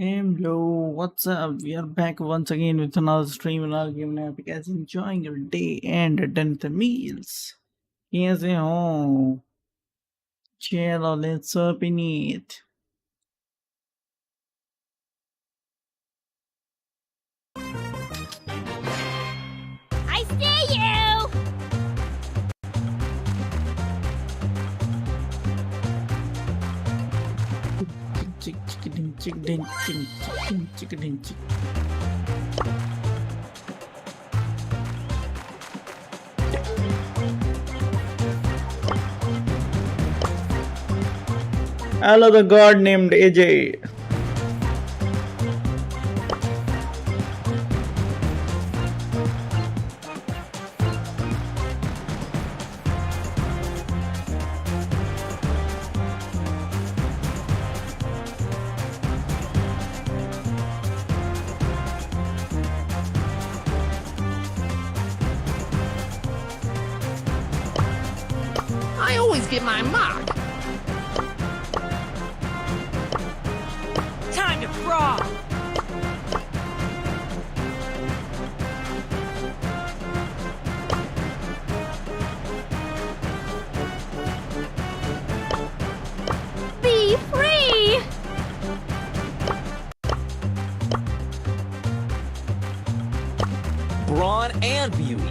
Hello, what's up? We are back once again with another stream and our game. Hope you guys enjoying your day and done the meals. कैसे हो? चलो, let's open it. I see you! Chick chick ding chick ding chick chick chick ding chick. Hello, the god named AJ. I always get my mark. Time to crawl. Be free! Brawn and beauty.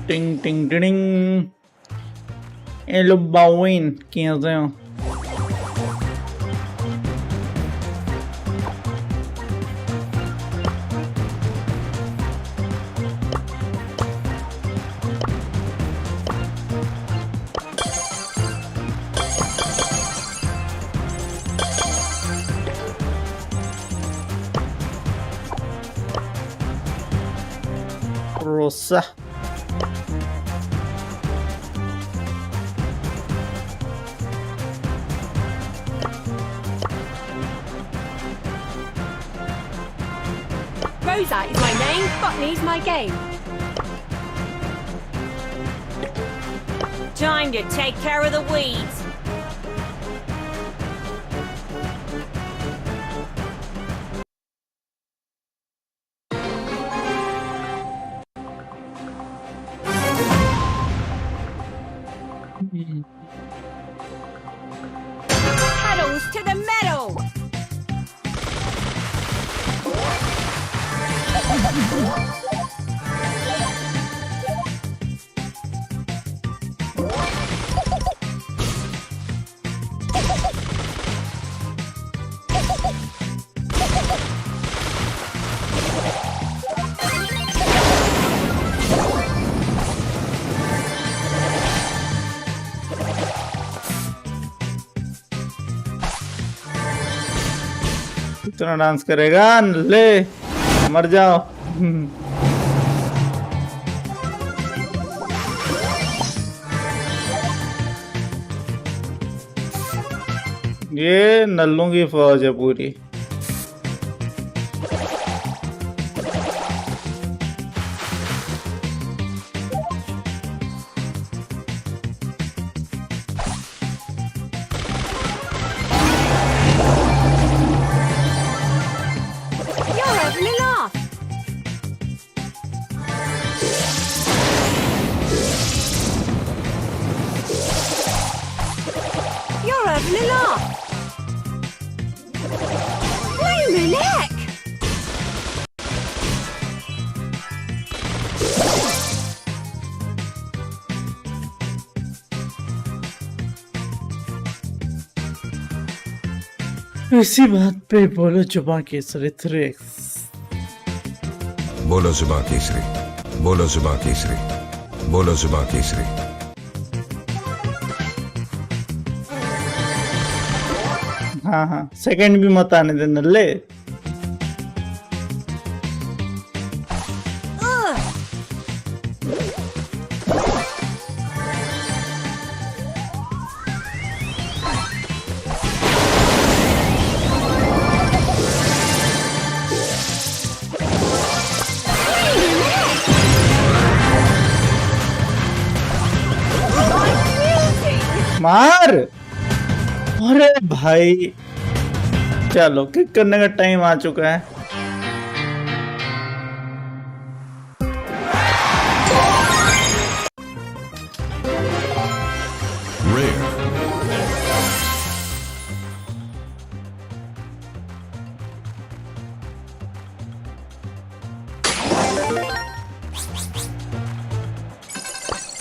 Ding ding ding ding. Hello, Bowen. कैसे हो? Rosa. Rosa is my name, Botany's my game. Time to take care of the weeds. Pedals to the metal! इतना dance करेगा ले मर जाओ ये नल्लों की फौज है पूरी You're having a laugh. You're having a laugh. Wait a minute. इसी बात पे बोलो जुबान केसरी थ्रिक्स बोलो जुबान केसरी बोलो जुबान केसरी बोलो जुबान केसरी हाँ हाँ सेकंड भी मत आने दे नल्ले मार। अरे भाई चलो किक करने का टाइम आ चुका है। Rare.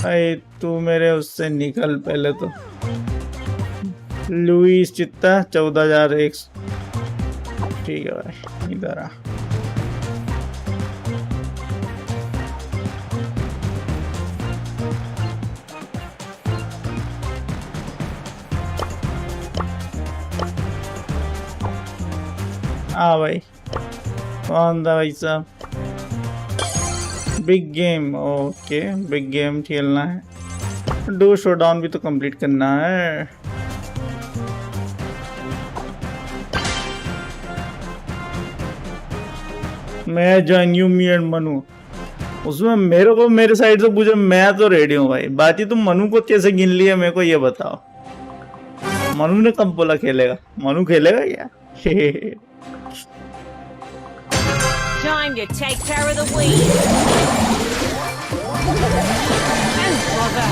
भाई तू मेरे उससे निकल पहले तो। लुईस चित्ता 14,001। ठीक है भाई इधर आ। भाई कौन था भाई साहब? Big game. Okay big game खेलना है। डू शोडाउन भी तो कंप्लीट करना है। मैं join you me and Manu. उसमें मेरे को मेरे साइड से पूछे, मैं तो रेडी हूँ भाई। बात ही तुम मनु को कैसे गिन लिया मेरे को ये बताओ। मनु ने कब बोला खेलेगा? मनु खेलेगा क्या? Time to take care of the weeds. Don't bother.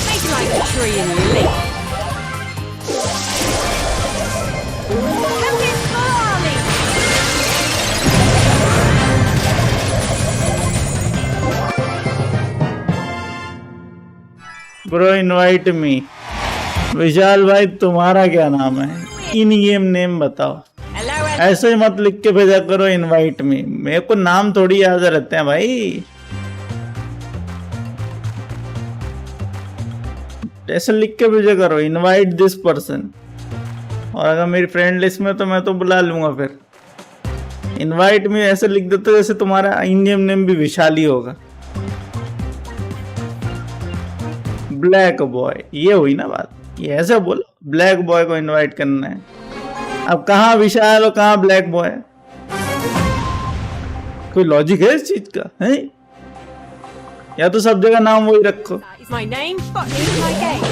Make like a tree and leaf. Come get Barley. Bro invite me. Vishal भाई तुम्हारा क्या नाम है? इन गेम नेम बताओ। Hello, ऐसे ही मत लिख के भेजा करो इनवाइट मी। मेरे को नाम थोड़ी याद रहते हैं भाई। ऐसे लिख के भेजा करो इनवाइट दिस पर्सन। और अगर मेरी फ्रेंड लिस्ट में तो मैं तो बुला लूंगा फिर। इनवाइट मी ऐसे लिख देते जैसे तुम्हारा इन गेम नेम भी विशाल ही होगा। ब्लैक बॉय, ये हुई ना बात। ये ऐसे बोलो ब्लैक बॉय को इनवाइट करना है। अब कहाँ विशाल और कहाँ ब्लैक बॉय? कोई लॉजिक है इस चीज का? है या तो सब जगह नाम वही रखो। That is my name, but it's my game.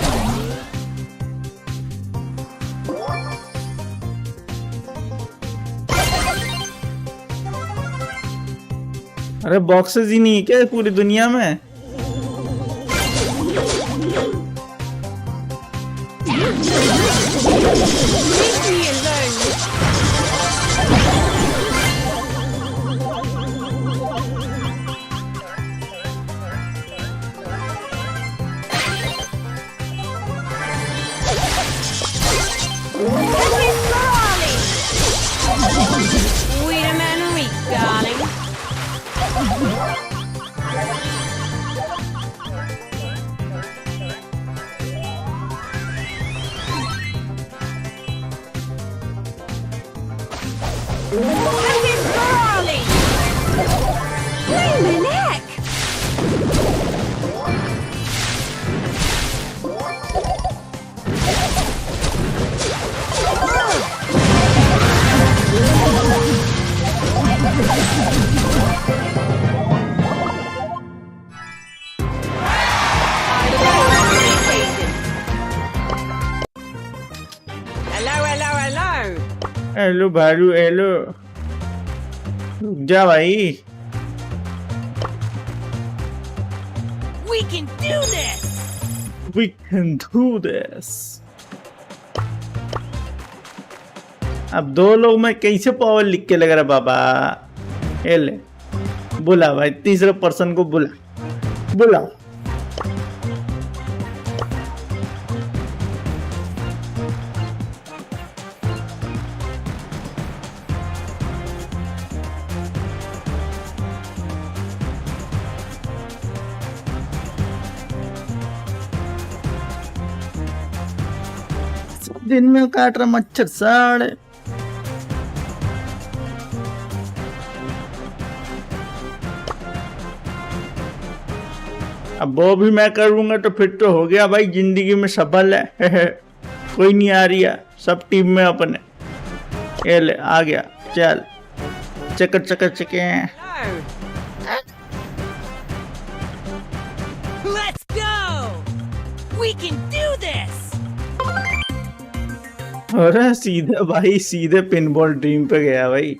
अरे बॉक्सेस ही नहीं है क्या पूरी दुनिया में? Leave me alone. Come get Barley. Wait a minute, darling. Come get Barley. Wait a minute. Hello. Hello भालू हेलो। रुक जा भाई। We can do this. We can do this. अब दो लोग में कैसे पावर लिख के लग रहा बाबा? ये ले बुला भाई, तीसरे पर्सन को बुला। दिन में काट रहा मच्छर साड़े। अब वो भी मैं करूंगा तो फिर तो हो गया भाई, जिंदगी में सफल है। कोई नहीं आ रही है, सब टीम में अपने। ये ले आ गया, चल चकर चकर चके। Let's go! We can do this! अरे सीधे भाई, सीधे पिनबॉल ड्रीम पे गया भाई,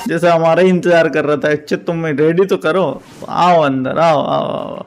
जैसे हमारा ही इंतजार कर रहा था। अच्छा तुम रेडी तो करो, आओ अंदर, आओ आओ आओ।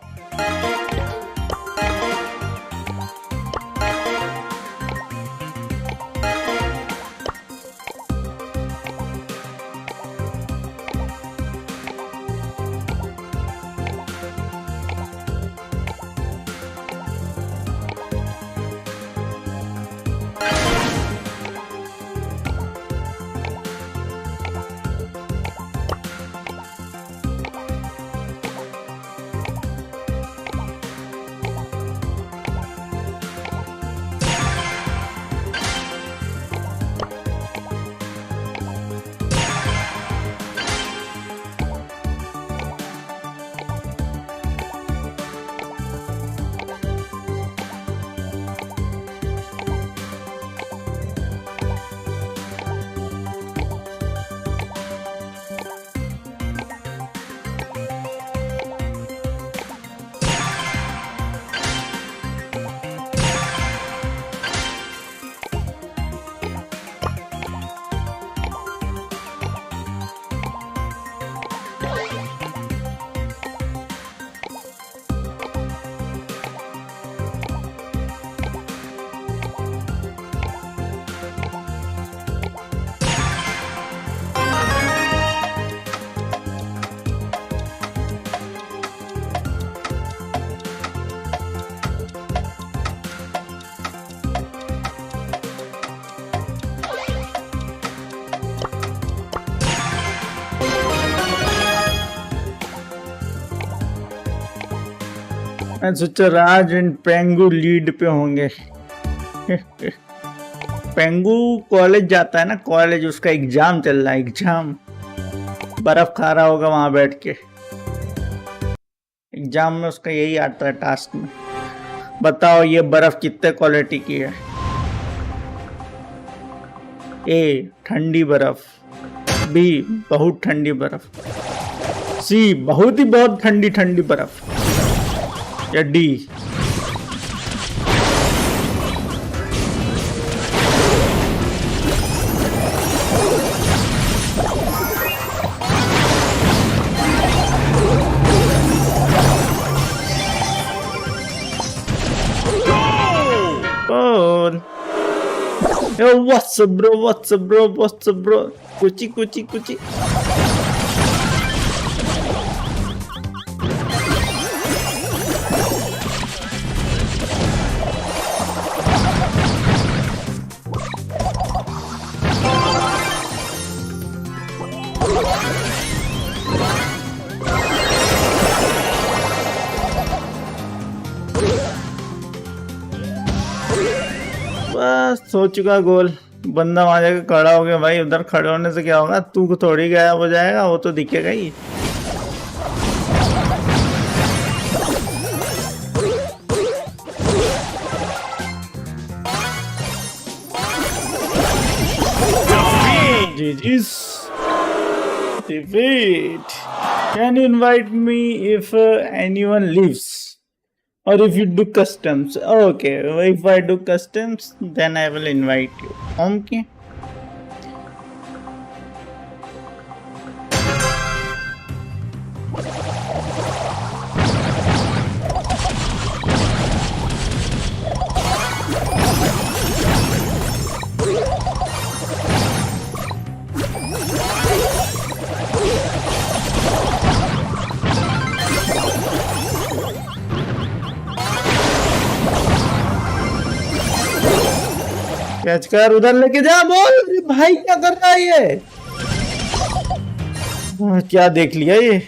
मैं सोचा राज एंड पेंगू लीड पे होंगे। पेंगू कॉलेज जाता है ना, कॉलेज, उसका एग्जाम चल रहा है, एग्जाम। बर्फ खा रहा होगा वहां बैठ के, एग्जाम में उसका यही आता है टास्क में। बताओ ये बर्फ कितने क्वालिटी की है। ए ठंडी बर्फ, बी बहुत ठंडी बर्फ, सी बहुत ही बहुत ठंडी ठंडी बर्फ, या D Yo, what's up bro, what's up bro, what's up bro, कुची कुची कुची। बस हो चुका गोल, बंदा वहां जाकर खड़ा हो गया भाई। उधर खड़े होने से क्या होगा, तू थोड़ी गायब हो जाएगा, वो तो दिखेगा ही। GG's defeat. Can you invite me if anyone leaves? Or if you do customs? Okay, if I do customs, then I will invite you. Okay. Catch कर, उधर लेके जा, बोल भाई क्या कर रहा है ये। क्या देख लिया ये।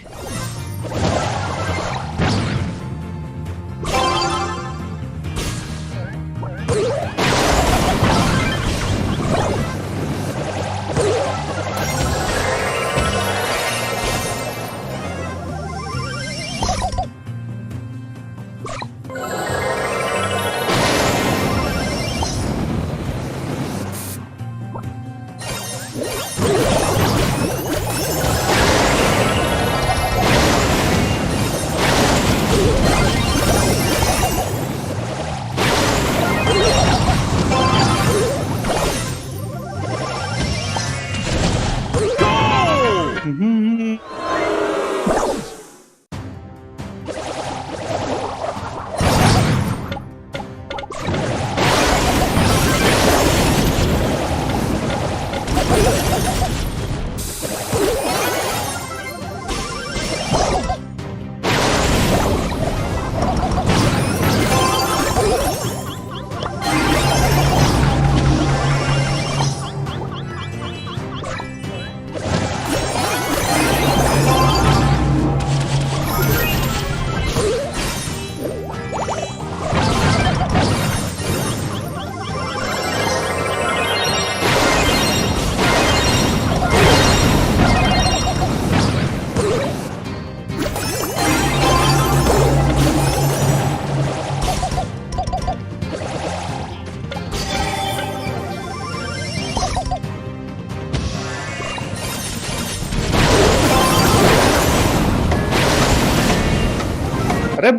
अरे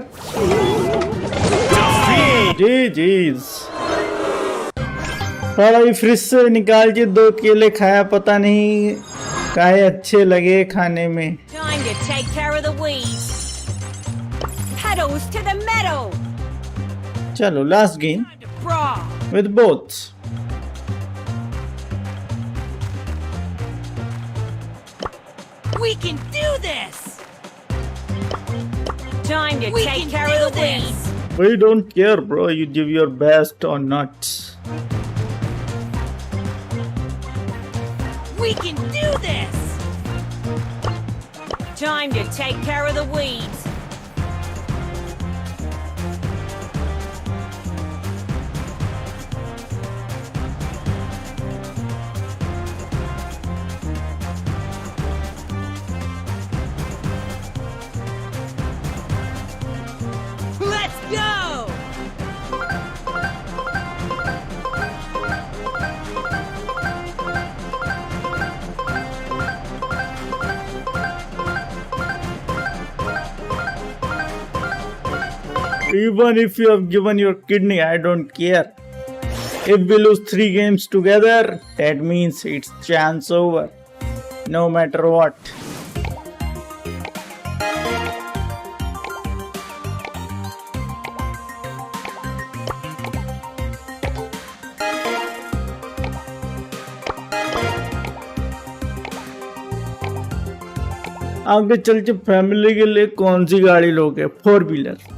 जी जी भाई फ्रिज से निकाल के 2 केले खाया, पता नहीं काहे अच्छे लगे खाने में। Time to take care of the weeds. Pedals to the metal. चलो last game Time to brawl. With both. We can do this. Time to take care of the weeds. We don't care bro, you give your best or not. We can do this. Time to take care of the weeds. Let's go! Even if you have given your kidney, I don't care. If we lose 3 games together, that means it's chance over. No matter what. आगे चल के family के लिए कौन सी गाड़ी लोगे? 4 wheeler.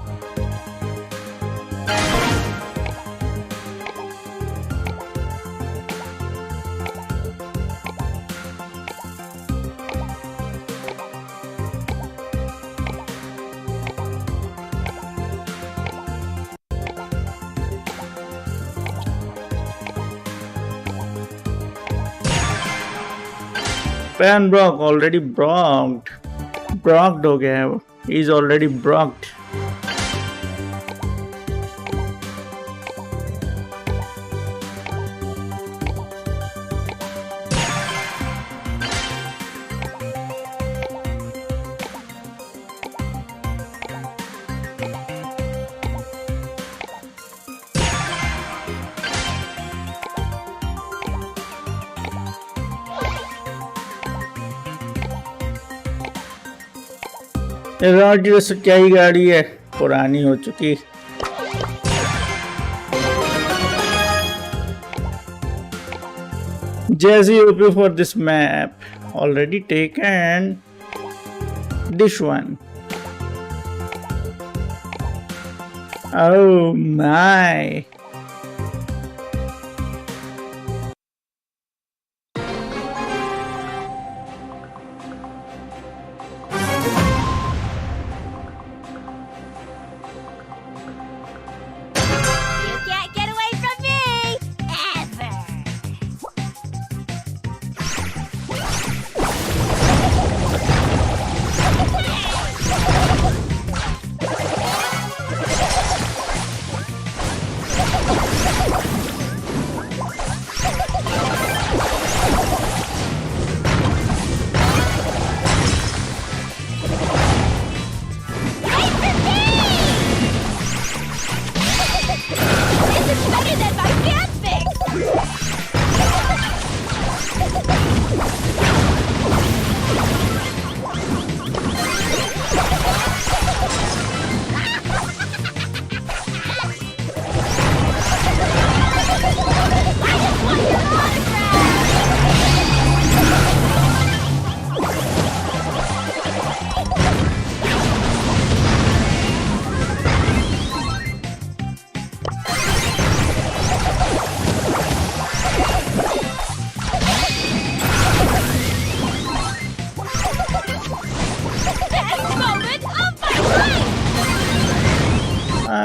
Pan Brock already brocked. Brocked हो गया है वो. He's already brocked. की क्या ही गाड़ी है, पुरानी हो चुकी। जैसी OP for this map already taken this one. Oh my,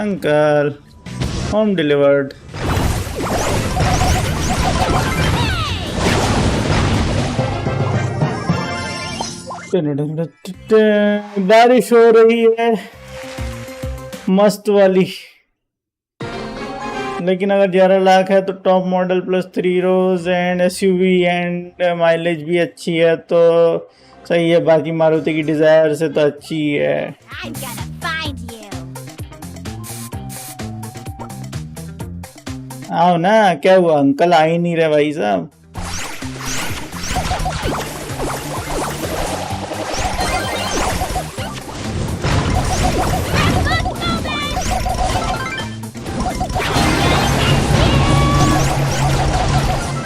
Uncle, home delivered. बारिश हो रही है मस्त वाली, लेकिन अगर 11 लाख है तो top model plus 3 rows and SUV and mileage भी अच्छी है तो सही है। बाकी मारुति की डिजायर से तो अच्छी है। I'm gonna find you. आओ ना, क्या हुआ अंकल आ ही नहीं रहे भाई साहब।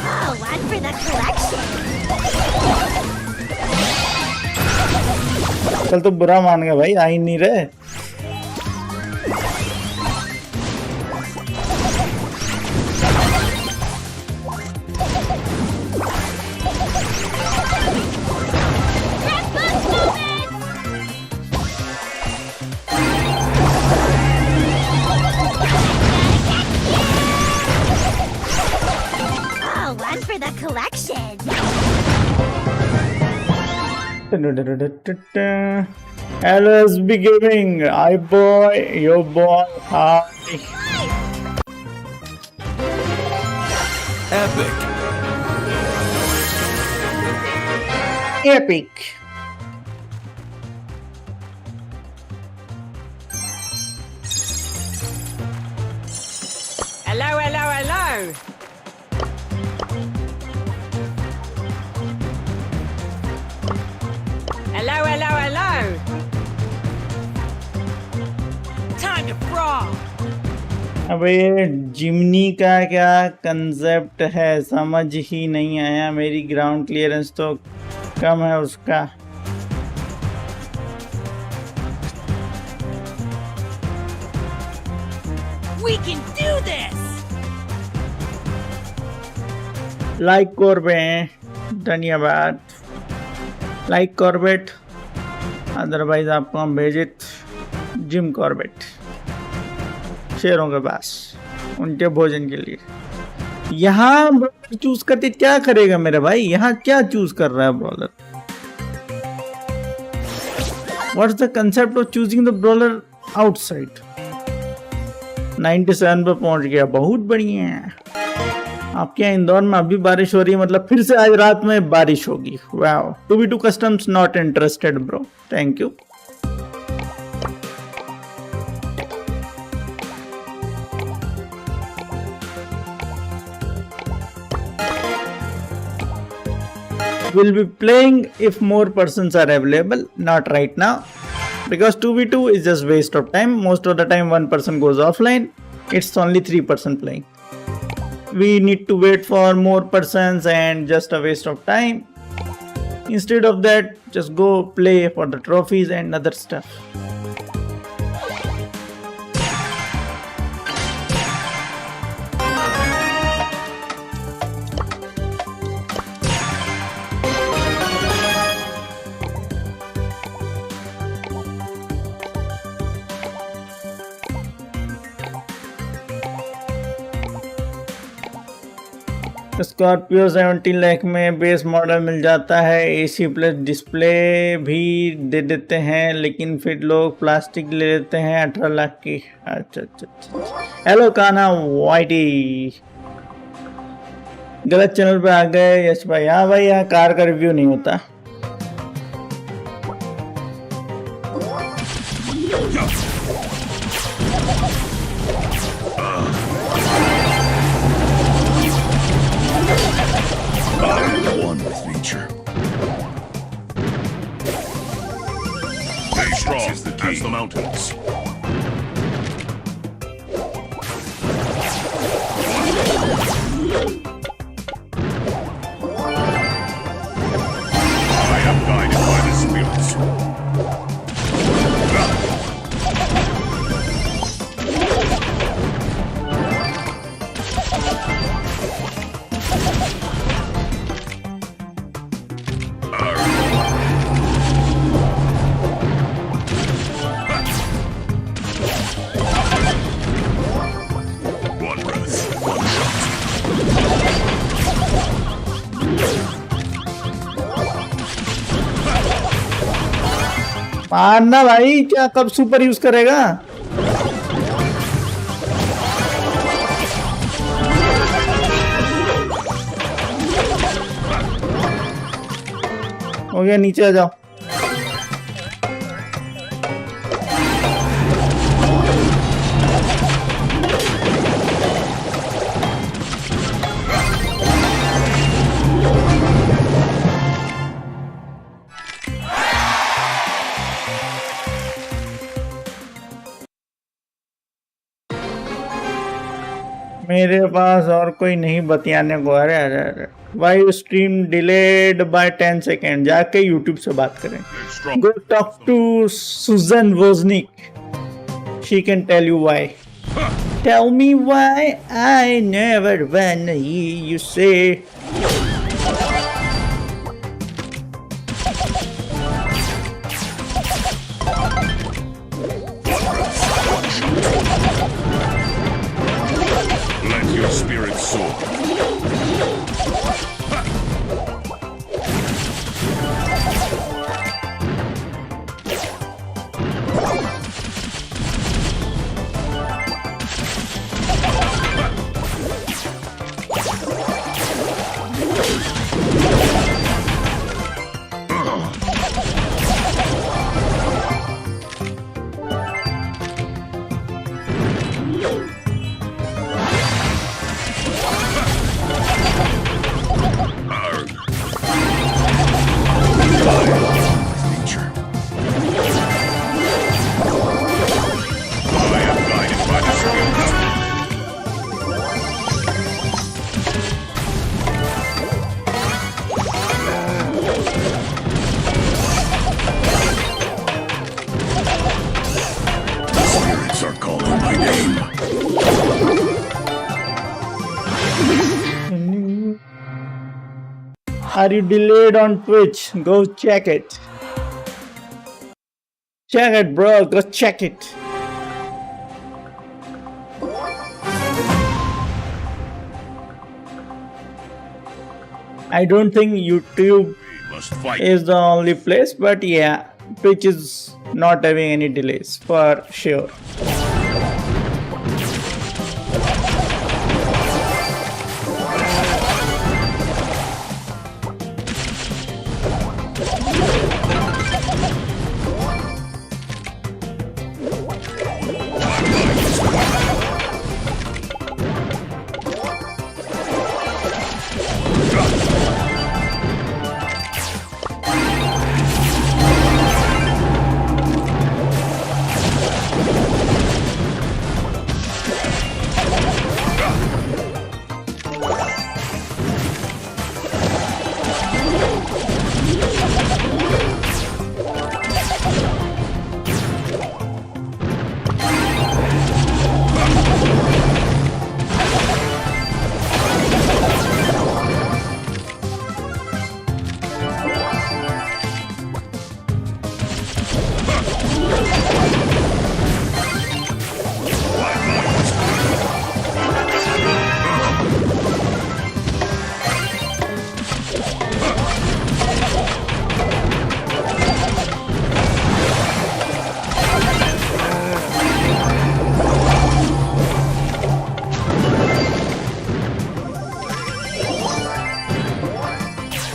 Oh, one for the collection. कल तो बुरा मान गया भाई, आ ही नहीं रहे। Oh, one for the collection. LSB Gaming, I boy, yo boy, hi. Epic. Epic. Hello, hello, hello. Hello, hello, hello. Time to brawl. अबे जिमनी का क्या कंसेप्ट है, समझ ही नहीं आया। मेरी ग्राउंड क्लियरेंस तो कम है उसका। We can do this. Like করবে, धन्यवाद। लाइक कॉर्बेट, अदरवाइज आपको हम भेजित जिम कॉर्बेट शेरों के पास उनके भोजन के लिए। यहाँ चूज करके क्या करेगा मेरे भाई? यहाँ क्या चूज कर रहा है brawler? What's the concept of choosing the brawler outside? 97 पे पहुंच गया, बहुत बढ़िया है। आपके यहाँ इंदौर में अभी बारिश हो रही है, मतलब फिर से आज रात में बारिश होगी। Wow, 2v2 customs not interested bro, thank you. We'll be playing if more persons are available, not right now, because 2v2 is just waste of time. Most of the time one person goes offline, it's only 3 person playing. We need to wait for more persons and just a waste of time. Instead of that, just go play for the trophies and other stuff. Scorpio 17 lakh में base model मिल जाता है, AC plus display भी दे देते हैं, लेकिन फिर लोग plastic ले लेते हैं 18 लाख की। अच्छा अच्छा अच्छा। हेलो काना वाइटी, गलत चैनल पे आ गए यश भाई। हाँ भाई, यहाँ कार का रिव्यू नहीं होता। One with nature. Stay strong as the mountains. I am guided by the spirits. One breath, one shot. मारना भाई, क्या कब सुपर यूज करेगा? हो गया, नीचे आ जाओ। मेरे पास और कोई नहीं बतियाने को। अरे अरे अरे, why stream delayed by 10 second? जाके यूट्यूब से बात करें। Go talk to Susan Wozniak, she can tell you why. Tell me why I never wanna hear you say. Let your spirit soar. Nature. I am guided by the spirit. The spirits are calling my name. Are you delayed on Twitch? Go check it. Check it, bro. Go check it. I don't think YouTube We must fight. is the only place, but yeah, Twitch is not having any delays for sure.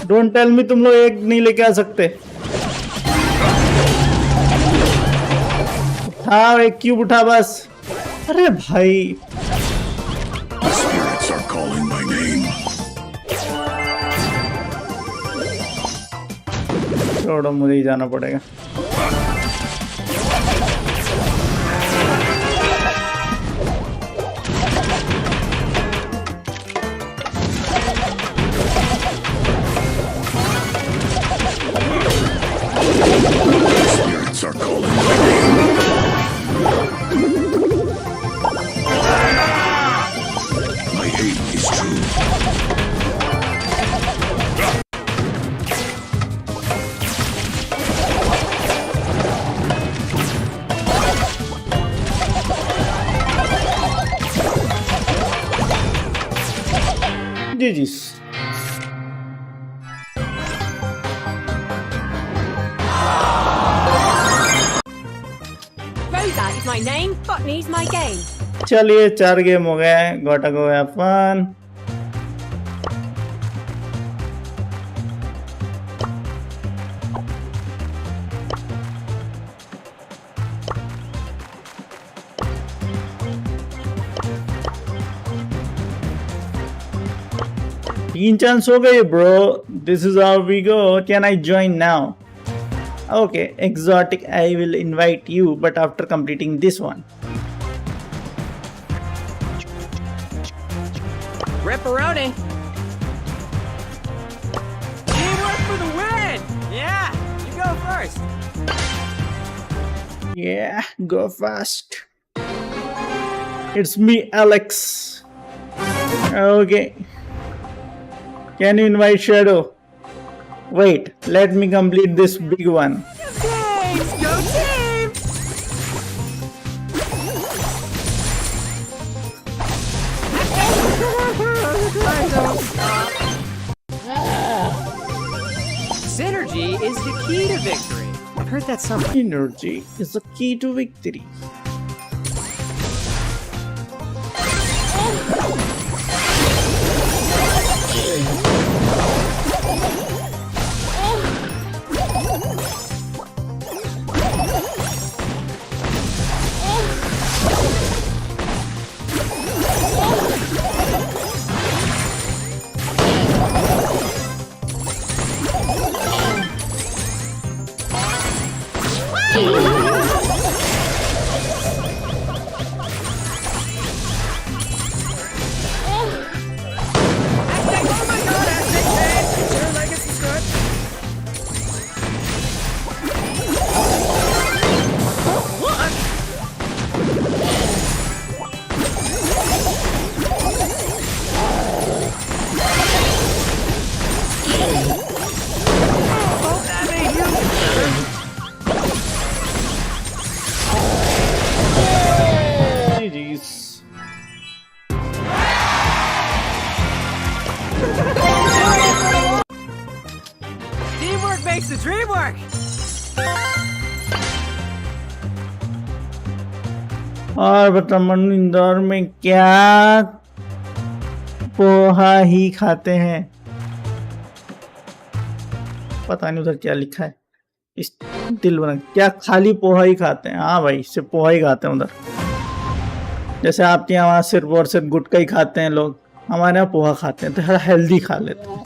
Don't tell me तुम लोग एक नहीं लेके आ सकते। हाँ, एक cube उठा बस। अरे भाई, The spirits are calling my name. छोड़ो, मुझे ही जाना पड़ेगा। Spirits are calling my name. My aim is true. GG's. Rosa is my name, botany's my game. चलिए, 4 गेम हो गए। Gotta go have fun. तीन चांस हो गए bro. This is how we go. Can I join now? Okay, exotic, I will invite you, but after completing this one. Ripperoni. Teamwork for the win! Yeah, you go first. Yeah, go fast. It's me, Alex. Okay. Can you invite Shadow? Wait, let me complete this big one. Thanks, go team! I don't stop. Synergy is the key to victory. I've heard that somewhere. Energy is the key to victory. Oh my god, Aztec fan! Your legacy's good. What? Oh, that made you GG's. Teamwork makes the dream work! और बता मनु, इंदौर में क्या पोहा ही खाते हैं? पता नहीं उधर क्या लिखा है। इस दिल बना क्या खाली पोहा ही खाते हैं? हाँ भाई, सिर्फ पोहा ही खाते हैं उधर। जैसे आपके यहाँ सिर्फ और सिर्फ गुटखा ही खाते हैं लोग, हमारे यहाँ पोहा खाते हैं, तो थोड़ा हेल्दी खा लेते हैं।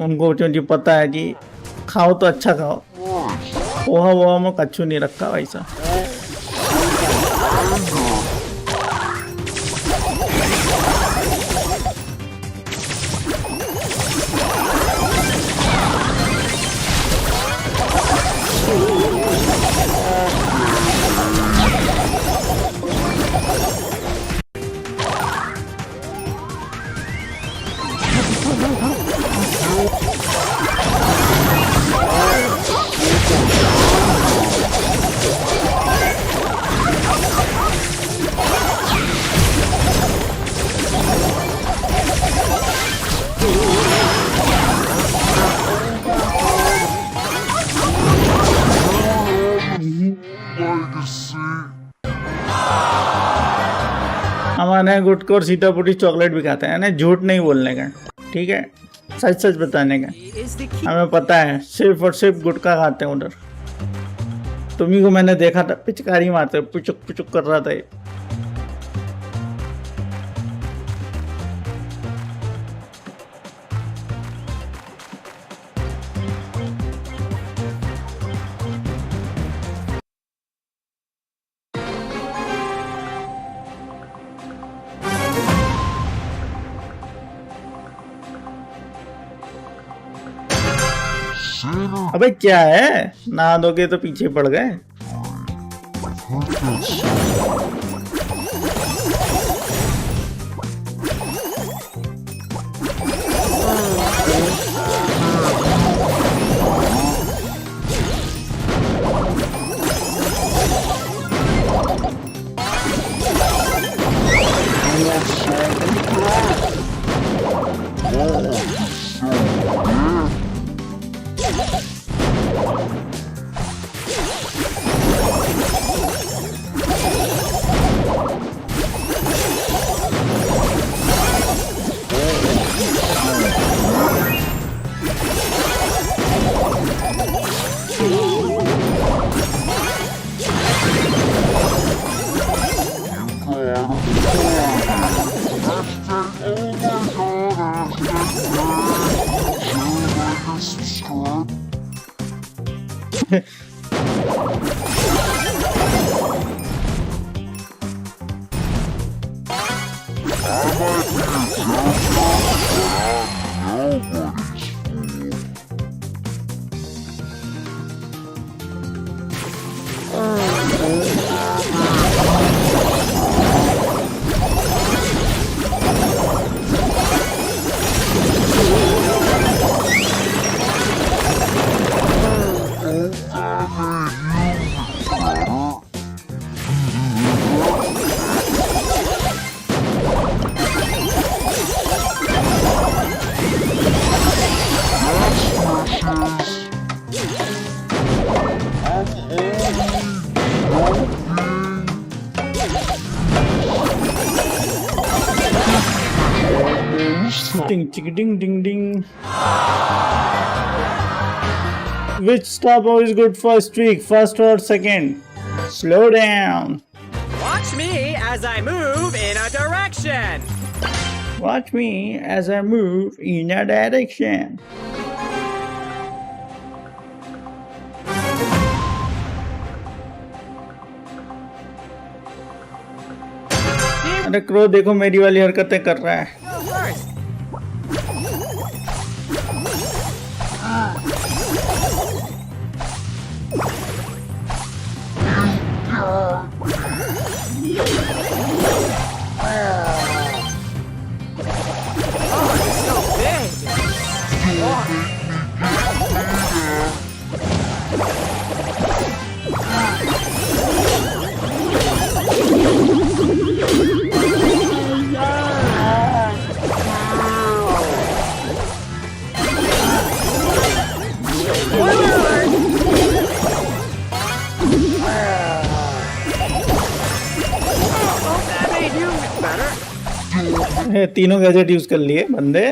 उनको जो पता है कि खाओ तो अच्छा खाओ, पोहा वोहा में कच्चू नहीं रखा वैसा। हमारे यहाँ गुटखा और सीतापुरी चॉकलेट भी खाते हैं ना, झूठ नहीं बोलने का, ठीक है, सच सच बताने का। Is the key. हमें पता है सिर्फ और सिर्फ गुटखा खाते हैं उधर। तुम्ही को मैंने देखा था पिचकारी मारते पुचुक पुचुक कर रहा था ये। अबे क्या है, नहा दोगे तो पीछे पड़ गए। Ding, chicka, ding, ding, ding. Which star power is good for streak, first or second? Slow down. Watch me as I move in a direction. Watch me as I move in a direction. अरे crow देखो मेरी वाली हरकतें कर रहा है. Go first. Oh, it's so big. Oh. That made you better. तीनों gadget use कर लिए बंदे.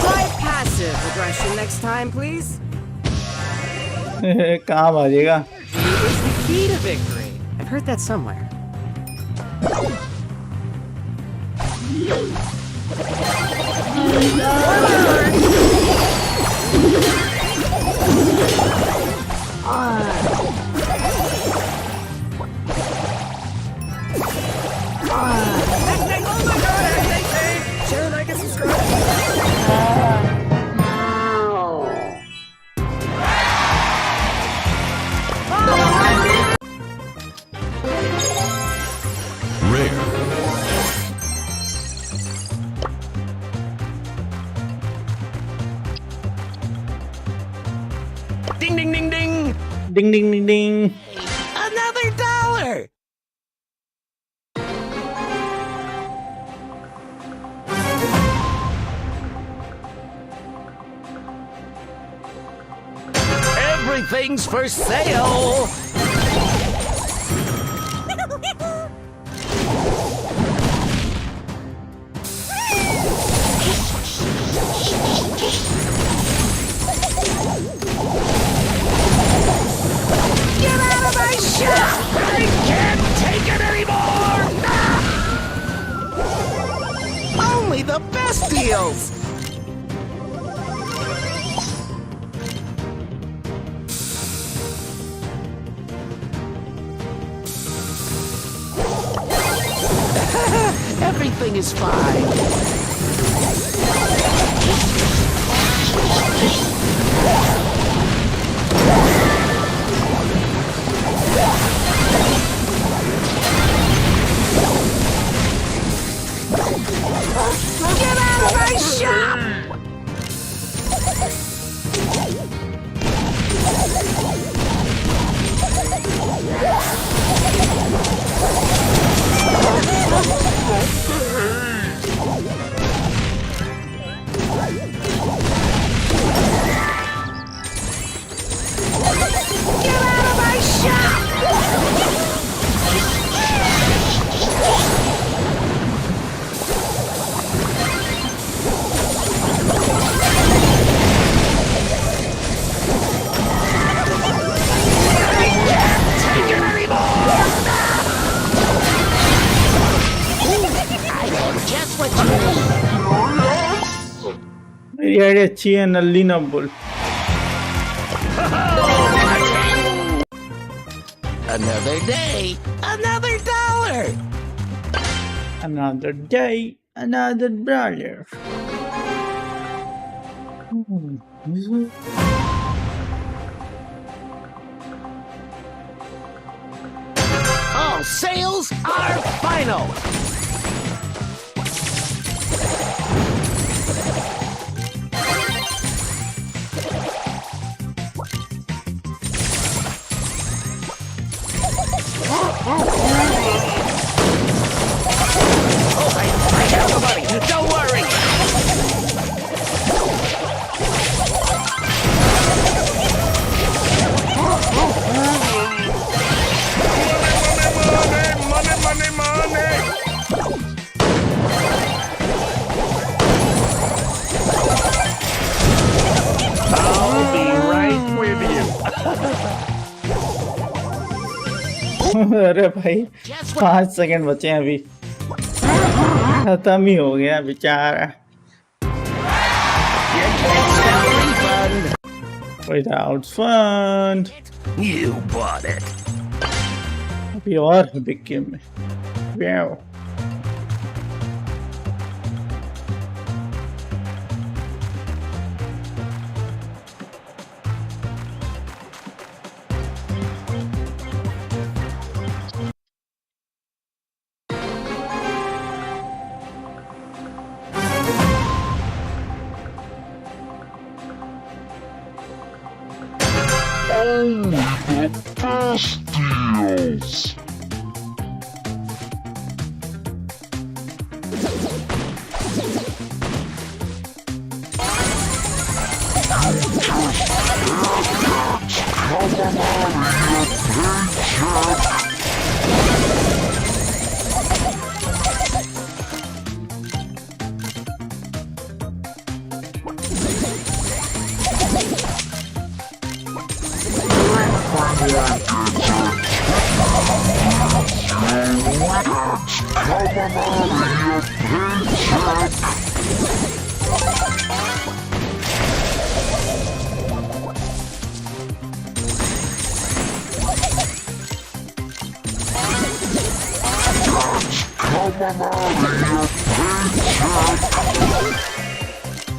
Try passive aggression next time, please. कहाँ भागेगा? Is the key to victory. I've heard that somewhere. Oh my god, share, like, and subscribe. Rare. Ding ding ding ding. Ding ding ding ding. Another dollar. Everything's for sale! Get out of my shop! I can't take it anymore! Only the best deals! Everything is fine. Get out of my shop! मेरी idea अच्छी है, नल्ली ना बोल। Another day, another dollar. Another day, another brawler. All sales are final. I got the money. Don't worry. I'll be right with you. अरे भाई 5 second बचे हैं अभी, खत्म ही हो गया बेचारा। Without fun. You bought it. अभी और बिग गेम में। Wow.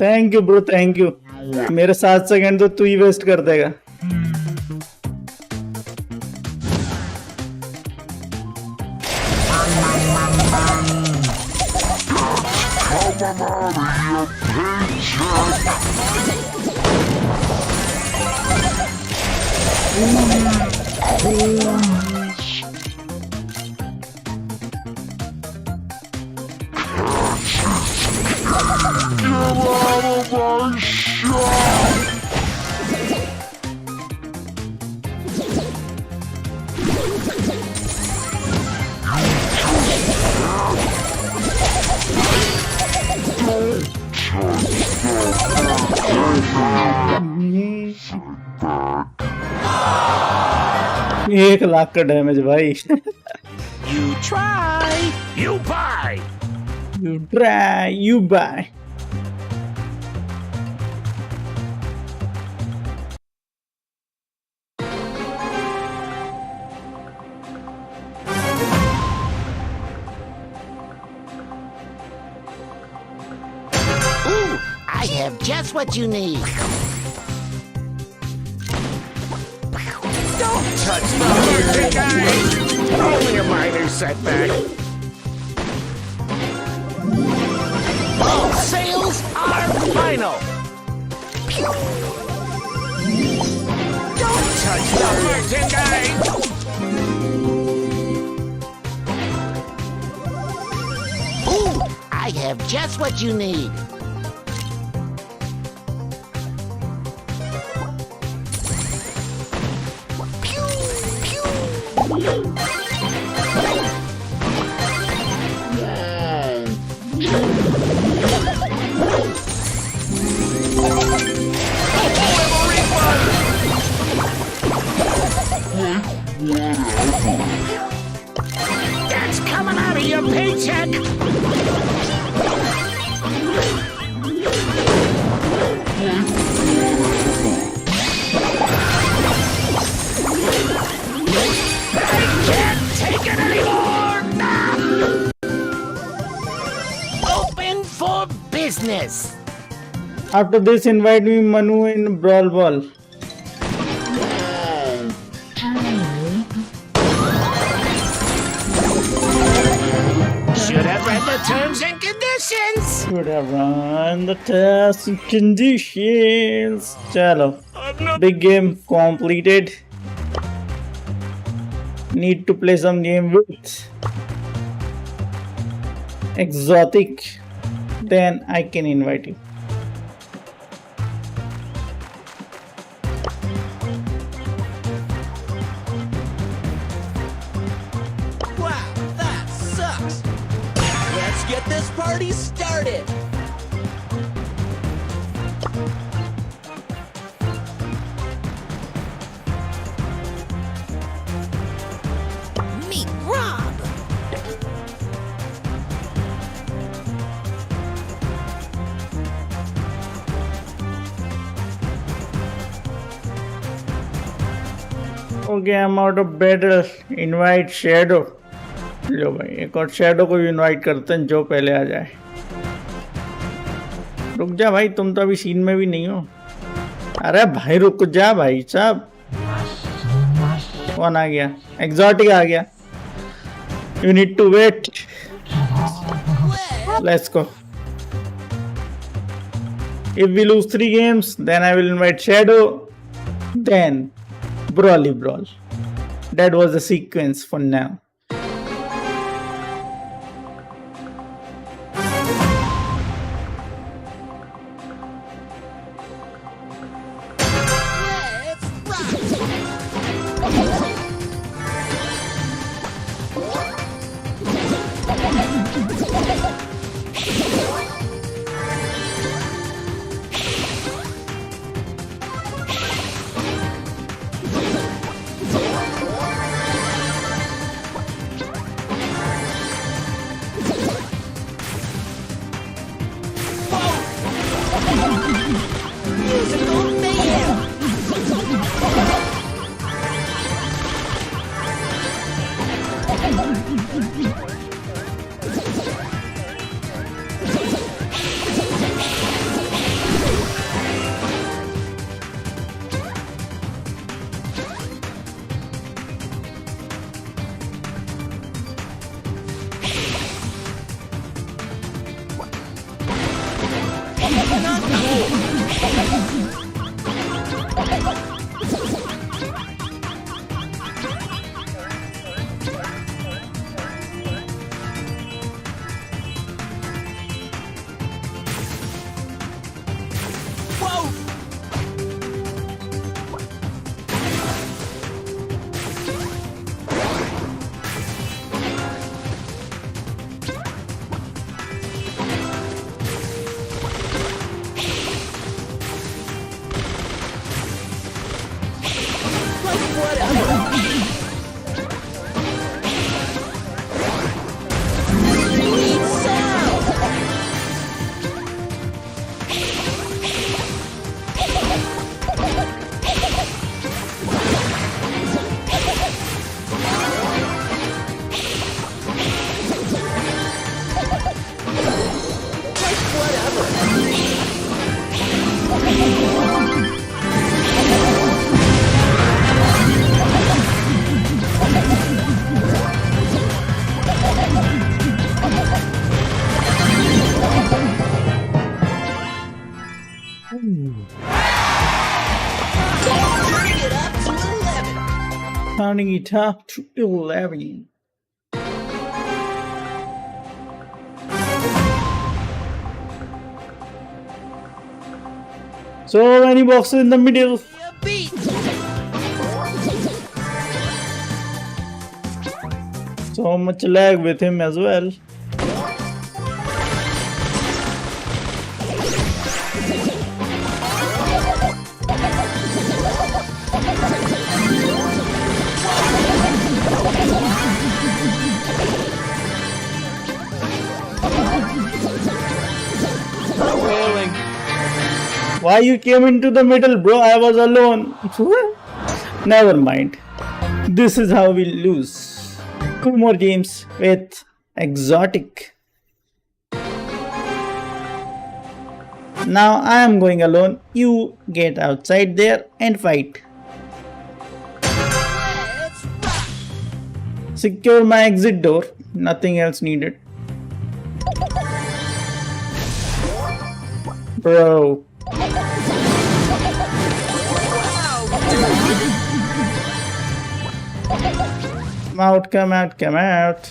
Thank you bro, thank you. मेरे 7 सेकंड तो तू ही वेस्ट कर देगा। एक लाख का डैमेज भाई। You try, you buy. You try, you buy. Ooh, I have just what you need. Don't touch the birthday guy! Only a minor setback. All sales are final. Don't touch the birthday guy! Ooh, I have just what you need. That's coming out of your paycheck! Can't take it anymore! Open for business! After this, invite me Manu in Brawl Ball. Should have read the terms and conditions! Should have run the test and conditions. Chalo. Big game completed. Need to play some game with exotic. Then I can invite you. Wow, that sucks. Let's get this party started. Meet Rob. Okay, I'm out of battle. Invite Shadow. लो भाई एक और shadow को भी invite करते हैं जो पहले आ जाए. रुक जा भाई, तुम तो अभी सीन में भी नहीं हो. अरे भाई रुक जा भाई साहब. कौन आ गया? एग्जॉटिक आ गया. You need to wait. Let's go. If we lose 3 games, then I will invite Shadow. Then Brawly Brawl. That was the sequence for now. Counting it up to 11. So many boxes in the middle. So much lag with him as well. Why you came into the middle, bro? I was alone. Never mind. This is how we lose. 2 more games with exotic. Now I am going alone. You get outside there and fight. Secure my exit door. Nothing else needed. Bro. Come out, come out, come out.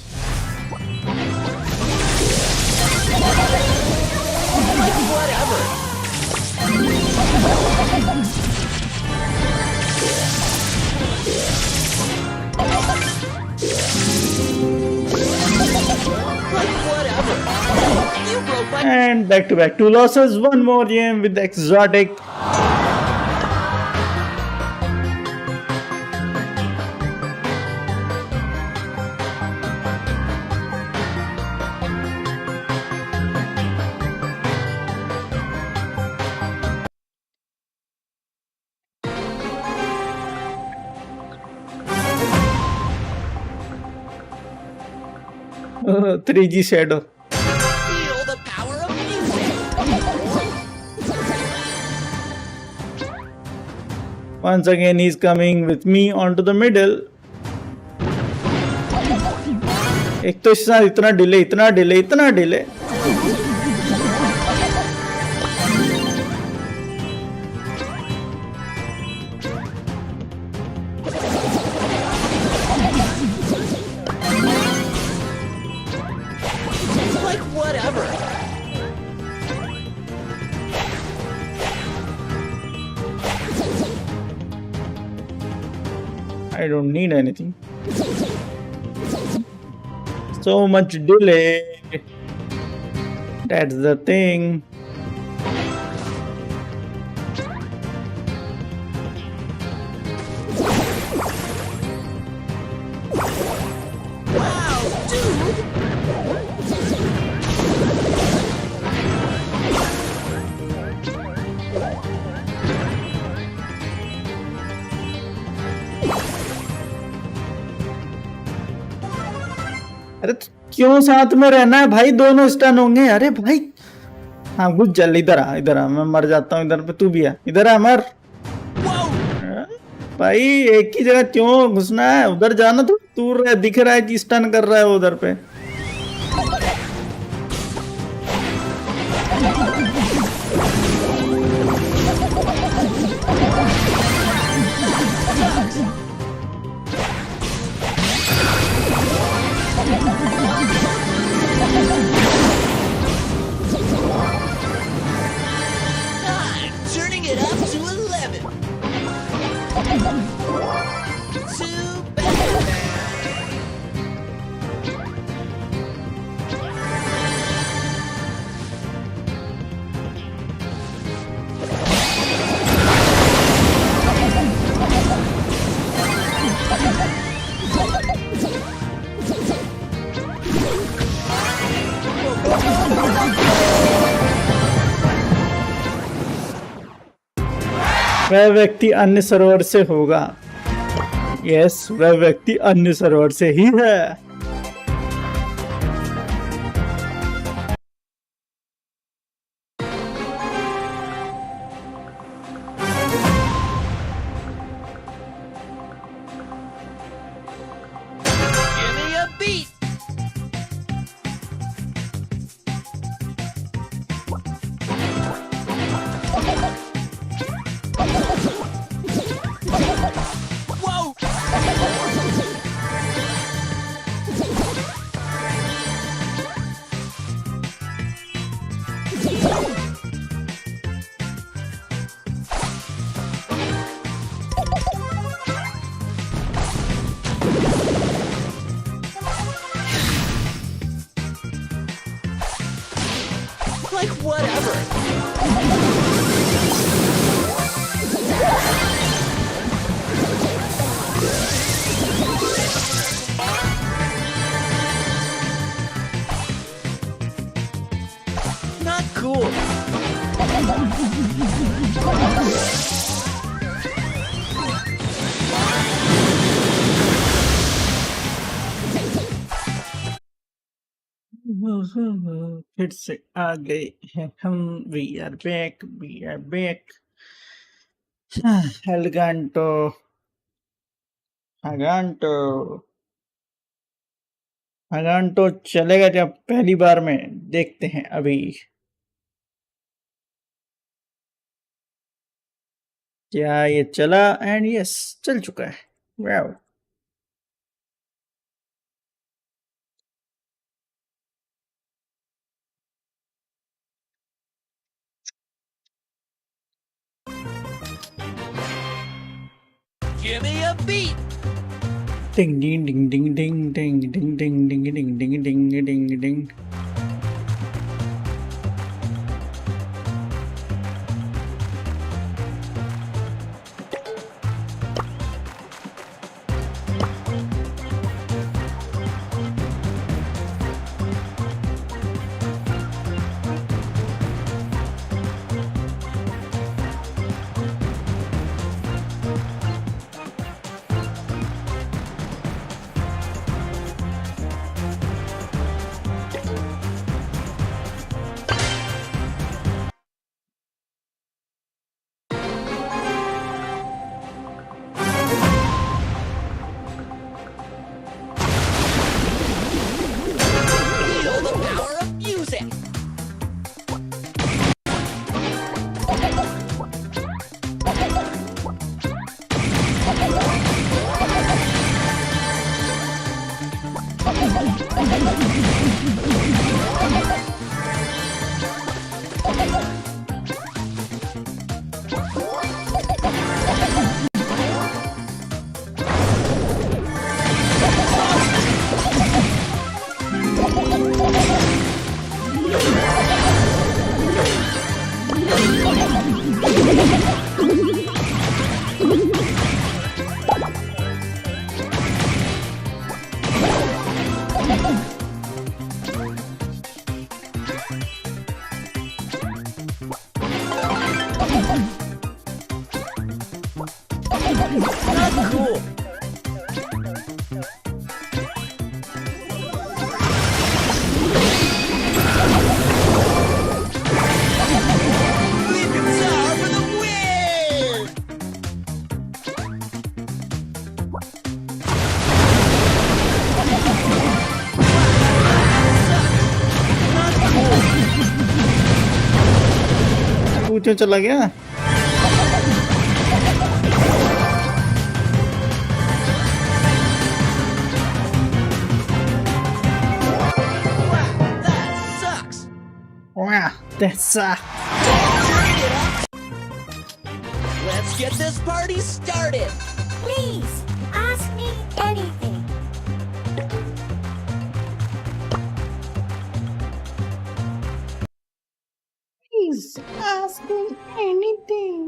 And back to back 2 losses, 1 more game with the exotic. Oh, 3G shadow. Feel the power of music. Once again, he's coming with me onto the middle. एक तो इसका इतना delay Like whatever. I don't need anything. So much delay. That's the thing. Wow, dude. अरे क्यों साथ में रहना है भाई, दोनों स्टन होंगे। अरे भाई हाँ घुस चल, इधर आ, मैं मर जाता हूँ इधर पे, तू भी आ, इधर आ मर। भाई एक ही जगह क्यों घुसना है, उधर जाना। तो दूर रह, दिख रहा है कि स्टन कर रहा है उधर पे। I'm turning it up to 11. Too bad. वह व्यक्ति अन्य सर्वर से होगा। यस, वह व्यक्ति अन्य सर्वर से ही है। Give me a beat. Whoa! Like whatever. Not cool. फिर से आ गए हैं हम। We are back, we are back. Elgato, अगांटो, अगांटो चलेगा जब पहली बार में। देखते हैं अभी क्या ये चला। एंड यस, चल चुका है। Wow, Give me a beat. Ding ding ding ding ding ding ding ding ding ding ding ding ding ding. Feel the power of music. Cool. Leave guitar for the win. तू क्यों चला गया? That sucks. वाह, that's Let's get this party started. Please, ask me anything. Please ask me anything.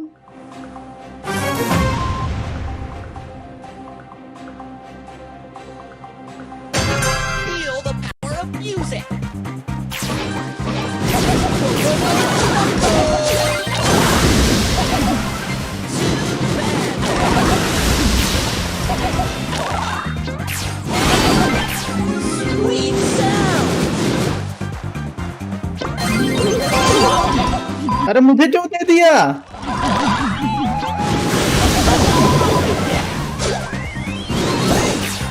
Feel the power of music. Sweet sound. अरे मुझे क्यों दे दिया?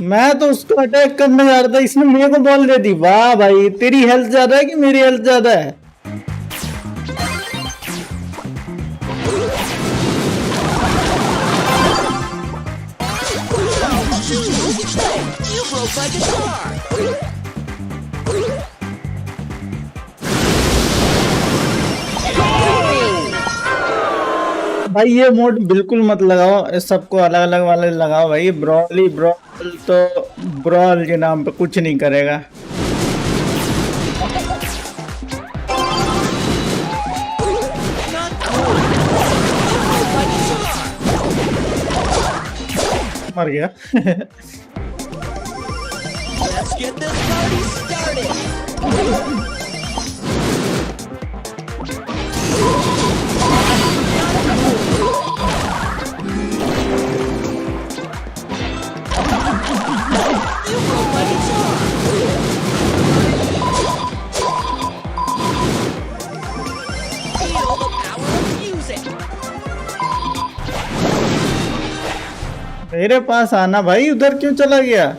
मैं तो उसको अटैक करने जा रहा था, इसने मेरे को बॉल दे दी। वाह भाई, तेरी हेल्थ ज्यादा है कि मेरी हेल्थ ज्यादा है? You broke my guitar. भाई ये मोड बिल्कुल मत लगाओ, इस सबको अलग अलग वाले लगाओ भाई। ब्रॉल ही ब्रॉल तो ब्रॉल के नाम पे कुछ नहीं करेगा। मर गया। Let's get this party started. You broke my guitar. music. मेरे पास आना भाई, उधर क्यों चला गया?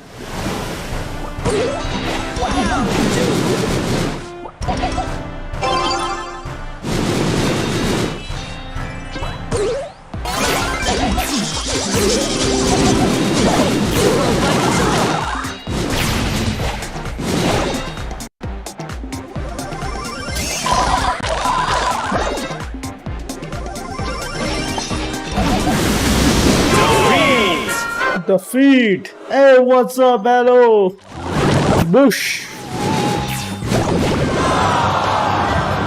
Defeat. Hey, what's up, hello? Bush.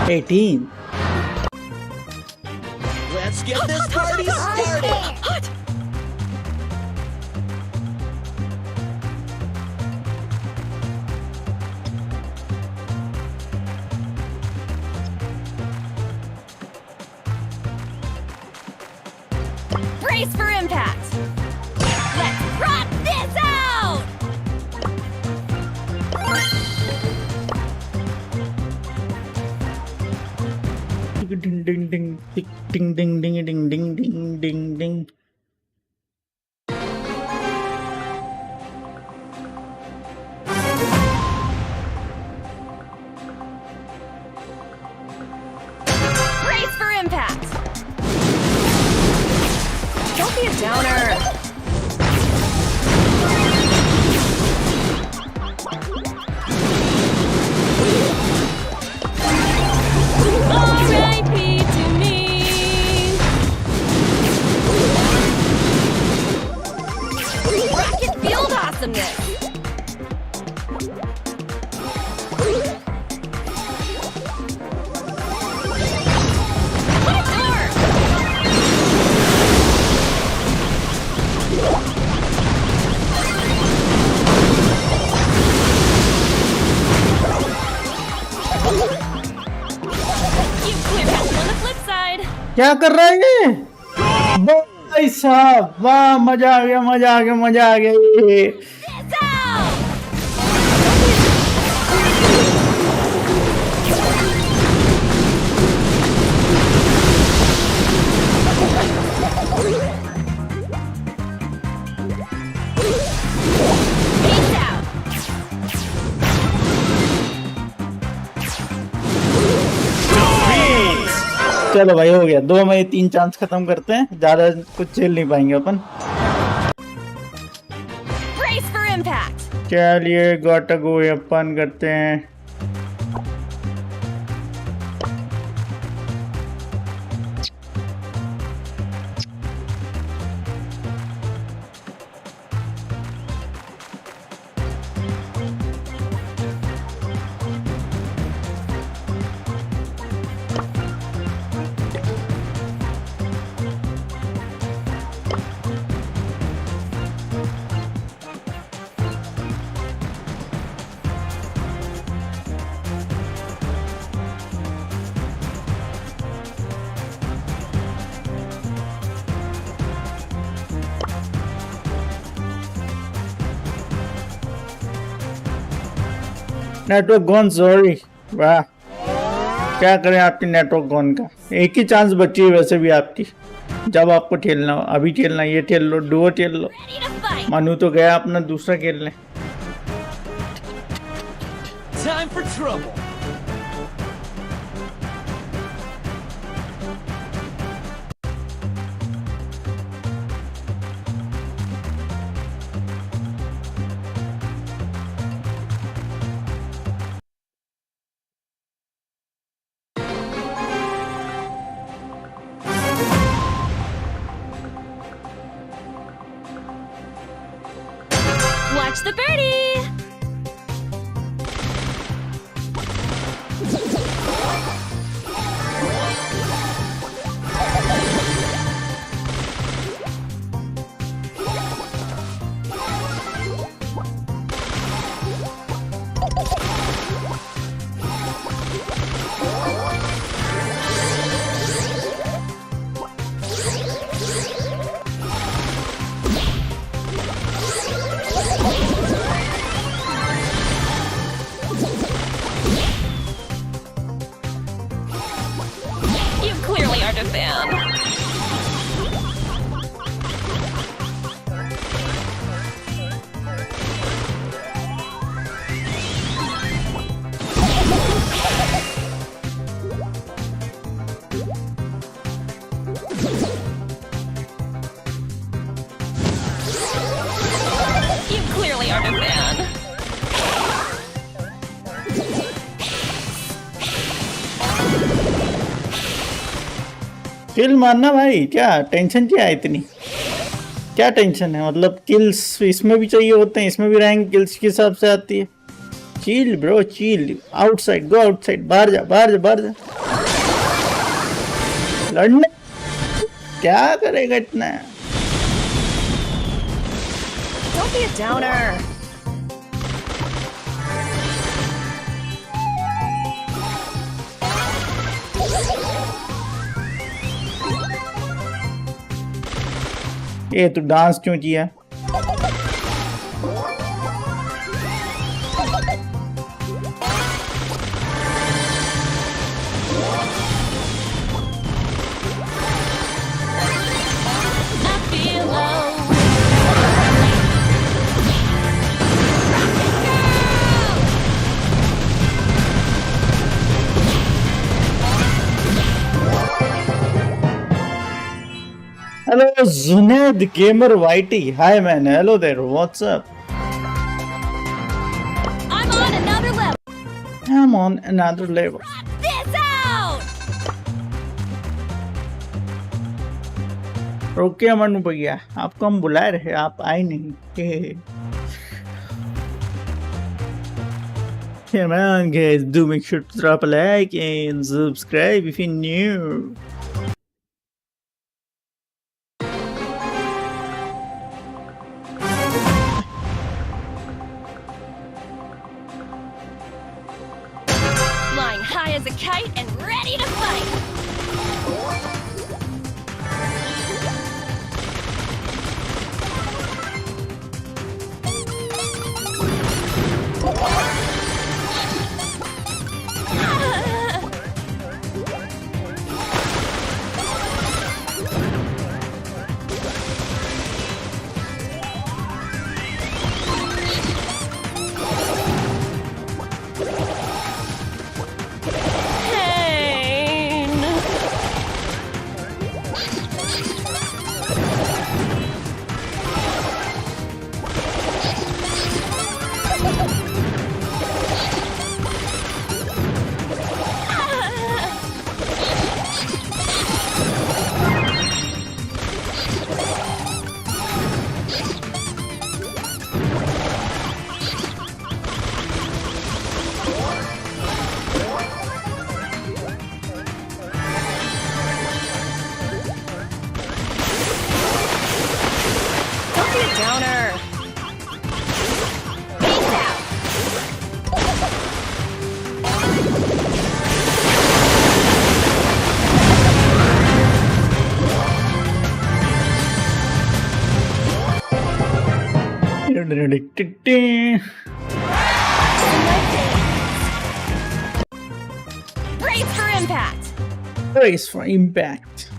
18. Let's get this party started. Brace for impact. Let's rock this out! Ding ding ding ding ding ding ding ding ding ding ding. Brace for impact. Don't be a downer. R.I.P. to me. Rocket field awesomeness. What a door! You clear past on the flip side. क्या कर रहा है ये? भाई साहब, वाह, मजा आ गया, मजा आ गया, मजा आ गया ये। This out! Peace out! चलो भाई, हो गया। 2 में 3 चांस खत्म करते हैं, ज्यादा कुछ झेल नहीं पाएंगे अपन। Brace for impact. चलिए गोटा गो अपन करते हैं। Network gone, sorry. वाह, क्या करें आपकी नेटवर्क गॉन का। एक ही चांस बची है वैसे भी आपकी, जब आपको खेलना हो। अभी खेलना, ये खेल लो, डुओ खेल लो। Ready to fight. मनु तो गया अपना दूसरा खेलने। Time for trouble. Watch the birdie. a fan. You clearly aren't a fan. किल मारना भाई, क्या टेंशन क्या है इतनी? क्या टेंशन है? मतलब किल्स इसमें भी चाहिए होते हैं, इसमें भी रैंक किल्स के हिसाब से आती है। Chill bro chill, outside go outside, बाहर जा बाहर जा बाहर जा। लड़ने क्या करेगा इतना? Don't be a downer. ये तू डांस क्यों किया? I feel low. Hello, Zunaid Gamer Whitey. Hi man, hello there. What's up? I'm on another level. I'm on another level. This out. Okay Manu भैया, आपको हम बुला रहे, आप आए नहीं। Come on guys, do make sure to drop a like and subscribe if you're new. Flying high as a kite and ready to fight. Pain. Don't be a downer. Peace out. Brace for impact. Brace for impact.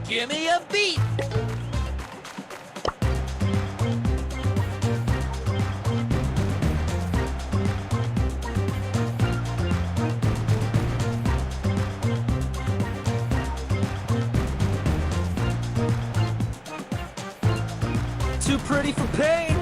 Give me a beat. Too pretty for pain.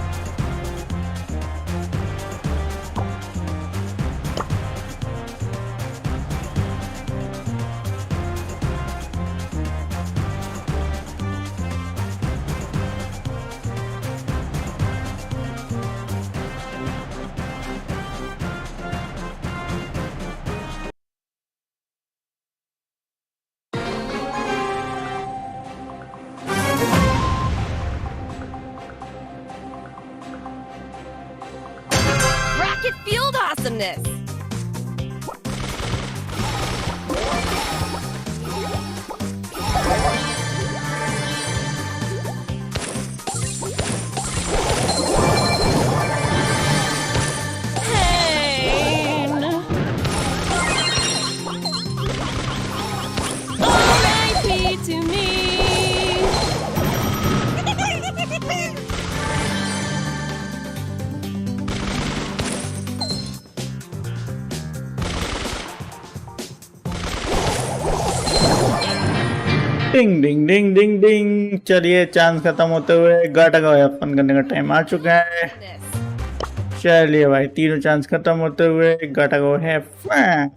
Rocket fueled awesomeness. डिंग डिंग डिंग डिंग डिंग। चलिए chance खत्म होते हुए गाटा का fun करने का time आ चुका है। चलिए भाई तीनों चांस खत्म होते हुए गाटा को है fun.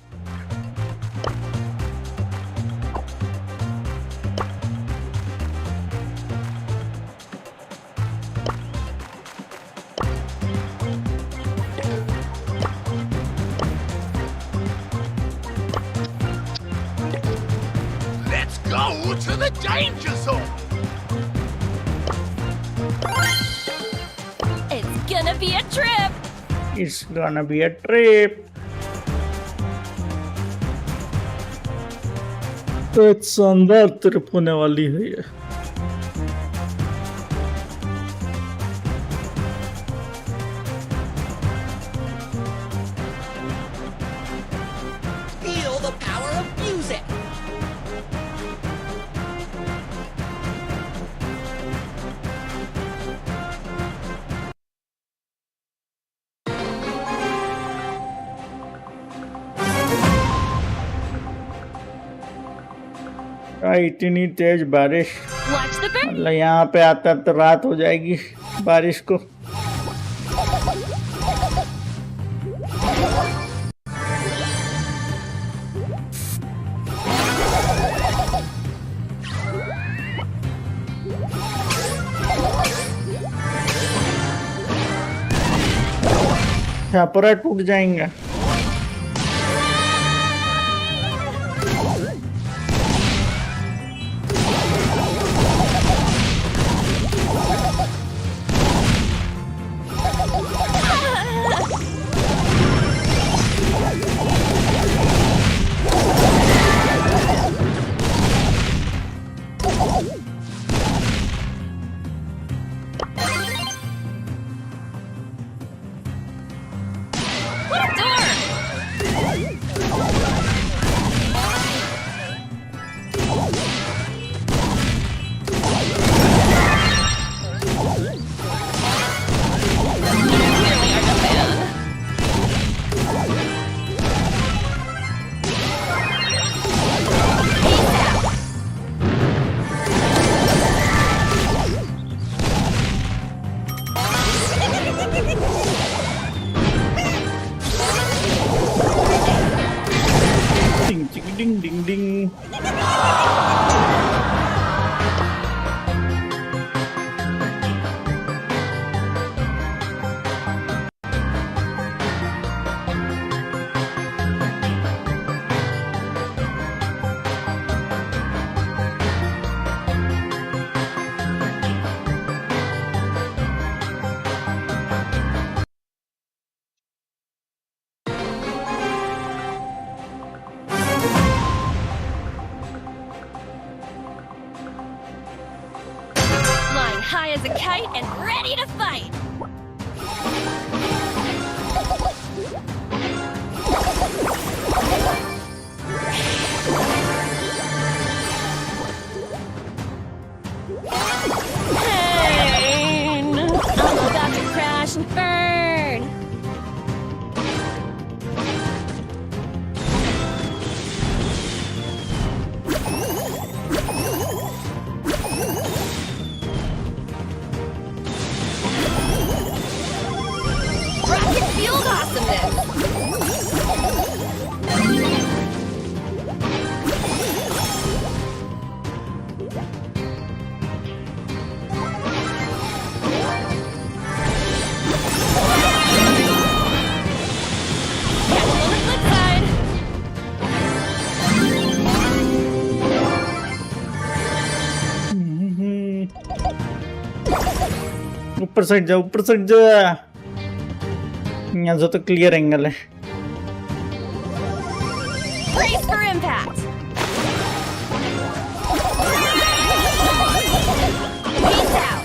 Let's go to the danger zone. It's gonna be a trip. It's gonna be a trip. तो एक शानदार ट्रिप होने वाली है ये। Feel the power of music. इतनी तेज बारिश, Watch the bird. मतलब यहाँ पे आता तो रात हो जाएगी बारिश को। छापरा टूट जाएंगे। What a door! Clearly I'm a fan. Ding ding ding ding ding. Flying high as a kite and ready to fight. Pain. I'm about to crash and burn. Rocket field awesomeness. Catch on the flip side. ऊपर side जा, ऊपर side जा। यहाँ से तो clear angle है। Brace for impact. Peace out.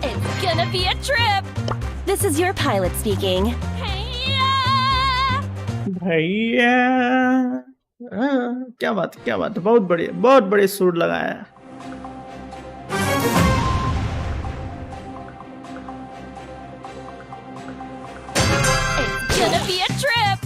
It's gonna be a trip. This is your pilot speaking. Hey-ya! भैया क्या बात है, क्या बात है, बहुत बढ़िया, बहुत बढ़िया सूट लगाया है। It's gonna be a trip.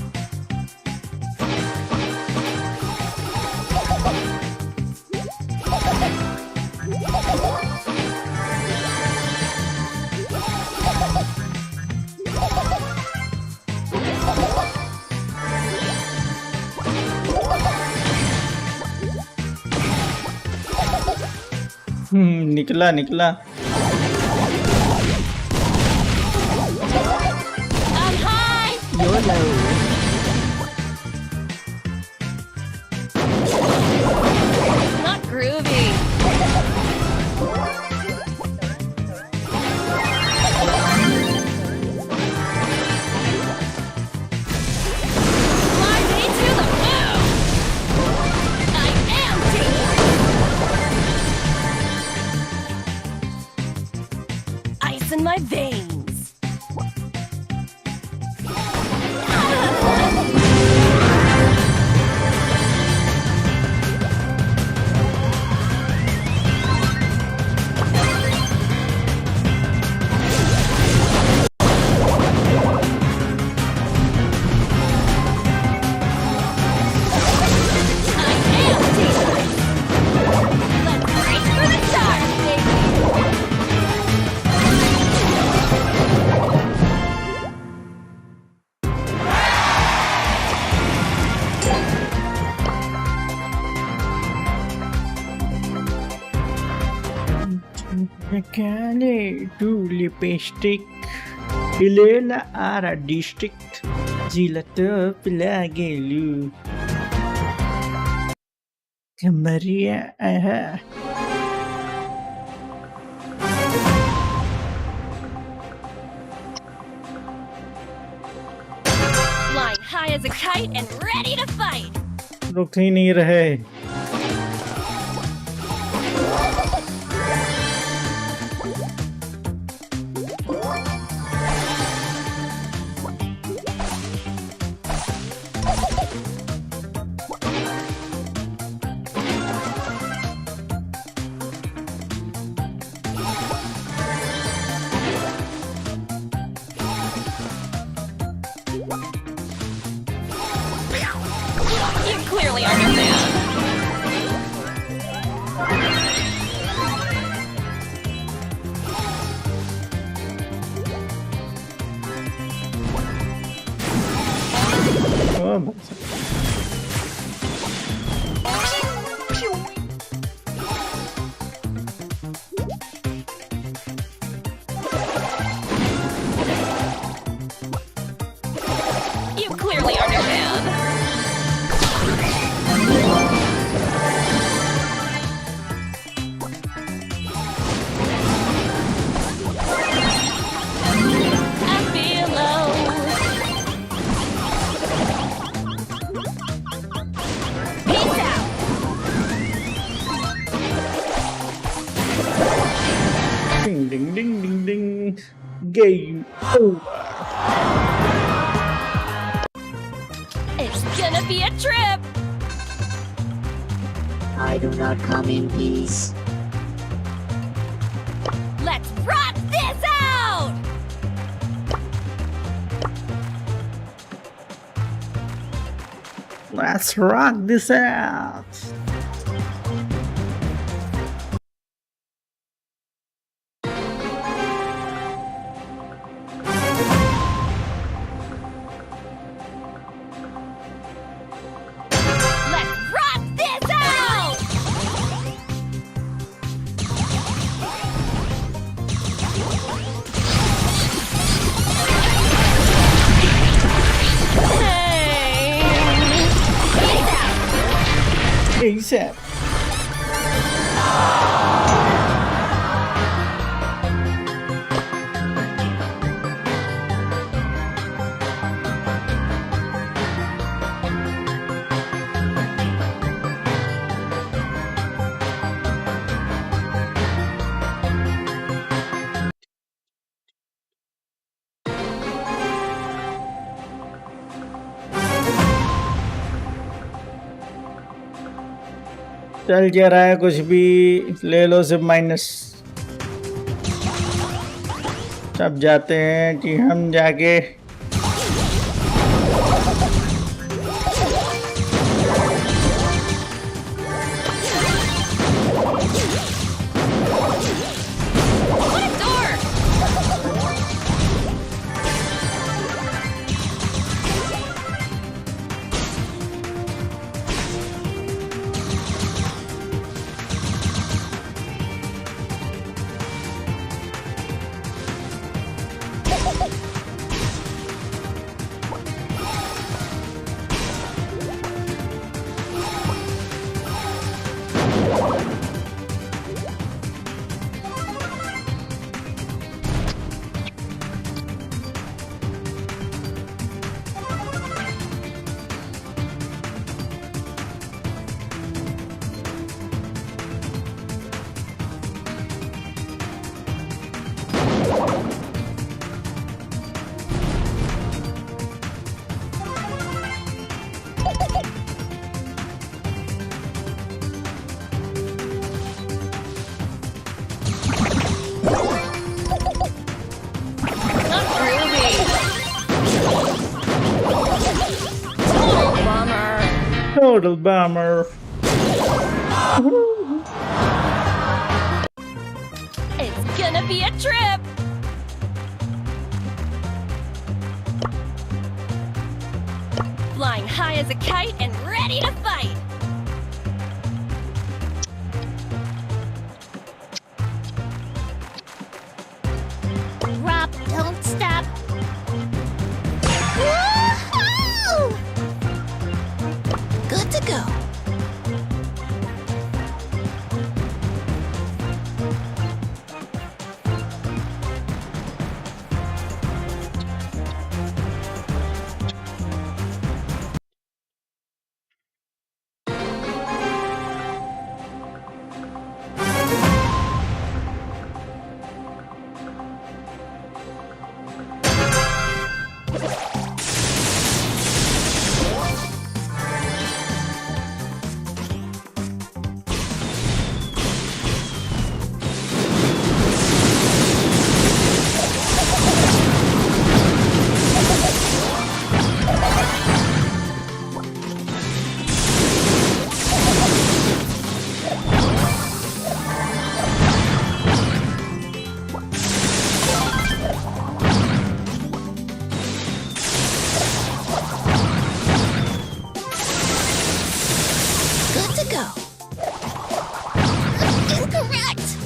निकला निकला। I'm high. You're low. Not groovy. Fly me to the moon. I am deep. Ice in my veins. I am deep. Let's race for the stars, baby. Mechanic to lipstick. Pilela ara district. Zilata pilagelu. Maria aha. Flying high as a kite and ready to fight. रुक ही नहीं रहे। You clearly understand. ओ भाई साहब। You clearly understand. I feel low. Peace out. Ding ding ding ding ding. Game over. It's gonna be a trip. I do not come in peace. Let's rock this out. Let's rock this out. Let's rock this out. Hey. Peace out. ASAP. चल क्या रहा है कुछ भी ले लो सिर्फ minus सब जाते हैं कि हम जाके What a dork! Not groovy. Total bummer. total bummer It's gonna be a trip. Flying high as a kite and ready to fight. Rob, don't stop. Woohoo! Good to go. Good to go. Incorrect.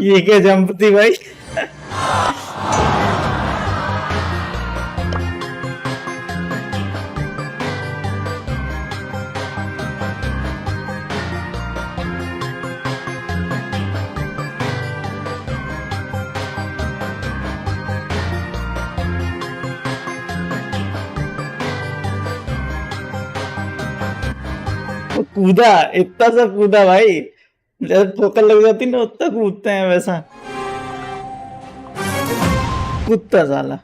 ये क्या jump थी भाई वो कूदा इतना सा कूदा भाई जब ठोकर लग जाती ना उतना कूदते हैं वैसा कुत्ता साला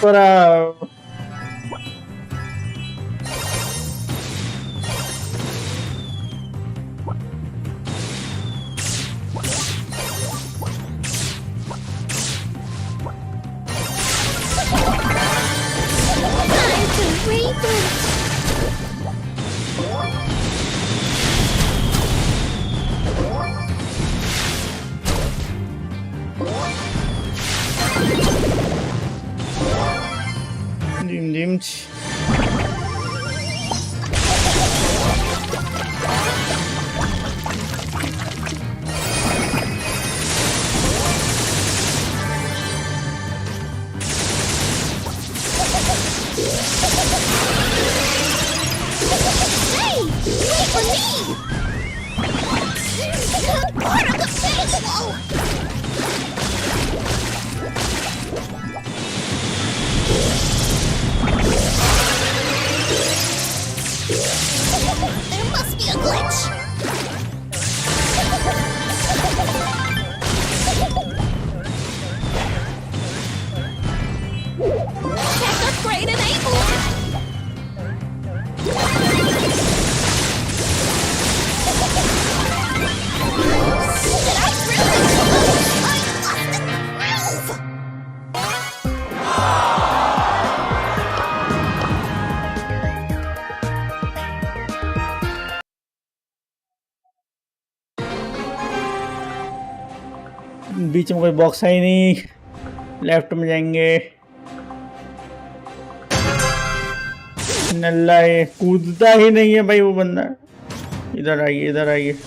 कराओ। Time to reboot. Dim dim. Hey, wait for me. Part of the festival. There must be a glitch. Tech upgrade enabled. Did I really? I lost the groove. बीच में कोई बॉक्स है ही नहीं। लेफ्ट में जाएंगे। नल्ला है, कूदता ही नहीं है भाई वो बंदा। इधर आइए, इधर आइए।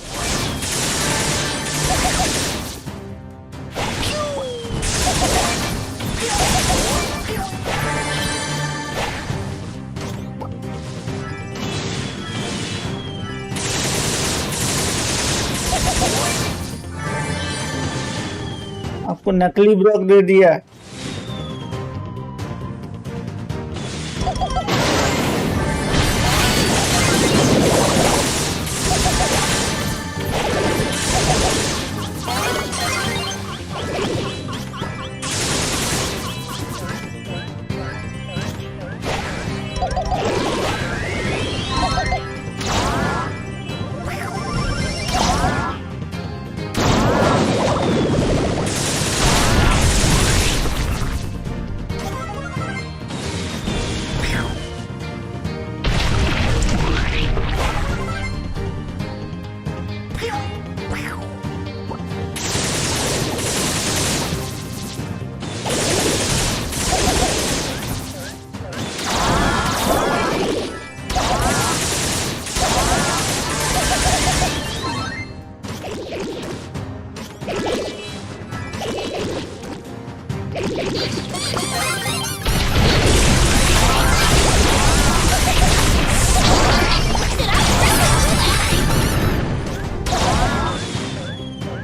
आपको नकली ब्लॉक दे दिया।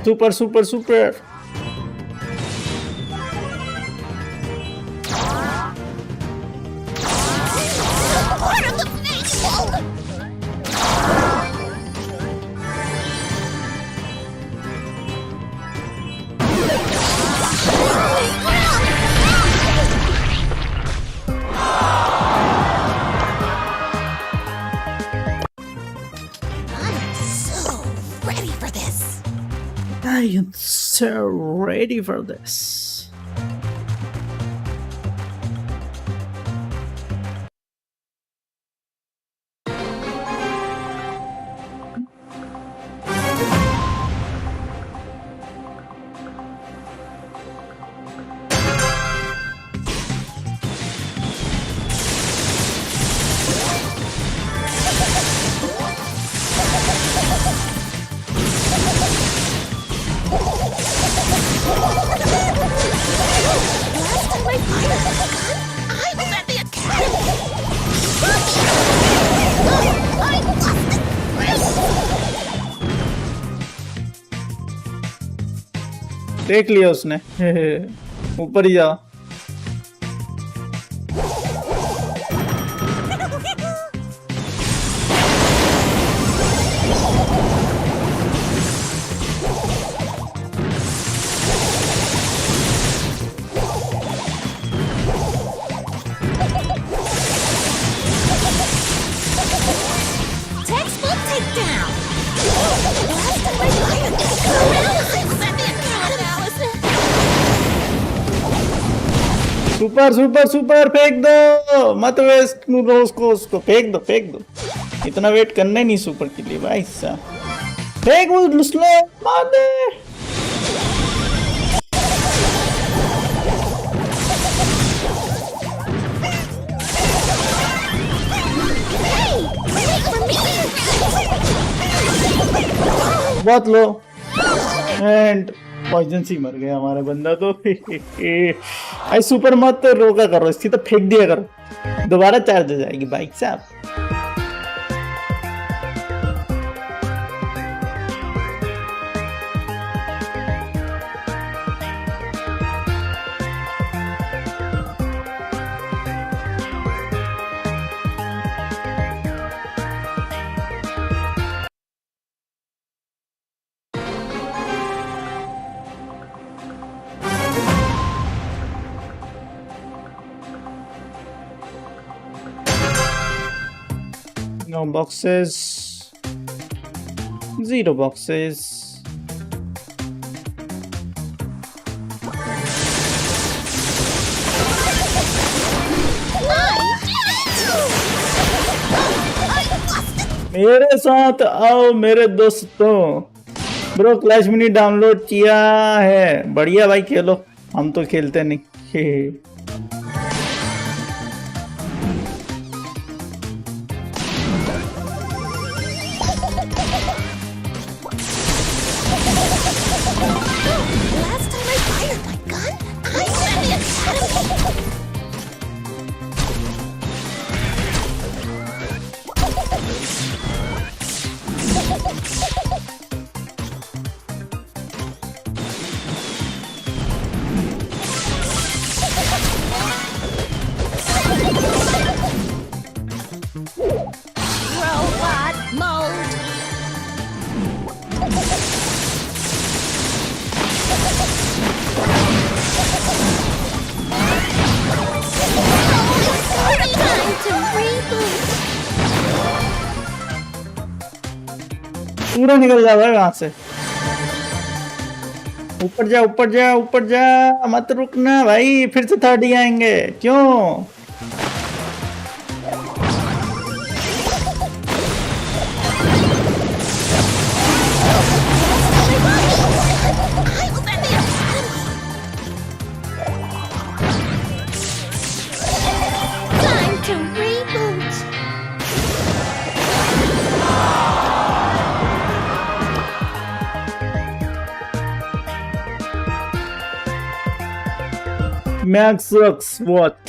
Super super super. Part of the festival. I am so ready for this. Last time I fired a gun, I was at the academy. I lost it. देख लिया उसने। ऊपर ही जाओ। सुपर सुपर सुपर फेंक दो, मत waste करो उसको फेंक दो। इतना वेट करना ही नहीं सुपर के लिए भाई साहब। फेंक वो स्लो मार दे। बहुत लो एंड पॉइजन से मर गया हमारा बंदा तो। आई सुपर मत रोका करो, इसकी तो फेंक दिया करो, दोबारा चार्ज हो जाएगी बाइक से आप। No boxes, 0 boxes. मेरे साथ आओ मेरे दोस्तों। ब्रो क्लैश मिनी डाउनलोड किया है, बढ़िया भाई खेलो, हम तो खेलते नहीं। Last time I fired my gun, I was at the academy. Robot mode. Time to reboot. पूरा निकल जा भाई वहां से। ऊपर जा ऊपर जा ऊपर जा, मत रुकना भाई, फिर से 30 आएंगे क्यों? I was at the academy. Time to reboot. Max sucks, what?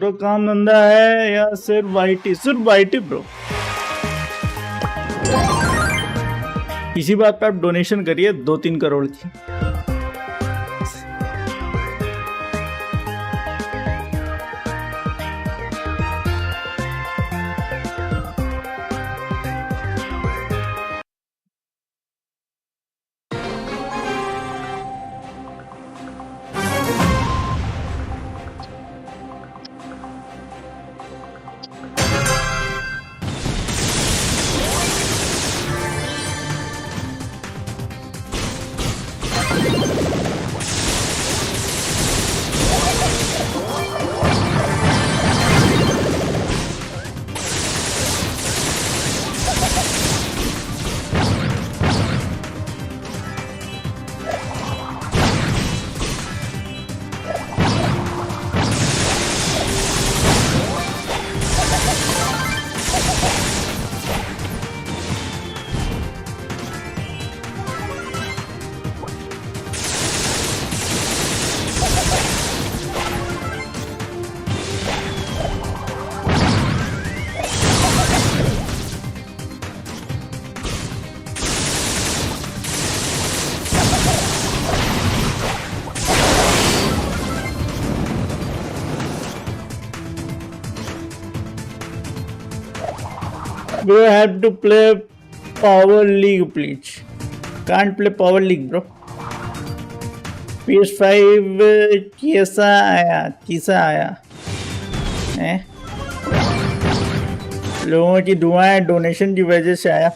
Bro काम धंधा है या सिर्फ वाईटी? सिर्फ वाईटी ब्रो। इसी बात पे आप डोनेशन करिए 2-3 करोड़ की। Bro, I have to play Power League, please. Can't play Power League, bro. PS5 कैसा आया हैं? लोगों की दुआएं डोनेशन की वजह से आया।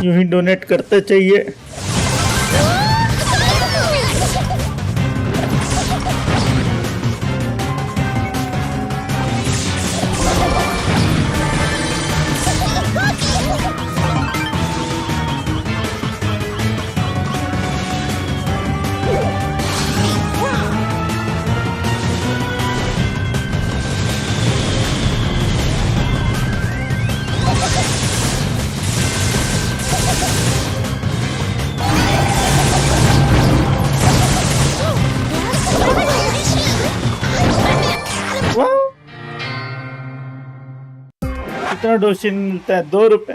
यूं ही डोनेट करते चाहिए। कितना डोनेशन मिलता है? 2 रुपए।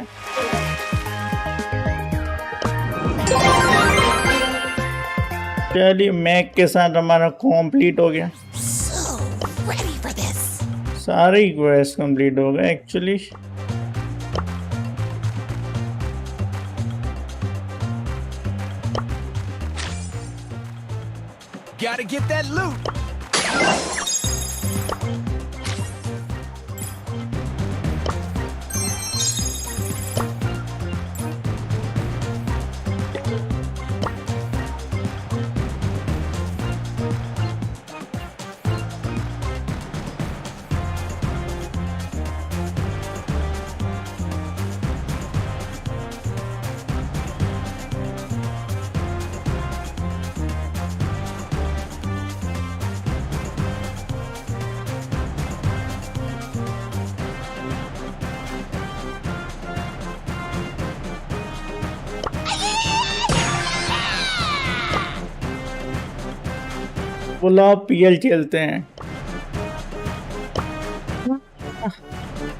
चलिए मैक के साथ हमारा कंप्लीट हो गया। सारे क्वेस्ट कंप्लीट हो गए actually. Gotta get that loot. बोला पीएल खेलते हैं।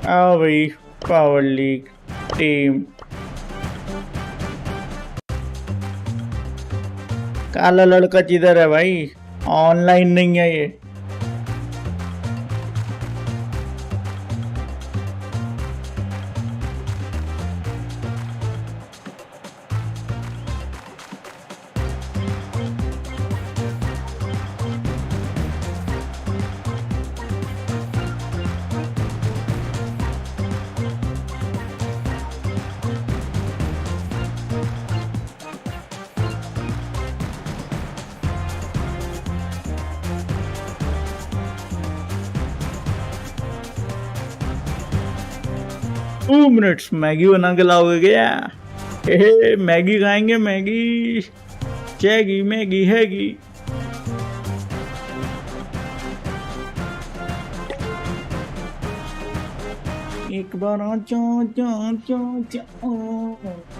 आओ भाई पावर लीग टीम। काला लड़का किधर है भाई? ऑनलाइन नहीं है ये। टू मिनट्स मैगी बना के लाओगे क्या? मैगी खाएंगे, मैगी चेगी, मैगी हैगी। एक एक बार आ जा जा जा जा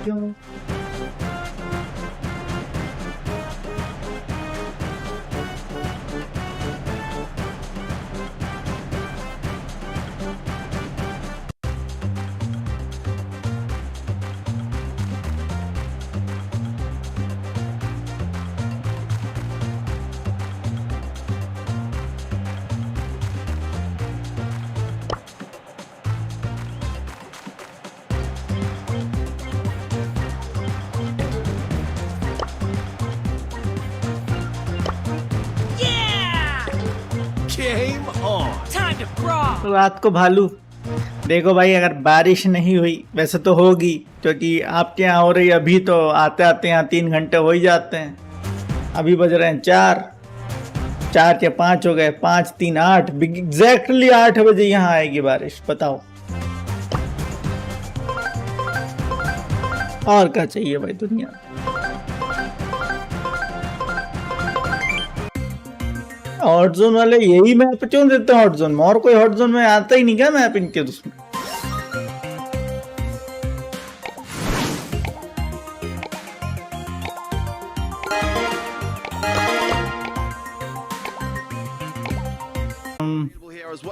जा। Yeah! Game on. Time to brawl. रात को भालू। देखो भाई, अगर बारिश नहीं हुई, वैसे तो होगी क्योंकि आपके यहाँ हो रही, अभी तो आते आते यहाँ 3 घंटे हो ही जाते हैं। अभी बज रहे हैं 4 के 5 हो गए, 5 3 8, एग्जैक्टली 8 बजे यहाँ आएगी बारिश। बताओ और क्या चाहिए भाई दुनिया। हॉट जोन वाले यही मैप क्यों देते हैं हॉट जोन में, और कोई हॉट जोन में आता ही नहीं क्या मैप इनके उसमें।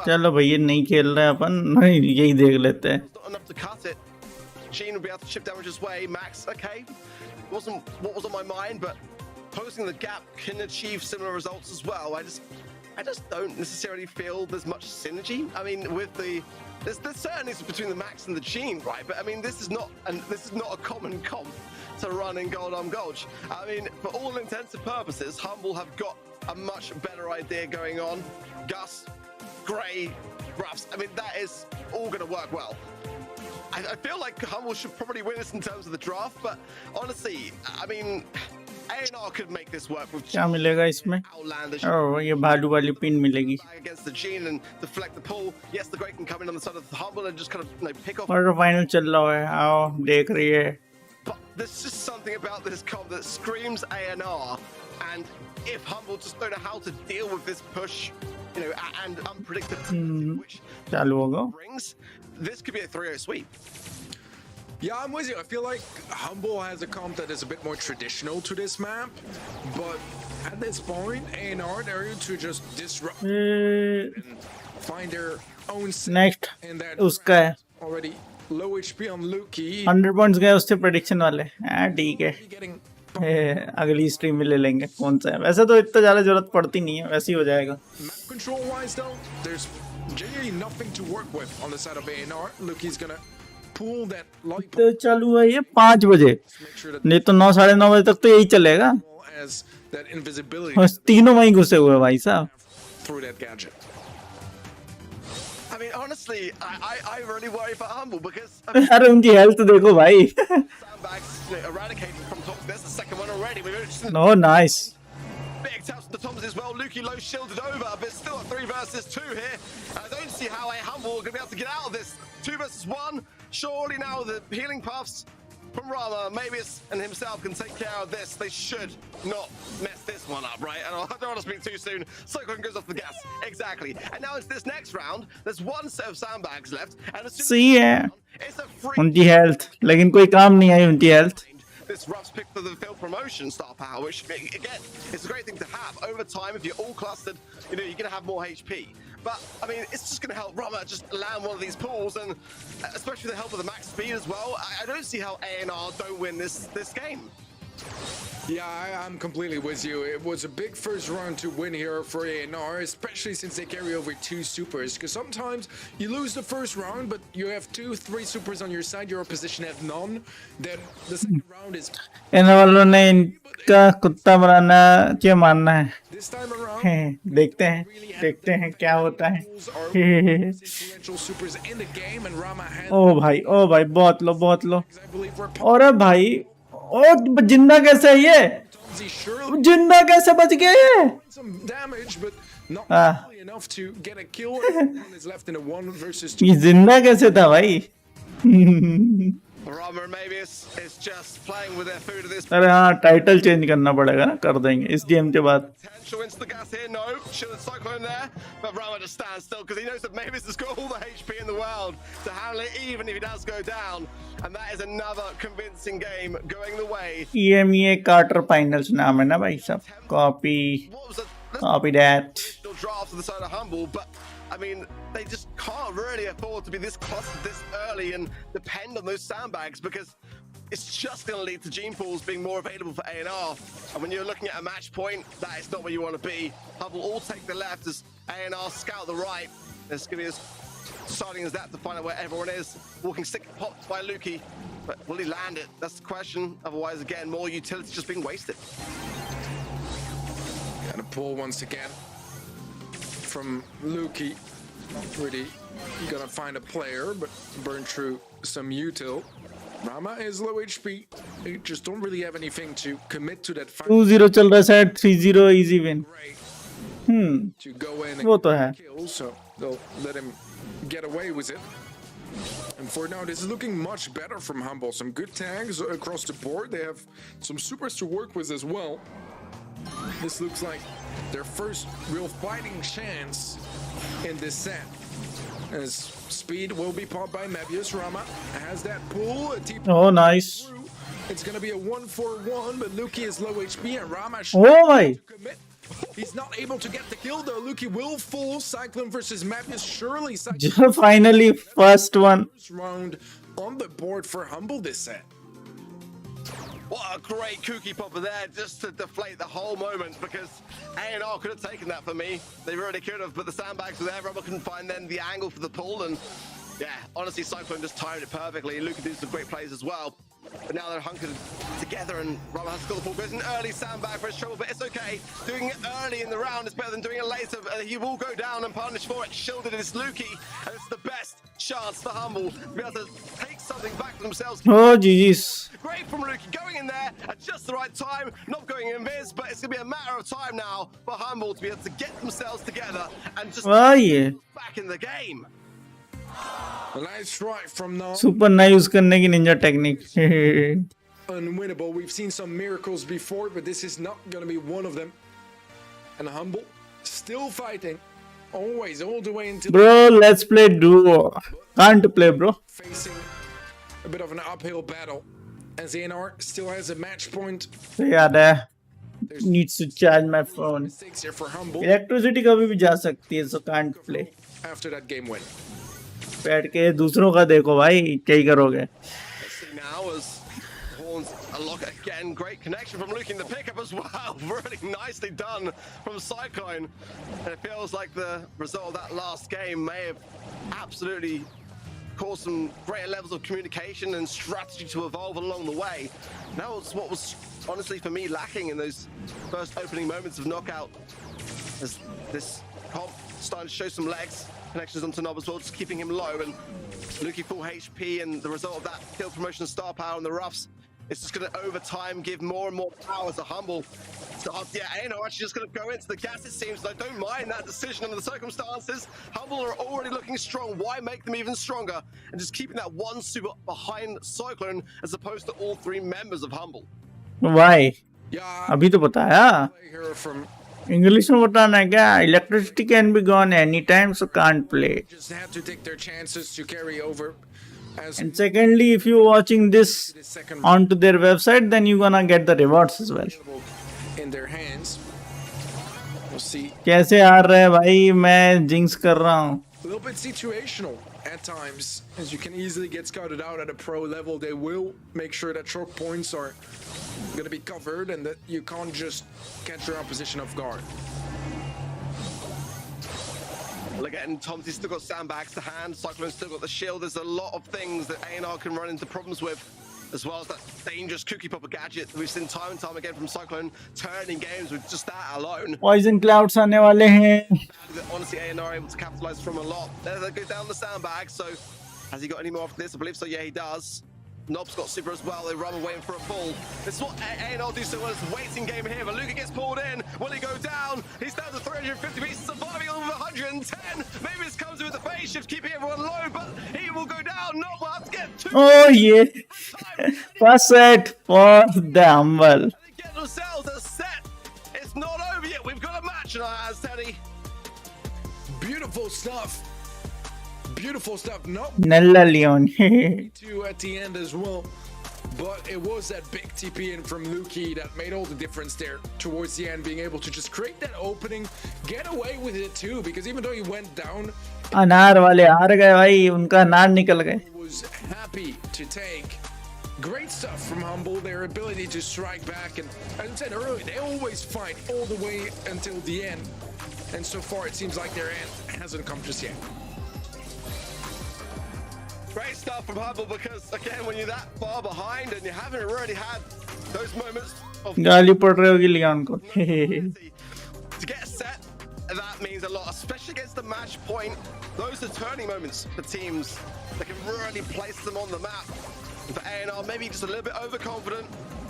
चलो भैया नहीं खेल रहे अपन, नहीं यही देख लेते हैं। Gene would be able to chip damage his way. Max, okay, wasn't what was on my mind, but closing the gap can achieve similar results as well. I just don't necessarily feel there's much synergy. I mean, with there's certainly between the Max and the Gene, right? But I mean, this is not a common comp to run in Goldirock Gulch. I mean, for all intents and purposes, Humble have got a much better idea going on. Gus, Gray, Ruffs. I mean, that is all going to work well. I feel like Humble should probably win this in terms of the draft, but honestly, I mean, A&R could make this work with क्या मिलेगा इसमें? outlandish ओह, ये भालू वाली pin मिलेगी। against the Gene and deflect the pull. Yes, the Great can come in on the side of the Humble and just kind of pick off. Quarter final चल रहा है, आओ देख रही है। But there's just something about this comp that screams A&R, and if Humble just don't know how to deal with this push, you know, and unpredictability which चालू होगा। brings, this could be a 3-0 sweep. Yeah, I'm with you. I feel like Humble has a comp that is a bit more traditional to this map, but at this point, A&R they're able to just disrupt and find their own next and that उसका है already low HP on Luki. 100 points गए उससे prediction वाले। हाँ ठीक है, Getting अगली stream में ले लेंगे कौन सा है। वैसे तो इतना ज़्यादा जरूरत पड़ती नहीं है, वैसे ही हो जाएगा। map control wise though, there's genuinely nothing to work with on the side of A&R. Luki's gonna pull that lollipop तो चालू है ये 5 बजे, नहीं तो 9 साढ़े 9 बजे तक तो यही चलेगा। as that invisibility बस तीनों वहीं घुसे हुए हैं भाई साहब। through that gadget. I mean, honestly, I really worry for Humble because अरे उनकी हेल्थ देखो भाई। sandbags, you know, eradicated from top. There's the second one already. We've just no nice. big taps to the Thomas as well. Lukey low shielded over, but still a 3 versus 2 here. I don't see how a Humble are going to be able to get out of this. 2 versus 1. Surely now the healing paths from Rama, Mabius and himself can take care of this. They should not mess this one up, right? And I don't want to speak too soon. Cyclone goes off the gas. Exactly. And now it's this next round. There's one set of sandbags left. And as soon as सही है it's a free उनकी health, लेकिन कोई काम नहीं आई उनकी health. this Ruff's pick for the field promotion star power, which again is a great thing to have. Over time, if you're all clustered, you know, you're going to have more HP. But I mean, it's just going to help Rama just land one of these pools, and especially with the help of the max speed as well. I don't see how A&R don't win this game. Yeah, I'm completely with you. It was a big first round to win here for A&R, especially since they carry over 2 supers. Because sometimes you lose the first round, but you have 2-3 supers on your side. Your opposition have none. Then the second round is. इन वालों ने इनका कुत्ता बनाना क्या मानना है? This time around, देखते हैं क्या होता है। influential supers in the game, and Rama had. ओ भाई बहुत लो I believe we're और भाई ओ जिंदा कैसे है ये? surely जिंदा कैसे बच गया ये? some damage, but not Ah. really enough to get a kill. One is left in a 1 versus 2. ये जिंदा कैसे था भाई? Rama maybe is just playing with their food at this अरे हाँ टाइटल चेंज करना पड़ेगा ना, कर देंगे इस गेम के बाद. potential into the gas here. No, Shielded Cyclone there, but Rama just stands still because he knows that Mavis has got all the HP in the world to handle it, even if he does go down. And that is another convincing game going the way. EMEA Carter Finals नाम है ना भाई साहब. Copy that. Drafts of the side of Humble, but I mean, they just can't really afford to be this clustered this early and depend on those sandbags because it's just going to lead to gene pools being more available for A&R. And when you're looking at a match point, that is not where you want to be. Humble all take the left as A&R scout the right. It's going to be as starting as that to find out where everyone is. Walking stick popped by Lukey, but will he land it? That's the question. Otherwise, again, more utility just being wasted. Gonna pull once again from Lukey. Really gonna find a player, but burn through some util. Rama is low HP. They just don't really have anything to commit to that 2-0 चल रहा है, 3-0 easy win. to go in वो तो है. and kill, so they'll let him get away with it. And for now, this is looking much better from Humble. Some good tags across the board. They have some supers to work with as well. This looks like their first real fighting chance in this set. As speed will be popped by Mebius. Rama has that pull. Oh, nice. It's going to be a 1-4-1, but Lukey is low HP and Rama Oh my. commit. He's not able to get the kill though. Lukey will fall. Cyclone versus Mebius. Surely Cyclone Finally, first one. round on the board for Humble this set. What a great kooky popper there, just to deflate the whole moment, because A&R could have taken that for me. They really could have, but the sandbags were there. Rubber couldn't find then the angle for the pull, and yeah, honestly, Cyclone just timed it perfectly. Luca did some great plays as well. But now they're hunkered together, and Rubber has to score the pull. Goes an early sandbag for his trouble, but it's okay. Doing it early in the round is better than doing it later. He will go down and punish for it. Shielded is Lukey, and it's the best chance for Humble to be able to take something back for themselves. Oh, GG's. Great from Lukey, going in there at just the right time, not going in Viz, but it's going to be a matter of time now for Humble to be able to get themselves together and just ये back in the game. A nice try from now. Super ना use करने की Ninja technique. Unwinnable. We've seen some miracles before, but this is not going to be one of them. And Humble still fighting. Always, all the way until... Bro, let's play duo. Can't play, bro. Facing a bit of an uphill battle. As A&R still has a match point. याद है. Needs to charge my phone. Mistakes here for Humble Electricity कभी भी जा सकती है, so can't play. after that game win. बैठ के दूसरों का देखो भाई, क्या ही करोगे? Let's see now as Horns unlock again. Great connection from Luke in the pickup as well. Really nicely done from Cyclone. And it feels like the result of that last game may have absolutely caused some greater levels of communication and strategy to evolve along the way. That was what was honestly for me lacking in those first opening moments of Knockout. As this comp starting to show some legs, connections onto Nob as well, just keeping him low, and Lukey full HP, and the result of that kill promotion star power on the roughs, it's just going to over time give more and more power to Humble. So yeah, A&R actually just going to go into the gas, it seems. I don't mind that decision under the circumstances. Humble are already looking strong. Why make them even stronger? And just keeping that one super behind Cyclone as opposed to all three members of Humble. Why? Yeah, अभी तो बताया. play here from English में बताना है क्या? Electricity can be gone anytime, so can't play. just have to take their chances to carry over. As And secondly, if you're watching this the second onto their website, then you're gonna get the rewards as well. available in their hands. We'll see. कैसे हार रहे हैं भाई? मैं jinx कर रहा हूँ. A little bit situational at times, as you can easily get scouted out at a pro level. They will make sure that choke points are going to be covered and that you can't just catch your opposition off guard. Look at, and Tom's still got sandbags to hand. Cyclone's still got the shield. There's a lot of things that A&R can run into problems with, as well as that dangerous cookie popper gadget that we've seen time and time again from Cyclone, turning games with just that alone. Poison clouds आने वाले हैं. That honestly, A&R are able to capitalize from a lot. There they go down the sandbag. So has he got any more after this? I believe so. Yeah, he does. Nob's got super as well. They run waiting for a pull. This is what A&R do so well. It's a waiting game here, but Luca gets pulled in. Will he go down? He's down to 350 pieces, surviving over 100 110. Maybe this comes with the phase shift, keeping everyone low, but he will go down. Not will have to get two. Oh yeah. First set for the Humble. They get themselves a set. It's not over yet. We've got a match in our hands, Teddy. Beautiful stuff. Beautiful stuff. Not Nella Leon. two at the end as well. But it was that big TP in from Luki that made all the difference there towards the end, being able to just create that opening, get away with it too, because even though he went down, अनार वाले हार गए भाई, उनका अनार निकल गए. he was happy to take. Great stuff from Humble, their ability to strike back, and as I said earlier, they always fight all the way until the end. And so far it seems like their end hasn't come just yet. Great stuff from Humble because, again, when you're that far behind and you haven't already had those moments of गाली पड़ रही होगी Leone को. to get set, that means a lot, especially against the match point. Those are turning moments for teams that can really place them on the map. For A&R, maybe just a little bit overconfident.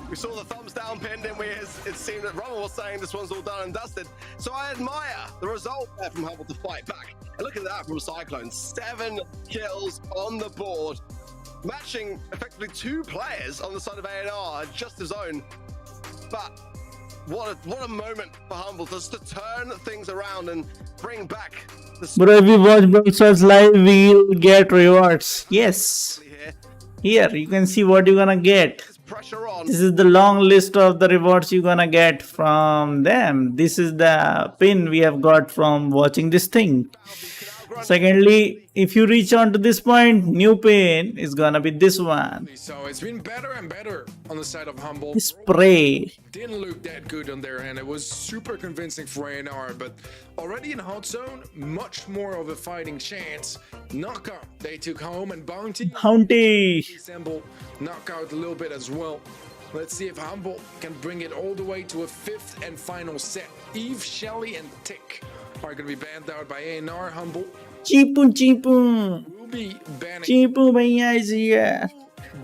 We saw the thumbs down pin, didn't we? It seemed that Rumble was saying this one's all done and dusted. So I admire the result there from Humble to fight back. And look at that from Cyclone. 7 kills on the board. Matching effectively 2 players on the side of A&R, just his own. But what a moment for Humble just to turn things around and bring back the Bro, if you watch Brawl Stars live, we'll get rewards. Yes. Here, you can see what you're gonna get. pressure on. This is the long list of the rewards you're gonna get from them. This is the pin we have got from watching this thing. Secondly, if you reach on to this point, new pin is gonna be this one. So it's been better and better on the side of Humble. Spray. Didn't look that good on their end. It was super convincing for A&R, but already in hot zone, much more of a fighting chance. Knockout they took home, and Bounty resemble knockout a little bit as well. Let's see if Humble can bring it all the way to a 5th and final set. Eve, Shelly, and Tick are going to be banned out by A&R. Humble Cheepu will be banning. Cheepu bhaiya is here.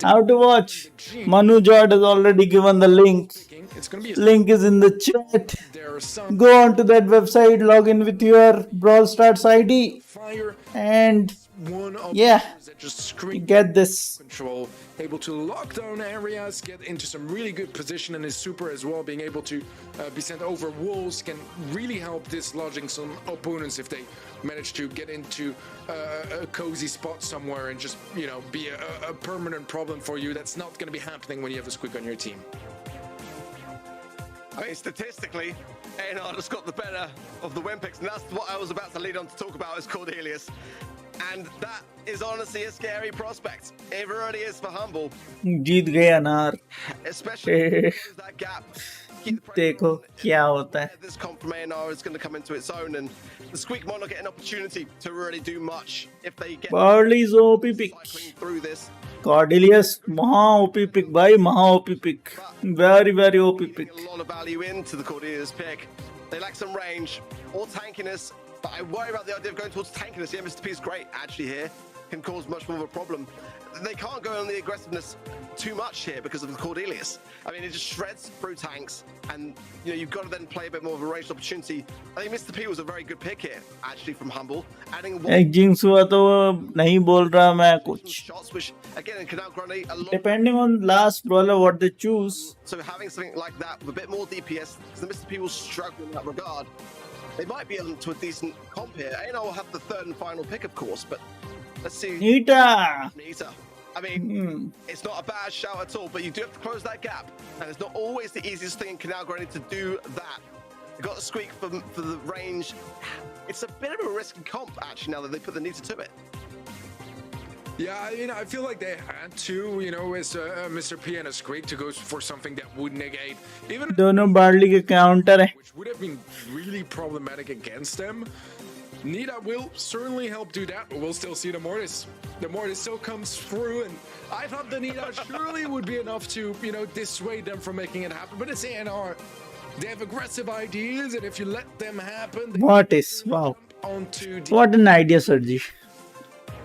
How to watch? Manu Jod has already given the link. It's going to be a Link is in the chat. there are some Go on to that website, log in with your Brawl Stars ID, fire. and One of yeah, that just scream get this. control, able to lock down areas, get into some really good position in his super as well. Being able to be sent over walls can really help dislodging some opponents if they manage to get into a cozy spot somewhere and just, you know, be a permanent problem for you. That's not going to be happening when you have a squeak on your team. I mean, statistically, A&R just got the better of the win picks, and that's what I was about to lead on to talk about is Cordelius. And that is honestly a scary prospect. It already is for Humble, जीत गए अनार. especially if they close that gap. Keep the pressure देखो on. क्या होता है. This comp from A&R is going to come into its own, and the Squeak might not get an opportunity to really do much if they get Barley's OP pick. cycling through this. Cordelius, maha OP pick bhai, maha OP pick. Very very OP pick. A lot of value into the Cordelius pick. They lack some range or tankiness, but I worry about the idea of going towards tankiness. The MSP is great actually here, can cause much more of a problem. They can't go on the aggressiveness too much here because of the Cordelius. I mean, it just shreds through tanks, and you know you've got to then play a bit more of a ranged opportunity. I think Mr. P was a very good pick here, actually from Humble, adding one एक jinx हुआ तो नहीं बोल रहा मैं कुछ. shots, which again can outgranate a lot. Depending on last brawler what they choose. So having something like that with a bit more DPS, because the Mr. P will struggle in that regard. They might be able to a decent comp here. A&R will have the 3rd and final pick, of course, but let's see. Nita. Nita. I mean, it's not a bad shout at all, but you do have to close that gap, and it's not always the easiest thing in Canal Granny to do that. You got the Squeak for the range. It's a bit of a risky comp, actually, now that they put the Nita to it. Yeah, I mean, I feel like they had to, you know, as Mr. P and a Squeak to go for something that would negate even दोनों barley के counter है. which would have been really problematic against them. Nita will certainly help do that, but we'll still see the Mortis. The Mortis still comes through, and I thought the Nita surely would be enough to, you know, dissuade them from making it happen. But it's A&R. They have aggressive ideas, and if you let them happen, they What is? Wow. onto the What an idea, Sir जी.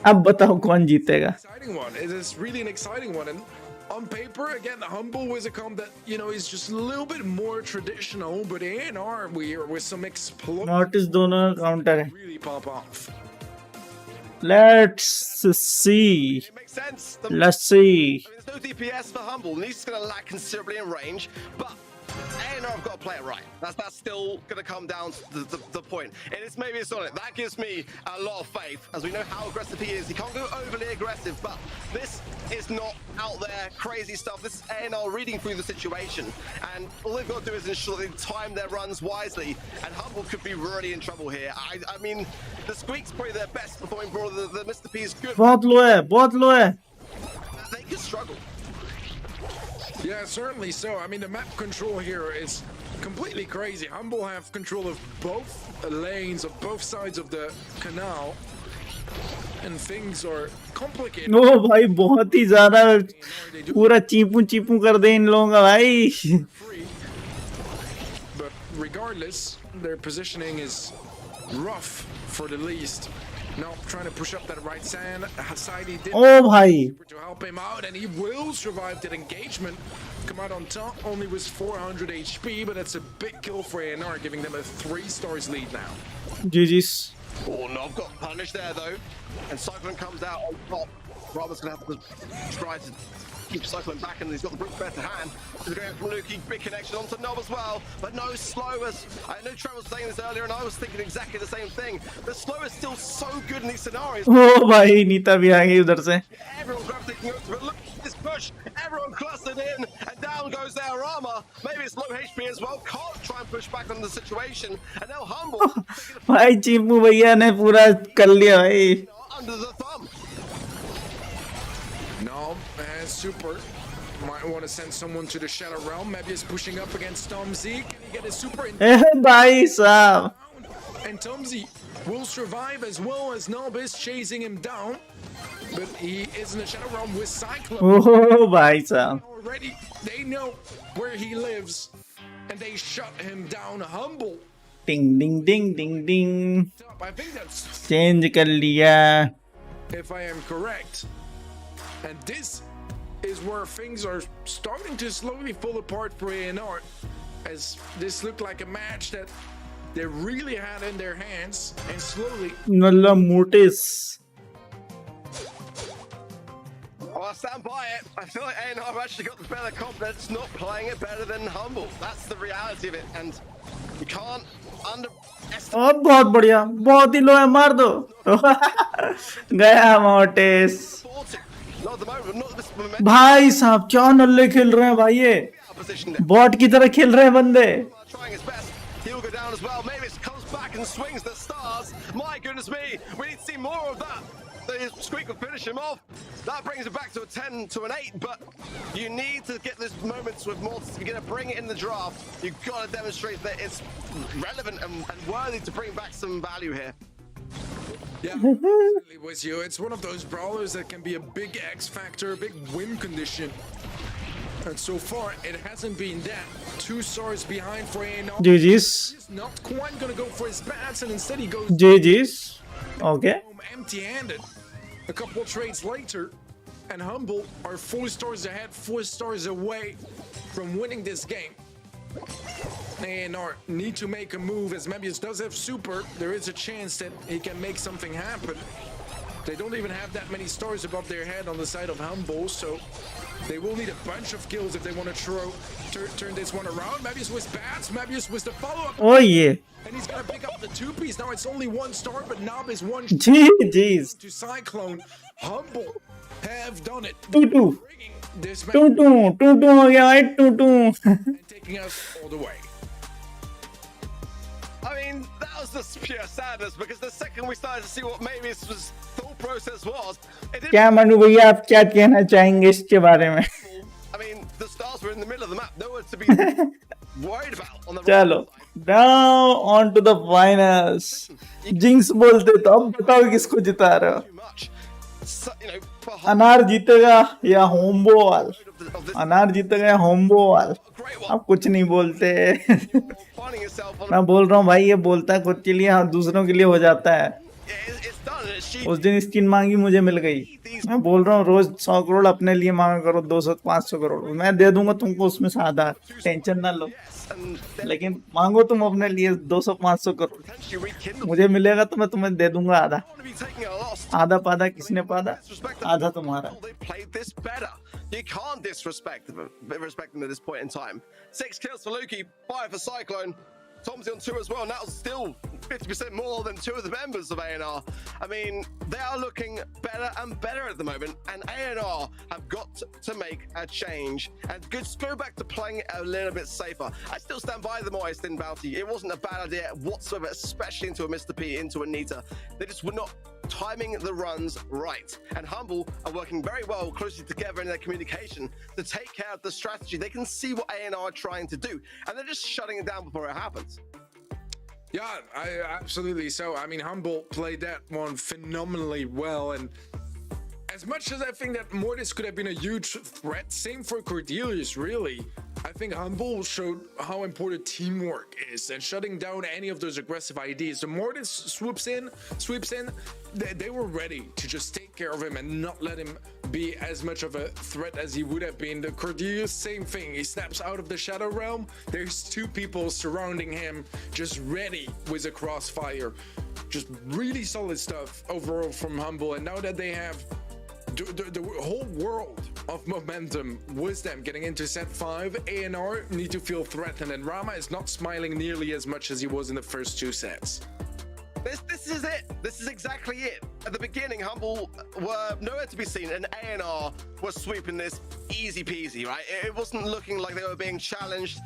अब बताओ कौन जीतेगा. exciting one. It is really an exciting one, and On paper, again, Humble was a comp that, you know, is just a little bit more traditional, but ANR with some explosive notice दोनों counter है. really pop off. Let's see. It makes sense. Let's see. I mean, there's no DPS for Humble, and he's going to lack considerably in range, but A&R have got to play it right. That's still going to come down to the point. And it's maybe it's on it. That gives me a lot of faith, as we know how aggressive he is. He can't go overly aggressive, but this is not out there crazy stuff. This is A&R reading through the situation, and all they've got to do is ensure they time their runs wisely, and Humble could be really in trouble here. I mean, the Squeak's probably their best performing brawler. The Mr. P is good. बहुत लो है, बहुत लो है. They could struggle. Yeah, certainly so. I mean, the map control here is completely crazy. Humble have control of both lanes, of both sides of the canal, and things are complicated. No भाई बहुत ही ज़्यादा पूरा चीपू चीपू कर दे इन लोगों का भाई. Free. But regardless, their positioning is rough for the least. Now trying to push up that right side. He did ओ भाई. to help him out, and he will survive that engagement. Come out on top, only was 400 HP, but that's a big kill for ANR, giving them a 3 stars lead now. GG's. Oh no, I've got punished there though. And Cyclone comes out on top. Robert's gonna have to try to keep Cyclone back, and he's got the brute bear to hand. He's going from Lukey, big connection onto Nob as well. But no slowers. I know Trevor was saying this earlier, and I was thinking exactly the same thing. The slow is still so good in these scenarios. ओ भाई नीता भी आ गई उधर से. Everyone gravitating over, but look at this push. Everyone clustered in, and down goes their armor. Maybe it's low HP as well. Can't try and push back on the situation. And now Humble भाई चीपू भैया ने पूरा कर लिया भाई. under the thumb. No, as super. Might want to send someone to the Shadow Realm. Maybe he's pushing up against Tomzy. Can he get a super in? भाई साहब. And Tomzy will survive as well as Nob is chasing him down. But he is in the Shadow Realm with Cyclone. ओ भाई साहब. Already, they know where he lives. And they shut him down. Humble. टिंग डिंग डिंग डिंग डिंग. I think that's, change कर लिया. if I am correct. And this is where things are starting to slowly fall apart for ANR, as this looked like a match that they really had in their hands, and slowly नल्ला मोटिस. Well, I stand by it. I feel like A&R have actually got the better confidence, not playing it better than Humble. That's the reality of it, and you can't underestimate. और बहुत बढ़िया, बहुत ही लो है, मार दो. गया mortise. Not at the moment, not this momentum भाई साहब क्या नल्ले खेल रहे हैं भाई ये. position there. बॉट की तरह खेल रहे हैं बंदे. Trying his best. He'll go down as well. Maybe it comes back and swings the stars. My goodness me. We need to see more of that. The Squeak will finish him off. That brings it back to a 10 to an 8, but you need to get those moments with Mortis. If you're going to bring it in the draft, you've got to demonstrate that it's relevant and worthy to bring back some value here. yeah, absolutely with you. It's one of those brawlers that can be a big X factor, a big win condition. And so far, it hasn't been that. 2 stars behind for ANR. GG's. He's not quite gonna go for his bats, and instead he goes GG's. Okay. home empty-handed. A couple trades later, and Humble are 4 stars ahead, 4 stars away from winning this game. ANR need to make a move, as Mebius does have super. There is a chance that he can make something happen. They don't even have that many stars above their head on the side of Humble, so they will need a bunch of kills if they want to turn this one around. Mebius with bats, Mebius with the follow-up. Oh yeah. And he's gonna pick up the 2-piece. Now it's only 1 star, but Nob is 1 GG's. to Cyclone. Humble have done it. 2-2. Bringing this match 2-2 हो गया भाई 2-2. and taking us all the way. I mean, that was just pure sadness, because the second we started to see what maybe this was thought process was, it didn't. क्या मनु भैया आप क्या कहना चाहेंगे इसके बारे में? I mean, the stars were in the middle of the map, nowhere to be worried about on the चलो right now on to the finals. Jinx बोलते तो अब बताओ किसको जिता रहे हो? too much. So, you know, for अनार जीतेगा या होम्बोवाल? of this अनार जीतेगा या होम्बोवाल? great one, आप कुछ नहीं बोलते. finding yourself on मैं बोल रहा हूँ भाई ये बोलता है खुद के लिए, हाँ दूसरों के लिए हो जाता है. it's done, and it's उस दिन स्किन मांगी मुझे मिल गई। मैं बोल रहा हूँ रोज 100 करोड़ अपने लिए मांगा करो, 200-500 करोड़ मैं दे दूंगा तुमको उसमें से आधा, टेंशन ना लो। लेकिन मांगो तुम अपने लिए 200-500 करोड़, मुझे मिलेगा तो मैं तुम्हें दे दूंगा आधा। आधा पाधा किसने पाधा, आधा तुम्हारा। You can't disrespect them at this point in time. 6 kills for Lukey, 5 for Cyclone. Tomsy on 2 as well, and that was still 50% more than 2 of the members of A&R. I mean, they are looking better and better at the moment, and A&R have got to make a change and just go back to playing a little bit safer. I still stand by the Moist in Bounty. It wasn't a bad idea whatsoever, especially into a Mr. P, into a Nita. They just were not timing the runs right, and Humble are working very well closely together in their communication to take care of the strategy. They can see what A&R are trying to do, and they're just shutting it down before it happens. Yeah, absolutely. So, I mean, Humble played that one phenomenally well, and as much as I think that Mortis could have been a huge threat, same for Cordelius, really. I think Humble showed how important teamwork is and shutting down any of those aggressive ideas. The Mortis sweeps in, they were ready to just take care of him and not let him be as much of a threat as he would have been. The Cordelius, same thing. He snaps out of the Shadow Realm. There's 2 people surrounding him, just ready with a crossfire. Just really solid stuff overall from Humble. And now that they have the whole world of momentum with them getting into set 5, A&R need to feel threatened, and Rama is not smiling nearly as much as he was in the first 2 sets. This is it. This is exactly it. At the beginning, Humble were nowhere to be seen, and A&R was sweeping this easy peasy, right? It wasn't looking like they were being challenged.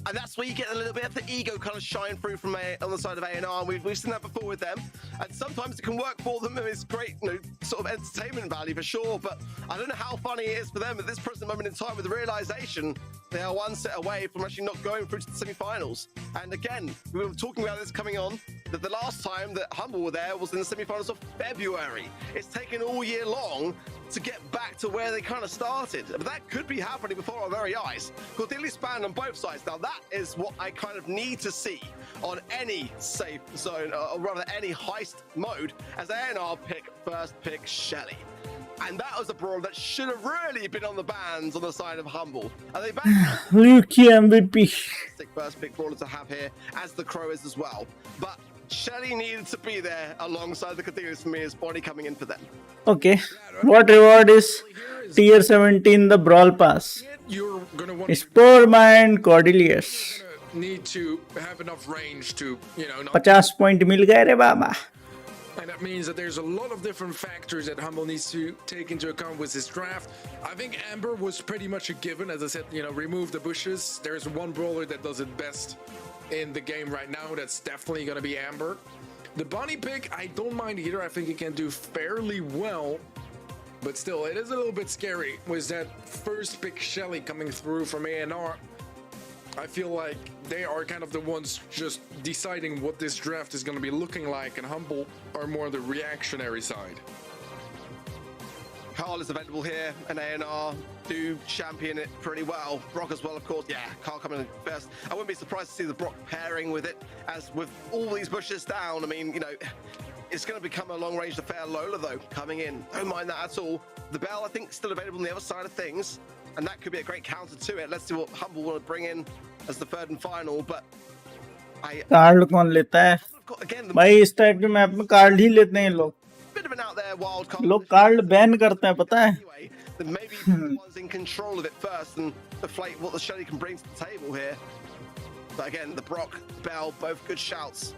And that's where you get a little bit of the ego kind of shine through from on the side of A&R. And we've seen that before with them. And sometimes it can work for them, and it's great, sort of entertainment value for sure. But I don't know how funny it is for them at this present moment in time with the realization they are 1 set away from actually not going through to the semi-finals. And again, we were talking about this coming on, that the last time that Humble were there was in the semi-finals of February. It's taken all year long to get back to where they kind of started. But that could be happening before our very eyes. Cordelius banned on both sides. Now that is what I kind of need to see on any safe zone, or rather any heist mode, as A&R first pick Shelly. And that was a brawl that should have really been on the bans on the side of Humble. And they banned Lucky MVP. first pick brawler to have here, as the Crow is as well. But Shelly needed to be there alongside the Cordelius for me as Bonnie coming in for them. Okay. What reward is tier 17 the Brawl Pass? You're gonna want Spore Mind Cordelius. need to have enough range to, not 50 point मिल गए रे बाबा. And that means that there's a lot of different factors that Humble needs to take into account with this draft. I think Amber was pretty much a given. As I said, remove the bushes. There's one brawler that does it best in the game right now. That's definitely going to be Amber. The Bonnie pick, I don't mind either. I think he can do fairly well. But still, it is a little bit scary with that first pick Shelly coming through from A&R. I feel like they are kind of the ones just deciding what this draft is going to be looking like, and Humble are more on the reactionary side. Carl is available here, and A&R do champion it pretty well. Brock as well, of course. Yeah, Carl coming in first. I wouldn't be surprised to see the Brock pairing with it, as with all these bushes down, I mean, it's going to become a long-range affair. Lola, though, coming in. Don't mind that at all. The Bell, I think, still available on the other side of things, and that could be a great counter to it. Let's see what Humble want to bring in as the third and final, but card कौन लेता है भाई? इस type के map में card ही लेते हैं लोग. लोग कार्ड बैन करते हैं, पता है? Then maybe the one's in control of it first and deflate what the Shelly can bring to the table here. But again, the Brock, Bell, both good shouts.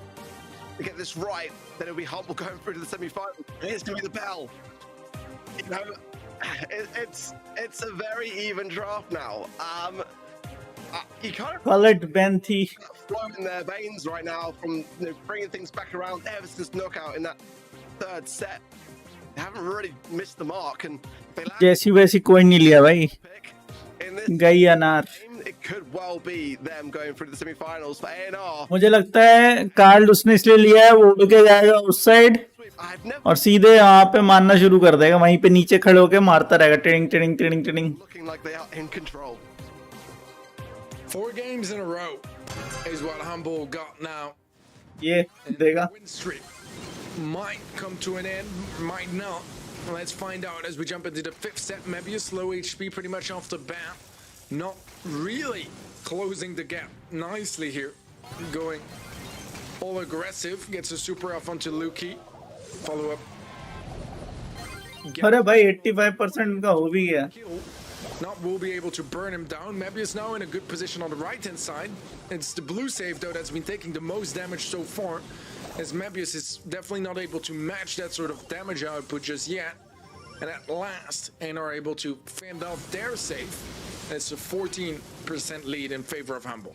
To get this right, then it'll be Humble going through to the semi-final. It's going to be the Bell. It's a very even draft now. You kind of call it Benthi. Flowing in their veins right now from bringing things back around ever since knockout in that third set. They haven't really missed the mark, and they जैसी वैसी कोई नहीं लिया भाई. गई अनार. It could well be them going through the semi-finals for A&R. मुझे लगता है कार्ड उसने इसलिए लिया है, वो उड़ के जाएगा उस साइड और सीधे यहाँ पे मारना शुरू कर देगा. वहीं पे नीचे खड़े होके मारता रहेगा. Tiding tiding tiding tiding. Looking like they are in control. 4 games in a row is what Humble got now. ये देगा. Win streak. might come to an end, might not. Let's find out as we jump into the 5th set. Mebius, low HP pretty much off the bat. Not really closing the gap nicely here. Going all aggressive. Gets a super off onto Luki. Follow up. अरे भाई 85% का हो भी गया. Not will be able to burn him down. Mebius now in a good position on the right-hand side. It's the blue save, though, that's been taking the most damage so far, as Mebius is definitely not able to match that sort of damage output just yet. And at last, and are able to fend off their save. It's a 14% lead in favor of Humble.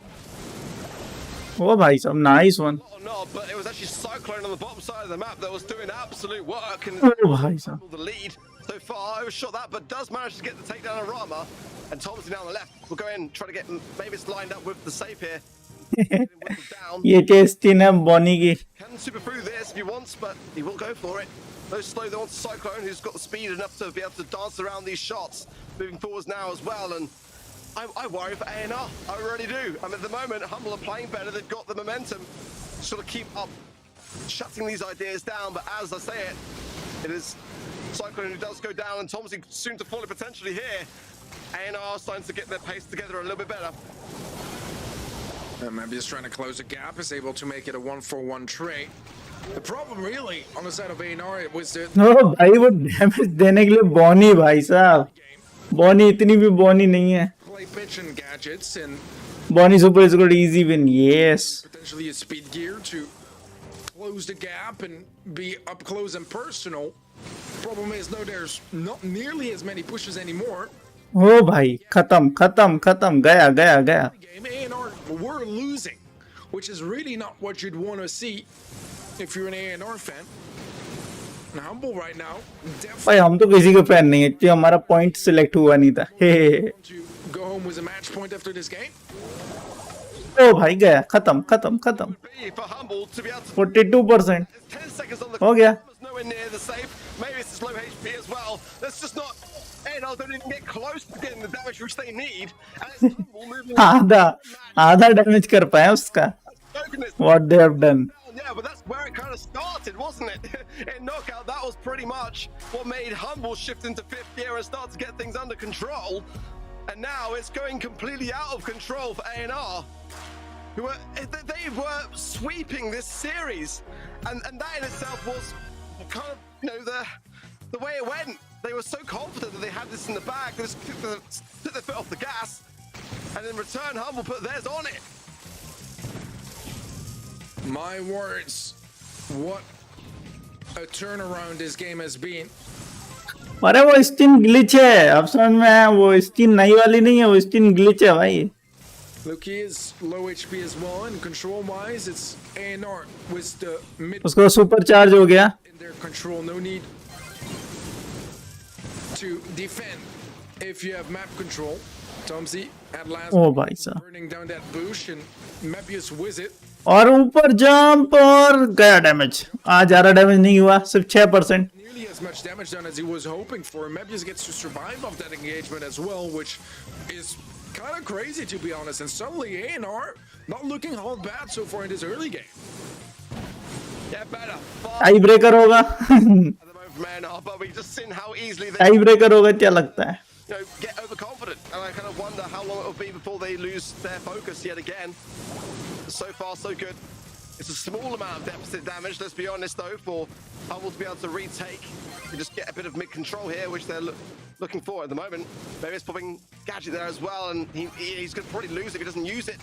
Oh, भाई साहब, nice one. Oh, no, but it was actually Cyclone on the bottom side of the map that was doing absolute work and Oh, भाई साहब. the lead so far. Overshot that, but does manage to get the takedown of Rama. And Thompson down the left will go in, try to get maybe it's lined up with the save here. Down. ये tasty है Bonnie की. Can super through this if he wants, but he will go for it. No slow though on Cyclone, who's got the speed enough to be able to dance around these shots. Moving forwards now as well, and I worry for A&R. I really do. I mean, at the moment, Humble are playing better. They've got the momentum to sort of keep up, shutting these ideas down. But as I say it, it is Cyclone who does go down, and Tomsy soon to follow potentially here. A&R starting to get their pace together a little bit better. Mebius trying to close the gap, is able to make it a 1-for-1 trade. The problem really on the side of A&R it was that No, भाई वो damage देने के लिए Bonnie भाई साहब. Bonnie इतनी भी Bonnie नहीं है. play pitch and gadgets and Bonnie super is good easy win. Yes. potentially a speed gear to close the gap and be up close and personal. Problem is, no, there's not nearly as many pushes anymore. ओ भाई खत्म खत्म खत्म गया गया गया. Game A&R were losing, which is really not what you'd want to see if you're an A&R fan. And Humble right now definitely भाई हम तो किसी के फैन नहीं है क्योंकि हमारा पॉइंट सिलेक्ट हुआ नहीं था. हे to go home with a match point after this game. ओ भाई गया खत्म खत्म खत्म. Be for Humble to be able to 42%. 10 seconds on the हो गया. nowhere near the safe. Maybe it's low HP as well. That's just not. A&R don't even get close to getting the damage which they need. And it's Humble moving. आधा damage कर पाया उसका. What they have done. Yeah, but that's where it kind of started, wasn't it? In Knockout, that was pretty much what made Humble shift into 5th gear and start to get things under control. And now it's going completely out of control for A&R. They were sweeping this series, and that in itself was kind of, you know, the way it went. They were so confident that they had this in the bag. They just took their foot off the gas, and in return, Humble put theirs on it. My words, what a turnaround this game has been. अरे वो स्टिन glitch है. अब समझ में आया. वो स्टिन नई वाली नहीं है. वो स्टिन ग्लिच है भाई. Luki is low HP as well, and control-wise, it's A&R with the mid उसको सुपर चार्ज हो गया. in their control. No need to defend if you have map control. Tomsy at last ओ भाई साहब. burning down that bush, and Mebius with it. और ऊपर jump और गया damage. आज ज्यादा डैमेज नहीं हुआ. सिर्फ 6%. Nearly as much damage done as he was hoping for. Mebius gets to survive off that engagement as well, which is kind of crazy to be honest. And suddenly A&R not looking all bad so far in this early game. Get better. Tie breaker होगा. At the moment, man, but we've just seen how easily they tie breaker होगा क्या लगता है. get overconfident, and I kind of wonder how long it'll be before they lose their focus yet again. So far, so good. It's a small amount of deficit damage, let's be honest, though, for Humble to be able to retake. You just get a bit of mid-control here, which they're looking for at the moment. Maybe it's popping Gadget there as well, and he's going to probably lose if he doesn't use it.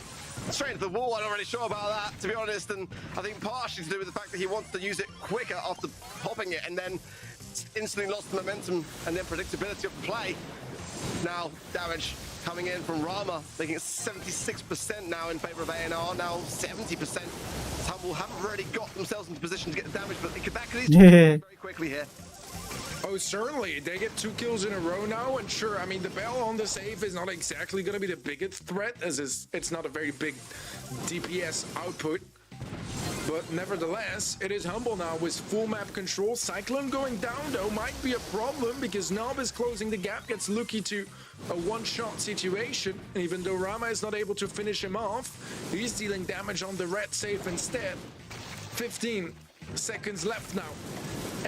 Straight into the wall, I'm not really sure about that, to be honest, and I think partially to do with the fact that he wants to use it quicker after popping it, and then instantly lost the momentum and then predictability of the play. Now, damage coming in from Rama, making it 76% now in favor of A&R, now 70%. Humble haven't really got themselves into position to get the damage, but that could easily very quickly here. Oh, certainly. They get 2 kills in a row now, and sure, I mean, the bell on the save is not exactly going to be the biggest threat, as it's not a very big DPS output. But nevertheless, it is Humble now with full map control. Cyclone going down, though, might be a problem because Nob is closing the gap, gets Luki to a one-shot situation. Even though Rama is not able to finish him off, he's dealing damage on the red safe instead. 15 seconds left now.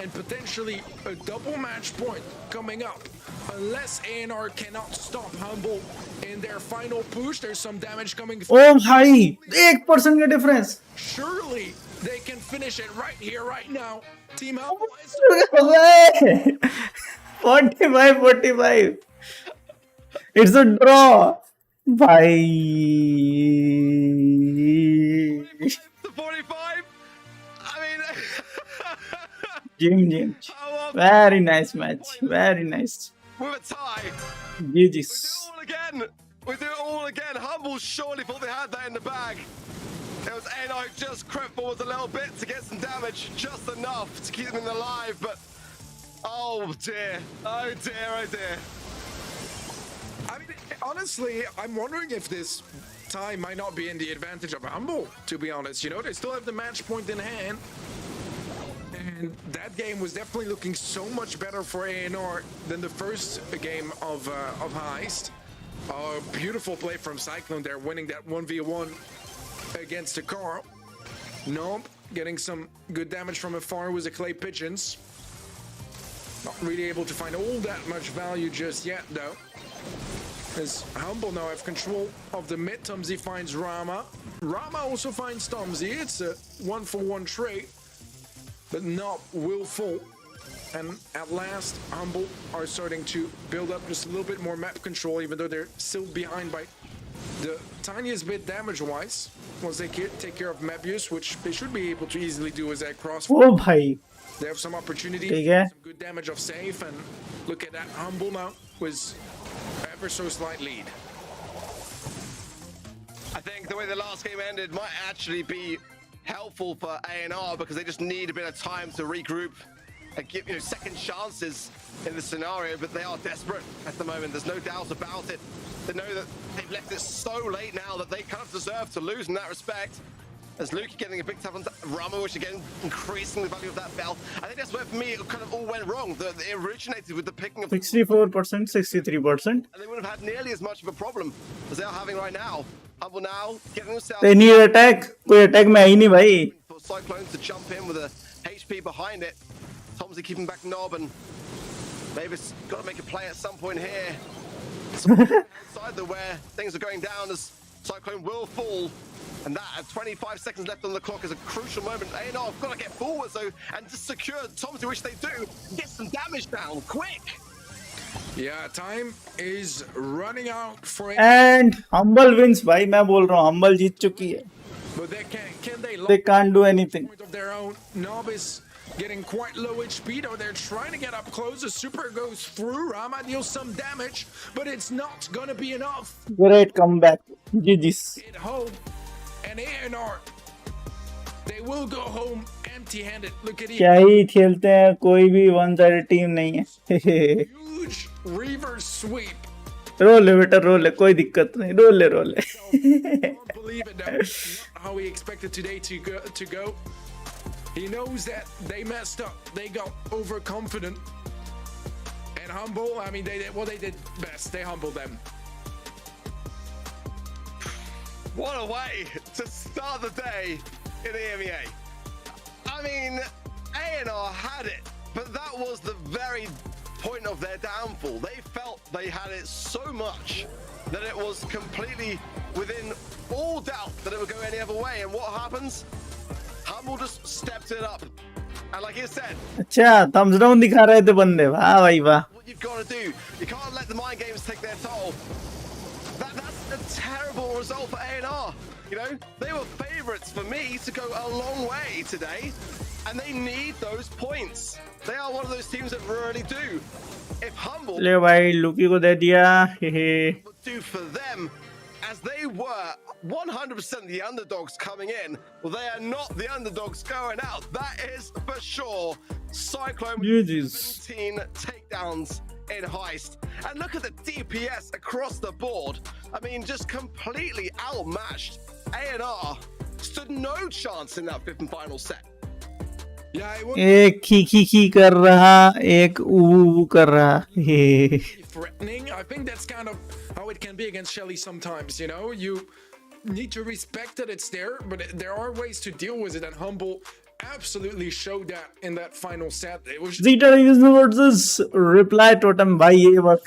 And potentially a double match point coming up. Unless A&R cannot stop Humble in their final push, there's some damage coming through. ओ भाई 1% का difference. Surely they can finish it right here, right now. Team Humble is 45-45. It's a draw. भाई. The 45. I mean, Jim. Very nice match. Very nice. with a tie. GG's. All again. We do it all again. Humble surely thought they had that in the bag. It was A&R just crept forwards a little bit to get some damage, just enough to keep them alive. But oh dear, oh dear, oh dear. I mean, honestly, I'm wondering if this tie might not be in the advantage of Humble, to be honest. You know, they still have the match point in hand. And that game was definitely looking so much better for A&R than the first game of Heist. A beautiful play from Cyclone there, winning that 1v1 against the car. Nope, getting some good damage from afar was a Clay Pigeons. Not really able to find all that much value just yet, though. As Humble now have control of the mid. Tumsy finds Rama. Rama also finds Tumsy. It's a 1-for-1 trade, but not willful. And at last, Humble are starting to build up just a little bit more map control, even though they're still behind by the tiniest bit damage-wise. Once they take care of map use, which they should be able to easily do as they cross. ओ भाई. They have some opportunity, ठीक है. some good damage of safe, and look at that. Humble now was ever so slight lead. I think the way the last game ended might actually be helpful for A&R because they just need a bit of time to regroup and give second chances in the scenario, but they are desperate at the moment. There's no doubt about it. They know that they've left it so late now that they kind of deserve to lose in that respect. As Luki getting a big tap on Rama, which again increasing the value of that bell. I think that's where for me it kind of all went wrong. It originated with the picking of 64%, 63%. and they would have had nearly as much of a problem as they are having right now. Humble now getting themselves. They need attack. कोई attack में आई नहीं भाई. For Cyclone to jump in with a HP behind it. Tomsy keeping back Knob, and Mavis got to make a play at some point here. Outside the where things are going down as Cyclone will fall. And that at 25 seconds left on the clock is a crucial moment. A&R have got to get forward though and just secure Tomsy, which they do. Get some damage down quick. Yeah, time is running out for it. And Humble wins भाई. मैं बोल रहा हूँ Humble जीत चुकी है. But they They can't do anything. point of their own. Nob is getting quite low HP, though. They're trying to get up close. The super goes through. Rama deals some damage, but it's not gonna be enough. Great comeback. GG's. At home, and A&R, they will go home empty-handed. Look at क्या ही खेलते हैं. कोई भी one-sided team नहीं है. huge reverse sweep. Role है बेटा role है. कोई दिक्कत नहीं. रोल है. Don't believe it, though. Not how he expected today to go. He knows that they messed up. They got overconfident. And Humble, I mean, they did best. They humbled them. What a way to start the day in EMEA. I mean, A&R had it, but that was the very point of their downfall. They felt they had it so much that it was completely within all doubt that it would go any other way. And what happens? Humble just stepped it up. And like he said, अच्छा thumbs down दिखा रहे थे बंदे. वाह भाई वाह. what you've got to do, you can't let the mind games take their toll. That's a terrible result for A&R. You know, they were favorites for me to go a long way today, and they need those points. They are one of those teams that really do. If Humble ले भाई लुकी को दे दिया. would do for them, as they were 100% the underdogs coming in, well, they are not the underdogs going out. That is for sure. Cyclone with GG's. 17 takedowns in Heist. And look at the DPS across the board. I mean, just completely outmatched. A&R stood no chance in that fifth and final set. Yeah, it was एक खी कर रहा. एक ऊ कर रहा. threatening. I think that's kind of how it can be against Shelly sometimes, you know? You need to respect that it's there, but there are ways to deal with it, and Humble absolutely showed that in that final set. It was Zeta versus Reply Totem. भाई ये बहुत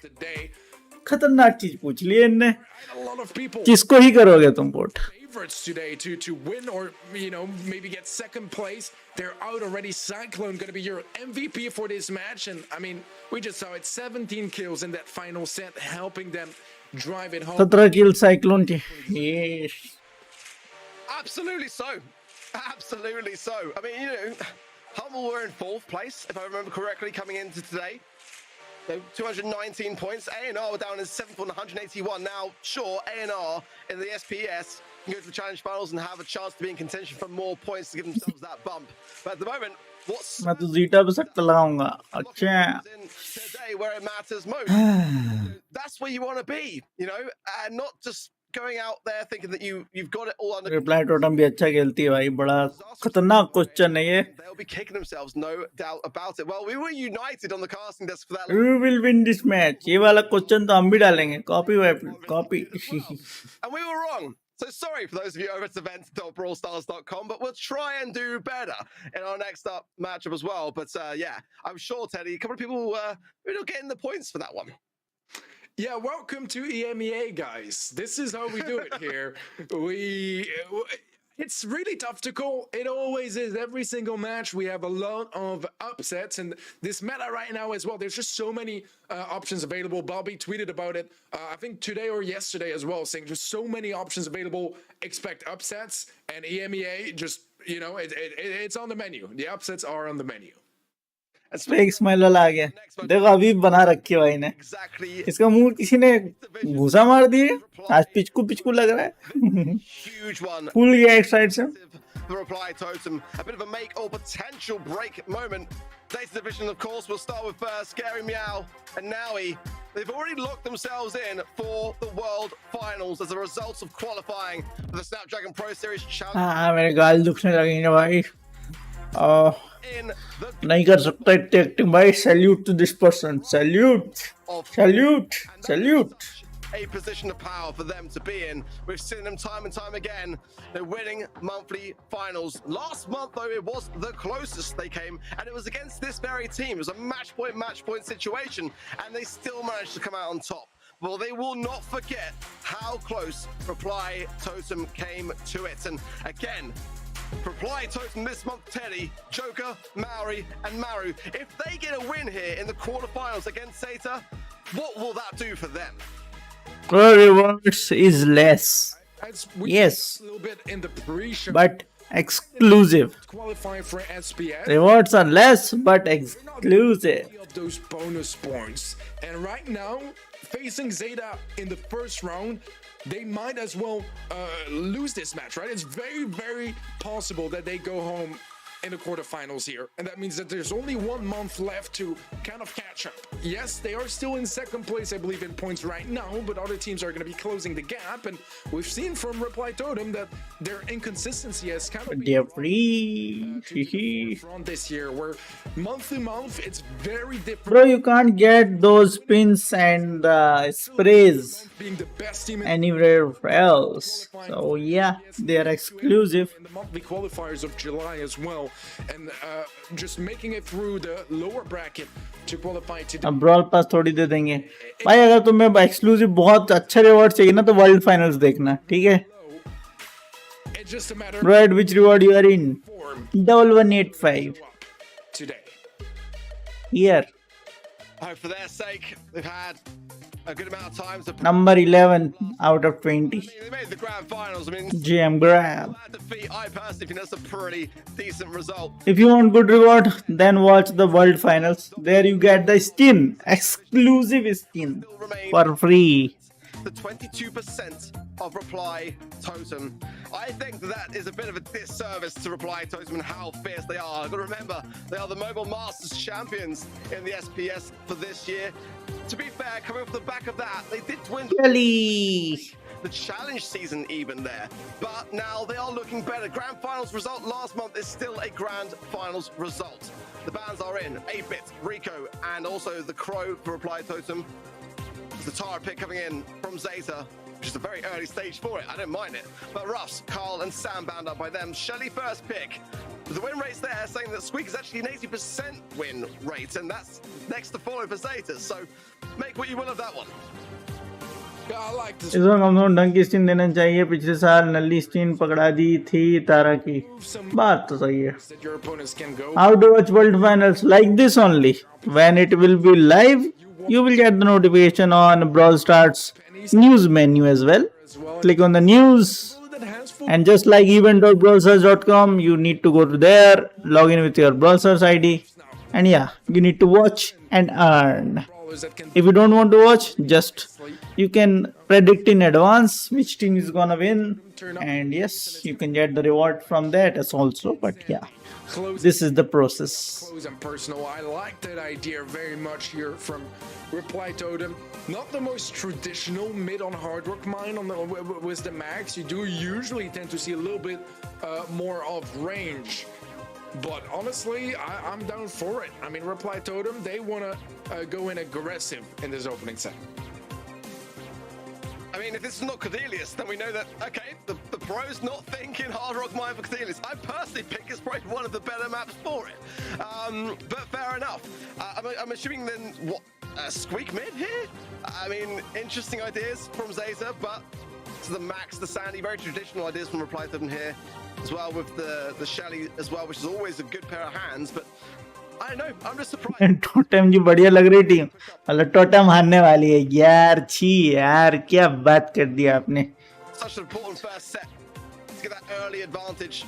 today. खतरनाक चीज पूछ ली इनने. A lot of people किसको ही करोगे तुम vote? favorites today to win or maybe get second place. They're out already. Cyclone going to be your MVP for this match, and I mean we just saw it, 17 kills in that final set, helping them drive it home. 17 kill Cyclone के. Yes. Absolutely so. Absolutely so. I mean, Hummel were in 4th place, if I remember correctly, coming into today. So 219 points. A&R were down in 7th on 181. Now, sure, A&R in the SPS can go to the Challenge Finals and have a chance to be in contention for more points to give themselves that bump. But at the moment, what's... मैं तो Zeta पे सकता लगाऊंगा. अच्छा. Today, where it matters most. That's where you want to be, and not just going out there thinking that you've got it all under control. Reply Totem भी अच्छा खेलती है भाई. बड़ा खतरनाक क्वेश्चन है ये. They'll be kicking themselves, no doubt about it. Well, we were united on the casting desk for that. Who will win this match? ये वाला क्वेश्चन तो हम भी डालेंगे. Copy. And we were wrong. So sorry for those of you over at events.brawlstars.com, but we'll try and do better in our next up matchup as well. But yeah, I'm sure, Teddy, a couple of people we're not getting the points for that one. Yeah, welcome to EMEA, guys. This is how we do it here. It's really tough to call. It always is. Every single match, we have a lot of upsets, and this meta right now as well. There's just so many options available. Bobby tweeted about it, I think today or yesterday as well, saying just so many options available. Expect upsets, and EMEA just, it's on the menu. The upsets are on the menu. एक smile वाला आ गया. देखो अभी बना रखी है भाई ने. इसका मुंह किसी ने घुसा मार दिए. आज पिचकू लग रहा है. फुल गया एक साइड से. The reply totem, a bit of a make or potential break moment. Data division, of course, will start with Scary Meow and Nowie. They've already locked themselves in for the World Finals as a result of qualifying for the Snapdragon Pro Series Challenge. हाँ मेरे गाल दुखने लगेंगे भाई. नहीं कर सकता इतनी एक्टिंग भाई. Salute to this person. Salute. A position of power for them to be in. We've seen them time and time again. They're winning monthly finals. Last month, though, it was the closest they came, and it was against this very team. It was a match point situation, and they still managed to come out on top. Well, they will not forget how close Reply Totem came to it. And again, Reply Totem this month, Teddy, Joker, Maori, and Maru. If they get a win here in the quarterfinals against Zeta, what will that do for them? Rewards is less. Yes, A little bit in the pre-show. but exclusive. Qualifying for SPS. Rewards are less, but exclusive. Of those bonus points. And right now, facing Zeta in the first round, they might as well lose this match, right? It's very, very possible that they go home in the quarterfinals here, and that means that there's only 1 month left to kind of catch up. Yes, they are still in second place, I believe, in points right now, but other teams are going to be closing the gap, and we've seen from Reply Totem that their inconsistency has kind of been front this year, where month to month it's very different. Bro, you can't get those pins and sprays Being the best team anywhere else. So yeah, they are exclusive. in the monthly qualifiers of July as well, and just making it through the lower bracket to qualify to अब brawl पास थोड़ी दे देंगे भाई. अगर तुम्हें exclusive बहुत अच्छा reward चाहिए ना तो वर्ल्ड फाइनल्स देखना, ठीक है. it's just a matter Bro, at which reward you are in? form 1185 today. here. I hope for their sake, they've had a good amount of time to Number 11 out of 20. They made the grand finals. I mean, GM grab. that defeat, I personally think that's a pretty decent result. If you want good reward, then watch the world finals. There you get the skin, exclusive skin for free. The 22% of Reply Totem. I think that is a bit of a disservice to Reply Totem and how fierce they are. I've got to remember, they are the Mobile Masters champions in the SPS for this year. To be fair, coming off the back of that, they did win the challenge season even there. But now they are looking better. Grand Finals result last month is still a Grand Finals result. The bans are in 8-Bit, Rico, and also the Crow for Reply Totem. The Tara pick coming in from Zeta, which is a very early stage for it. I don't mind it. But Ruffs, Carl, and Sam bound up by them. Shelly first pick. The win rate's there, saying that Squeak is actually an 80% win rate, and that's next to follow for Zeta. So make what you will of that one. Yeah, I like this. इस बार कम से कम ढंग की Stein देना चाहिए. पिछले साल नल्ली Stein पकड़ा दी थी तारा की. बात तो सही है. That your opponents can go. How to watch World Finals? Like this only. When it will be live, you will get the notification on Brawl Stars news menu as well. Click on the news, and just like event.brawlstars.com, you need to go to there, log in with your Brawl Stars ID, and yeah, you need to watch and earn. If you don't want to watch, just you can predict in advance which team is gonna win, and yes, you can get the reward from that as also. But yeah, this is the process. Close and personal. I like that idea very much here from Reply Totem. Not the most traditional mid on hard rock mine on the with the max. You do usually tend to see a little bit more of range. But honestly, I'm down for it. I mean, Reply Totem, they want to go in aggressive in this opening set. I mean, if this is not Cordelius, then we know that, okay, the pro's not thinking Hard Rock Mine for Cordelius. I personally think it's probably one of the better maps for it. But fair enough. I'm assuming then, what, Squeak mid here? I mean, interesting ideas from Zeta, but to the max, the Sandy, very traditional ideas from Reply Totem here. As well with the Shelly as well, which is always a good pair of hands, but I don't know, I'm just surprised. Totem ji बढ़िया लग रही team. मतलब totem हारने वाली है यार. छी यार, क्या बात कर दिया आपने. Such an important first set to get that early advantage.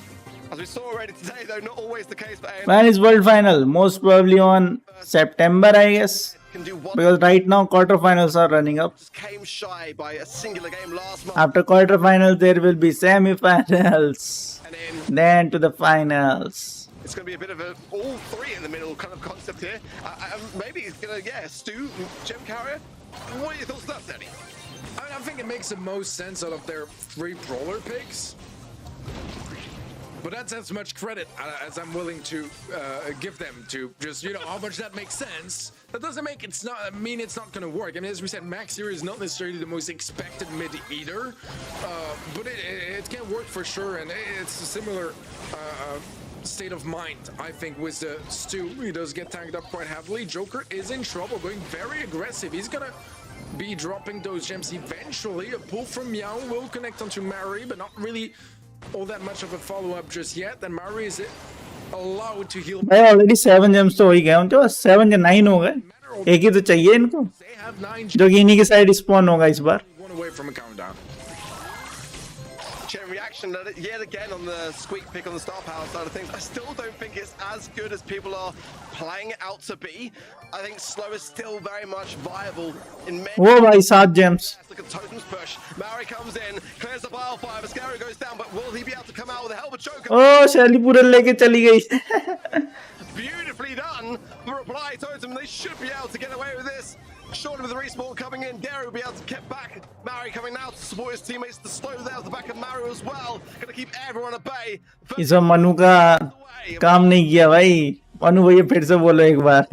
As we saw already today, though, not always the case for AMEA. When is World Final? Most probably on September, I guess. Because right now quarterfinals are running up. Just came shy by a singular game last month. After quarterfinals, there will be semi-finals, then to the finals. It's going to be a bit of a all three in the middle kind of concept here. Maybe it's going to, yeah, Stu, Gem Carrier. What are your thoughts on that, Danny? I think it makes the most sense out of their three brawler picks. But that's as much credit as I'm willing to give them to just, you know, how much that makes sense. That doesn't make mean it's not going to work. I mean, as we said, Max here is not necessarily the most expected mid either, but it can work for sure, and it's a similar state of mind, I think, with the Stu. He does get tanked up quite heavily. Joker is in trouble, going very aggressive. He's gonna be dropping those gems eventually. A pull from Meow will connect onto Mary, but not really all that much of a follow-up just yet. And Mary is allowed to heal. भाई already 7 gems तो हो ही गए. उनके पास 7 या 9 हो गए. एक ही तो चाहिए इनको, जो कि इन्हीं के साइड स्पॉन होगा इस बार. One away from a countdown. Chain reaction yet again on the Squeak pick on the star power side of things. I still don't think it's as good as people are playing it out to be. I think slow is still very much viable in many. वो भाई 7 gems. Look at Totem's push. Mary comes in, clears the wildfire. Mascara goes down, but will he be able to come out with a hell of a Joker? Oh, Shelly पूरे लेके चली गई. Beautifully done for Reply Totem. They should be able to get away with this. Surely with the respawn coming in, Gary will be able to get back. Mary coming now to support his teammates to slow there at the back of Mario as well. Going to keep everyone at bay. इस बार मनु का काम नहीं किया भाई. मनु भैया फिर से बोलो एक बार.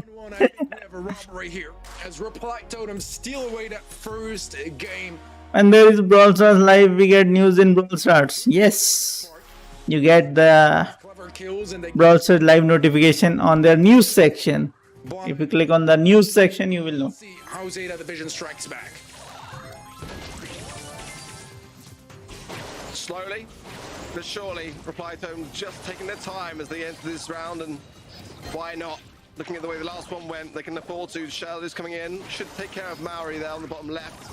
Right here as Reply Totem steal away that first game. And there is Brawl Stars Live. We get news in Brawl Stars. Yes, you get the Brawl Stars Live notification on their news section. If you click on the news section, you will know. See how Zeta Division strikes back. Slowly, but surely, Reply Totem just taking their time as they enter this round, and why not? Looking at the way the last one went, they can afford to. Shell is coming in, should take care of Maori there on the bottom left.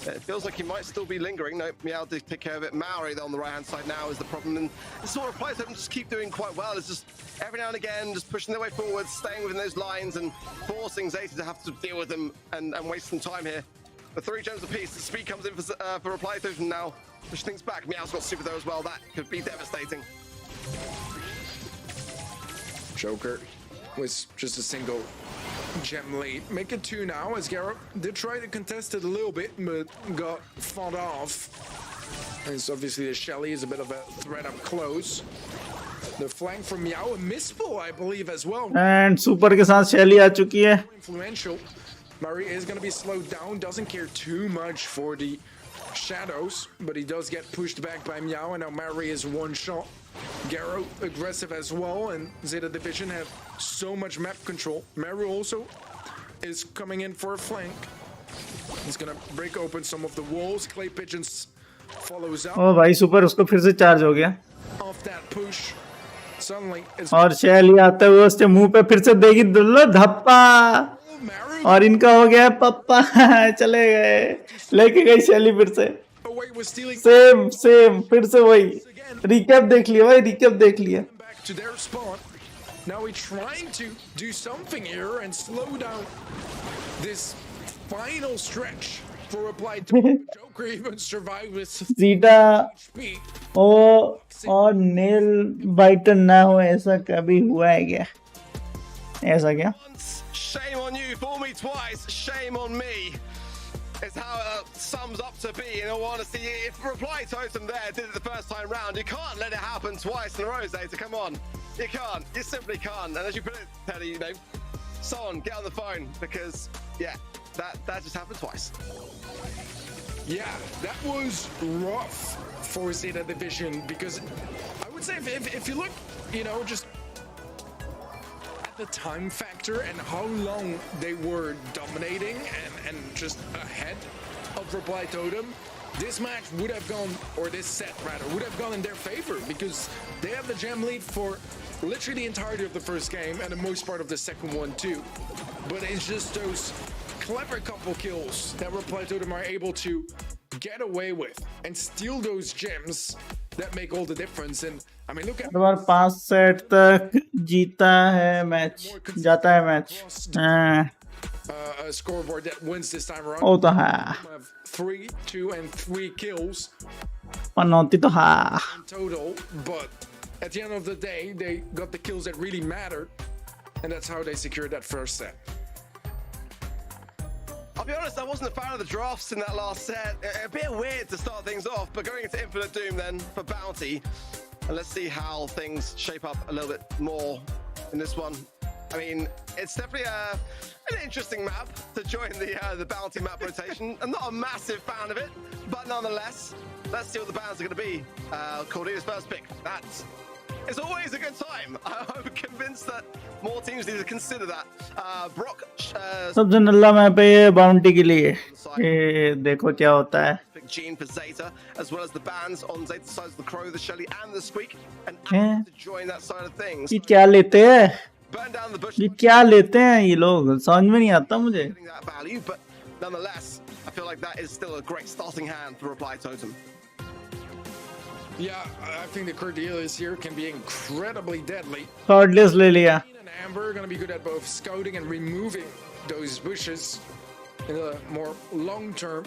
It feels like he might still be lingering. No, Meow did take care of it. Maori there on the right-hand side now is the problem. And this is what Reply Totem just keep doing quite well. It's just every now and again, just pushing their way forward, staying within those lines and forcing Zeta to have to deal with them and waste some time here. The 3 gems apiece. The speed comes in for Reply Totem now. Push things back. Meow's got super there as well. That could be devastating. Joker was just a single gem lead. Make it 2 now as Garrett did try to contest it a little bit, but got fought off. And so obviously the Shelly is a bit of a threat up close. The flank from Meow, a missile, I believe, as well. And super के साथ Shelly आ चुकी है. Influential. Murray is going to be slowed down, doesn't care too much for the shadows, but he does get pushed back by Meow, and now Mary is one shot. Garo aggressive as well, and Zeta Division have so much map control. Meru also is coming in for a flank. He's gonna break open some of the walls. Clay Pigeons follows up. ओ भाई super उसको फिर से charge हो गया Off that push. Suddenly it's और शैली आते हुए उसके मुंह पे फिर से देगी दुल्लो धप्पा Meru और इनका हो गया पप्पा चले गए लेके गई शैली फिर से away with stealing सेम फिर से वही रिकैप देख लिया भाई रिकैप देख लिया back to their spawn. Now he's trying to do something here and slow down this final stretch for reply to Joker even survived with सीधा speed. ओ और नेल बाइटर ना हो ऐसा कभी हुआ है क्या ऐसा क्या Once, shame on you. Fool me twice, shame on me. Is how it sums up to be. In all honesty, if Reply Totem there did it the first time round, you can't let it happen twice in a row, Zeta. Come on. You can't. You simply can't. And as you put it, Teddy, you know, someone get on the phone because, yeah, that just happened twice. Yeah, that was rough for Zeta Division because I would say if you look, you know, just at the time factor and how long they were dominating and just ahead of Reply Totem, this match would have gone, or this set rather, would have gone in their favor because they have the gem lead for literally the entirety of the first game and the most part of the second one too. But it's just those clever couple kills that Reply Totem are able to get away with and steal those gems that make all the difference. And I mean, look at her bar 5 set तक जीता है match जाता है match हाँ, a scoreboard that wins this time around. वो तो है Have 3, 2, and 3 kills पनौती तो हाँ in total, but at the end of the day, they got the kills that really mattered, and that's how they secured that first set. I'll be honest, I wasn't a fan of the drafts in that last set. A bit weird to start things off, but going into Infinite Doom then for Bounty. And let's see how things shape up a little bit more in this one. I mean, it's definitely an interesting map to join the Bounty map rotation. I'm not a massive fan of it, but nonetheless, let's see what the bands are going to be. Cordelia's first pick. It's always a good time. I'm convinced that more teams need to consider that. Brock. सबसे नल्ला map है ये bounty के लिए ये देखो क्या होता है Pick Gene for Zeta, as well as the bands on Zeta's side, the Crow, the Shelly, and the Squeak, and Yeah. to join that side of things. ये क्या लेते हैं Burn down the bush, ये क्या लेते हैं ये लोग समझ में नहीं आता मुझे getting that value, but nonetheless, I feel like that is still a great starting hand for Reply Totem. Yeah, I think the Cordelia's here can be incredibly deadly. Shortlist ले लिया Green and Amber are going to be good at both scouting and removing those bushes in the more long term.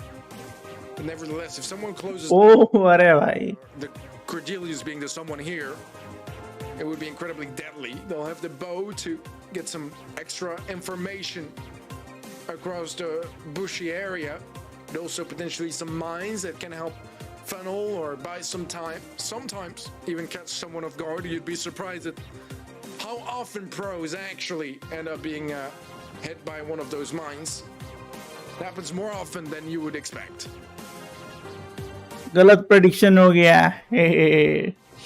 But nevertheless, if someone closes ओह अरे भाई the Cordelia's being the someone here, it would be incredibly deadly. They'll have the bow to get some extra information across the bushy area. And also potentially some mines that can help funnel or buy some time. Sometimes even catch someone off guard. You'd be surprised at how often pros actually end up being hit by one of those mines. It happens more often than you would expect. गलत prediction हो गया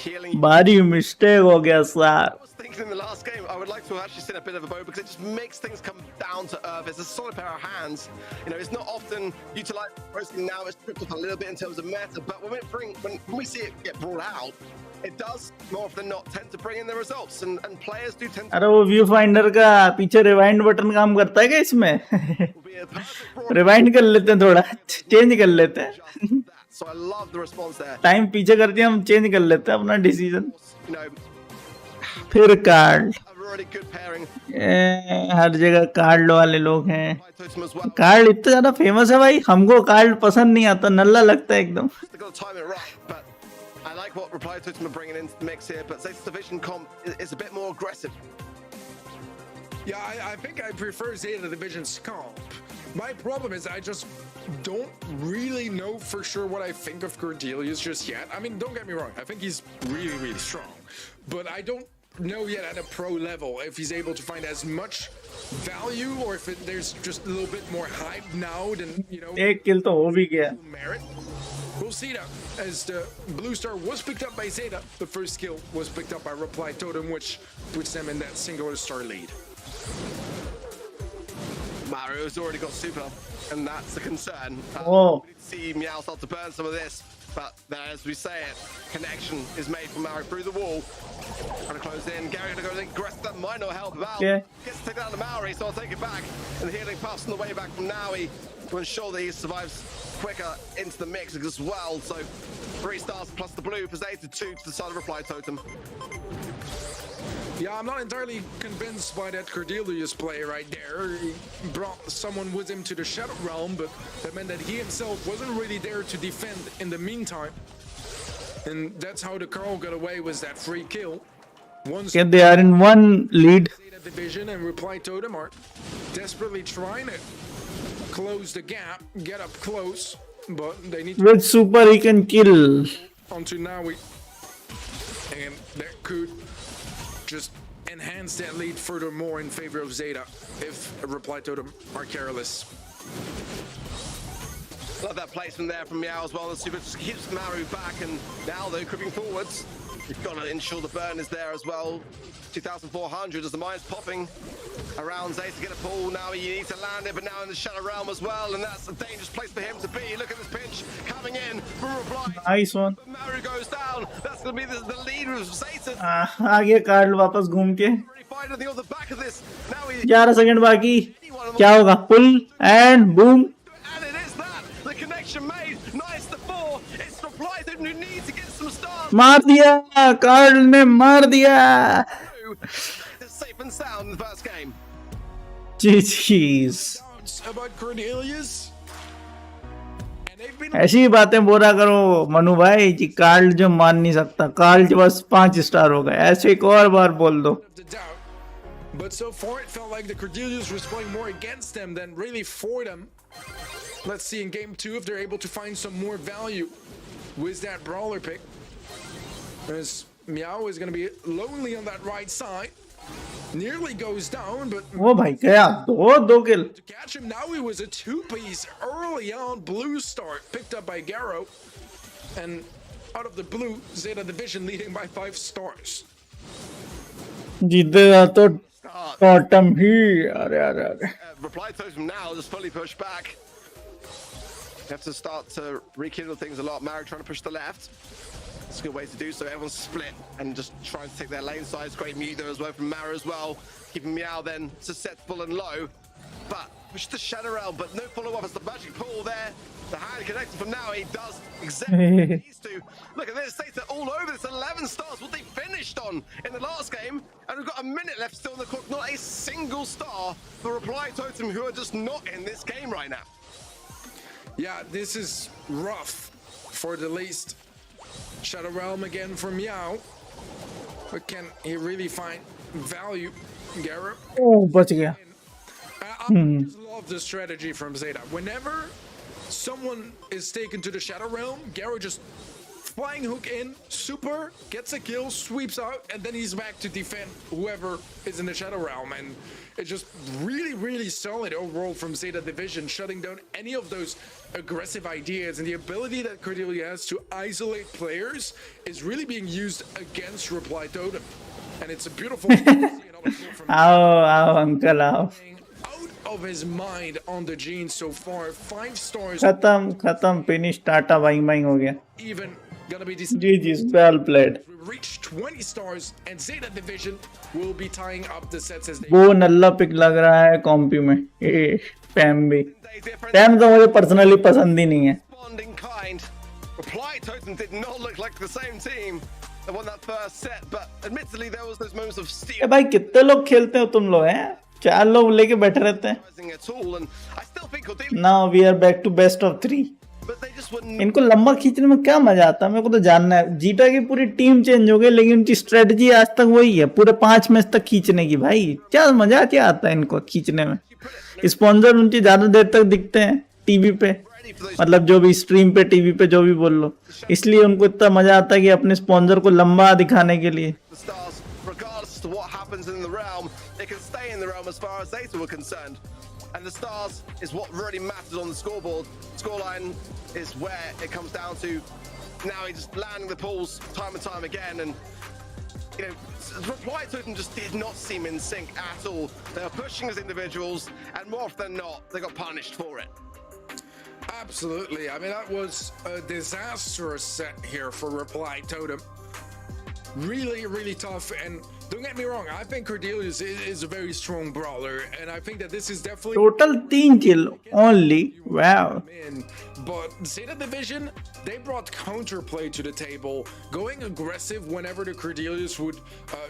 Healing. भारी mistake हो गया sir I was thinking in the last game, I would like to have actually seen a bit of a bow because it just makes things come down to earth. It's a solid pair of hands. You know, it's not often utilized. Mostly now it's stripped off a little bit in terms of meta, but when we see it get brought out, it does more often than not tend to bring in the results, and players do tend अरे वो view finder का पीछे rewind button काम करता है क्या इसमें to be a perfect broad rewind कर लेते हैं थोड़ा चेंज कर लेते हैं just that. So I love the response there. Time पीछे कर दिया हम चेंज कर लेते हैं अपना डिसीजन You know, फिर card a really good pairing. हर जगह कार्ड वाले लोग हैं By Totem as well. Card इतना ज्यादा फेमस है भाई हमको कार्ड पसंद नहीं आता नल्ला लगता है एकदम They've got to time it right, but I like what Reply Totem are bringing into the mix here. But Zeta's Division comp is a bit more aggressive. Yeah, I think I prefer Zeta Division's comp. My problem is I just don't really know for sure what I think of Cordelia's just yet. I mean, don't get me wrong. I think he's really, really strong. But I don't know yet at a pro level if he's able to find as much value or if there's just a little bit more hype now than, you know, एक किल तो हो भी गया। merit. We'll see that as the blue star was picked up by Zeta. The first kill was picked up by Reply Totem, which puts them in that singular star lead. Mario's already got super, and that's the concern. Oh. We need to see Meow start to burn some of this, but then as we say it, connection is made from Mario through the wall. Trying to close in. Gary gonna go in, aggressive. That might not help out. Yeah. Gets to take down the Maori, so I'll take it back. And the healing puffs on the way back from Naui to ensure that he survives quicker into the mix as well. So 3 stars plus the blue for Zeta, 2 to the side of Reply Totem. Yeah, I'm not entirely convinced by that Cordelius play right there. He brought someone with him to the Shadow Realm, but that meant that he himself wasn't really there to defend in the meantime. And that's how the Carl got away with that free kill. Once Okay, they are in one lead. Zeta Division and Reply Totem are desperately trying to close the gap, get up close, but they need to With super he can kill. onto Naui. And that could just enhance that lead furthermore in favor of Zeta if Reply Totem are careless. Love that placement there from Meow as well. The super just keeps Maru back, and now they're creeping forwards. You've got to ensure the burn is there as well. 2,400 as the mine's popping around Zeta to get a pull. Now he needs to land it, but now in the Shadow Realm as well, and that's a dangerous place for him to be. Look at this pinch coming in for Reply. Nice one. But Maru goes down. That's going to be the lead of Zeta. आगे card वापस घूम के Already find anything on the back of this. Now he 11 second बाकी क्या होगा pull and boom and it is that the connection made. Nice the 4. It's Reply Totem who needs to get some stars. मार दिया card ने मार दिया It's safe and sound in the first game. जीजीज About Cordelius. And they've been ऐसी बातें बोला करो मनु भाई जी कार्ड जो मान नहीं सकता कार्ड बस 5 स्टार हो गए ऐसे एक और बार बोल दो of the doubt. But so far it felt like the Cordelius was playing more against them than really for them. Let's see in game 2 if they're able to find some more value with that brawler pick. As Meow is going to be lonely on that right side. Nearly goes down, but वो भाई गया दो किल to catch him now he was a 2-piece early on. Blue start picked up by Garo. And out of the blue, Zeta Division leading by 5 stars. जीतेगा तो Tatum ही अरे अरे अरे Reply Totem now just fully pushed back. You have to start to rekindle things a lot. Maru trying to push the left. It's a good way to do so. Everyone's split and just trying to take their lane sides. Great mute there as well from Maru as well. Keeping Meow then susceptible and low. But push the Shadow Realm, but no follow-up as the magic pull there. The hand connected from now. He does exactly what he needs to. Look at this. Zeta all over this. 11 stars. What they finished on in the last game. And we've got a minute left still on the clock. Not a single star for Reply Totem, who are just not in this game right now. Yeah, this is rough for the least. Shadow Realm again for Meow. But can he really find value? Garrett? ओह बच गया I just love the strategy from Zeta. Whenever someone is taken to the Shadow Realm, Garrett just flying hook in, super, gets a kill, sweeps out, and then he's back to defend whoever is in the Shadow Realm. And it's just really, really solid overall from Zeta Division, shutting down any of those aggressive ideas. And the ability that Cordelia has to isolate players is really being used against Reply Totem. And it's a beautiful आओ uncle आओ out of his mind on the Gene so far. 5 stars खत्म finish tata buying buying हो गया even gonna be जी जी well played we reach 20 stars and Zeta Division will be tying up the sets as they वो नल्ला pick लग रहा है कॉम्पी में पैम भी पैम तो मुझे पर्सनली पसंद ही नहीं है Responding kind. Reply Totem did not look like the same team that won that first set, but admittedly there was those moments of A steel भाई कितने लोग खेलते हो तुम लोग हैं 4 लोग लेके बैठे रहते हैं rising at all, and I still think Cordelia, now we are back to best of 3 but they just wouldn't. इनको लंबा खींचने में क्या मजा आता है मेरे को तो जानना है जीटा की पूरी टीम चेंज हो गई लेकिन उनकी स्ट्रेटजी आज तक वही है पूरे 5 मैच तक खींचने की भाई क्या मजा क्या आता है इनको खींचने में स्पॉन्सर उनकी ज्यादा देर तक दिखते हैं टीवी पे मतलब जो भी स्ट्रीम पे टीवी पे जो भी बोल लो इसलिए उनको इतना मजा आता है कि अपने स्पॉन्सर को लंबा दिखाने के लिए The stars, regardless happens in the realm, it can stay in the realm as far as Zeta were concerned. And the stars is what really matters on the scoreboard. Scoreline is where it comes down to. Now he's just landing the pulls time and time again, and you know, Reply Totem just did not seem in sync at all. They were pushing as individuals, and more often than not, they got punished for it. Absolutely. I mean, that was a disastrous set here for Reply Totem. Really, really tough. And don't get me wrong, I think Cordelius is a very strong brawler, and I think that this is definitely Total 3 kill only. Wow. But Zeta Division, they brought counterplay to the table, going aggressive whenever the Cordelius would,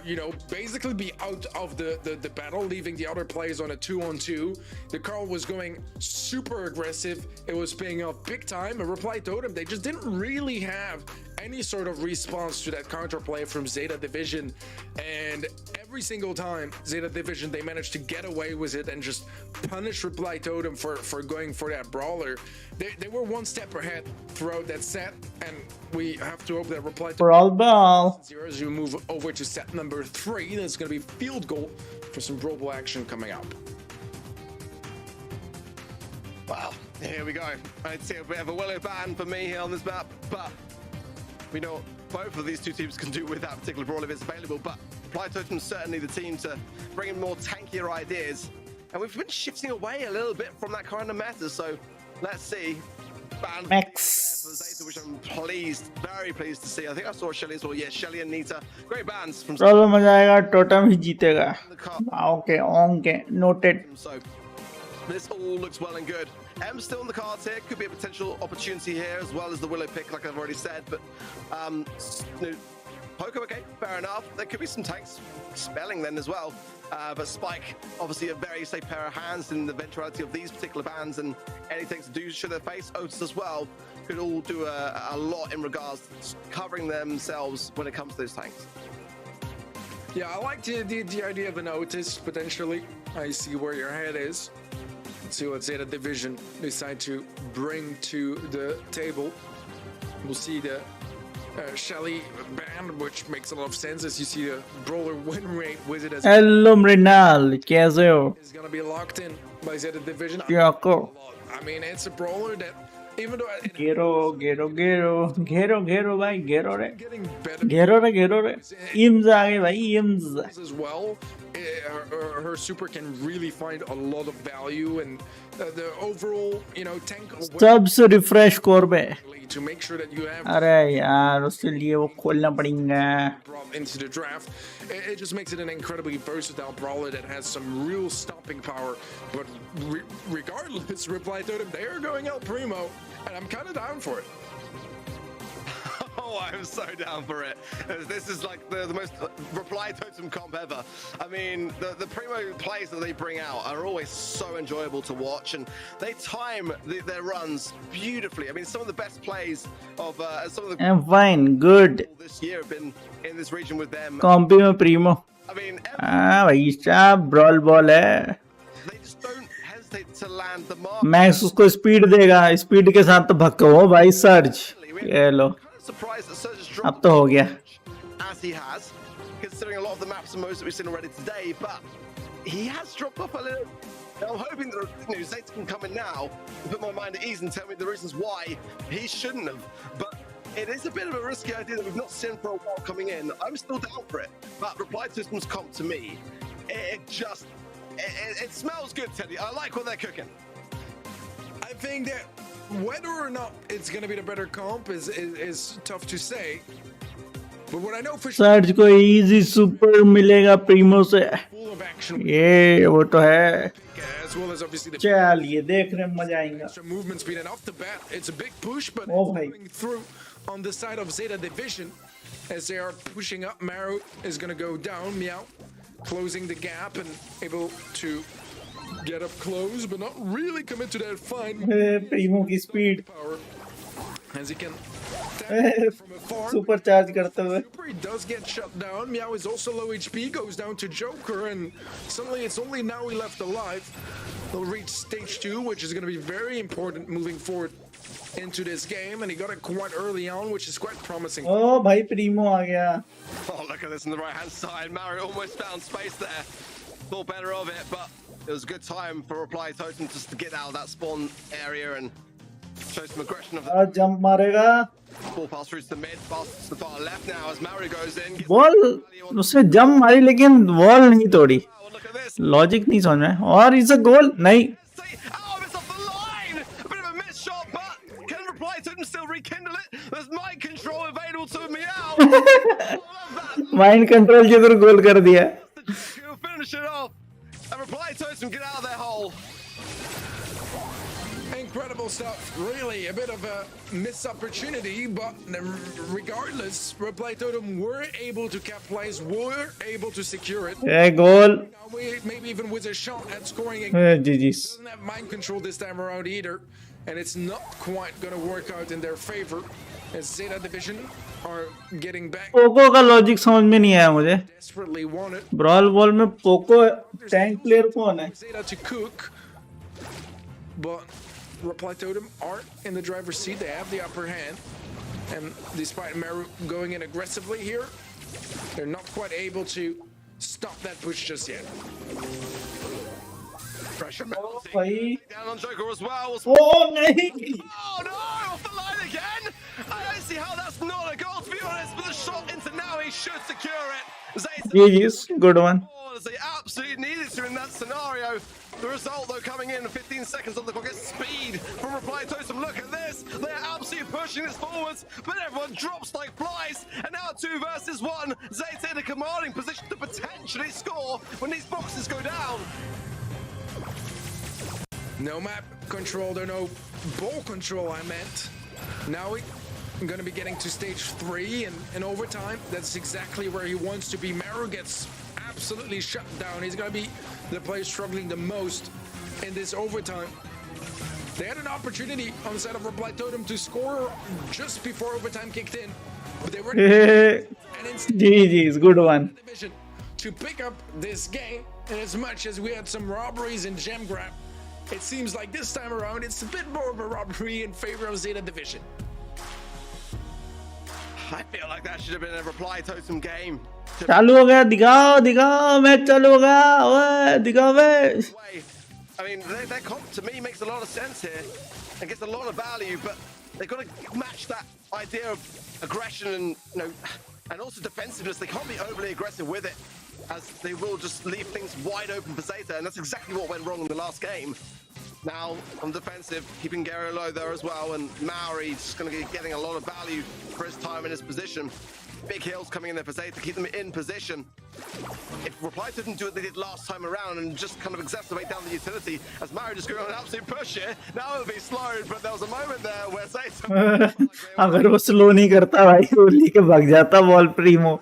you know, basically be out of the battle, leaving the other players on a 2-on-2. The Carl was going super aggressive. It was paying off big time. And Reply Totem, they just didn't really have any sort of response to that counterplay from Zeta Division. And every single time Zeta Division, they managed to get away with it and just punish Reply Totem for going for that brawler. They were one step ahead throughout that set, and we have to hope that Reply Totem Brawl. as we move over to set number 3. There's going to be field goal for some Brawl action coming up. Wow, here we go. I'd see a bit of a willow ban for me here on this map, but we know both of these two teams can do with that particular Brawl if it's available, but Reply Totem's certainly the team to bring in more tankier ideas. And we've been shifting away a little bit from that kind of meta, so let's see. Max. Which I'm pleased, very pleased to see. I think I saw Shelly as well. Yeah, Shelly and Nita. Great bans from Problem मजा आएगा totem ही जीतेगा. Okay, noted. So this all looks well and good. M's still on the cards here. Could be a potential opportunity here as well as the Willow pick, like I've already said. But Poco, okay, fair enough. There could be some tanks spelling then as well. But Spike, obviously a very safe pair of hands in the eventuality of these particular bans, and anything to do should they face Otis as well could all do a lot in regards to covering themselves when it comes to those tanks. Yeah, I like the idea of an Otis potentially. I see where your head is. Let's see what Zeta Division decide to bring to the table. We'll see the Shelly ban, which makes a lot of sense as you see the brawler win rate with it as Hello Mrinal, कैसे हो? is gonna be locked in by Zeta Division. Yako. I mean, it's a brawler that even though it Gero भाई घेरो रे. getting better घेरो रे. Ims आ गए भाई Ims. as well, her super can really find a lot of value, and the overall, you know, tank सबसे refresh कर बे. to make sure that you have अरे यार उसके लिए वो खोलना पड़ेगा. brought into the draft. It just makes it an incredibly versatile brawler that has some real stopping power. But regardless, Reply Totem, they are going El Primo, and I'm kind of down for it. Oh, I'm so down for it. This is like the most Reply Totem comp ever. I mean, the Primo plays that they bring out are always so enjoyable to watch, and they time their runs beautifully. I mean, some of the best plays of some of the I'm fine, good. this year have been in this region with them. कॉम्पी में Primo. I mean, हाँ भाई साहब Brawl ball है. they just don't hesitate to land the mark. Max उसको speed देगा. Speed के साथ तो भक्को भाई सर्ज. ये लो. Surprised that Surge has अब dropped तो हो गया. as he has, considering a lot of the maps and modes that we've seen already today, but he has dropped off a little. Now, I'm hoping that Zeta can come in now and put my mind at ease and tell me the reasons why he shouldn't have. But it is a bit of a risky idea that we've not seen for a while coming in. I'm still down for it, but Reply System's comp to me, it smells good, Teddy. I like what they're cooking. I think that whether or not it's going to be the better comp is tough to say. But what I know for sure, surge को easy super मिलेगा Primo से. full of action, ये वो तो है. as well as obviously the चल ये देख रहे हैं मजा आएगा. extra movement speed, and off the bat, it's a big push, but Oh, it's bhai. going through on the side of Zeta Division as they are pushing up. Maru is going to go down. Meow closing the gap and able to get up close, but not really commit to that fine Primo की speed. power as he can tap from afar. Super charge करते हुए. Super, he does get shut down. Meow is also low HP, goes down to Joker, and suddenly it's only now he left alive. They'll reach stage 2, which is going to be very important moving forward into this game, and he got it quite early on, which is quite promising. Oh, भाई Primo आ गया. Oh, look at this on the right-hand side. Mario almost found space there. Thought better of it, but it was a good time for Reply Totem just to get out of that spawn area and show some aggression of the jump मारेगा. ball pass through to the mid, pass to the far left now as Mario goes in. Ball उसने jump मारी लेकिन wall नहीं तोड़ी. Oh, look at this. Logic नहीं समझ में. और इज अ गोल नहीं. See, oh, it's off the line. A bit of a missed shot, but can Reply Totem still rekindle it? There's mind control available to Meow. I love that. Mind control के through गोल कर दिया. He'll finish it off. And Reply Totem get out of their hole. Incredible stuff, really. A bit of a missed opportunity, but regardless, Reply Totem were able to cap plays, were able to secure it. Goal. Maybe even with a shot at scoring. GG's. Doesn't have mind control this time around either, and it's not quite going to work out in their favor as Zeta Division are getting back. Poco का logic समझ में नहीं आया मुझे. Desperately wanted brawl ball में Poco tank player कौन है? Zeta to cook, but Reply Totem are in the driver's seat. They have the upper hand, and despite Meru going in aggressively here, they're not quite able to stop that push just yet. Pressure mounting. भाई. Down on Joker as well. ओ नहीं. Oh no, off the line again. I don't see how that's not a goal, to be honest, but the shot into now, he should secure it. Zeta GG's. Good one. they absolutely needed to in that scenario. The result, though, coming in 15 seconds on the clock. It's speed from Reply Totem. Look at this. They're absolutely pushing this forwards, but everyone drops like flies. And now 2 versus 1. Zeta in a commanding position to potentially score when these boxes go down. No map control, or no ball control, I meant. Now we're going to be getting to stage 3 and in overtime. That's exactly where he wants to be. Meru gets absolutely shut down. He's going to be the player struggling the most in this overtime. They had an opportunity on the side of Reply Totem to score just before overtime kicked in, but they were and instead GG's, good one. Division to pick up this game. And as much as we had some robberies in gem grab, it seems like this time around it's a bit more of a robbery in favor of Zeta Division. I feel like that should have been a Reply Totem game. चालू हो गया. दिखाओ दिखाओ match चालू होगा. ओए दिखाओ बे. I mean, their comp to me makes a lot of sense here and gets a lot of value, but they've got to match that idea of aggression and and also defensiveness. They can't be overly aggressive with it, as they will just leave things wide open for Zeta, and that's exactly what went wrong in the last game. Now on defensive, keeping Gary low there as well, and Maori just going to be getting a lot of value for his time in his position. Big heals coming in there for Zeta to keep them in position. If Reply didn't do what they did last time around and just kind of exacerbate down the utility, as Mario just going on an absolute push here, now it'll be slowed, but there was a moment there where Zeta... अगर वो slow नहीं करता भाई वो लेके भाग जाता ball Primo.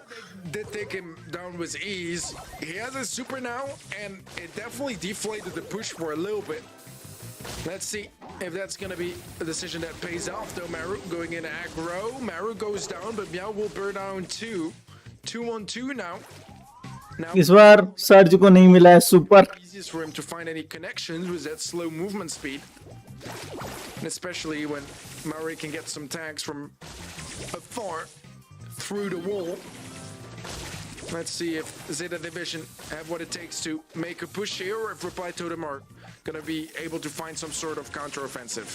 Did take him down with ease. He has a super now, and it definitely deflated the push for a little bit. Let's see if that's going to be a decision that pays off, though. Meru going in aggro. Meru goes down, but Meow will burn down 2. 2-on-2 now. इस बार surge को नहीं मिला है super. Easiest for him to find any connections with that slow movement speed. And especially when Maori can get some tags from afar through the wall. Let's see if Zeta Division have what it takes to make a push here, or if Reply Totem are going to be able to find some sort of counter-offensive.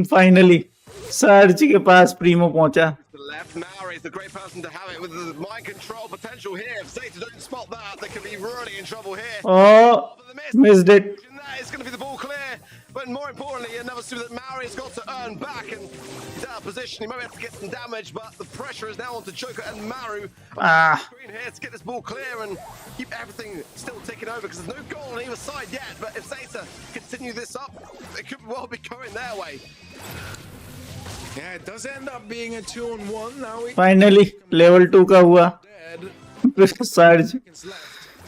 Finally, surge के पास Primo पहुंचा. The left Maori is the great person to have it with the mind control potential here. If Zeta don't spot that, they could be really in trouble here. Oh, missed it. That is going to be the ball clear, but more importantly, another super that Maori has got to earn back, and he's out of position. He might have to get some damage, but the pressure is now onto Joker and Maru. Screen here to get this ball clear and keep everything still taking over, because there's no goal on either side yet. But if Zeta continue this up, it could well be going their way. Yeah, it does end up being a 2-on-1 now. Finally, level 2 का हुआ.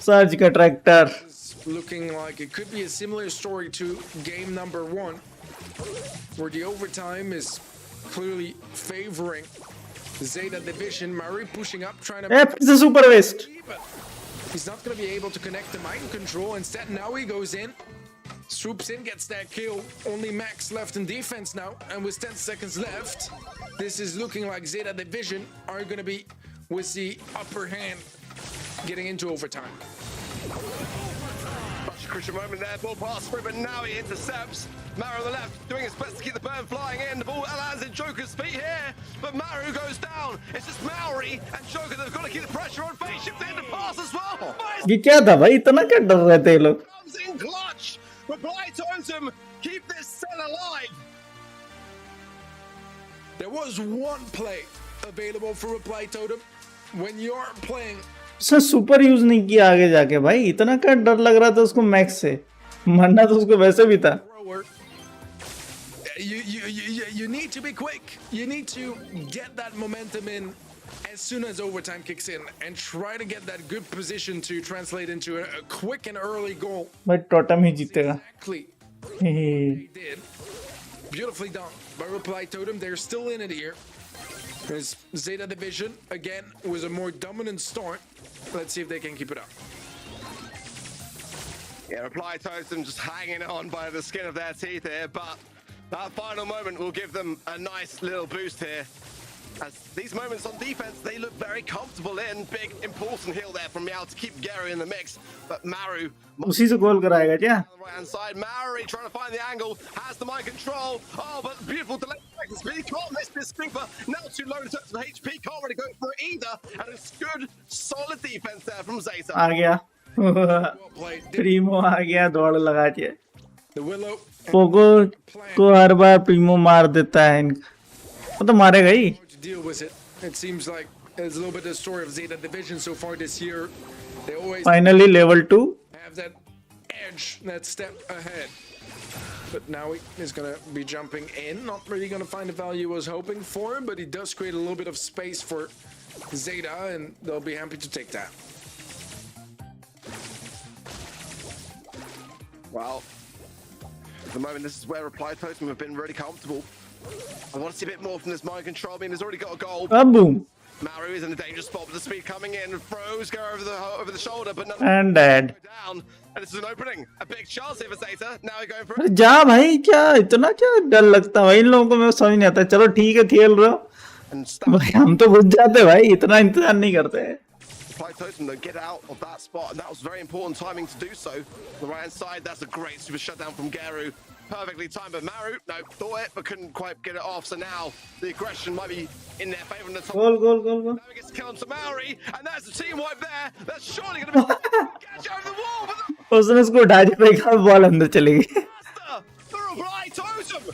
Surge का tractor. Looking like it could be a similar story to game number 1, where the overtime is clearly favoring Zeta Division. Murray pushing up, trying to... It's a super waste. He's not going to be able to connect the mind control. Instead, now he goes in swoops in, gets that kill. Only Max left in defense now, and with 10 seconds left, this is looking like Zeta Division are gonna be with the upper hand getting into overtime. Such a crucial moment there, ball pass through, but now he intercepts. Maru on the left, doing his best to keep the burn flying in. The ball lands in Joker's feet here, but Maru goes down. It's just Maori and Joker that have got to keep the pressure on. Face shift in the pass as well. ये क्या था भाई, इतना क्या डर रहे थे ये लोग? Comes in clutch. Reply totem, keep this cell alive. There was one play available for Reply Totem when you're playing. उसने सुपर यूज नहीं किया आगे जाके भाई, इतना क्या डर लग रहा था उसको मैक्स से, मरना तो उसको वैसे भी था. You need to be quick. You need to get that momentum in as soon as overtime kicks in and try to get that good position to translate into a quick and early goal. भाई totem ही जीतेगा. Exactly. They did. Beautifully done by Reply Totem. They're still in it here. There's Zeta Division again was a more dominant start. Let's see if they can keep it up. Yeah, Reply Totem just hanging on by the skin of their teeth here, but that final moment will give them a nice little boost here. As these moments on defense, they look very comfortable in. Big, important heal there from Meow to keep Gary in the mix. But Maru... उसी से गोल कराएगा क्या? On the right-hand side, Maru trying to find the angle, has the mind control. Oh, but beautiful delay. He can't miss this scooper. Now too low in terms of HP. Can't really go for it either. And it's good, solid defense there from Zeta. आ गया. Primo आ गया, दौड़ लगा के. The Willow Pogo को हर बार Primo मार देता है इनका. वो तो मारेगा ही. to deal with it. It seems like it's a little bit of the story of Zeta Division so far this year. They always Finally level 2. have that edge, that step ahead. But now he is going to be jumping in. Not really going to find the value he was hoping for, but he does create a little bit of space for Zeta, and they'll be happy to take that. Well, at the moment, this is where Reply Totem have been really comfortable. I want to see a bit more from this mind control. I mean, he's already got a goal. Boom. Maru is in a dangerous spot with the speed coming in. Throws go over the shoulder, but nothing. And dead. Down. And this is an opening. A big chance here for Zeta. Now he's going for अरे it. जा भाई, क्या इतना क्या डर लगता है भाई इन लोगों को, मैं समझ नहीं आता. चलो ठीक है, खेल रहे हो भाई, हम तो घुस जाते भाई, इतना इंतजार नहीं करते. Reply Totem though get out of that spot, and that was very important timing to do so. The right hand side, that's a great super shutdown from Garu. Perfectly timed, but Maru, no, thought it, but couldn't quite get it off. So now the aggression might be in their favor in the top. Goal. Now he gets killed to Maori, and that's the team wipe there. That's surely going to be catch over the wall, but उसने उसको उठा के फेंका, ball अंदर चली गई. the Reply Totem.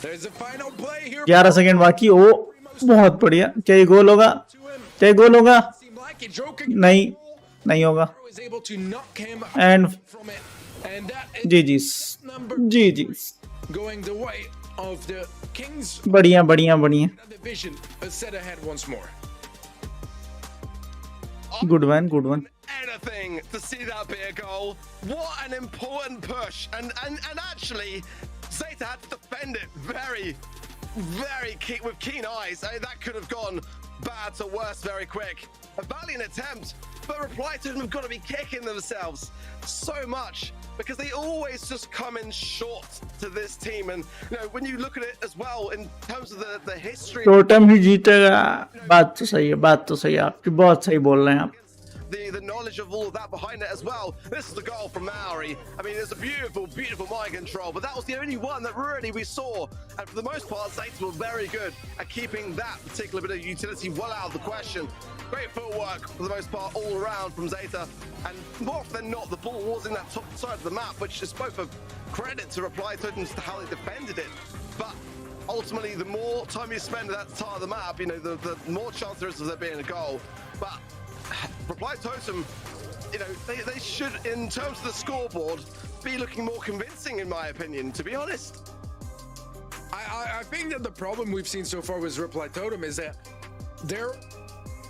There's a final play here. 11 second बाकी. ओ बहुत बढ़िया. क्या ये गोल होगा? क्या ये गोल होगा? Seemed like it. Joker नहीं होगा. was able to knock him And from it. And that is GG's. number GG's. going the way of the Kings बढ़िया. Division, a set ahead once more. Good one. Anything to see that be a goal. What an important push, and actually Zeta had to defend it very keen, with keen eyes. I mean, that could have gone bad to worse very quick. A valiant attempt, but Reply Totem have got to be kicking themselves so much because they always just come in short to this team. And you know, when you look at it as well in terms of the history, Totem ही जीतेगा. बात तो सही है आपकी, बहुत सही बोल रहे हैं आप. the knowledge of all of that behind it as well. This is the goal from Maori. I mean, it's a beautiful mind control, but that was the only one that really we saw. And for the most part, Zeta were very good at keeping that particular bit of utility well out of the question. Great footwork for the most part all around from Zeta. And more often than not, the ball was in that top side of the map, which is both a credit to Reply Totem to how they defended it. But ultimately, the more time you spend at that part of the map, you know, the more chance there is of there being a goal. But Reply Totem, you know, they should, in terms of the scoreboard, be looking more convincing, in my opinion, to be honest. I think that the problem we've seen so far with Reply Totem is that they're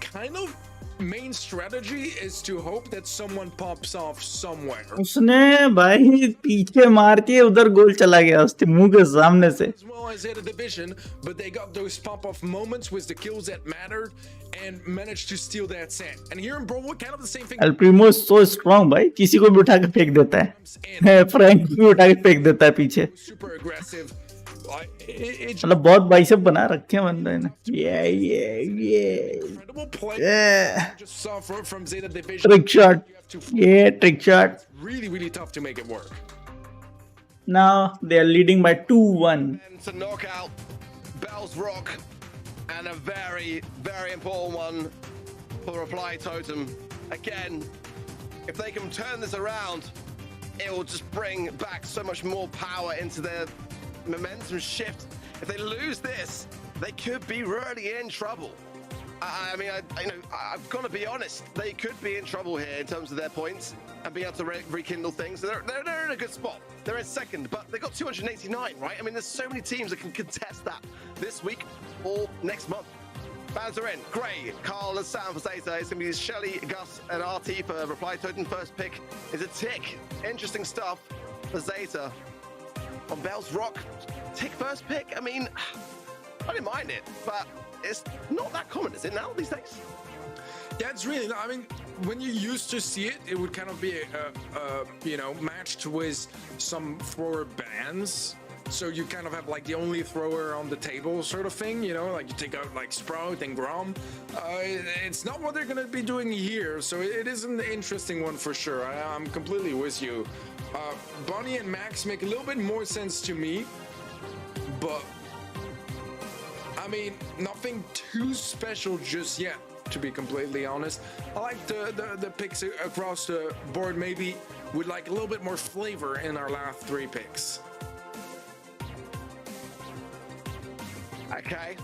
kind of main strategy is to hope that someone pops off somewhere. उसने भाई पीछे मार के उधर गोल चला गया उसके मुंह के सामने से. As well as in a division, but they got those pop-off moments with the kills that mattered and managed to steal that set. And here in Brawl, kind of the same thing. El Primo is so strong भाई, किसी को भी उठा के फेंक देता है. Frank भी उठा के फेंक देता है पीछे. Super aggressive. मतलब बहुत बाइसेप बना रखे हैं बंदे ने. Incredible play. Just saw from Zeta Division. Trick shot. Yeah, trick shot. Really, really tough to make it work. Now they are leading by 2-1. And to knock out Bell's Rock, and a very, very important one for Reply Totem. Again, if they can turn this around, it will just bring back so much more power into their momentum shift. If they lose this, they could be really in trouble. I mean, I've got to be honest. They could be in trouble here in terms of their points and being able to rekindle things. So they're in a good spot. They're in second, but they've got 289, right? I mean, there's so many teams that can contest that this week or next month. Fans are in. Gray, Carl and Sam for Zeta. It's going to be Shelly, Gus, and RT for Reply Totem. First pick is a Tick. Interesting stuff for Zeta. On Bell's Rock, Tick first pick. I mean, I didn't mind it, but it's not that common, is it now these days? Yeah, it's really. I mean, when you used to see it, it would kind of be, matched with some thrower bans. So you kind of have like the only thrower on the table sort of thing, like you take out like Sprout and Grom. It's not what they're going to be doing here. So it is an interesting one for sure. I'm completely with you. Bonnie and Max make a little bit more sense to me, but I mean, nothing too special just yet, to be completely honest. I like the picks across the board, maybe with like a little bit more flavor in our last 3 picks. Okay.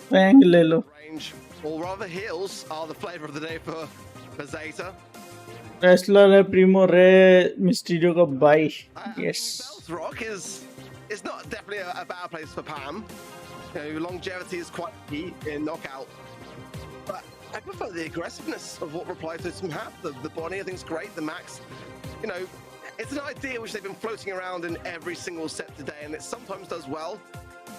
Bang ले लो. Range, or rather heals, are the flavor of the day for Zeta. Wrestler है Primo Ray Mysterio का भाई. Yes. Bell's Rock is not definitely a bad place for Pam. Longevity is quite key in knockout. But I prefer the aggressiveness of what Reply Totem have. The Bonnie I think is great. The Max, it's an idea which they've been floating around in every single set today, and it sometimes does well,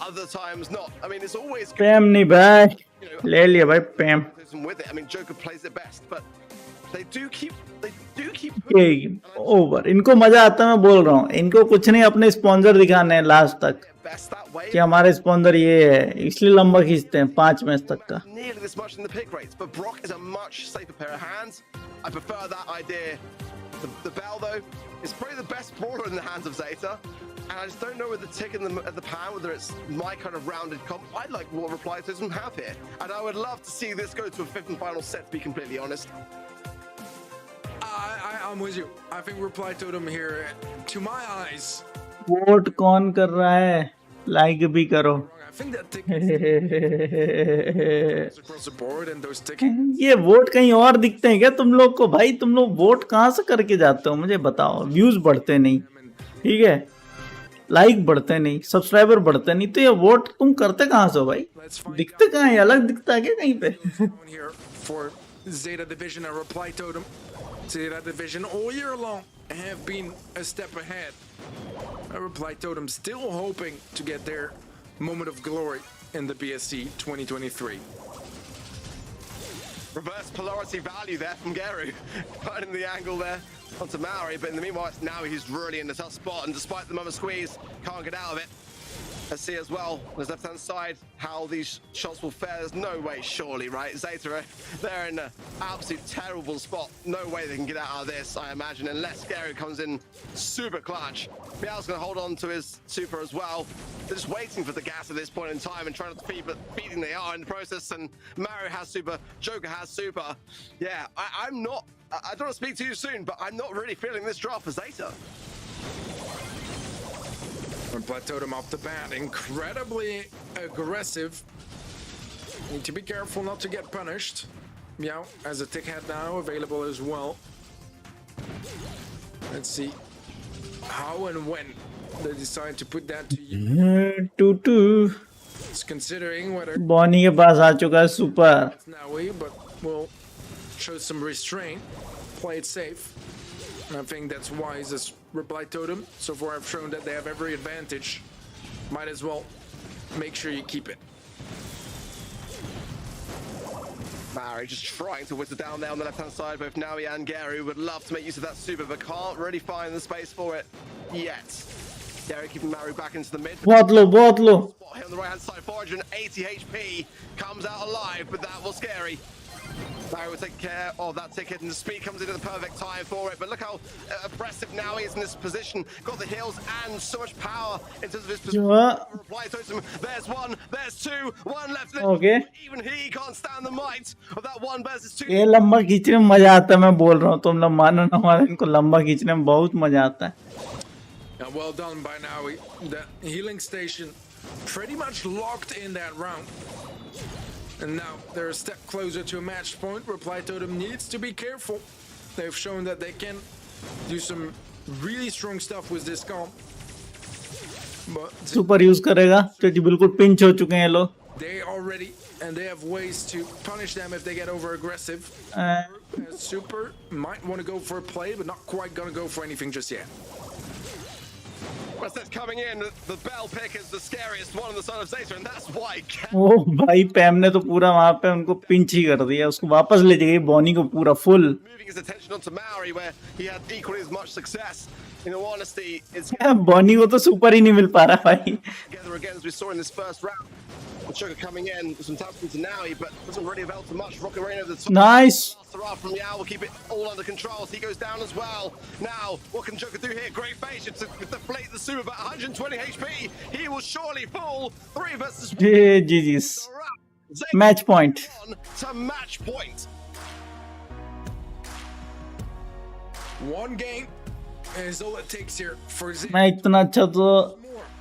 other times not. I mean, it's always Pam नहीं भाई. ले लिया भाई Pam. with it. I mean, Joker plays it best, but they do keep. Game over. इनको मजा आता है, मैं बोल रहा हूँ. इनको कुछ नहीं, अपने स्पॉन्सर दिखाने हैं लास्ट तक कि हमारे स्पॉन्सर ये है, इसलिए लंबा खींचते हैं 5 मैच तक का. Nearly this much in the pick rates, but Brock is a much safer pair of hands. I prefer that idea. The Bell though is probably the best brawler in the hands of Zeta, and I just don't know with the Tick and the Pan whether it's my kind of rounded comp. I like what Reply Totem have here, and I would love to see this go to a 5th and final set. To be completely honest. I'm with you. I think Reply Totem here, to my eyes. Vote कौन कर रहा है? Like भी करो. I think that tick across the board and those tickets. ये vote कहीं और दिखते हैं क्या तुम लोग को? भाई तुम लोग वोट कहाँ से करके जाते हो? मुझे बताओ. व्यूज बढ़ते नहीं, ठीक है, लाइक बढ़ते नहीं, सब्सक्राइबर बढ़ते नहीं, तो ये वोट तुम करते कहाँ से हो भाई? दिखते कहाँ है? अलग दिखता है क्या कहीं पे? Here for Zeta Division and Reply Totem. Zeta Division all year long have been a step ahead. Reply Totem still hoping to get their moment of glory in the BSC 2023. Reverse polarity value there from Geru, finding the angle there onto Maori, but in the meanwhile, it's now he's really in the tough spot, and despite the mama squeeze, can't get out of it. Let's see as well, on his left-hand side, how these shots will fare. There's no way, surely, right? Zeta, they're in an absolute terrible spot. No way they can get out of this, I imagine, unless Gary comes in super clutch. Meow's going to hold on to his super as well. They're just waiting for the gas at this point in time and trying not to feed, but feeding they are in the process. And Mario has super, Joker has super. Yeah, I don't want to speak too soon, but I'm not really feeling this draft for Zeta. Reply Totem off the bat, incredibly aggressive. Need to be careful not to get punished. Meow as a tick head now available as well. Let's see how and when they decide to put that to you. 2-2. It's considering whether Bonnie के पास आ चुका है super. Now we, but we'll show some restraint, play it safe. And I think that's wise as Reply Totem. So far, I've shown that they have every advantage. Might as well make sure you keep it. Mary just trying to whistle down there on the left-hand side. Both Naui and Gary would love to make use of that super, but can't really find the space for it yet. Gary keeping Mary back into the mid. बहुत low. Spot here on the right-hand side, 480 HP, comes out alive, but that was scary. Barry will take care of that ticket, and the speed comes in at the perfect time for it. But look how oppressive now he is in this position. Got the heals and so much power in terms of his position. Reply totem. There's one, there's two, one left. Okay. Even he can't stand the might of that one versus two. ये लंबा खींचने में मजा आता है, मैं बोल रहा हूँ, तुम लोग मानो ना मानो, इनको लंबा खींचने में बहुत मजा आता है. Now, well done by Naui. The healing station pretty much locked in that round. And now they're a step closer to a match point. Reply Totem needs to be careful. They've shown that they can do some really strong stuff with this comp. But super use करेगा क्योंकि बिल्कुल pinch हो चुके हैं लोग. they are ready, and they have ways to punish them if they get over aggressive. Super might want to go for a play, but not quite gonna go for anything just yet. That's coming in. The bell pick is the scariest one on the side of Zeta, and that's why. ओ भाई पैम ने तो पूरा वहां पे उनको pinch ही कर दिया, उसको वापस ले जाएगी बॉनी को पूरा full. Moving his attention onto Maori, where he had equally as much success. In all honesty, it's Bonnie को तो सुपर ही नहीं मिल पा रहा भाई. together again as we saw in this first round. Sugar coming in with some taps into Naui, but doesn't really avail too much. Rocket Rain over the top. Nice. Sarah from Yao will keep it all under control as he goes down as well. Now, what can Joker do here? Great face to deflate the super, about 120 HP. He will surely fall. 3 versus 1. GG's. Match point. On to match point. One game is all it takes here for Zeta. मैं इतना अच्छा तो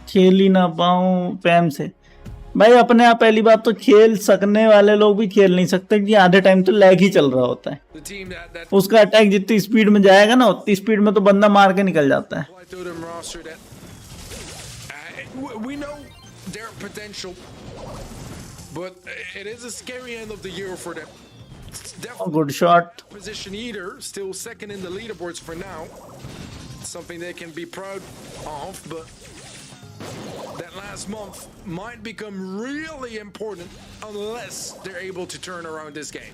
खेल ही ना पाऊँ पैम से भाई. अपने आप पहली बात तो खेल सकने वाले लोग भी खेल नहीं सकते कि आधे टाइम तो लैग ही चल रहा होता है. The team that उसका अटैक जितनी स्पीड में जाएगा ना उतनी स्पीड में तो बंदा मार के निकल जाता है. Totem roster that we know their potential, but it is a scary end of the year for them. It's definitely Good shot. position eater, still second in the leaderboards for now. Something they can be proud of, but that last month might become really important unless they're able to turn around this game.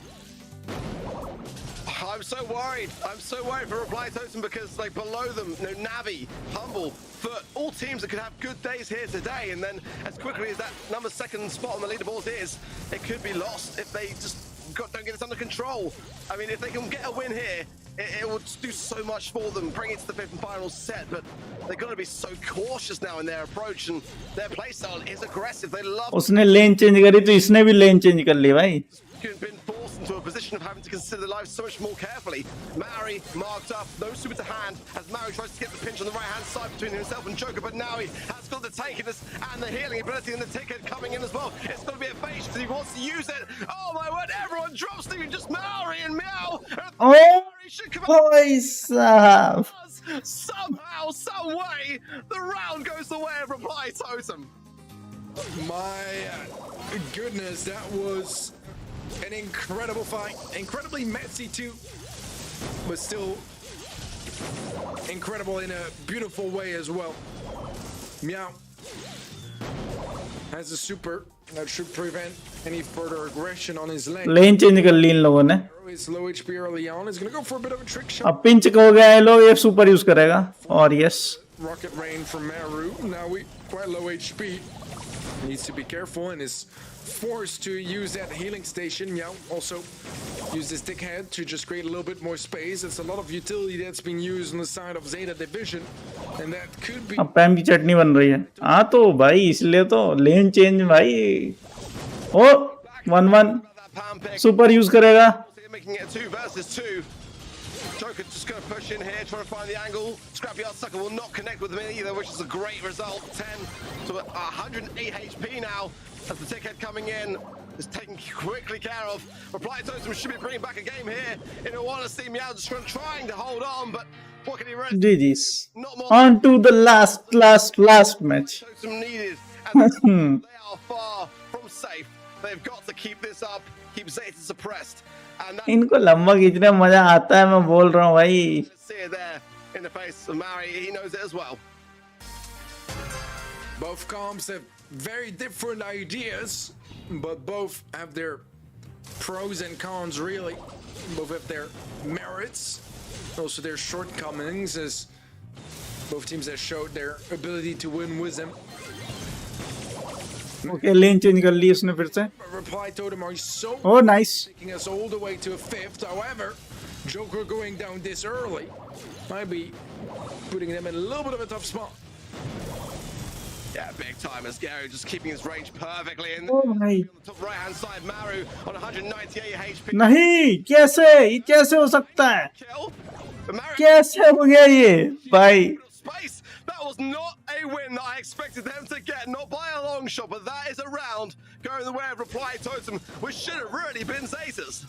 I'm so worried. I'm so worried for Reply Totem because, like, below them, you know, Navi, Humble, Foot, all teams that could have good days here today, and then as quickly as that number 2nd spot on the leaderboards is, it could be lost if they just don't get this under control. I mean, if they can get a win here, it will do so much for them, bring it to the 5th and final set, but they're going to be so cautious now in their approach, and their playstyle is aggressive. They love. उसने lane change करी तो इसने भी lane change कर ली भाई. Been forced into a position of having to consider their lives so much more carefully. Maori marked up, no super to hand, as Maori tries to get the pinch on the right-hand side between himself and Joker, but now he has got the tankiness and the healing ability and the ticket coming in as well. It's going to be a face because he wants to use it. Oh my word, everyone drops to just Maori and Meow. Oh, Maori should come out. भाई साहब. Somehow, some way, the round goes the way of Reply Totem. My goodness, that was an incredible fight. Incredibly messy too, but still incredible in a beautiful way as well. Meow has a super that should prevent any further aggression on his lane. Lane change कर ली इन लोगों ने. He's low HP early on. He's gonna go for a bit of a trick shot. अब pinch हो गया है लोग, ये super use करेगा. और yes, Rocket Rain from Maru. Now we quite low HP. Needs to be careful and is forced to use that healing station. Yeah, also use this stick head to just create a little bit more space. It's a lot of utility that's been used on the side of Zeta Division, and that could be. अब पैम की चटनी बन रही है. हाँ तो भाई इसलिए तो लेन चेंज भाई. ओ 1-1 सुपर यूज करेगा. Making it a 2 versus 2. Joker just going to push in here, trying to find the angle. Scrapyard Sucker will not connect with them either, which is a great result. 10 to 108 HP now as the ticket coming in is taken quickly care of. Reply Totem should be bringing back a game here. In all honesty, Meow just trying to hold on, but what can he really do? GG's. Not more. On to the last match. Totem needed, and they are far from safe. They've got to keep this up, keep Zeta suppressed. And that इनको लंबा खींचने में मजा आता है, मैं बोल रहा हूँ भाई. see it there in the face of Mari. He knows it as well. Both comps have very different ideas, but both have their pros and cons, really. Both have their merits, also their shortcomings, as both teams have showed their ability to win with them. Okay, lane change कर ली उसने फिर से. Reply Totem are so Oh, nice. taking us all the way to a 5th. However, Joker going down this early might be putting them in a little bit of a tough spot. Yeah, big time as Gary just keeping his range perfectly in Oh भाई. on the top right hand side. Maru on 198 HP. नहीं, कैसे? ये कैसे हो सकता है? Kill. But Maru कैसे हो गया ये भाई? space. That was not a win that I expected them to get, not by a long shot, but that is a round going the way of Reply Totem, which should have really been Zeta's.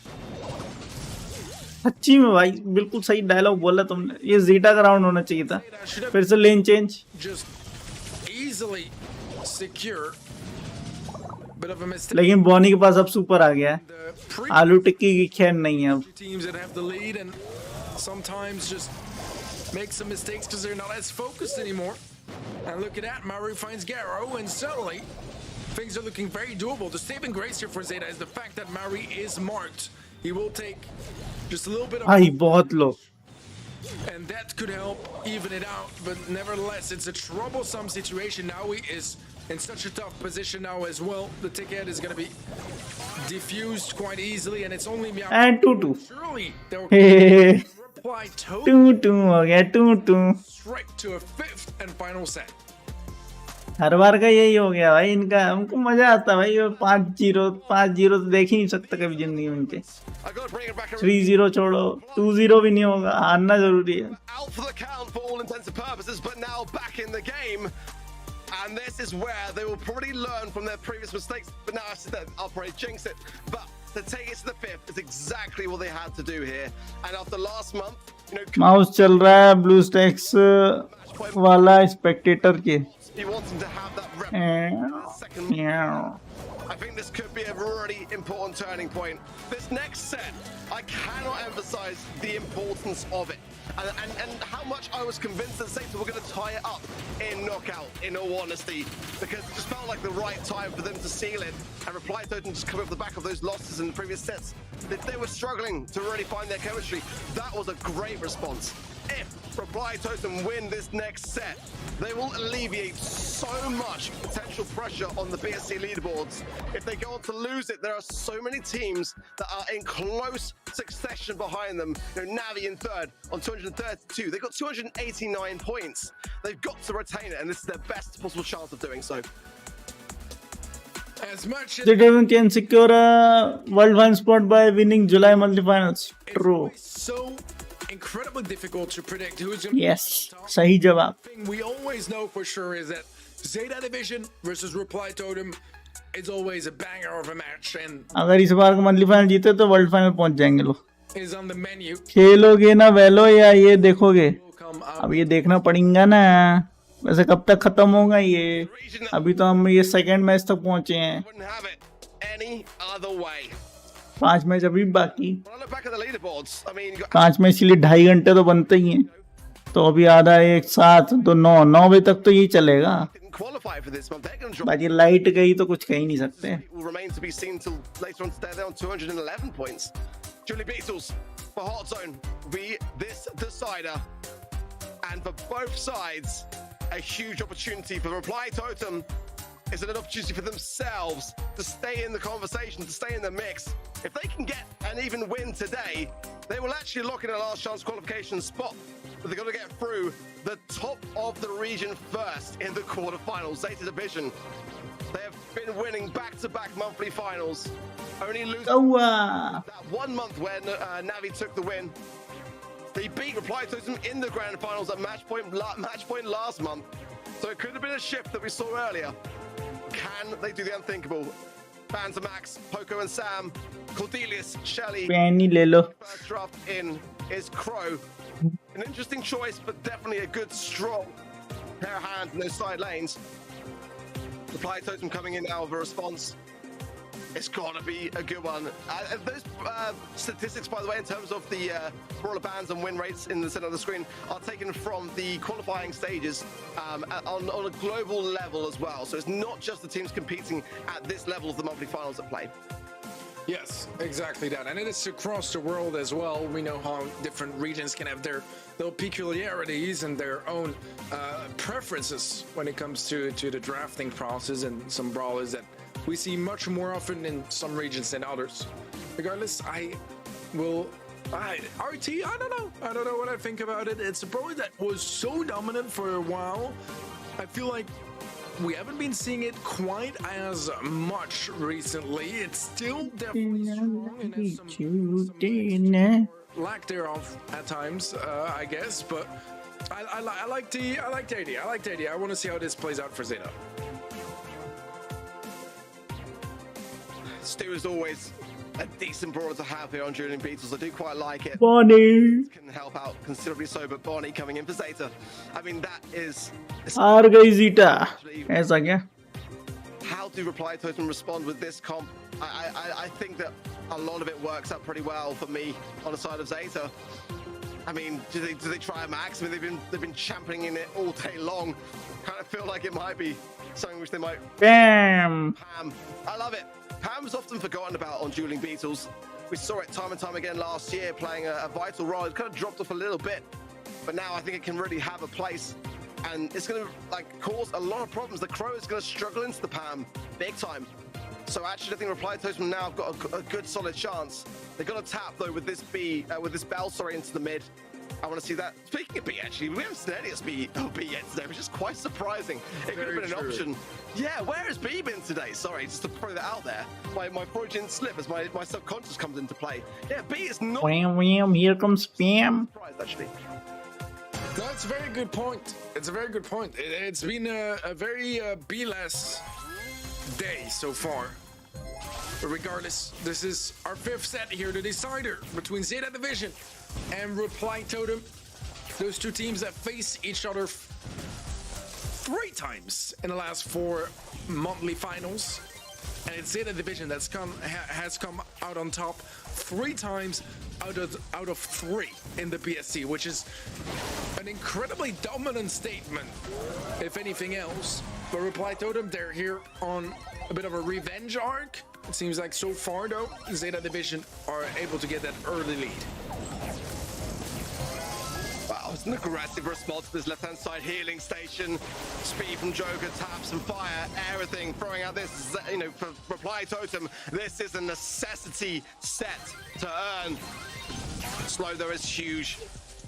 सच्ची में भाई बिल्कुल सही dialogue बोला तुमने. ये zeta का round होना चाहिए था. फिर से lane change. Just easily secure. Bit of a mistake. लेकिन बॉनी के पास अब सुपर आ गया है. The pre आलू टिक्की की खैर नहीं है अब. teams that have the lead and sometimes just make some mistakes because they're not as focused anymore. And look at that, Maru finds Garo, and suddenly things are looking very doable. The saving grace here for Zeta is the fact that Maru is marked. He will take just a little bit of, भाई बहुत लो. and that could help even it out. But nevertheless, it's a troublesome situation. Now he is in such a tough position now as well. The ticket is going to be diffused quite easily, and it's only Meow. And 2-2. Surely there will hey reply to 2-2 हो गया 2-2. straight to a 5th and final set. हर बार का यही हो गया भाई इनका. हमको मजा आता है भाई. 5-0 तो देख ही नहीं सकता कभी जिंदगी में इनके. I got to bring it back around. 3-0 छोड़ो, 2-0 भी नहीं होगा. हारना जरूरी है. Out for the count for all intents and purposes, but now back in the game. And this is where they will probably learn from their previous mistakes. But now I said that I'll probably jinx it. But to take it to the 5th is exactly what they had to do here. And after last month, you know, mouse चल रहा है blue stacks वाला Spectator के. you want them to have that rep. Second, Yeah. I think this could be a really important turning point. This next set, I cannot emphasize the importance of it. And how much I was convinced that Zeta were going to tie it up in knockout, in all honesty, because it just felt like the right time for them to seal it. And Reply Totem just coming off the back of those losses in the previous sets. They were struggling to really find their chemistry. That was a great response. If Reply Totem win this next set, they will alleviate so much potential pressure on the BSC leaderboards. If they go on to lose it, there are so many teams that are in close succession behind them. You know, Navi in third on 232. They've got 289 points. They've got to retain it, and this is their best possible chance of doing so. As much as They can secure a World 1 spot by winning July monthly finals. True. it's so incredibly difficult to predict who's going to Yes. be on top. सही जवाब. Thing we always know for sure is that Zeta Division versus Reply Totem is always a banger of a match and अगर इस बार का monthly final जीते तो world final पहुंच जाएंगे लोग. is on the menu. खेलोगे ना वेलो या ये देखोगे? Will come up. अब ये देखना पड़ेगा ना. वैसे कब तक खत्म होगा ये? अभी तो हम ये सेकंड मैच तक पहुंचे हैं. Wouldn't have it any other way. 5 match अभी बाकी. When I look back at the leaderboards, I mean, you got 5 match के लिए 2.5 घंटे तो बनते ही हैं. तो अभी आधा एक साथ तो 9 बजे तक तो यही चलेगा. didn't qualify for this month. They're going to drop. बाकी लाइट gई तो कुछ कह ही नहीं सकते. It will remain to be seen till later on today. They're on 211 points. Julie Beatles for Hot Zone be this decider. And for both sides, a huge opportunity for Reply Totem. Is an opportunity for themselves to stay in the conversation, to stay in the mix. If they can get an even win today, they will actually lock in a last chance qualification spot. But they've got to get through the top of the region first in the quarterfinals. Zeta Division. They have been winning back-to-back monthly finals. Only losing Owa. that 1 month when Navi took the win. They beat Reply Totem in the grand finals at match point last month. So it could have been a shift that we saw earlier. Can they do the unthinkable? Bands of Max, Poco and Sam, Cordelius, Shelly. पैनी ले लो. First draft in is Crow. An interesting choice, but definitely a good, strong pair of hands in those side lanes. Reply Totem coming in now with a response. It's got to be a good one. Those statistics, by the way, in terms of the brawler bans and win rates in the center of the screen, are taken from the qualifying stages on a global level as well. So it's not just the teams competing at this level of the monthly finals at play. Yes, exactly that. And it is across the world as well. We know how different regions can have their little peculiarities and their own preferences when it comes to the drafting process, and some brawlers that we see much more often in some regions than others. Regardless, RT, I don't know what I think about it. It's a brawler that was so dominant for a while. I feel like we haven't been seeing it quite as much recently. It's still definitely strong and has some lack thereof at times, I guess. But I like the idea. I like the idea. I want to see how this plays out for Zeta. Stu is always a decent brawler to have here on Dueling Beatles. I do quite like it. Bonnie Can help out considerably so, but Bonnie coming in for Zeta. I mean, that is... हार गई Zeta. ऐसा क्या? How do Reply Totem respond with this comp? I think that a lot of it works out pretty well for me on the side of Zeta. I mean, do they try a max? I mean, they've been championing it all day long. Kind of feel like it might be something which they might... Bam! Pam. I love it. Pam's often forgotten about on Dueling Beatles. We saw it time and time again last year, playing a vital role. It kind of dropped off a little bit, but now I think it can really have a place, and it's going to cause a lot of problems. The Crow is going to struggle into the Pam big time. So actually, I think Reply Totem now have got a good solid chance. They've got to tap though with this Bell, into the mid. I want to see that. Speaking of B, actually, we haven't seen any of B yet today, which is quite surprising. It could have been an option. Yeah, where has B been today? Sorry, just to throw that out there. My Freudian slip as my subconscious comes into play. Yeah, B is not... Wham, wham, here comes Spam. Surprised, actually. No, it's a very good point. It's a very good point. It's been a very B-less day so far. But regardless, this is our fifth set here, the decider between Zeta Division and Reply Totem. Those two teams that face each other 3 times in the last 4 monthly finals. And it's Zeta Division that's has come out on top 3 times out of 3 in the BSC, which is an incredibly dominant statement, if anything else. But Reply Totem, they're here on a bit of a revenge arc. It seems like so far, though, Zeta Division are able to get that early lead. Wow, it's an aggressive response to this left-hand side healing station. Speed from Joker, taps and fire, everything. Throwing out this, for Reply Totem, this is a necessity set to earn. Slow, though, is huge.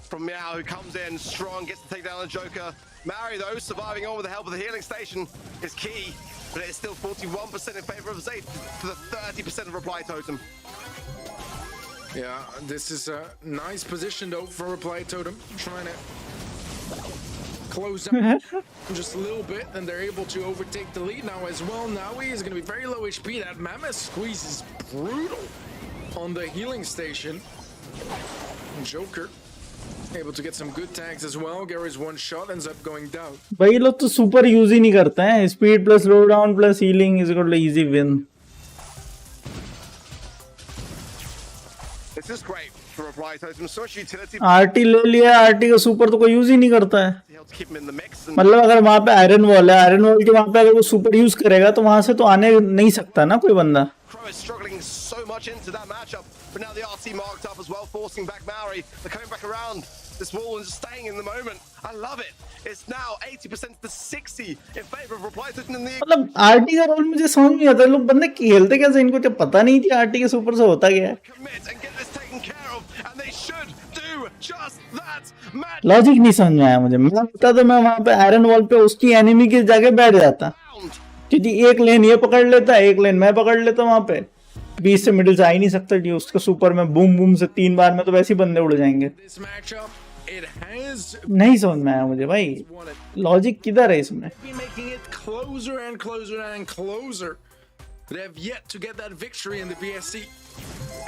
From Meow, who comes in strong, gets to take down the Joker. Mary, though, surviving on with the help of the healing station is key. But it's still 41% in favor of Zeta for the 30% of Reply Totem. Yeah, this is a nice position though for Reply Totem, trying to close down just a little bit, and they're able to overtake the lead now as well. Naui is going to be very low HP. That Mammoth squeeze is brutal on the healing station. Joker able to get some good tags as well. Gary's one shot ends up going down. भाई लोग तो super use ही नहीं करते हैं. Speed plus slow down plus healing is equal to easy win. This is great for Reply Totem. So much utility. RT ले लिया. RT का super तो कोई यूज ही नहीं करता है. To keep him in the mix. मतलब अगर वहां पे आयरन वॉल है, आयरन वॉल के वहां पे अगर वो सुपर यूज करेगा तो वहां से तो आने नहीं सकता ना कोई बंदा. Crow is struggling so much into that matchup, but now the RC marked up as well, forcing back Maori. They're coming back around this wall and just staying in the moment. I love it. It's now 80% to 60 in favor of Reply Totem in the... मतलब RT का role मुझे समझ नहीं आता. लोग बंदे खेलते कैसे, इनको जब पता नहीं थी आरटी के सुपर से होता क्या है. Commit and get this taken care of, and they should do just that. Logic नहीं समझ में आया मुझे. मैं होता तो मैं वहां पे आयरन वॉल पे उसकी एनिमी के जाके बैठ जाता, क्योंकि एक लेन ये पकड़ लेता, एक लेन मैं पकड़ लेता. वहां पे बीच से मिडिल से आ ही नहीं सकता जी. उसका सुपर में बूम बूम से 3 बार में तो वैसे ही बंदे उड़ जाएंगे. नहीं समझ में आया मुझे भाई, लॉजिक किधर है इसमें. They have yet to get that victory in the BSC.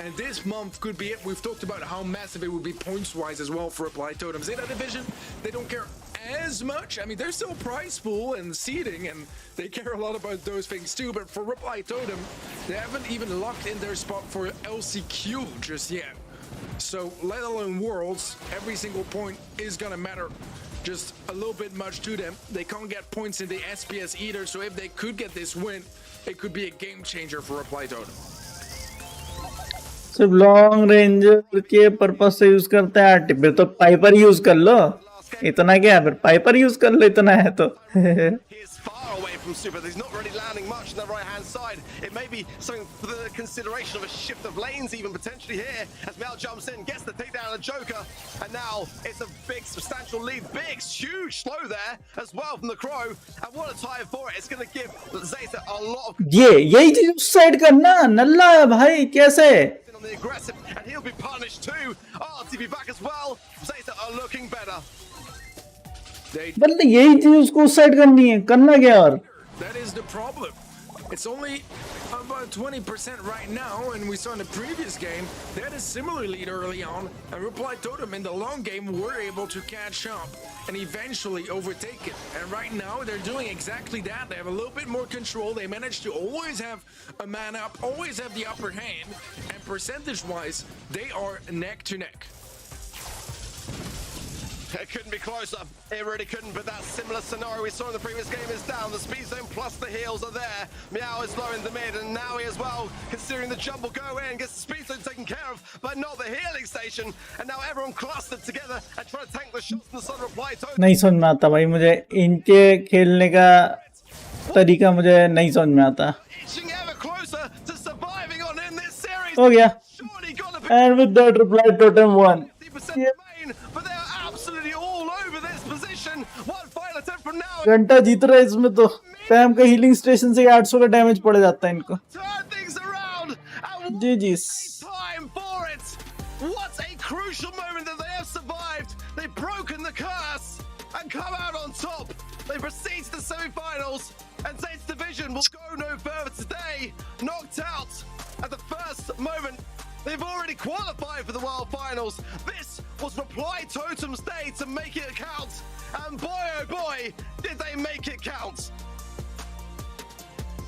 And this month could be it. We've talked about how massive it would be points-wise as well for Reply Totem. Zeta Division, they don't care as much. I mean, there's still prize pool and seeding, and they care a lot about those things too. But for Reply Totem, they haven't even locked in their spot for LCQ just yet. So, let alone Worlds, every single point is gonna matter just a little bit much to them. They can't get points in the SPS either, so if they could get this win, it could be a game changer for Reply Totem. सिर्फ long range के purpose से use करता है Arctic, फिर तो Piper use कर लो, इतना क्या है, फिर पाइपर यूज कर लो, इतना है तो He's far away from Super. He's not really landing much on the right-hand side. It may be something for the consideration of a shift of lanes even potentially here as Mel jumps in, gets the takedown of Joker, and now it's a big substantial lead. Big, huge slow there as well from the Crow, and what a time for it. It's going to give Zeta a lot of... यही चीज उस side करना नल्ला है भाई, कैसे on the aggressive, and he'll be punished too. RTV back as well. Zeta are looking better. मतलब यही चीज उसको उस साइड करनी है, करना क्या और That is the problem. It's only about 20% right now, and we saw in the previous game they had a similar lead early on, and Reply Totem in the long game were able to catch up and eventually overtake it. And right now they're doing exactly that. They have a little bit more control. They managed to always have a man up, always have the upper hand, and percentage-wise, they are neck to neck. It couldn't be closer. It really couldn't, but that similar scenario we saw in the previous game is down. The speed zone plus the heals are there. Meow is low in the mid, and now he as well, considering the jump will go in, gets the speed zone taken care of, but not the healing station. And now everyone clustered together and trying to tank the shots in the sun reply to. नहीं समझ में आता भाई, मुझे इनके खेलने का तरीका मुझे नहीं समझ में आता. Inching ever closer to surviving on in this series. हो गया. Surely gotta be And with that, Reply Totem won. 50% remain, but they are absolutely all over this position. One final attempt from now. घंटा जीत रहा है इसमें तो. पैम का healing station से 800 का डैमेज पड़ जाता है इनको. Turn things around. And GG's. time for it. What a crucial moment that they have survived. They've broken the curse and come out on top. They proceed to the semi-finals, and Zane's division will go no further today. Knocked out at the first moment. They've already qualified for the World Finals. This was Reply Totem's day to make it count. And boy, oh boy, did they make it count.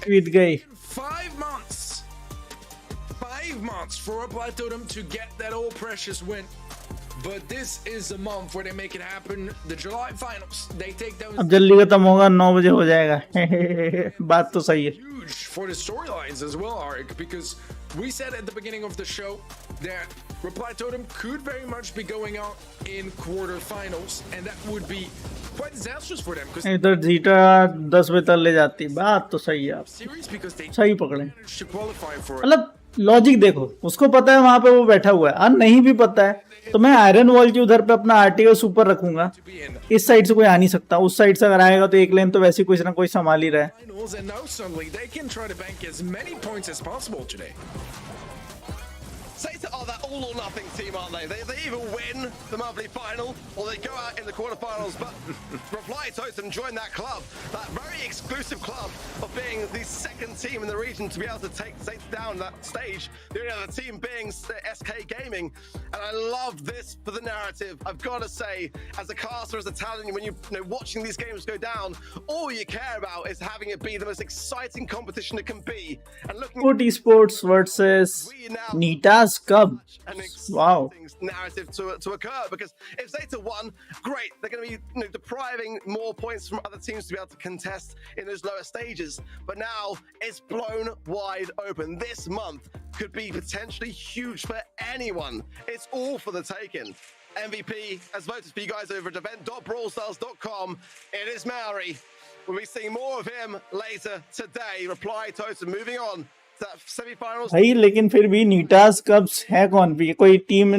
जीत गई. 5 months. 5 months for Reply Totem to get that old precious win. But this is the month where they make it happen. The July finals. They take down. अब जल्दी खत्म होगा, 9 बजे हो जाएगा. बात तो सही है. Huge for the storylines as well, Arik, because we said at the beginning of the show that Reply Totem could very much be going out in quarterfinals, and that would be quite disastrous for them. इधर zeta 10 बजे तक ले जाती. बात तो सही है, आप Series because they सही पकड़े. managed to qualify for it. मतलब लॉजिक देखो, उसको पता है वहां पे वो बैठा हुआ है, और नहीं भी पता है तो मैं आयरन वॉल के उधर पे अपना आर्टिकल सुपर रखूंगा. इस साइड से कोई आ नहीं सकता, उस साइड से अगर आएगा तो एक लेन तो वैसे कोई ना कोई संभाल ही रहा है. Finals, and now suddenly they can try to bank as many points as possible today. Zeta are that all or nothing team, aren't they? They either win the monthly final or they go out in the quarterfinals. But Reply Totem joined that club, that very exclusive club of being the second team in the region to be able to take Zeta down that stage. The only other team being SK Gaming. And I love this for the narrative. I've got to say, as a caster, as a talent, when you're watching these games go down, all you care about is having it be the most exciting competition it can be. And looking Foot Esports versus Nita's Cub. Wow. Narrative to occur, because if Zeta won, great, they're going to be depriving more points from other teams to be able to contest in those lower stages. But now it's blown wide open. This month could be potentially huge for anyone. It's all for the taking. MVP has voted for you guys over at event.brawlstars.com. It is Maori. We'll be seeing more of him later today. Reply Totem moving on. भाई लेकिन फिर भी नीटास कब्स है कौन भी, कोई team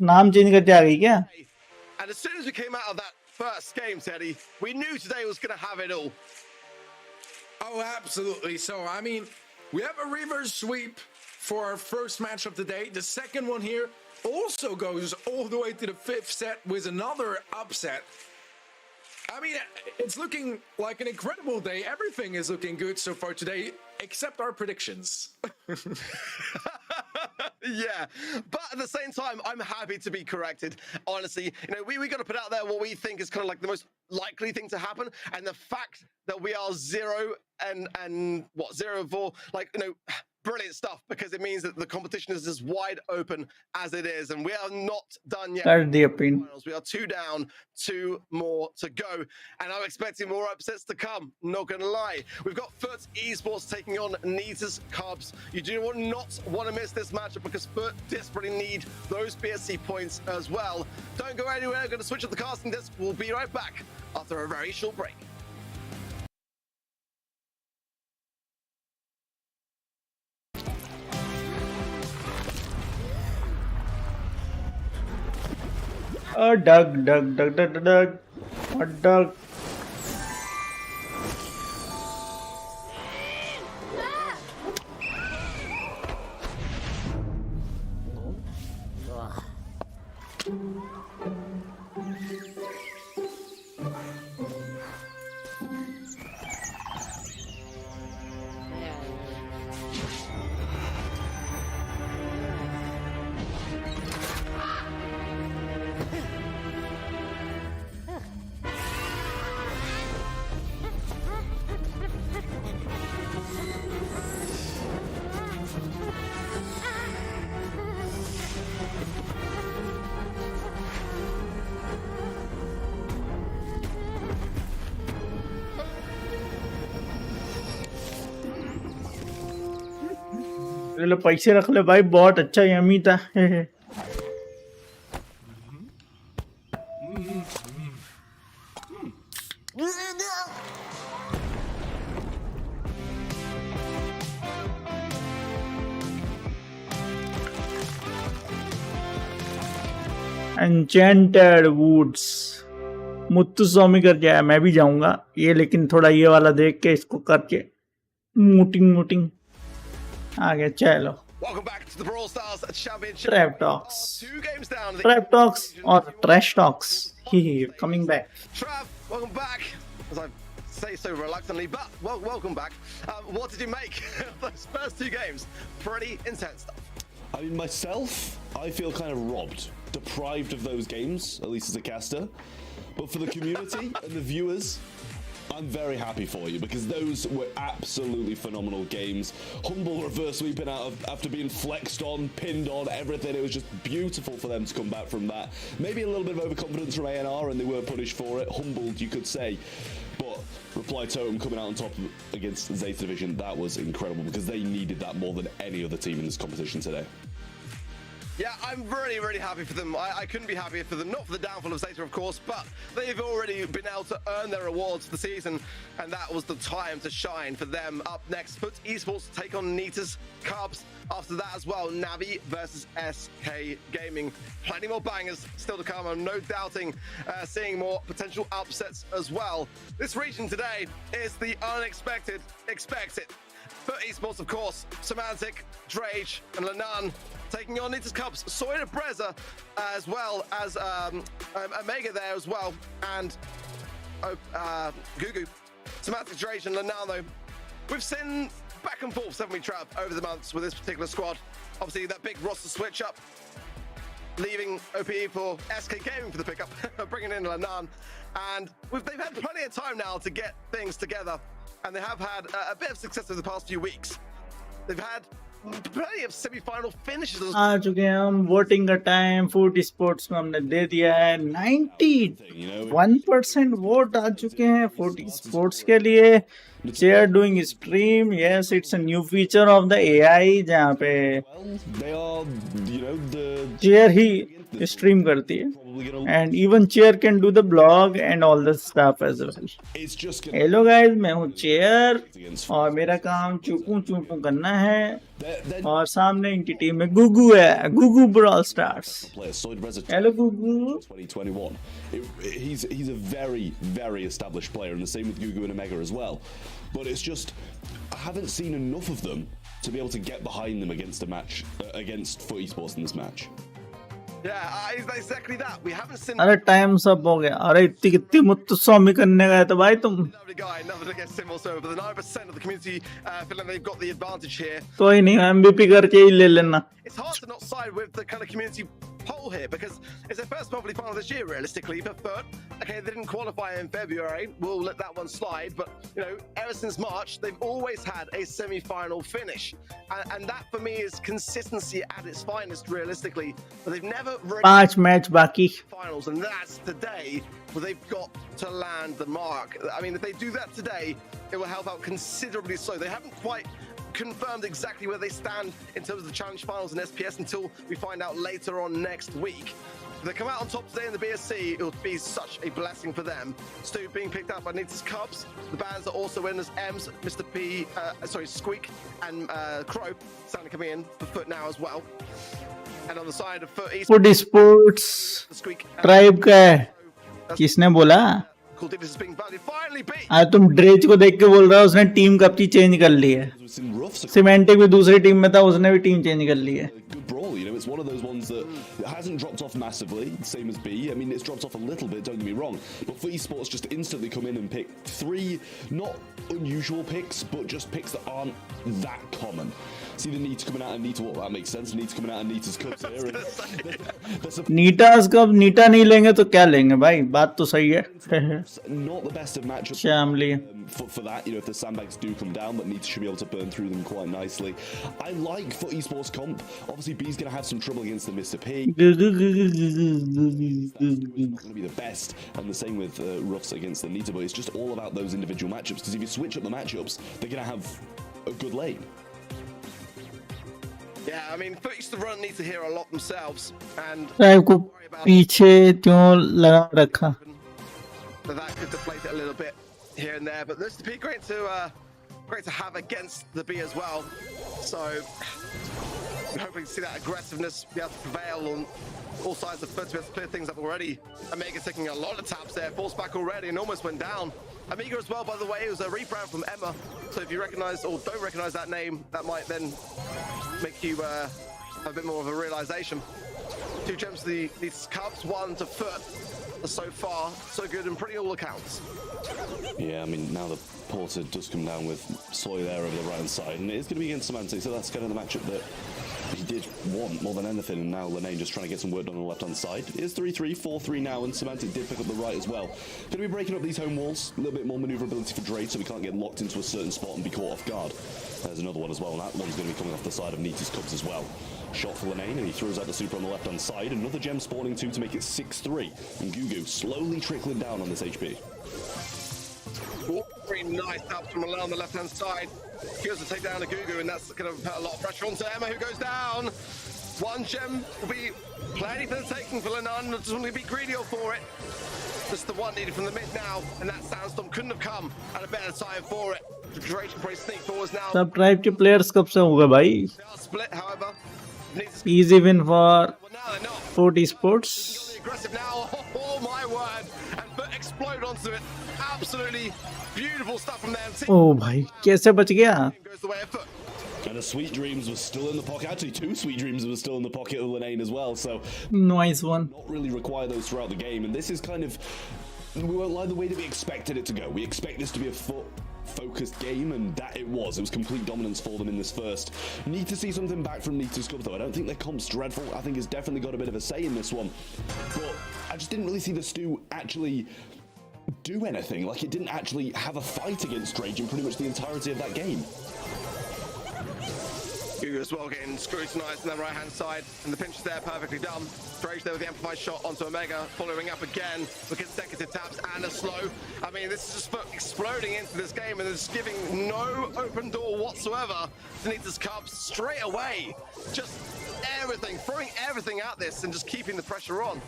नाम change करके आ गई क्या? And as soon as we came out of that first game, Teddy, we knew today was going to have it all. Oh, absolutely. So, I mean, we have a reverse sweep for our first match of the day. The second one here also goes all the way to the 5th set with another upset. I mean, it's looking like an incredible day. Everything is looking good so far today, except our predictions. Yeah, but at the same time, I'm happy to be corrected. Honestly, we got to put out there what we think is kind of like the most likely thing to happen. And the fact that we are 0-4, like, you know, brilliant stuff, because it means that the competition is as wide open as it is, and we are not done yet. कर दिया pin. We are 2 down, 2 more to go, and I'm expecting more upsets to come, not gonna lie. We've got Foot Esports taking on Nita's Cubs. You do not want to miss this matchup, because Foot desperately need those BSC points as well. Don't go anywhere. I'm going to switch up the casting disc. We'll be right back after a very short break. Doug. What Doug? ले पैसे रख ले भाई, बहुत अच्छा yummy था. Enchanted woods. Muthu स्वामी कर जाए, मैं भी जाऊंगा ये, लेकिन थोड़ा ये वाला देख के इसको करके मूटिंग आ गया. चलो Welcome back to the Brawl Stars Championship. Trap Talks. 2 games down. Trap Talks or Trash Talks. Coming back. Trav, welcome back. As I say so reluctantly, but welcome back. What did you make of those first 2 games? Pretty intense stuff. I mean, myself, I feel kind of robbed, deprived of those games, at least as a caster. But for the community and the viewers, I'm very happy for you, because those were absolutely phenomenal games. Humble reverse sweeping out after being flexed on, pinned on, everything. It was just beautiful for them to come back from that. Maybe a little bit of overconfidence from ANR, and they were punished for it. Humbled, you could say. But Reply Totem coming out on top against Zeta Division, that was incredible, because they needed that more than any other team in this competition today. Yeah, I'm really, really happy for them. I couldn't be happier for them, not for the downfall of Zeta, of course, but they've already been able to earn their rewards for the season, and that was the time to shine for them. Up next, Foot Esports take on Nita's Cubs. After that as well, Navi versus SK Gaming. Plenty more bangers still to come. I'm no doubting seeing more potential upsets as well. This region today is the unexpected. Expect it. Foot Esports, of course, Semantic, Drage, and Lanan taking on Nita's Cubs. Soy Breza, as well as Omega there as well, and Gugu. Semantic, Drage, and Lanan, though. We've seen back and forth, haven't we, Trav, over the months with this particular squad. Obviously, that big roster switch up, leaving OPE for SK Gaming for the pickup, bringing in Lanan. And they've had plenty of time now to get things together, and they have had a bit of success over the past few weeks. They've had plenty of semi-final finishes. आ चुके हैं हम. Voting का time फूट sports में हमने दे दिया है. 91% vote आ चुके हैं फूट स्पोर्ट्स के लिए. Chair doing stream. Yes, it's a new feature of the AI, जहाँ पे चेयर ही स्ट्रीम करती है, and even chair can do the blog and all the stuff as well. Hello guys, मैं हूँ चेयर, और मेरा काम चुपू करना है. और सामने इनकी टीम में गुगू है. गुगू ब्रॉल स्टार्स. हेलो गुगू. 2021. He's a very, very established player, and the same with Gugu and Omega as well. But it's just, I haven't seen enough of them to be able to get behind them against a match, against Foot Esports in this match. Yeah, exactly that. We haven't seen. अरे time सब हो गया. अरे इतनी कितनी मुत्तु स्वामी करने गए तो भाई तुम. Lovely guy, nothing against him whatsoever, but the 9% of the community feeling they've got the advantage here. कोई नहीं, MVP करके ही ले लेना. It's hard to not side with the kind of community poll here because it's their first properly final this year, realistically. But okay, they didn't qualify in February. We'll let that one slide. But you know, ever since March, they've always had a semi-final finish, and that for me is consistency at its finest, realistically. But they've never really 5 match बाकी. finals, and that's today where they've got to land the mark. I mean, if they do that today, it will help out considerably. So they haven't quite confirmed exactly where they stand in terms of the challenge finals and SPS until we find out later on next week. If they come out on top today in the BSC, it would be such a blessing for them. Stu being picked up by Nita's Cubs. The bands are also winners. Ems, Mr. P, Squeak, and Crow starting coming in for Foot now as well. And on the side of Foot East, Foot Sports Squeak tribe का है. किसने बोला? Goldirock is being valued. Finally beat. आज तुम dredge को देख के बोल रहा है उसने टीम कब की चेंज कर ली है. सिमेंटिक भी दूसरी टीम में था, उसने भी टीम चेंज कर ली है. Good brawl, you know, it's one of those ones that hasn't dropped off massively, same as B. I mean, it's dropped off a little bit, don't get me wrong. But for esports, just instantly come in and pick 3 not unusual picks, but just picks that aren't that common. See the Nita coming out and Nita, that makes sense. Nita coming out and Nita's Cubs here. नीटास कब नीटा नहीं लेंगे तो क्या लेंगे भाई? बात तो सही है. Not the best of matchups Shamli. for that, you know, if the sandbags do come down, but Nita should be able to burn through them quite nicely. I like for esports comp. Obviously, B's going to have some trouble against the Mr. P. Not going to be the best, and the same with Ruffs against the Nita, but it's just all about those individual matchups, because if you switch up the matchups, they're going to have a good lane. Yeah, I mean, Foot used to run Nita here a lot themselves, and tribe को पीछे क्यों लगा रखा? that could deflate it a little bit here and there. But this would be great to have against the B as well. So we're hoping to see that aggressiveness be able to prevail on all sides of Foot to be able to clear things up already. Omega taking a lot of taps there, forced back already, and almost went down. Amiga as well, by the way, it was a rebrand from EMEA. So if you recognize or don't recognize that name, that might then make you have a bit more of a realization. 2 gems to these Cubs, 1 to Foot. So far, so good in pretty all accounts. Yeah, I mean, now the Porter does come down with Soy there over the right hand side, and it is going to be against Semantic, so that's kind of the matchup that he did want more than anything, and now Lene just trying to get some work done on the left hand side. It is 3-3, 4-3 now, and Semantic did pick up the right as well. Going to be breaking up these home walls, a little bit more maneuverability for Dre, so we can't get locked into a certain spot and be caught off guard. There's another one as well, and that one's going to be coming off the side of Nita's Cubs as well. Shot for Lane, and he throws out the super on the left-hand side. Another gem spawning 2 to make it 6-3. And Gugu slowly trickling down on this HP. Very nice up from Malone on the left-hand side. Here's the takedown of Gugu, and that's going to put a lot of pressure onto Emma, who goes down. 1 gem will be plenty for the taking for Lenon. Just want to be greedy for it. Just the one needed from the mid now, and that Sandstorm couldn't have come at a better time for it. Duration probably sneak forwards now. सब tribe के players कब से होंगे भाई? They are split, however. Easy win for Well, now they're not. Foot Sports. Really aggressive now. Oh my word! And Foot explode onto it. Absolutely beautiful stuff from them. ओ भाई कैसे बच गया? Goes the way of Foot. And a Sweet Dreams was still in the pocket. Actually, 2 Sweet Dreams were still in the pocket of Lane as well. So Nice one. not really require those throughout the game. And this is kind of, we won't lie, the way that we expected it to go. We expect this to be a Foot-focused game, and that it was. It was complete dominance for them in this first. Need to see something back from Nita's Cubs, though. I don't think their comp's dreadful. I think it's definitely got a bit of a say in this one. But I just didn't really see the Stu actually do anything. Like, it didn't actually have a fight against Drage in pretty much the entirety of that game. Gugu as well getting scrutinised on the right-hand side, and the pinch is there, perfectly done. Drage there with the amplified shot onto Omega, following up again with consecutive taps and a slow. I mean, this is just Foot exploding into this game, and it's giving no open door whatsoever to Nita's Cubs straight away. Just everything, throwing everything at this and just keeping the pressure on.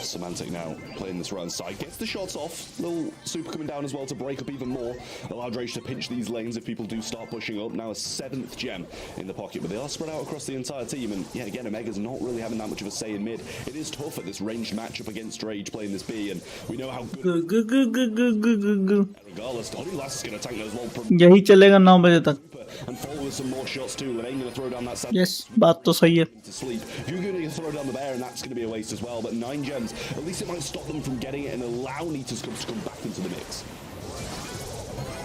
Semantic now playing this right side, gets the shots off. Little super coming down as well to break up even more. Allow Drage to pinch these lanes if people do start pushing up. Now a 7th gem in the pocket, but they are spread out across the entire team. And yeah, again, Omega's not really having that much of a say in mid. It is tough at this ranged matchup against Drage playing this B, and we know how good. Regardless, Goldirock is going to tank those long. यही चलेगा 9 बजे तक. And follow with some more shots too. Lane going to throw down that sand. Yes, बात तो सही है. To sleep. You're going to throw down the bear, and that's going to be a waste as well. But 9 gems, at least it might stop them from getting it and allow Nita's Cubs to come back into the mix.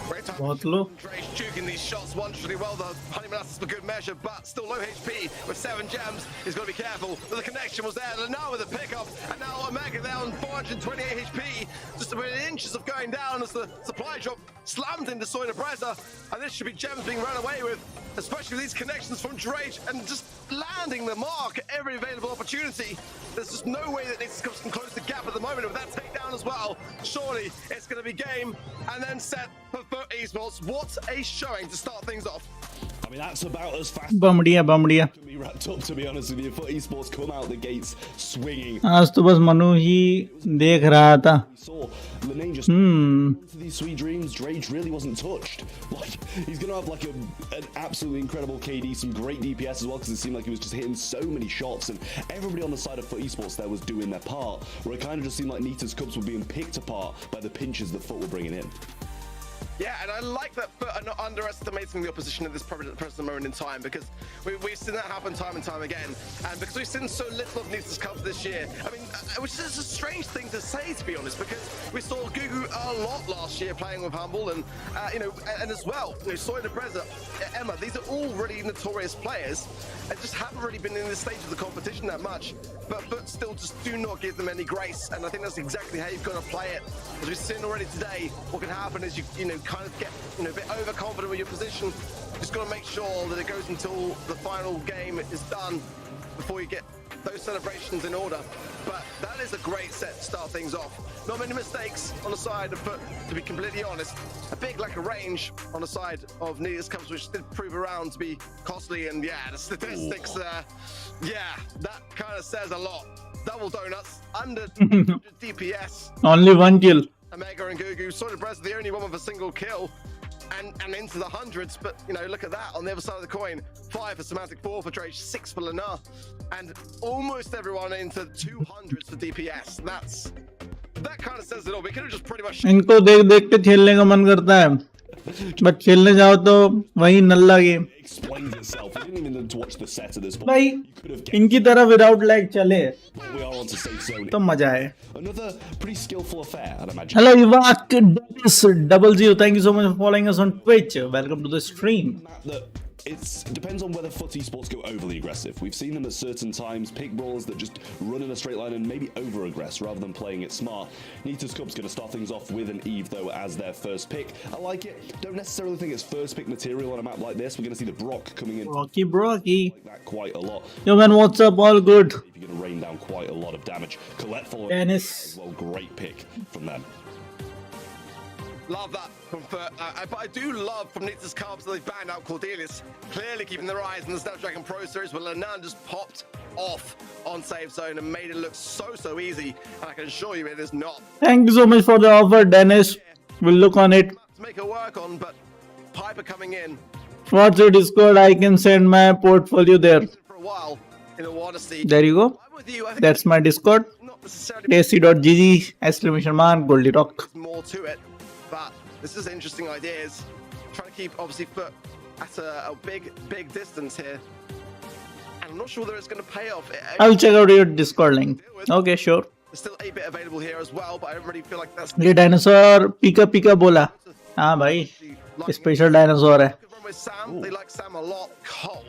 Great बहुत लो। Dre's juking these shots wonderfully well. The honey molasses for good measure, but still low HP with 7 gems. He's got to be careful. But the connection was there. And now with the pickup, and now Omega down 428 HP, just within inches of going down as the supply drop slammed into Soy Nebreza. And this should be gems being run away with, especially these connections from Drake and just landing the mark at every available opportunity. There's just no way that Nixon can close the gap at the moment with that takedown as well. Surely it's going to be game and then set for Foot Esports. What a showing to start things off. I mean, that's about as fast बमड़िया बमड़िया। as can be wrapped up, to be honest with you. Foot Esports come out the gates swinging. आज तो बस मनु ही देख रहा था। We saw Lane just into these sweet dreams. Drage really wasn't touched. Like, he's gonna have like an absolutely incredible KD, some great DPS as well, because it seemed like he was just hitting so many shots, and everybody on the side of Foot Esports there was doing their part. Where it kind of just seemed like Nita's Cubs were being picked apart by the pinches that Foot were bringing in. Yeah, and I like that Foot are not underestimating the opposition at this present moment in time, because we've seen that happen time and time again, and because we've seen so little of Nita's Cubs this year. I mean, which is a strange thing to say, to be honest, because we saw Gugu a lot last year playing with Humble, and and as well, Soy Nebreza, EMEA, these are all really notorious players, and just haven't really been in this stage of the competition that much. But still, just do not give them any grace, and I think that's exactly how you've got to play it. As we've seen already today, what can happen is you kind of get a bit overconfident with your position. Just got to make sure that it goes until the final game is done before you get those celebrations in order. But that is a great set to start things off. Not many mistakes on the side of Foot, to be completely honest. A big lack of range on the side of Nita's Cubs, which did prove around to be costly. And yeah, the statistics there, yeah, that kind of says a lot. Double donuts, under 200 DPS. Only one kill. Omega and Gugu, Soy Nebreza the only one with a single kill, and into the hundreds. But look at that on the other side of the coin. 5 for Semantic, 4 for Drake, 6 for Lana, and almost everyone into 200s for DPS. That kind of says it all. We could have just pretty much. इनको देख देख के खेलने का मन करता है, but खेलने जाओ तो वही नल्ला game. Explains itself. We didn't even need to watch the set at this point. भाई You could have इनकी तरह विदाउट लाइक चले we are on to safe zone. तो मजा है। Another pretty skillful affair, I'd imagine. Hello, Ivak Dennis 00. Thank you so much for following us on Twitch. Welcome to the stream. That it depends on whether Foot Esports go overly aggressive. We've seen them at certain times pick brawlers that just run in a straight line and maybe over-aggress rather than playing it smart. Nita's Cub's going to start things off with an Eve, though, as their first pick. I like it. Don't necessarily think it's first pick material on a map like this. We're going to see the Brock coming in Brocky. like that quite a lot. Yo man, what's up? All good. You're going to rain down quite a lot of damage. Colette following Dennis. as well. Great pick from them. Love that from Foot. But I do love from Nita's Cubs that they've banned out Cordelius, clearly keeping their eyes on the Snapdragon Pro Series, where Lenan just popped off on safe zone and made it look so easy. And I can assure you it is not. Thank you so much for the offer, Dennis. We'll look on it. To make it work on, but Piper coming in What's your Discord? I can send my portfolio there. for a while, in all honesty. There you go. I'm with you. I think That's my Discord. not necessarily ac.gg !mark Goldirock. more to it, but this is interesting ideas. Trying to keep obviously Foot at a big distance here, and I'm not sure whether it's going to pay off. I'll check out your Discord link. Okay, sure. There's still 8-bit available here as well, but I don't really feel like that's ये dinosaur पीका बोला। हाँ भाई, special dinosaur है। run with Sam. They like Sam a lot. Cole,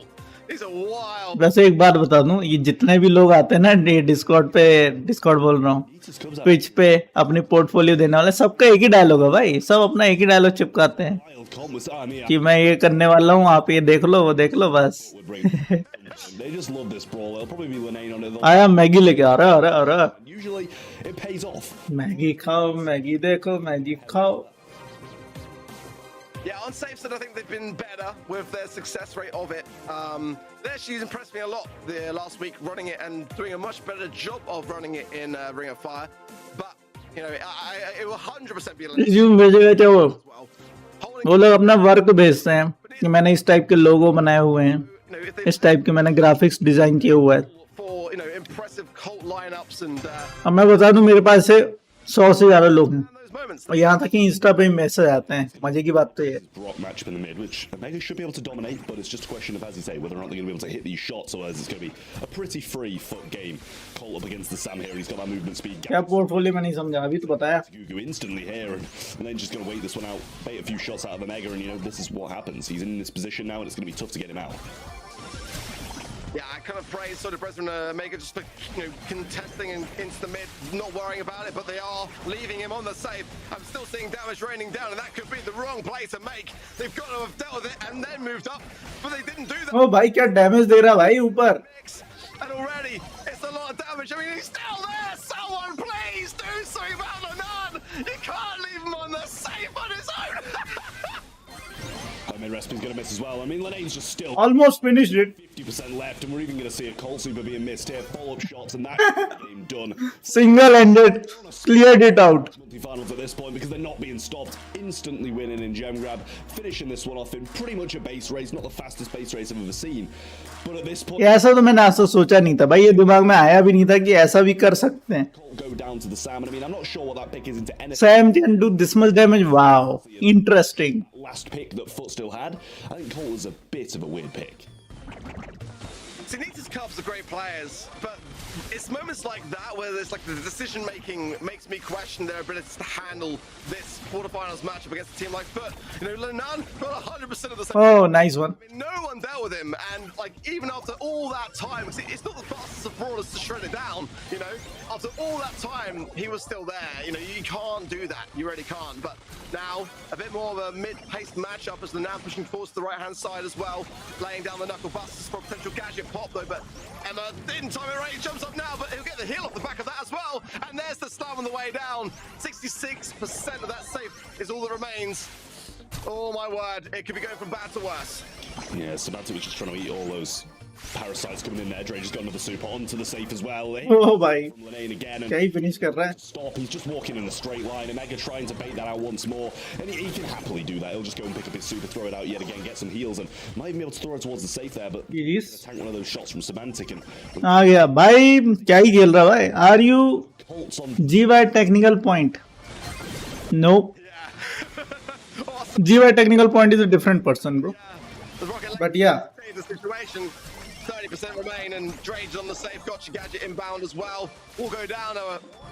he's a wild. वैसे एक बात बता दूं, ये जितने भी लोग आते हैं ना डिस्कॉर्ड बोल रहा हूँ, ट्विच पे अपनी पोर्टफोलियो देने वाले, सबका एक ही डायलॉग है भाई। सब अपना एक ही डायलॉग चिपकाते हैं कि मैं ये करने वाला हूँ, आप ये देख लो, वो देख लो, बस। They just love this brawl. It'll probably be Lane on it. आया मैगी लेके आ रहा। Usually it pays off. Maggi खाओ, मैगी देखो, मैगी खाओ। Yeah, on safe side, I think they've been better with their success rate of it. She's impressed me a lot the last week running it and doing a much better job of running it in Ring of Fire. But it will 100% be a resume भेजेगा क्या वो लोग अपना work भेजते हैं कि मैंने इस टाइप के लोगो बनाए हुए हैं, इस टाइप के मैंने ग्राफिक्स डिजाइन किए हुआ है। for impressive cult lineups and अब मैं बता दूं, मेरे पास से 100 से ज्यादा लोग हैं। those moments. defense. और यहाँ तक कि इंस्टा पे मैसेज आते हैं, मजे की बात तो ये है. Brock matchup in the mid, which EMEA should be able to dominate, but it's just a question of, as you say, whether or not they're going to be able to hit these shots, or it's going to be a pretty free foot game. Colt up against the Sam here, he's got that movement speed. क्या portfolio में नहीं समझा, अभी तो बताया. Gugu instantly here, and then just going to wait this one out, bait a few shots out of EMEA, and you know, this is what happens. He's in this position now, and it's going to be tough to get him out. Yeah, I kind of praise sort of Bresman Mega just for, you know, contesting into the mid, not worrying about it, but they are leaving him on the safe. I'm still seeing damage raining down, and that could be the wrong play to make. They've got to have dealt with it and then moved up, but they didn't do that. ओ भाई क्या damage दे रहा भाई ऊपर. And already, it's a lot of damage. I mean, he's still there. Someone please do something about the nun. You can't leave him on the safe on his own. Mid Respin's going to miss as well. I mean, Lenane's just still Almost finished it. 50% left, and we're even going to see a Colt Super being missed here. Follow-up shots, and that game done. Single-handed, cleared it out. Multi-finals at this point because they're not being stopped. Instantly winning in gem grab, finishing this one off in pretty much a base race, not the fastest base race I've ever seen. But at this point, ऐसा तो मैंने आज तक सोचा नहीं था भाई, ये दिमाग में आया भी नहीं था कि ऐसा भी कर सकते हैं. Colt go down to the Sam, and I mean, I'm not sure what that pick is into anything. Sam can do this much damage. Wow, interesting. Last pick that Foot still had. I think Colt was a bit of a weird pick. See, Nita's Cubs are great players, but it's moments like that where there's like the decision making makes me question their ability to handle this quarterfinals matchup against a team like Foot. You know, Lenan got 100% of the same. Oh, nice one. I mean, no one dealt with him, and like even after all that time, it's not the fastest of brawlers to shred it down. You know, after all that time, he was still there. You know, you can't do that. You really can't. But now a bit more of a mid-paced matchup as Lenan pushing forward to the right-hand side as well, laying down the knuckle busters for a potential gadget pop though. But Emma didn't time it right. He jumps up now, but he'll get the heal off the back of that as well. And there's the slam on the way down. 66% of that safe is all that remains. Oh my word, it could be going from bad to worse. Yeah, Semantic was just trying to eat all those parasites coming in there. Dre just got another super onto the safe as well. Oh भाई, From Lenane again, and क्या ही finish कर रहा है. stop. He's just walking in a straight line. Omega trying to bait that out once more, and he can happily do that. He'll just go and pick up his super, throw it out yet again, get some heals, and might even be able to throw it towards the safe there. But Yes. tank one of those shots from Semantic, and आ गया भाई, क्या ही खेल रहा है भाई. Are you Colts on GY technical point? No. Awesome. GY technical point is a different person, bro. The Rocket But yeah. Save the situation. 30% remain, and Drade's on the safe. Gotcha gadget inbound as well. Will go down.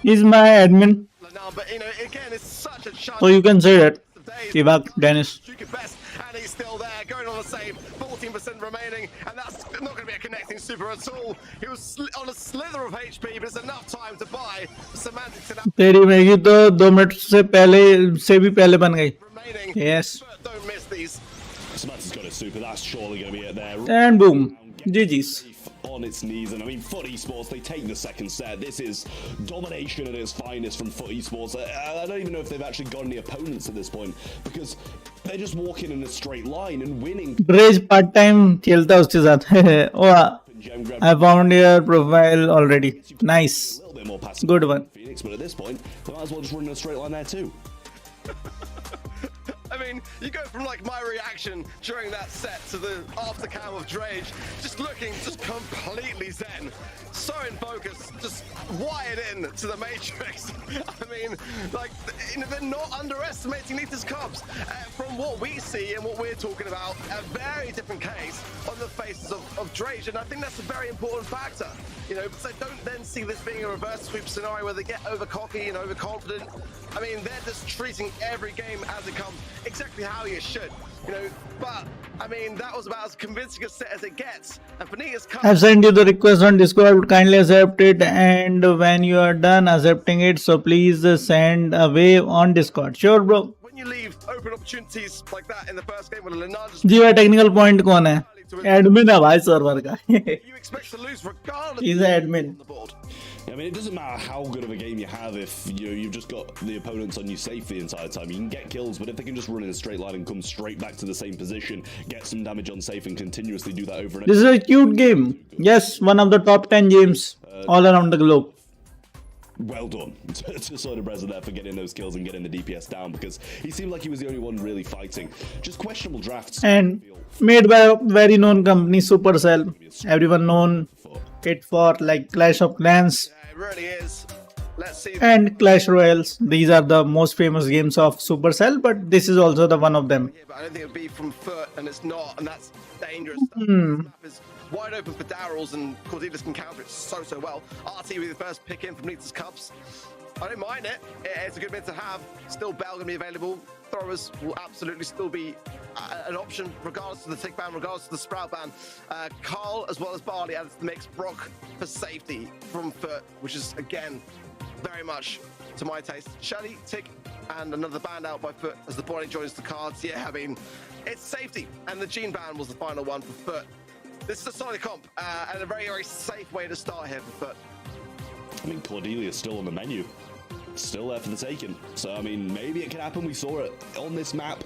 He's my admin, Now, but you know, again, it's such a chance. so you can say that. of days. Ivak, Dennis. Duke it best, and he's still there, going on the save. 14% remaining, and that's not going to be a connecting super at all. He was on a slither of HP, but it's enough time to buy Semantics and तेरी Maggi तो 2 minute से पहले से भी पहले बन गई. remaining. Yes. But don't miss these. Semantic's got a super. That's surely going to be it there. And boom. GG's. On its knees, and I mean, Foot Esports, they take the second set. This is domination at its finest from Foot Esports. I don't even know if they've actually got any opponents at this point, because they're just walking in a straight line and winning. Rage part time खेलता है उसके साथ. Oh, Gem grab I found your profile already. a Nice. little bit more passive. Good one. Phoenix, but at this point, they might as well just run in a straight line there too. I mean, you go from like my reaction during that set to the after cam of Drage, just looking just completely zen, so in focus, just wired in to the Matrix. I mean, like, you know, they're not underestimating Nita's Cubs. From what we see and what we're talking about, a very different case on the faces of Drage, and I think that's a very important factor. You know, so don't then see this being a reverse sweep scenario where they get over cocky and overconfident. I mean, they're just treating every game as it comes, exactly how you should, you know. But I mean, that was about as convincing a set as it gets. And for Nita's Cubs, I've sent you the request on Discord. Kindly accept it, and when you are done accepting it, so please send a wave on Discord. Sure, bro. when you leave open opportunities like that in the first game with Lenan just GY technical point कौन है? Admin है भाई server का. you expect to lose regardless He's an admin. of the board. I mean, it doesn't matter how good of a game you have if you've just got the opponents on you safe the entire time. You can get kills, but if they can just run in a straight line and come straight back to the same position, get some damage on safe, and continuously do that over and This is a cute game. Yes, one of the top 10 games all around the globe. well done to Soda Breza there for getting those kills and getting the DPS down, because he seemed like he was the only one really fighting. Just questionable drafts. And made by a very known company, Supercell. Everyone known it for like Clash of Clans. Yeah, it really is. Let's see. And Clash Royales. These are the most famous games of Supercell, but this is also the one of them. Here, but I don't think it'll be from foot, and it's not, and that's dangerous. Hmm. Stuff is wide open for Darryl's, and Cordelis can counter it so well. RT with the first pick in from Nita's Cubs. I don't mind it. It's a good bit to have. Still Bell going to be available. Throwers will absolutely still be an option, regardless of the tick ban, regardless of the sprout ban. Carl, as well as Barley, added to the mix. Brock for safety from foot, which is, again, very much to my taste. Shelly, tick, and another ban out by foot as the body joins the cards. Yeah, I mean, it's safety. And the Gene ban was the final one for foot. This is a solid comp and a very safe way to start here for foot. I mean, Cordelia's still on the menu. Still there for the taking. So, I mean, maybe it can happen. We saw it on this map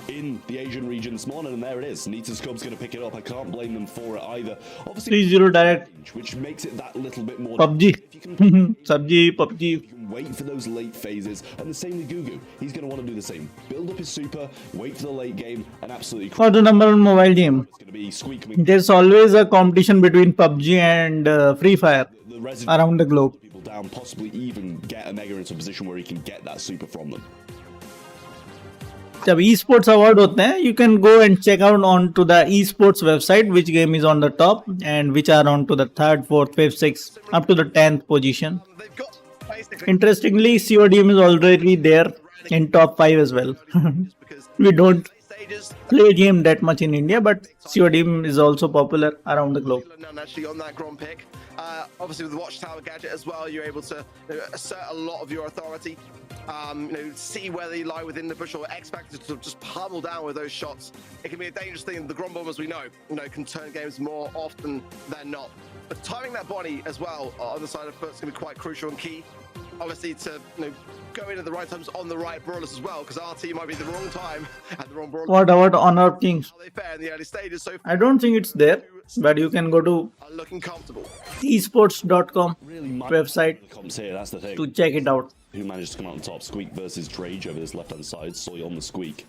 in the Asian region this morning, and there it is. Nita's Cub's going to pick it up. I can't blame them for it either. Obviously, 3-0 direct. which makes it that little bit more... PUBG. If you can PUBG. You can wait for those late phases, and the same with Gugu. He's going to want to do the same. Build up his super, wait for the late game, and absolutely... For the number one mobile game. It's going to be Squeak. There's always a competition between PUBG and Free Fire The resident around the globe. people down, possibly even get EMEA into a position where he can get that super from them. जब esports award होते हैं, you can go and check out onto the esports website which game is on the top and which are on to the 3rd, 4th, 5th, 6th up to the 10th position. They've got basically Interestingly, CODM is already there in top 5 as well. We don't stages. play game that much in India, but CODM is also popular around the globe. None actually on that Grand pick. Obviously with the Watchtower gadget as well, you're able to assert a lot of your authority. See where they lie within the bush or expect to just pummel down with those shots. It can be a dangerous thing. The Grom Bombers, we know, can turn games more often than not. But timing that body as well on the side of foot is going to be quite crucial and key. Obviously to go in at the right times on the right brawlers as well, because RT might be the wrong time at the wrong brawler. What about Honor of Kings? How they fare in the early stages so I don't think it's there, but you can go to are looking comfortable. esports.com Really, website the comps here, that's the thing. to check it out. Who managed to come out on top? Squeak versus Drage over this left-hand side. Soy on the Squeak.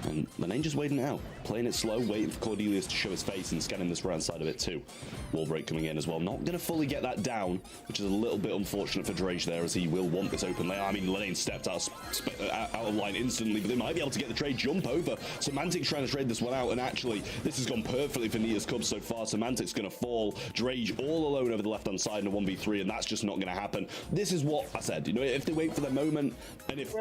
And Lane just waiting it out. Playing it slow, waiting for Cordelius to show his face and scanning this right side of it too. Wall break coming in as well. Not going to fully get that down, which is a little bit unfortunate for Drage there, as he will want this open lane. I mean, Lane stepped out of line instantly, but they might be able to get the trade jump over. Semantic's trying to trade this one out, and actually, this has gone perfectly for Nita's Cubs so far. Semantic's going to fall. Drage all alone over the left-hand side in a 1v3, and that's just not going to happen. This is what I said. If they wait for their moment, and if...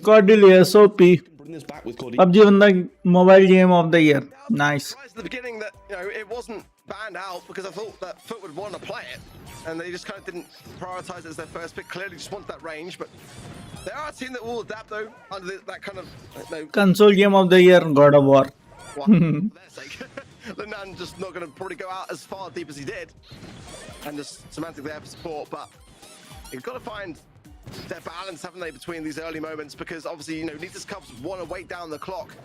Cordelia, OP. bring this back with Cordelia. PUBG won the mobile game of the year. Nice. At the beginning that it wasn't banned out because I thought that Foot would want to play it, and they just kind of didn't prioritize it as their first pick. Clearly just wanted that range, but they are a team that will adapt though under that kind of Console game of the year, God of War. for their sake. Lenan just not going to probably go out as far deep as he did, and just Semantic there for support, but you've got to find their balance, haven't they, between these early moments, because obviously Nita's Cubs want to wait down the clock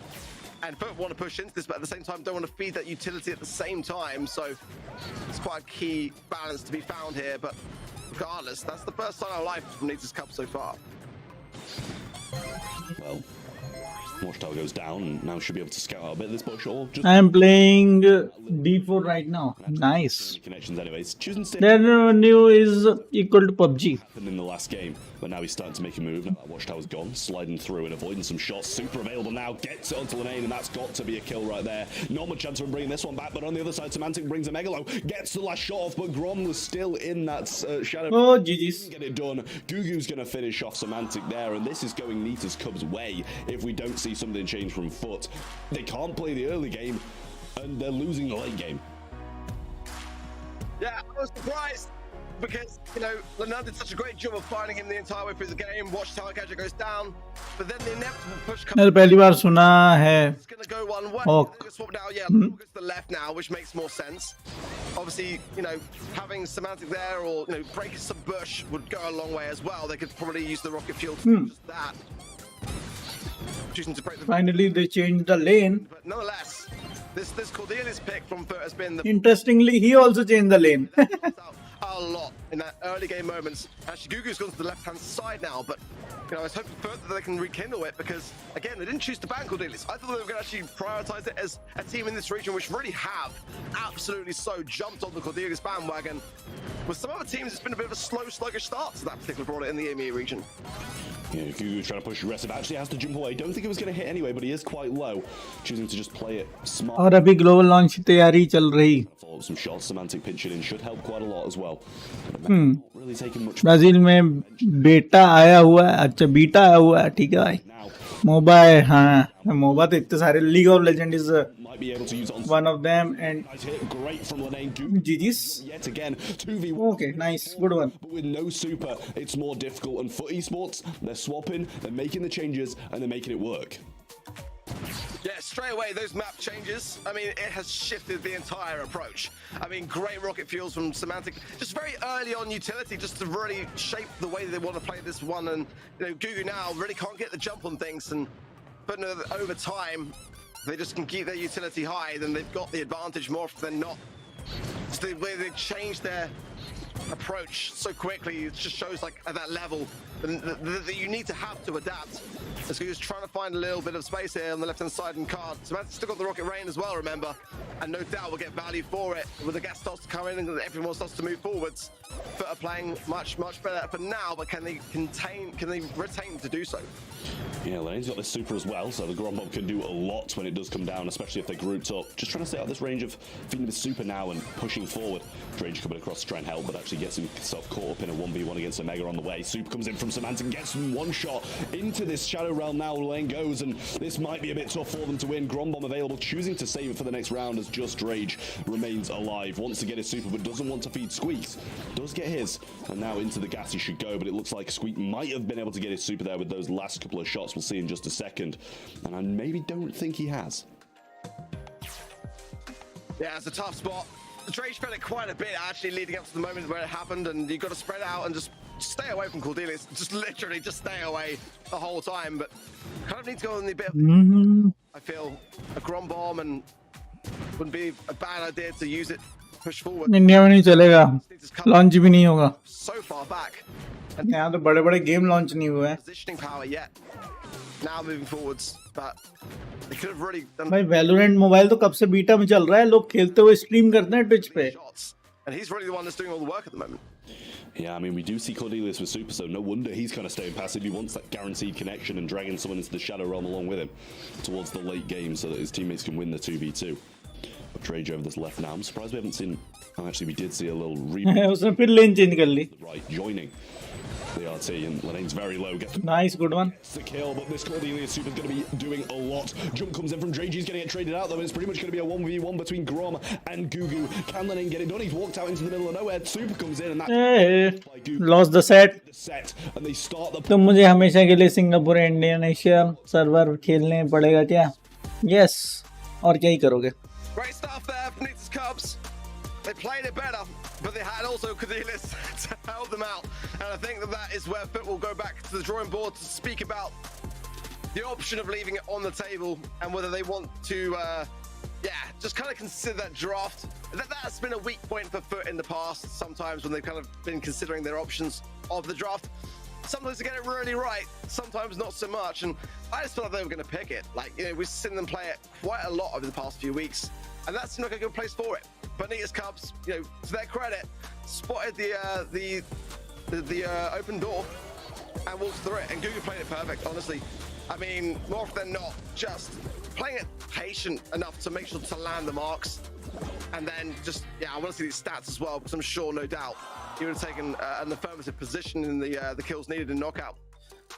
and Foot want to push into this, but at the same time don't want to feed that utility at the same time, so it's quite a key balance to be found here. But regardless, that's the first sign of life from Nita's Cubs so far. Well, Watchtower goes down, and now should be able to scout out a bit of this bush, or just... I am playing D4 right now. Nice. Connections anyways. Choosing to stay Their revenue is equal to PUBG. in the last game, but now he's starting to make a move. Now that Watchtower's gone, sliding through and avoiding some shots. Super available now, gets it onto Lane, and that's got to be a kill right there. Not much chance of bringing this one back, but on the other side, Semantic brings a Megalo, gets the last shot off, but Grom was still in that shadow. Oh, GG's. Get it done. Gugu's going to finish off Semantic there, and this is going Nita's Cubs' way if we don't see something change from Foot. They can't play the early game, and they're losing the late game. Yeah, I was surprised because, Lenan did such a great job of finding him the entire way through the game. Watchtower gadget goes down, but then the inevitable push comes. मैंने पहली बार सुना है. It's going to go one way. Oh. They're gonna swap now, goes to the left now, which makes more sense. Obviously, having Semantic there or, breaking some bush would go a long way as well. They could probably use the rocket fuel to do just that. Choosing to break the Finally, they changed the lane. but nonetheless, this Cordelia's pick from Foot has been the Interestingly, he also changed the lane. quite a lot in that early game moments. Actually, Gugu's gone to the left-hand side now, but I was hoping further that they can rekindle it because, again, they didn't choose to ban Goldirock. I thought they were going to actually prioritize it as a team in this region, which really have absolutely so jumped on the Goldirock bandwagon. With some other teams, it's been a bit of a slow, sluggish start to that particular brawler in the EMEA region. Yeah, Gugu trying to push aggressive. Actually has to jump away. Don't think it was going to hit anyway, but he is quite low. Choosing to just play it smart. और अभी global launch की तैयारी चल रही. Some shots, semantic pinching in should help quite a lot as well. Really taking much. Brazil में बेटा आया हुआ है. अच्छा बीटा आया हुआ है. ठीक है भाई. मोबा है. हाँ मोबा तो इतने सारे. League of legend is one of them and great from GG's yet again 2v1. Okay, nice, good one. But with no super, it's more difficult. And for esports, they're swapping, they're making the changes, and they're making it work. Yeah, straight away, those map changes, I mean, it has shifted the entire approach. I mean, great rocket fuels from Semantic, just very early on utility, just to really shape the way they want to play this one. And, Gugu now really can't get the jump on things, but over time, they just can keep their utility high, then they've got the advantage more often than not. Just the way they've changed their approach so quickly, it just shows like at that level that you need to have to adapt. So he's trying to find a little bit of space here on the left-hand side and card. Semantic's still got the Rocket Rain as well, remember, and no doubt will get value for it when the gas starts to come in and everyone starts to move forwards. But are playing much better for now, but can they retain to do so? Yeah, Lane's got this super as well, so the Grombob can do a lot when it does come down, especially if they're grouped up. Just trying to stay out this range of feeding the super now and pushing forward. Drage coming across to try and help, but actually gets himself caught up in a 1v1 against Omega on the way. Super comes in from Semantic, gets one shot into this Shadow Realm now. Lane goes, and this might be a bit tough for them to win. Grombomb available, choosing to save it for the next round as Just Rage remains alive. Wants to get his super, but doesn't want to feed Squeaks. Does get his, and now into the gas he should go, but it looks like Squeak might have been able to get his super there with those last couple of shots. We'll see in just a second, and I maybe don't think he has. Yeah, it's a tough spot. Drake spread it quite a bit actually leading up to the moment where it happened, and you've got to spread out and just stay away from Goldirock. Just literally just stay away the whole time, but kind of need to go on the bit of, I feel, a Grombomb, and wouldn't be a bad idea to use it, push forward. India में नहीं चलेगा, launch भी नहीं होगा. So far back. यहाँ तो बड़े-बड़े game launch नहीं हुए हैं. Positioning power yet. Now moving forwards, but they could have really done. भाई Valorant मोबाइल तो कब से बीटा में चल रहा है, लोग खेलते हुए स्ट्रीम करते हैं ट्विच पे. And he's really the one that's doing all the work at the moment. Yeah, I mean, we do see Cornelius with super, so no wonder he's kind of staying passive. He wants that guaranteed connection and dragging someone into the Shadow Realm along with him towards the late game so that his teammates can win the 2v2. But Drage over this left now. I'm surprised we haven't seen... Oh, actually, we did see a little उसने फिर lane change कर ली. Right, joining the RT, and Lane's very low. Nice, good one. It's the kill, but this Cornelius super's going to be doing a lot. Jump comes in from Drage, he's going to get traded out though, and it's pretty much going to be a 1v1 between Grom and Gugu. Can Lane get it done? He's walked out into the middle of nowhere. Super comes in, and that's lost the set. And they start the... तो मुझे हमेशा के लिए Singapore Indonesia server खेलने पड़ेगा क्या? Yes. और क्या ही करोगे? Great stuff there from Nita's Cubs. They played it better, but they had also Cornelius to help them out. And I think that is where Fit will go back to the drawing board to speak about the option of leaving it on the table and whether they want to, just kind of consider that draft. That's been a weak point for Foot in the past, sometimes when they've kind of been considering their options of the draft. Sometimes they get it really right, sometimes not so much. And I just felt like they were going to pick it. Like, we've seen them play it quite a lot over the past few weeks, and that seemed like a good place for it. But Nita's Cubs, to their credit, spotted the open door and walked through it. And Gugu played it perfect, honestly. I mean, more often than not, just playing it patient enough to make sure to land the marks. And then just, I want to see these stats as well, because I'm sure, no doubt, he would have taken an affirmative position in the kills needed in knockout.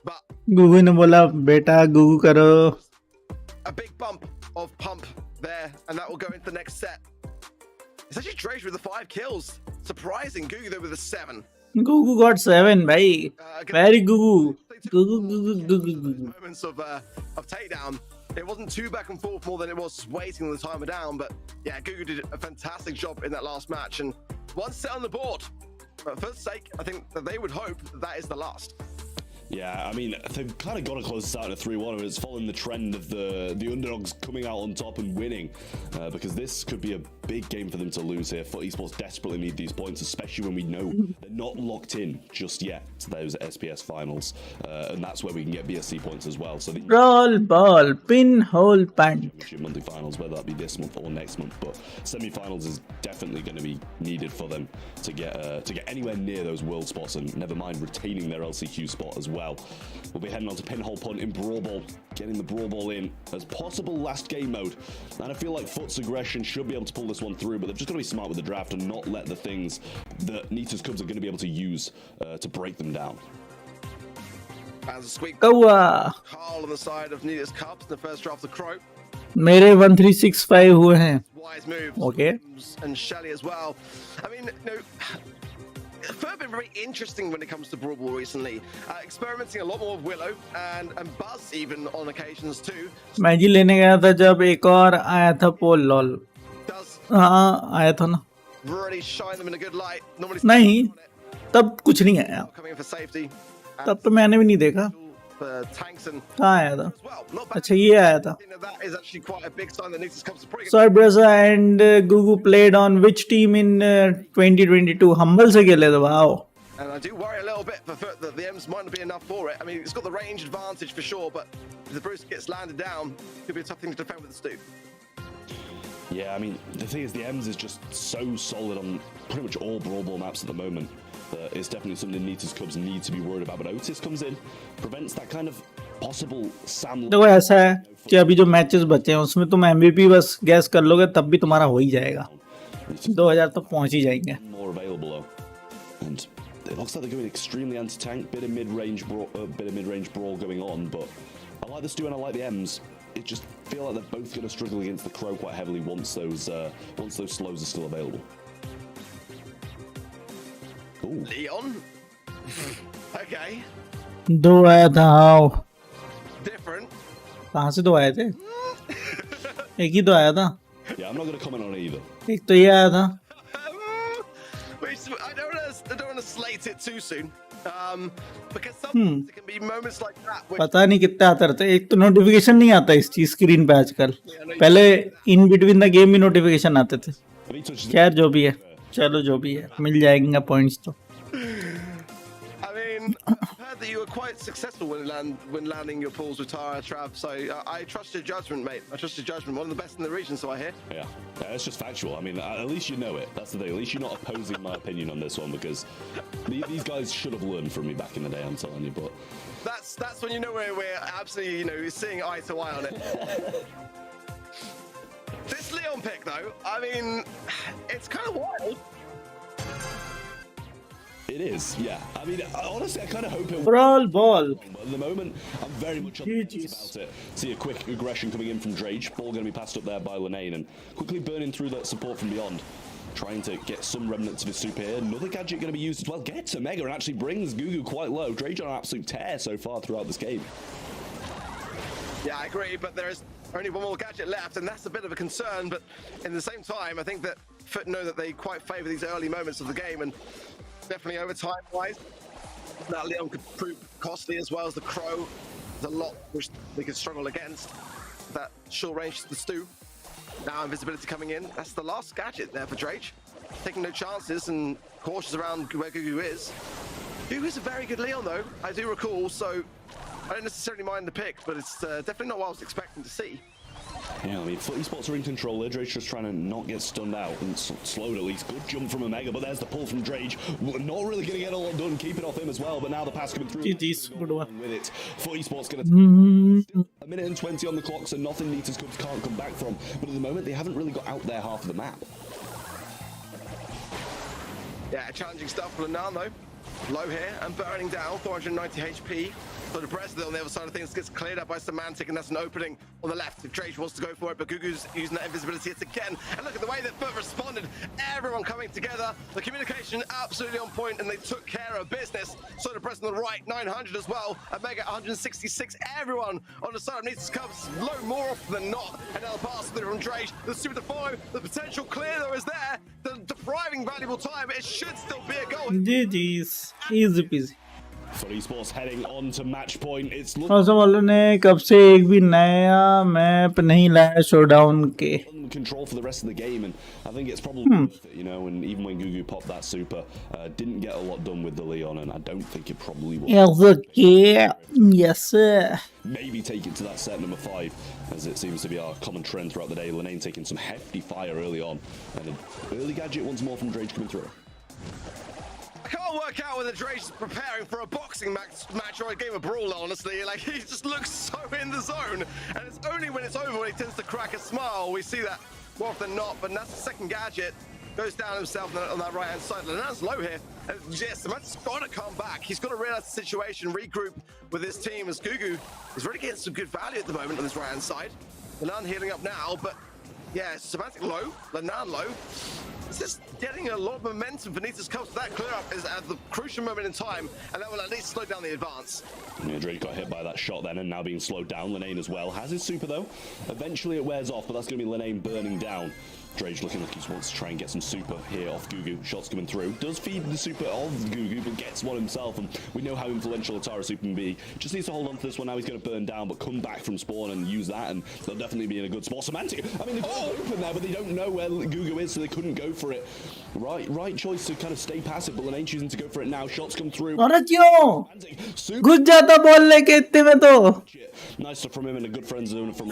But Gugu ने बोला बेटा Gugu करो. A big bump of pump there, and that will go into the next set. It's actually Drage with the 5 kills. Surprising. Gugu though with a 7. Gugu got 7, bhai. Very Gugu. Gugu. Moments of takedown. It wasn't too back and forth more than it was waiting the timer down, but yeah, Gugu did a fantastic job in that last match, and one set on the board. But for the sake, I think that they would hope that is the last. Yeah, I mean, they've kind of got to close this out in a 3-1, and it's following the trend of the underdogs coming out on top and winning, because this could be a big game for them to lose here. Foot Esports desperately need these points, especially when we know they're not locked in just yet to those SPS finals. And that's where we can get BSC points as well. So the Brawl ball, pinhole pant. monthly finals, whether that be this month or next month, but semi-finals is definitely going to be needed for them to get anywhere near those world spots, and never mind retaining their LCQ spot as well. We'll be heading on to pinhole punt in Brawl Ball, getting the Brawl Ball in as possible last game mode, and I feel like Foot's aggression should be able to pull this one through, but they've just got to be smart with the draft and not let the things that Nita's Cubs are going to be able to use to break them down. As a squeak, Kawa. Carl on the side of Nita's Cubs in the first draft of Crow. मेरे 1365 हुए हैं. Wise moves. Okay. And Shelly as well. I mean, no. Fur been very interesting when it comes to Brawl Ball recently. Experimenting a lot more with Willow and Buzz even on occasions too. मैं जी लेने गया था जब एक और आया था पोल lol. Does हाँ आया था ना. really shine them in a good light. Normally नहीं तब कुछ नहीं आया. coming in for safety. तब तो मैंने भी नहीं देखा. For tanks and कहाँ आया था? well, not bad. अच्छा ये आया था. That is actually quite a big sign that Nita's comes to bring it. Sorbreza and Gugu played on which team in 2022? Humble से खेले थे. Wow. And I do worry a little bit for Foot that the M's might not be enough for it. I mean, it's got the range advantage for sure, but if the Bruce gets landed down, it could be a tough thing to defend with the Stu. Yeah, I mean, the thing is, the M's is just so solid on pretty much all Brawl Ball maps at the moment. It's definitely something Nita's Cubs need to be worried about. But Otis comes in, prevents that kind of possible Sam. देखो ऐसा है कि अभी जो matches बचे हैं उसमें तुम MVP बस गैस कर लोगे तब भी तुम्हारा हो ही जाएगा. 2000 तक पहुंच ही जाएंगे. More available though, and it looks like they're going extremely anti-tank. Bit of mid-range brawl going on, but I like the Stu and I like the M's. It just feel like they're both going to struggle against the Crow quite heavily once those slows are still available. Ooh. Leon? Okay. दो आया था. हाँ. Different. कहाँ से दो आए थे? एक ही तो आया था. Yeah, I'm not going to comment on it either. एक तो ये आया था. I don't want to slate it too soon. Because sometimes it can be moments like that. पता नहीं कितने आते रहते. एक तो नोटिफिकेशन नहीं आता इस चीज स्क्रीन पे आजकल. पहले इन बिटवीन द गेम भी नोटिफिकेशन आते थे. खैर जो भी है. चलो जो भी है मिल जाएंगे पॉइंट्स तो. I mean, I've heard that you were quite successful when landing your pools with Tara, Trav. So I trust your judgment, mate. I trust your judgment. One of the best in the region, so I hear. Yeah, that's just factual. I mean, at least you know it. That's the thing. At least you're not opposing my opinion on this one, because these guys should have learned from me back in the day. I'm telling you, but that's when you know we're absolutely seeing eye to eye on it. This Leon pick, though, I mean, it's kind of wild. it is, yeah. I mean, honestly, I kind of hope it. Brawl ball. But at the moment, I'm very much on the fence about it. See a quick aggression coming in from Drage. Ball going to be passed up there by Lenane, and quickly burning through that support from beyond. Trying to get some remnants of his super here. Another gadget going to be used as well. Gets Omega and actually brings Gugu quite low. Drage on an absolute tear so far throughout this game. Yeah, I agree, but there is only one more gadget left, and that's a bit of a concern. But in the same time, I think that Foot know that they quite favour these early moments of the game, and definitely over time-wise, that Leon could prove costly as well as the Crow. There's a lot which they could struggle against. That short range to the Stu. Now invisibility coming in. That's the last gadget there for Drage. Taking no chances and cautious around where Gugu is. Gugu is a very good Leon though, I do recall, so I don't necessarily mind the pick, but it's definitely not what I was expecting to see. Yeah, I mean, Foot Esports are in control there. Drage just trying to not get stunned out and slowed at least. Good jump from Omega, but there's the pull from Drage. Not really going to get a lot done, keep it off him as well, but now the pass coming through. With it. Foot Esports going to... A minute and 20 on the clock, so nothing Nita's Cubs can't come back from. But at the moment, they haven't really got out their half of the map. Yeah, challenging stuff for Lenan though. Low here and burning down, 490 HP. So the President on the other side of things gets cleared up by Semantic, and that's an opening on the left if Drage wants to go for it, but Gugu's using that invisibility yet again. And look at the way that Foot responded. Everyone coming together. The communication absolutely on point, and they took care of business. So the President on the right, 900 as well. Omega 166. Everyone on the side of Nita's Cubs low more often than not. Another pass through from Drage. The super follow. The potential clear though is there. The depriving valuable time. It should still be a goal. GG's. Easy peasy. For esports heading on to match point, it's awesome वालों ने कब से एक भी नया map नहीं लाया showdown के. control for the rest of the game, and I think it's probably worth it, you know. And even when Gugu popped that super, didn't get a lot done with the Leon, and I don't think it probably will. Yes, sir. Maybe take it to that set number 5, as it seems to be our common trend throughout the day. Lane taking some hefty fire early on, and an early gadget once more from Drage coming through. I can't work out whether Drake's preparing for a boxing match or a game of Brawl, honestly. Like, he just looks so in the zone. And it's only when it's over when he tends to crack a smile. We see that more often than not, but that's the second gadget. Goes down himself on that right-hand side. Lanan's low here. And yes, Samantha's got to come back. He's got to realize the situation, regroup with his team, as Gugu is really getting some good value at the moment on this right-hand side. Lanan healing up now, but yeah, Samantha low, Lanan low. It's just getting a lot of momentum for Nita's Cups. That clear up is at the crucial moment in time, and that will at least slow down the advance. Yeah, Drake got hit by that shot then, and now being slowed down. Lanane as well has his super though. Eventually it wears off, but that's going to be Lanane burning down. Drage looking like he wants to try and get some super here off Gugu. Shots coming through. Does feed the super of Gugu, but gets one himself. And we know how influential Atara super can be. Just needs to hold on to this one. Now he's going to burn down, but come back from spawn and use that. And they'll definitely be in a good spot. Semantic. I mean, they've got open there, but they don't know where Gugu is, so they couldn't go for it. Right choice to kind of stay passive, but Lanane choosing to go for it now. Shots come through. घुस जाता ball लेके इतने में तो. Nice stuff from him and a good friend zone from.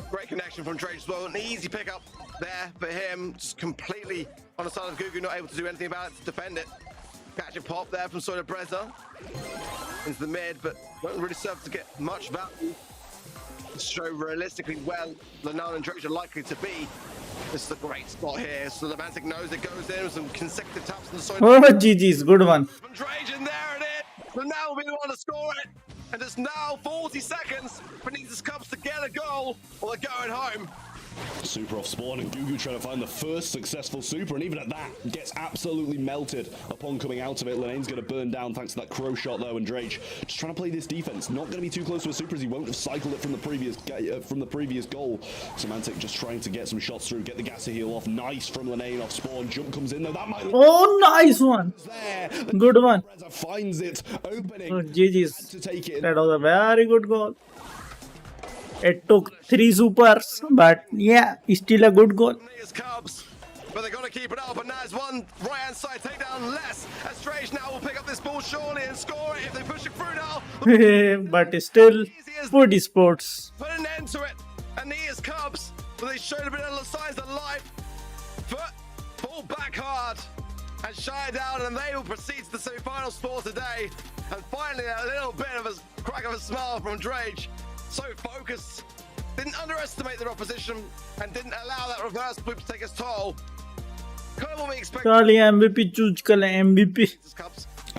Great connection from Drake as well. An easy pickup there for him. Just completely on the side of Gugu, not able to do anything about it to defend it. Catch a pop there from Soda Breza into the mid, but don't really serve to get much value to show realistically where Lanan and Drake are likely to be. This is a great spot here. So the Mantic knows it goes in with some consecutive taps on the Soda. Oh, GG's, good one. From Drake, and there it is. So now we'll be the one to score it. And it's now 40 seconds for Nita's Cups to get a goal, or they're going home. Super off spawn, and Gugu trying to find the first successful super, and even at that, gets absolutely melted upon coming out of it. Lanane's going to burn down thanks to that crow shot though, and Drage just trying to play this defense. Not going to be too close to a super, as he won't have cycled it from the previous goal. Semantic just trying to get some shots through, get the gas to heal off. Nice from Lanane off spawn. Jump comes in though. That might. Oh, nice one. There. Good one. Finds it opening. Oh, GG's. To take it. That was a very good goal. It took 3 supers, but yeah, it's still a good goal. Cubs, but they're going to keep it up, and there's one right-hand side takedown less. As Drage now will pick up this ball surely and score it if they push it through now. But still, food esports. Put an end to it. And Nia's Cubs, but they showed a bit of signs of life. Foot, pull back hard and shy down, and they will proceed to the semi-final sport today. And finally, a little bit of a crack of a smile from Drage. So focused, didn't underestimate their opposition, and didn't allow that reverse swoop to take its toll. Kind of what we expect. MVP choose कर ले MVP.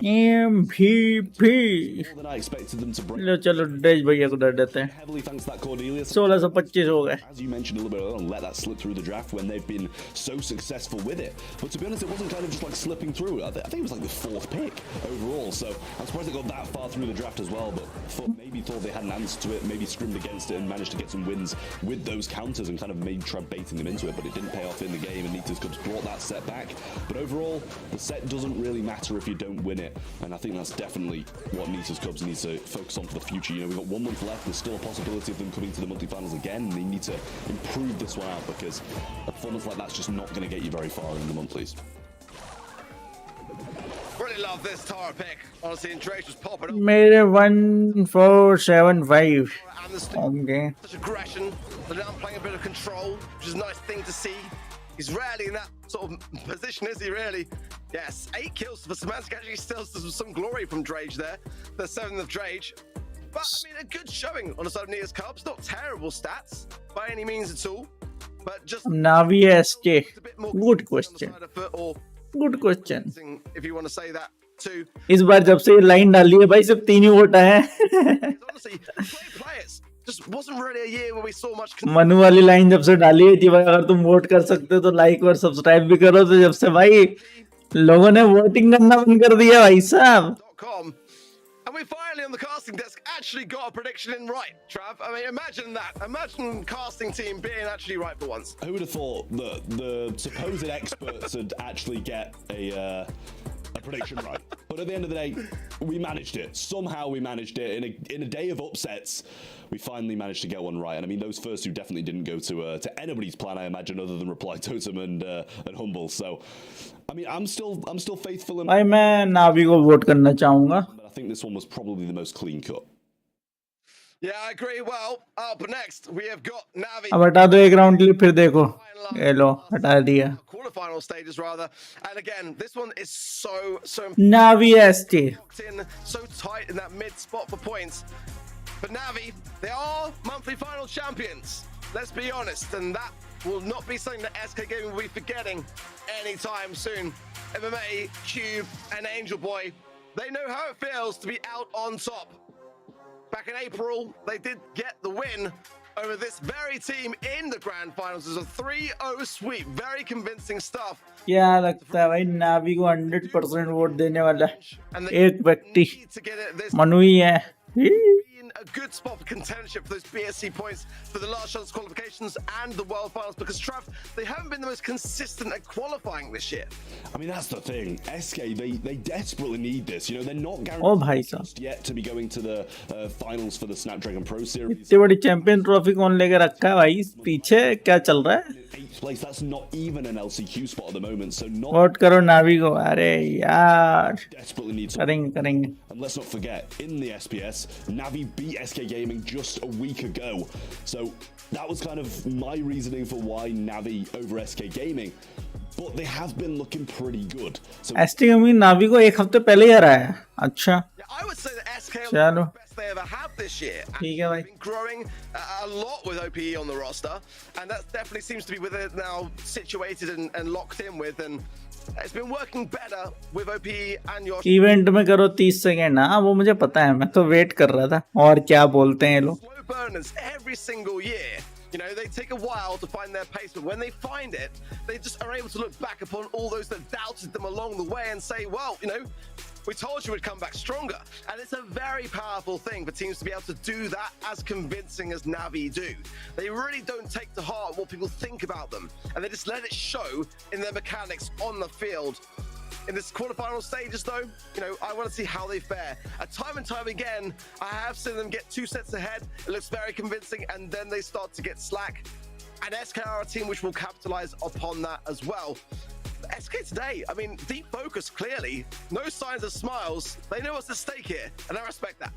MVP. More than I expected them to bring. चलो dredge भैया को डर देते हैं. Heavily thanks to that Cornelius. 1625 हो गए. As you mentioned a little bit earlier, let that slip through the draft when they've been so successful with it. But to be honest, it wasn't kind of just like slipping through. I think it was like the 4th pick overall. So I'm surprised they got that far through the draft as well. But maybe thought they had an answer to it, maybe scrimmed against it and managed to get some wins with those counters and kind of maybe tried baiting them into it. But it didn't pay off in the game, and Nita's Cubs brought that set back. But overall, the set doesn't really matter if you don't win it. And I think that's definitely what Nita's Cubs needs to focus on for the future. You know, we've got 1 month left. There's still a possibility of them coming to the monthly finals again. And they need to improve this one out, because a performance like that's just not going to get you very far in the monthlies. Really love this Tara pick. Honestly, and Drake was popping up. मेरे 1475. Okay. Such aggression, but now playing a bit of control, which is a nice thing to see. He's rarely in that sort of position, is he really? Yes, 8 kills for Semantic. Actually still some glory from Drage there. The 7th of Drage. But, I mean, a good showing on the side of Nia's Cubs. Not terrible stats by any means at all. But just... Navi SK. Good question. Good question. If you want to say that too. इस बार जब से line डाली है भाई सिर्फ 3 ही vote आए हैं. Honestly, players. Just wasn't really a year where we saw much. Manu वाली लाइन जब से डाली हुई थी भाई, अगर तुम वोट कर सकते हो तो लाइक और सब्सक्राइब भी करो. तो जब से भाई लोगों ने वोटिंग करना बंद कर दिया भाई साहब. And we finally on the casting desk actually got a prediction in right, Trav. I mean, imagine that. Imagine casting team being actually right for once. Who would have thought that the supposed experts would actually get a a prediction right. But at the end of the day, we managed it. Somehow we managed it. In a day of upsets, we finally managed to get one right. And I mean, those first two definitely didn't go to anybody's plan, I imagine, other than Reply Totem and Humble. So, I mean, I'm still faithful. भाई मैं नावी को vote करना चाहूँगा. But I think this one was probably the most clean cut. Yeah, I agree. Well, up next we have got Navi. अब हटा दो एक round के लिए फिर देखो. ये लो हटा दिया. Quarterfinal stages rather, and again, this one is so Navi ST. so tight in that mid spot for points. But Navi, they are monthly final champions. Let's be honest, and that will not be something that SK Gaming will be forgetting anytime soon. MMA, Cube, and Angel Boy, they know how it feels to be out on top. Back in April, they did get the win over this very team in the grand finals. It was a 3-0 sweep. Very convincing stuff. क्या लगता है भाई नावी को 100% vote देने वाला एक व्यक्ति मनु ही है. In a good spot for contendership for those BSC points for the last chance qualifications and the world finals, because Trav, they haven't been the most consistent at qualifying this year. I mean, that's the thing. SK, they desperately need this. You know, they're not guaranteed just yet to be going to the finals for the Snapdragon Pro Series. इतनी बड़ी champion trophy कौन लेकर रखा है भाई? पीछे क्या चल रहा है? 8th place, that's not even an LCQ spot at the moment, so not. Vote करो नावी को. अरे यार. Desperately need to. करेंगे. And let's not forget, in the SPS, Navi beat SK Gaming just a week ago. So that was kind of my reasoning for why Navi over SK Gaming. But they have been looking pretty good. So SK Gaming नावी को एक हफ्ते पहले ही हराया है. अच्छा. I would say that SK are चलो. the best they ever have this year. ठीक है भाई. Been growing a lot with OPE on the roster, and that definitely seems to be with it now situated and locked in with, and it's been working better with OPE and your event में करो 30 second. हाँ वो मुझे पता है, मैं तो wait कर रहा था. और क्या बोलते हैं लोग. slow burners every single year. You know, they take a while to find their pace, but when they find it, they just are able to look back upon all those that doubted them along the way and say, well, you know, we told you we'd come back stronger. And it's a very powerful thing for teams to be able to do that as convincing as Navi do. They really don't take to heart what people think about them, and they just let it show in their mechanics on the field. In this quarterfinal stages, though, you know, I want to see how they fare. Time and time again, I have seen them get 2 sets ahead. It looks very convincing, and then they start to get slack. And SK are a team which will capitalize upon that as well. But SK today, I mean, deep focus, clearly. No signs of smiles. They know what's at stake here, and I respect that.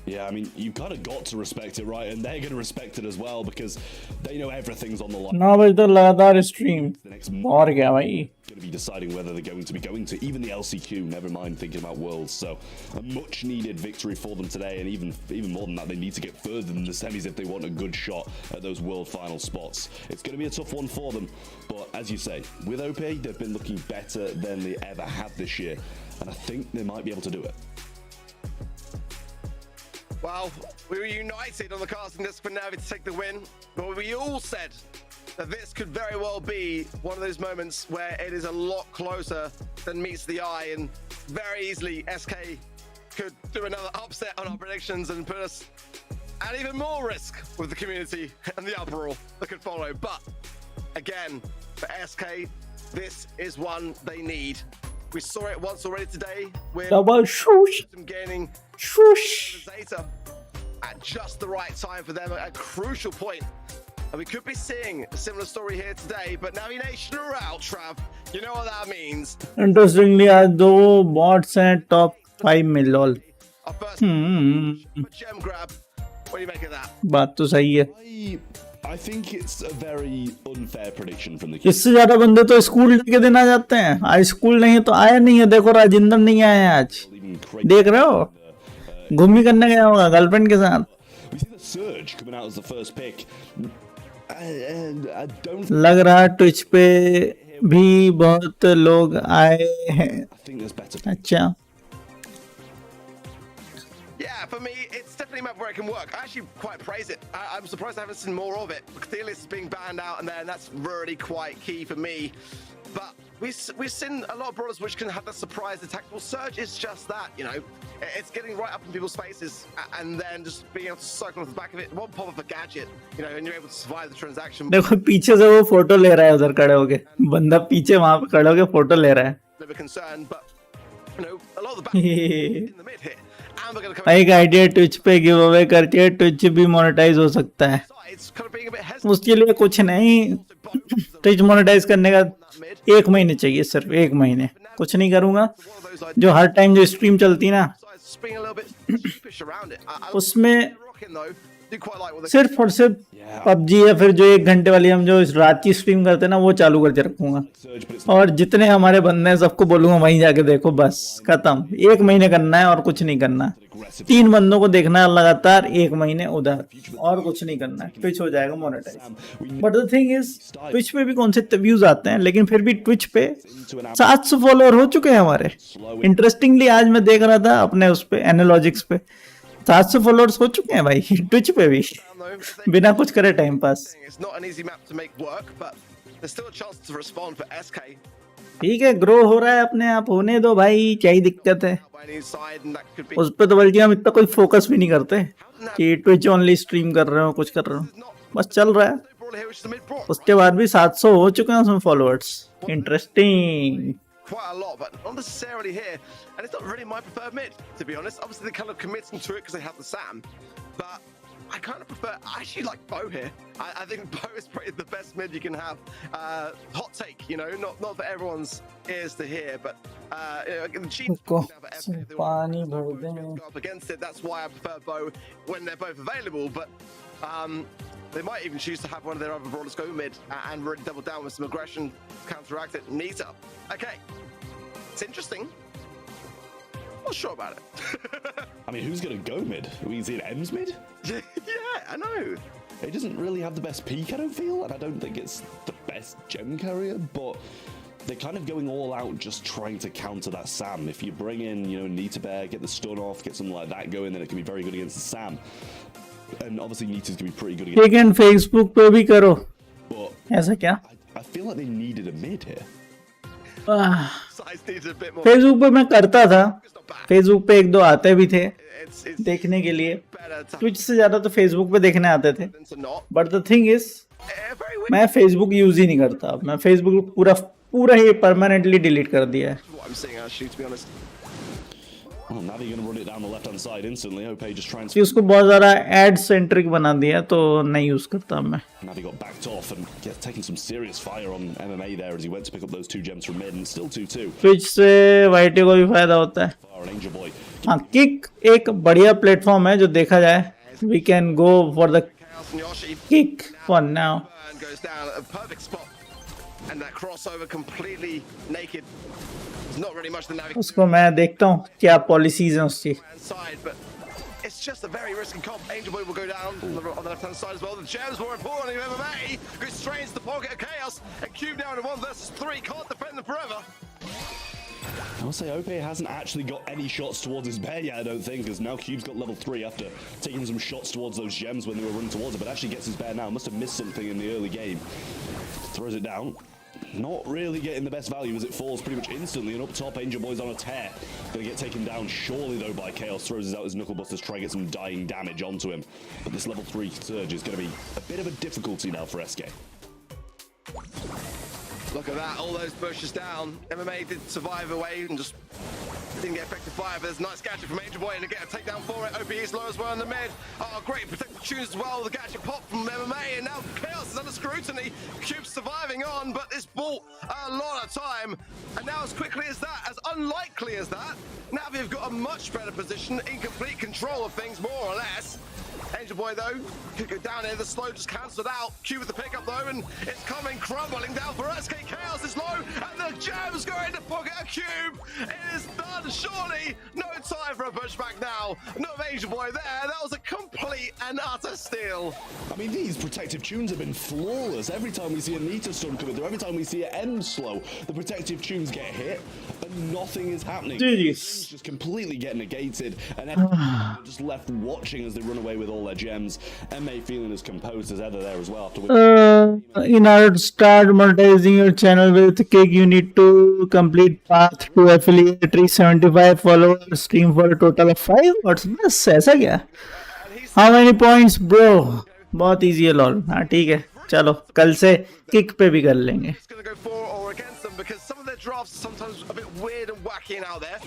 Yeah, I mean, you've kind of got to respect it, right? And they're going to respect it as well, because they know everything's on the line. 9 बजे तो लगातार stream. The next month, और क्या भाई? going to be deciding whether they're going to even the LCQ, never mind thinking about Worlds. So a much needed victory for them today, and even more than that, they need to get further than the semis if they want a good shot at those world final spots. It's going to be a tough one for them, but as you say, with OP, they've been looking better than they ever have this year, and I think they might be able to do it. Well, we were united on the casting desk for Navi to take the win, but we all said that this could very well be one of those moments where it is a lot closer than meets the eye, and very easily SK could do another upset on our predictions and put us at even more risk with the community and the uproar that could follow. But again, for SK, this is one they need. We saw it once already today with Double swoosh. gaining Swoosh. Zeta at just the right time for them, at a crucial point. And we could be seeing a similar story here today, but Navi Nation are out, Trav. You know what that means. Interestingly, आज 2 bots हैं top 5 में. Lol. Our first gem grab. What do you make of that? बात तो सही है. I think it's a very unfair prediction from the. इससे ज्यादा बंदे तो स्कूल के दिन आ जाते हैं. आज स्कूल नहीं है तो आया नहीं है. देखो राजेंद्र नहीं आया आज. देख रहे हो? घूमी करने गया होगा गर्लफ्रेंड के साथ. We see the surge coming out as the first pick. And I don't. लग रहा ट्विच पे भी बहुत लोग आए हैं. I think there's better. अच्छा. Yeah, for me, it's definitely a map where it can work. I actually quite praise it. I'm surprised I haven't seen more of it. Clearly, it's being banned out and there, and that's really quite key for me. But we've seen a lot of brawlers which can have that surprise attack. Well, Surge is just that, you know. It's getting right up in people's faces and then just being able to cycle off the back of it. One pop of a gadget, you know, and you're able to survive the transaction. देखो पीछे से वो photo ले रहा है उधर खड़े होके. बंदा पीछे वहां पे खड़े होके फोटो ले रहा है. Never concerned, but you know, a lot of the back in the mid here. And we're going to come एक आइडिया ट्विच पे गिव अवे करके ट्विच भी मोनेटाइज हो सकता है. sides, kind of being a bit hesitant. उसके लिए कुछ नहीं, ट्विच मोनेटाइज करने का 1 महीने चाहिए, सिर्फ 1 महीने. कुछ नहीं करूंगा, जो हर टाइम जो स्ट्रीम चलती ना Just being a little bit sheepish around it. I उसमें rocking though. Do quite like what they सिर्फ और सिर्फ पबजी या फिर जो 1 घंटे वाली हम जो इस रात की स्ट्रीम करते हैं ना, वो चालू करके रखूंगा. और जितने हमारे बंदे हैं सबको बोलूंगा वहीं जाके देखो, बस खत्म. 1 महीने करना है और कुछ नहीं करना है. 3 बंदों को देखना है लगातार 1 महीने उधर, और कुछ नहीं करना है. ट्विच हो जाएगा monetize. But the thing is, Twitch पे भी कौन से व्यूज आते हैं, लेकिन फिर भी ट्विच पे 700 फॉलोअर हो चुके हैं हमारे. इंटरेस्टिंगली आज मैं देख रहा था अपने उस पे एनालॉजिक्स पे 700 फॉलोअर्स हो चुके हैं भाई ट्विच पे भी, बिना कुछ करे time pass. It's not an easy map to make work, but there's still a chance to respond for SK. ठीक है, ग्रो हो रहा है अपने आप, होने दो भाई, क्या ही दिक्कत है. By any side, and that could be उस पे तो बल्कि हम इतना कोई फोकस भी नहीं करते कि ट्विच ओनली स्ट्रीम कर रहे हो, कुछ कर रहे हो, बस चल रहा है. Brawl here, which is the mid brawl. उसके बाद भी 700 हो चुके हैं उसमें followers. Interesting. Quite a lot, but not necessarily here. And it's not really my preferred mid, to be honest. Obviously, they're kind of committing to it because they have the Sam. But I kind of prefer, I actually like Bo here. I think Bo is probably the best mid you can have. Hot take, you know, not for everyone's ears to hear, but the cheap पानी भर दें. go up against it. That's why I prefer Bo when they're both available. But they might even choose to have one of their other brawlers go mid and really double down with some aggression, counteract it. Neater. Okay, it's interesting. Not sure about it. I mean, who's going to go mid? Are we see an M's mid? Yeah, I know. It doesn't really have the best peak, I don't feel, and I don't think it's the best gem carrier, but they're kind of going all out just trying to counter that Sam. If you bring in, you know, Nita Bear, get the stun off, get something like that going, then it can be very good against the Sam. And obviously Nita's going to be pretty good against लेकिन Facebook पे भी करो but ऐसा क्या. I feel like they needed a mid here. Size needs a bit more. Facebook पे मैं करता था, फेसबुक पे 1-2 आते भी थे It's देखने के लिए. better to ट्विच से ज्यादा तो फेसबुक पे देखने आते थे. than to not. But the thing is, Very weird. मैं फेसबुक यूज ही नहीं करता. अब मैं फेसबुक पूरा ही परमानेंटली डिलीट कर दिया है. What I'm seeing actually, to be honest. Oh, now they're going to run it down the left-hand side instantly. Hope just try and... कि उसको बहुत ज्यादा एड सेंट्रिक बना दिया, तो नहीं यूज करता मैं. Navi got backed off and taking some serious fire on MMA there as he went to pick up those 2 gems from mid, and still 2-2. Twitch से वाईटी को भी फायदा होता है. Far and Angel Boy. हाँ, Kick एक बढ़िया platform है जो देखा जाए. We can go for the Chaos and Yoshi. Kick for now. Burn goes down at a perfect spot. And that crossover completely naked. There's not really much the Navi उसको मैं देखता हूँ क्या पॉलिसीज हैं उसकी. side, but it's just a very risky comp. Angel Boy will go down on the left-hand side as well. The gems more important in MMA. Goes straight into the pocket of Chaos. And Cube down to 1 versus 3. Can't defend them forever. I will say Ope hasn't actually got any shots towards his bear yet, I don't think, because now Cube's got level 3 after taking some shots towards those gems when they were running towards it, but actually gets his bear now. Must have missed something in the early game. Throws it down. Not really getting the best value as it falls pretty much instantly, and up top Angel Boy's on a tear. Gonna get taken down surely though by Chaos. Throws out his Knuckle Busters, try to get some dying damage onto him. But this level 3 surge is gonna be a bit of a difficulty now for SK. Look at that, all those bushes down. MMA did survive away and just didn't get effective fire, but there's a nice gadget from Angel Boy and to get a takedown for it. OP is low as well in the mid. Oh, great protective tunes as well. The gadget pop from MMA, and now Chaos is under scrutiny. Cube surviving on, but this bought a lot of time. And now as quickly as that, as unlikely as that, Navi have got a much better position, in complete control of things, more or less. Angel Boy though, could go down here, the slow just cancelled out. Cube with the pickup though, and it's coming crumbling down for SK. Chaos is low, and the gems go into pocket of Cube. It is done, surely. No time for a pushback now. Not of Angel Boy there, that was a complete and utter steal. I mean, these protective tunes have been flawless. Every time we see a Nita stun coming through, every time we see an M slow, the protective tunes get hit, and nothing is happening. Jeez. Just completely get negated, and everyone just left watching as they run away with all their gems. MA feeling as composed as ever there as well. After in order to start monetizing your channel with Kick, you need to complete path to affiliate, reach 75 followers, stream for a total of 5. What's this? ऐसा क्या? How many points, bro? बहुत easy है lol. हाँ ठीक है, चलो कल से किक पे भी कर लेंगे. It's going to go for or against them because some of the their drafts are sometimes a bit weird and wacky and out there.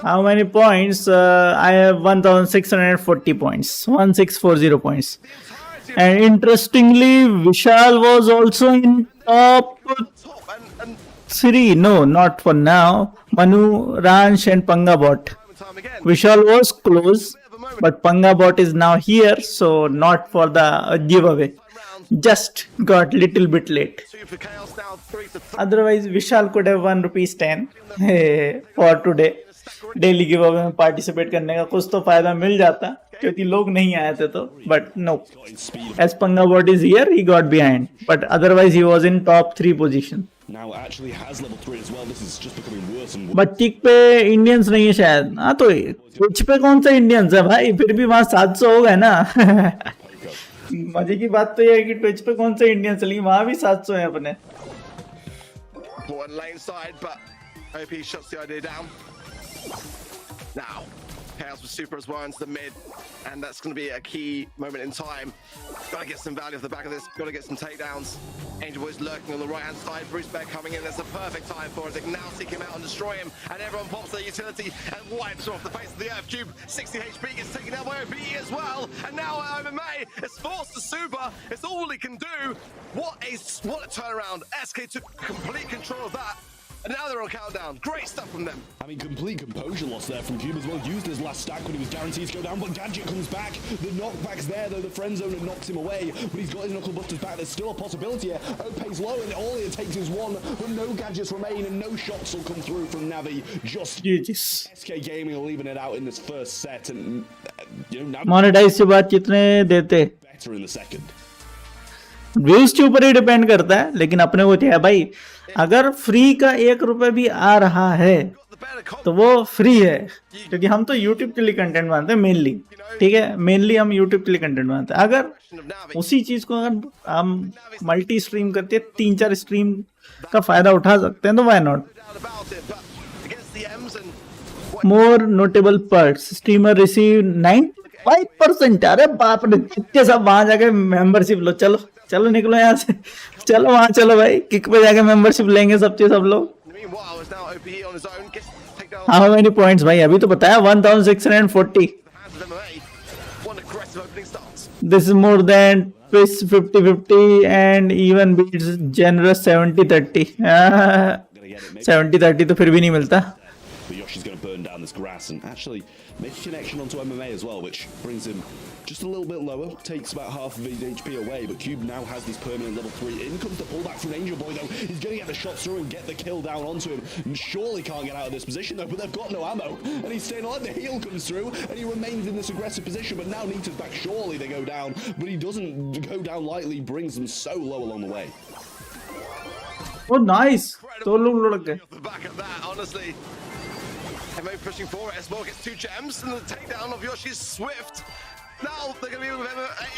How many points? I have 1640 points. 1640 points. And interestingly, Vishal was also in top 3. No, not for now. Manu, Ranch and Pangabot. Vishal was close, but Pangabot is now here, so not for the giveaway. Just got little bit late. Otherwise, Vishal could have won ₹10 for today. Daily give away में participate करने का कुछ तो फायदा मिल जाता क्योंकि लोग नहीं आए थे तो but no as Panga bot is here he got behind but otherwise he was in top 3 position but टिक पे इंडियंस नहीं है शायद हाँ तो ट्विच पे कौन सा इंडियंस है भाई फिर भी वहां 700 हो गए ना मजे की बात तो ये है कि ट्विच पे कौन सा इंडियंस है वहां भी 700 है अपने Now, Chaos with super as well into the mid, and that's going to be a key moment in time. Got to get some value off the back of this, got to get some takedowns. Angel Boy's lurking on the right-hand side, Bruce Bear coming in, that's a perfect time for it. They can now seek him out and destroy him, and everyone pops their utility and wipes off the face of the Earth Cube. 60 HP gets taken out by OBE as well, and now MMA is forced to super, it's all he can do. What a turnaround. SK took complete control of that. And now they're on countdown. Great stuff from them. I mean, complete composure loss there from Cube as well. Used his last stack when he was guaranteed to go down, but Gadget comes back. The knockback's there, though. The friend zone knocks him away, but he's got his knuckle busters back. There's still a possibility here. Opey's low, and all it takes is one, but no gadgets remain, and no shots will come through from Navi. Just SK Gaming are leaving it out in this first set, and Navi monetize के बाद कितने देते better in the second. Views के ऊपर ही depend करता है लेकिन अपने को क्या है भाई अगर फ्री का ₹1 भी आ रहा है तो वो फ्री है क्योंकि हम तो YouTube के लिए कंटेंट बनाते हैं मेनली ठीक है मेनली हम YouTube के लिए कंटेंट बनाते हैं अगर उसी चीज को अगर हम मल्टी स्ट्रीम करते हैं 3-4 स्ट्रीम का फायदा उठा सकते हैं तो why not more notable perks streamer receive 95%। अरे बाप रे कितने सब वहां जाके मेंबरशिप लो चलो चलो निकलो यहाँ से चलो वहां चलो भाई किक पे जाके मेंबरशिप लेंगे सब लोग हाउ मेनी पॉइंट्स भाई अभी तो बताया 1640 this is more than 50-50 and even beats generous 70-30 70-30 तो फिर भी नहीं मिलता But Yoshi's going to burn down this grass and actually make a connection onto MMA as well, which brings him just a little bit lower, takes about half of his HP away, but Cube now has this permanent level 3. In comes the pullback from Angel Boy though, he's going to get the shot through and get the kill down onto him, and surely can't get out of this position though, but they've got no ammo, and he's staying alive, the heal comes through, and he remains in this aggressive position, but now Nita's back, surely they go down, but he doesn't go down lightly, brings them so low along the way. Oh nice! So low लग गए the back of that, honestly. MA pushing forward, Esmo gets 2 gems, and the takedown of Yoshi's swift. Now they're going to be with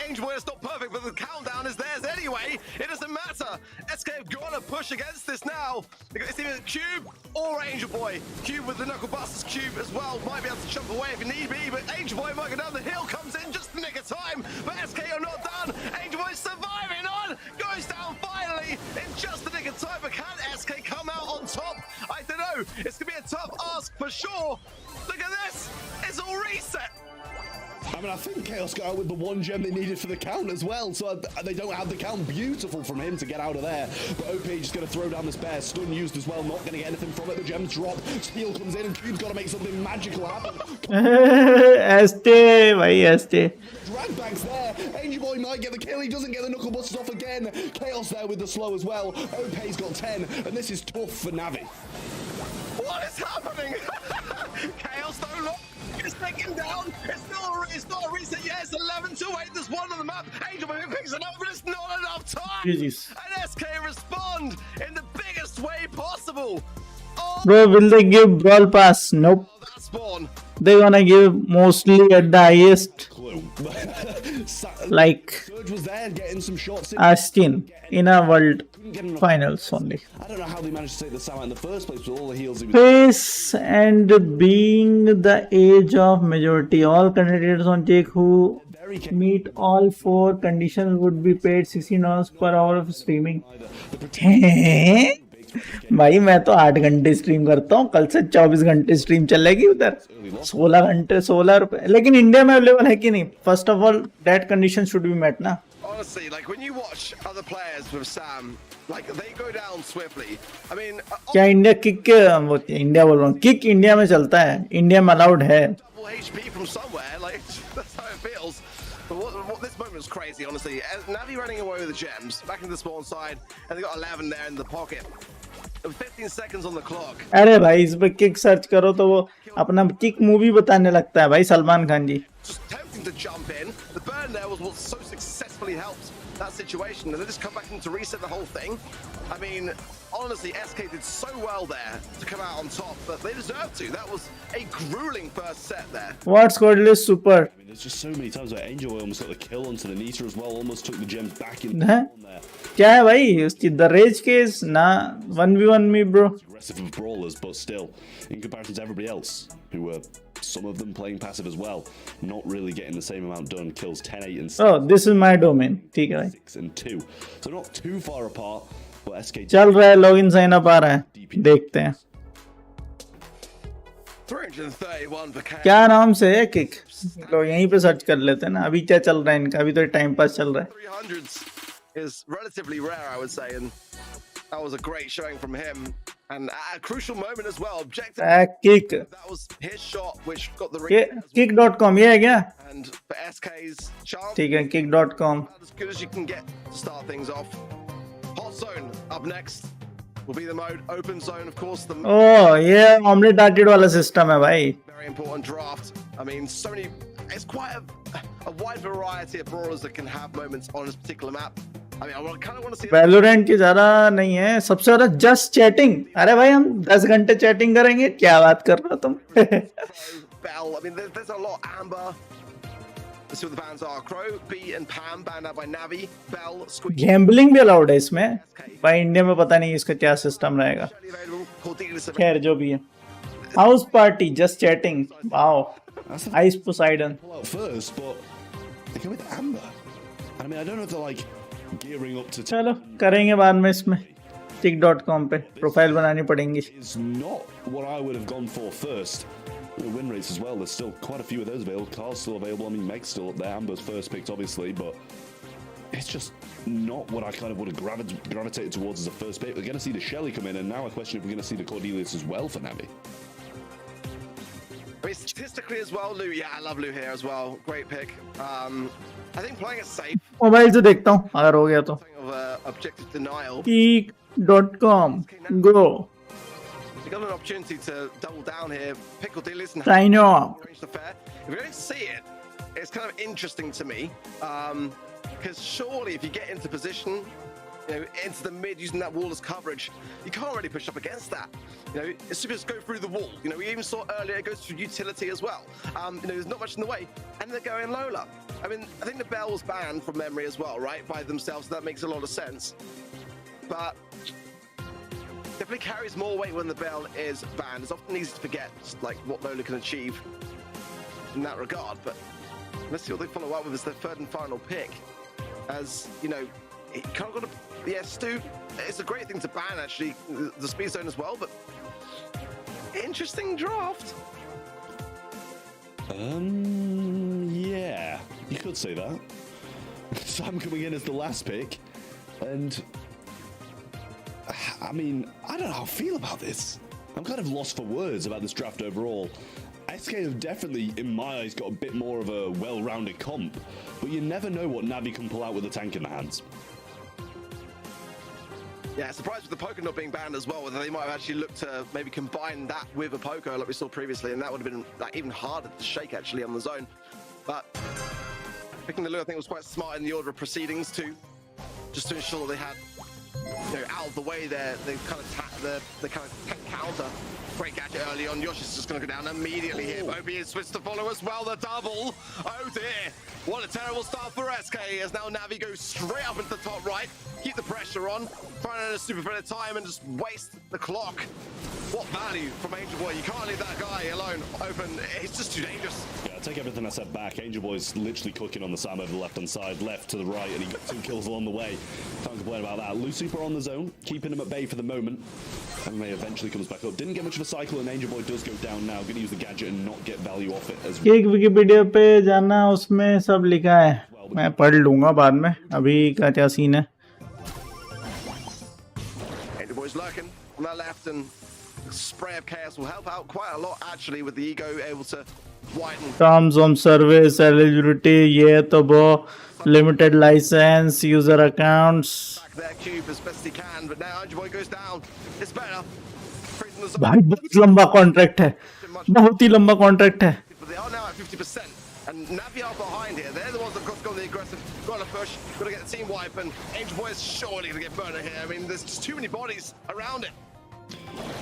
Angel Boy. It's not perfect, but the countdown is theirs anyway. It doesn't matter. SK have got to push against this now. It's either Cube or Angel Boy. Cube with the Knuckle Busters Cube as well. Might be able to jump away if need be, but Angel Boy might go down. The hill comes in just in the nick of time, but SK are not done. Angel Boy surviving on, goes down finally in just the nick of time, but can SK come out on top? I don't know. It's going to be a tough ask for sure. Look at this. It's all reset. I mean, I think Chaos got out with the 1 gem they needed for the count as well, so they don't have the count. Beautiful from him to get out of there. But OP just going to throw down this bear. Stun used as well, not going to get anything from it. The gems drop. Steel comes in, and Cube's got to make something magical happen. ST, bhai, ST. Dragbacks there. Angel Boy might get the kill. He doesn't get the knuckle busters off again. Chaos there with the slow as well. OP's got 10, and this is tough for Navi. What is happening? Chaos though, look. It's taken down. It's not a reset yet. It's 11-8. There's one on the map. Angel Boy picks it up, but it's not enough time. Jesus. And SK respond in the biggest way possible. Oh, Bro, will they give Brawl Pass? Nope. spawn. They're gonna give mostly at the highest, like Surge was there getting some shots in. Astin in a world finals only. I don't know how they managed to take the Sama in the first place with all the heals he was. Pace and being the age of majority, all candidates on take who meet all 4 conditions would be paid $16 per hour of streaming. भाई मैं तो 8 घंटे stream करता हूँ, कल से 24 घंटे stream चलेगी उधर। 16 घंटे 16 रुपए, लेकिन इंडिया में अवेलेबल है कि नहीं? First of all that condition should be met ना। Honestly, like when you watch other players with Sam, like they go down swiftly. I mean, क्या इंडिया किक के इंडिया बोल रहा हूँ, किक इंडिया में चलता है, इंडिया में अलाउड है। double HP from somewhere, like that's how it feels. But what this moment was crazy, honestly. Navi running away with the gems, back into the spawn side, and they got 11 there in the pocket. 15 seconds on the clock. अरे भाई इस पे kick search करो तो वो अपना kick movie बताने लगता है भाई सलमान खान जी। Just tempting to jump in. The burn there was what so successfully helped that situation, and they just come back in to reset the whole thing. I mean, honestly, SK did so well there to come out on top, but they deserved to. That was a grueling first set there. What's Godless super? I mean, there's just so many times where Angel almost got the kill onto the Nita as well, almost took the gems back in हैं? there. क्या है भाई उसकी the raise case ना 1v1 me bro. Aggressive of brawlers, but still, in comparison to everybody else, who were some of them playing passive as well, not really getting the same amount done. Kills 10, 8, and 6. Oh, this is my domain. ठीक है भाई। 6 and 2, so not too far apart. But SK चल रहा है, login sign up आ रहा है, देखते हैं 331 for Cam. क्या नाम से है किक। लोग यहीं पे सर्च कर लेते हैं ना। अभी क्या चल रहा है इनका, अभी तो टाइम पास चल रहा है। 300s is relatively rare, I would say, and that was a great showing from him. And at a crucial moment as well, objective. Kick That was his shot, which got the ring. kick.com ये है क्या? And for SK's chance, ठीक है kick.com। as good as you can get to start things off. Hot zone up next will be the mode. Open zone, of course. The ओह ये omelette target वाला system है भाई। very important draft. I mean, so many. It's quite a wide variety of brawlers that can have moments on this particular map. I mean, I kind of want to see. Valorant की ज्यादा नहीं है, सबसे ज्यादा just chatting. अरे भाई हम 10 घंटे चैटिंग करेंगे, क्या बात कर रहे हो तुम? Bell. I mean, there's a lot. Amber. Let's see what the bans are. Crow, B, and Pam banned out by Navi. Bell, Squeak. Gambling भी अलाउड है इसमें भाई, इंडिया में पता नहीं इसका क्या सिस्टम रहेगा। खैर जो भी है। House party just chatting, wow. Ice Poseidon pull out first, but they go with Amber. I mean, I don't know if they're like gearing up to. चलो करेंगे बाद में इसमें। tick.com पे प्रोफाइल बनानी पड़ेंगी। Is not what I would have gone for first. The win rates as well. There's still quite a few of those available. Carl's still available. I mean, Meg's still up there. Amber's first picked, obviously, but it's just not what I kind of would have gravitated towards as a first pick. We're going to see the Shelly come in, and now I question if we're going to see the Cordelius as well for Navi. I mean, statistically as well, Lou. Yeah, I love Lou here as well. Great pick. I think playing it safe. Mobile से देखता हूँ अगर हो गया तो। Of objective denial. tick.com go। You got an opportunity to double down here, pick Cordelius and Sign up। arrange the fair. If you don't see it, it's kind of interesting to me. Because surely if you get into position, you know, into the mid using that wall as coverage, you can't really push up against that. You know, it's just go through the wall. You know, we even saw earlier it goes through utility as well. You know, there's not much in the way, and they're going Lola. I mean, I think the Bell was banned from memory as well, right, by themselves. So that makes a lot of sense. But definitely carries more weight when the Bell is banned. It's often easy to forget like what Lola can achieve in that regard. But let's see what they follow up with as their third and final pick. As you know, it kind of got a Stu. It's a great thing to ban actually the speed zone as well. But interesting draft. Yeah, you could say that. Sam coming in as the last pick, and I mean, I don't know how I feel about this. I'm kind of lost for words about this draft overall. SK have definitely, in my eyes, got a bit more of a well-rounded comp, but you never know what Navi can pull out with a tank in the hands. Yeah, surprised with the poker not being banned as well, whether they might have actually looked to maybe combine that with a poker like we saw previously, and that would have been like, even harder to shake actually on the zone. But picking the Lou, I think, was quite smart in the order of proceedings too, just to ensure they had, you know, out of the way the kind of counter. Great gadget early on. Yosh is just going to go down immediately here. OB is switched to follow as well. The double. Oh dear. What a terrible start for SK as now Navi goes straight up into the top right. Keep the pressure on. Find a super bit of time and just waste the clock. What value from Angel Boy. You can't leave that guy alone open. It's just too dangerous. Yeah, take everything I said back. Angel Boy's literally cooking on the Sam over the left-hand side, left to the right, and he got 2 kills along the way. Can't complain about that. Lou Super on the zone, keeping him at bay for the moment. MMA eventually comes back up. Didn't get much of a cycle, and Angel Boy does go down now. Going to use the gadget and not get value off it as well. एक Wikipedia पे जाना, उसमें सब लिखा है, मैं पढ़ लूंगा बाद में. अभी क्या सीन है? Angel Boy's lurking on that left, and spray of chaos will help out quite a lot actually with the ego able to widen. Terms of service, eligibility, ये तो वो limited license, user accounts. Back there, Cube as best he can, but now Angel Boy goes down. It's better. Freezing the zone. भाई बहुत लंबा contract है, बहुत ही लंबा contract है. But they are now at 50%, and Navi are behind here. They're the ones that got to go the aggressive, got to push, got to get the team wipe, and Angel Boy is surely going to get burner here. I mean, there's just too many bodies around it.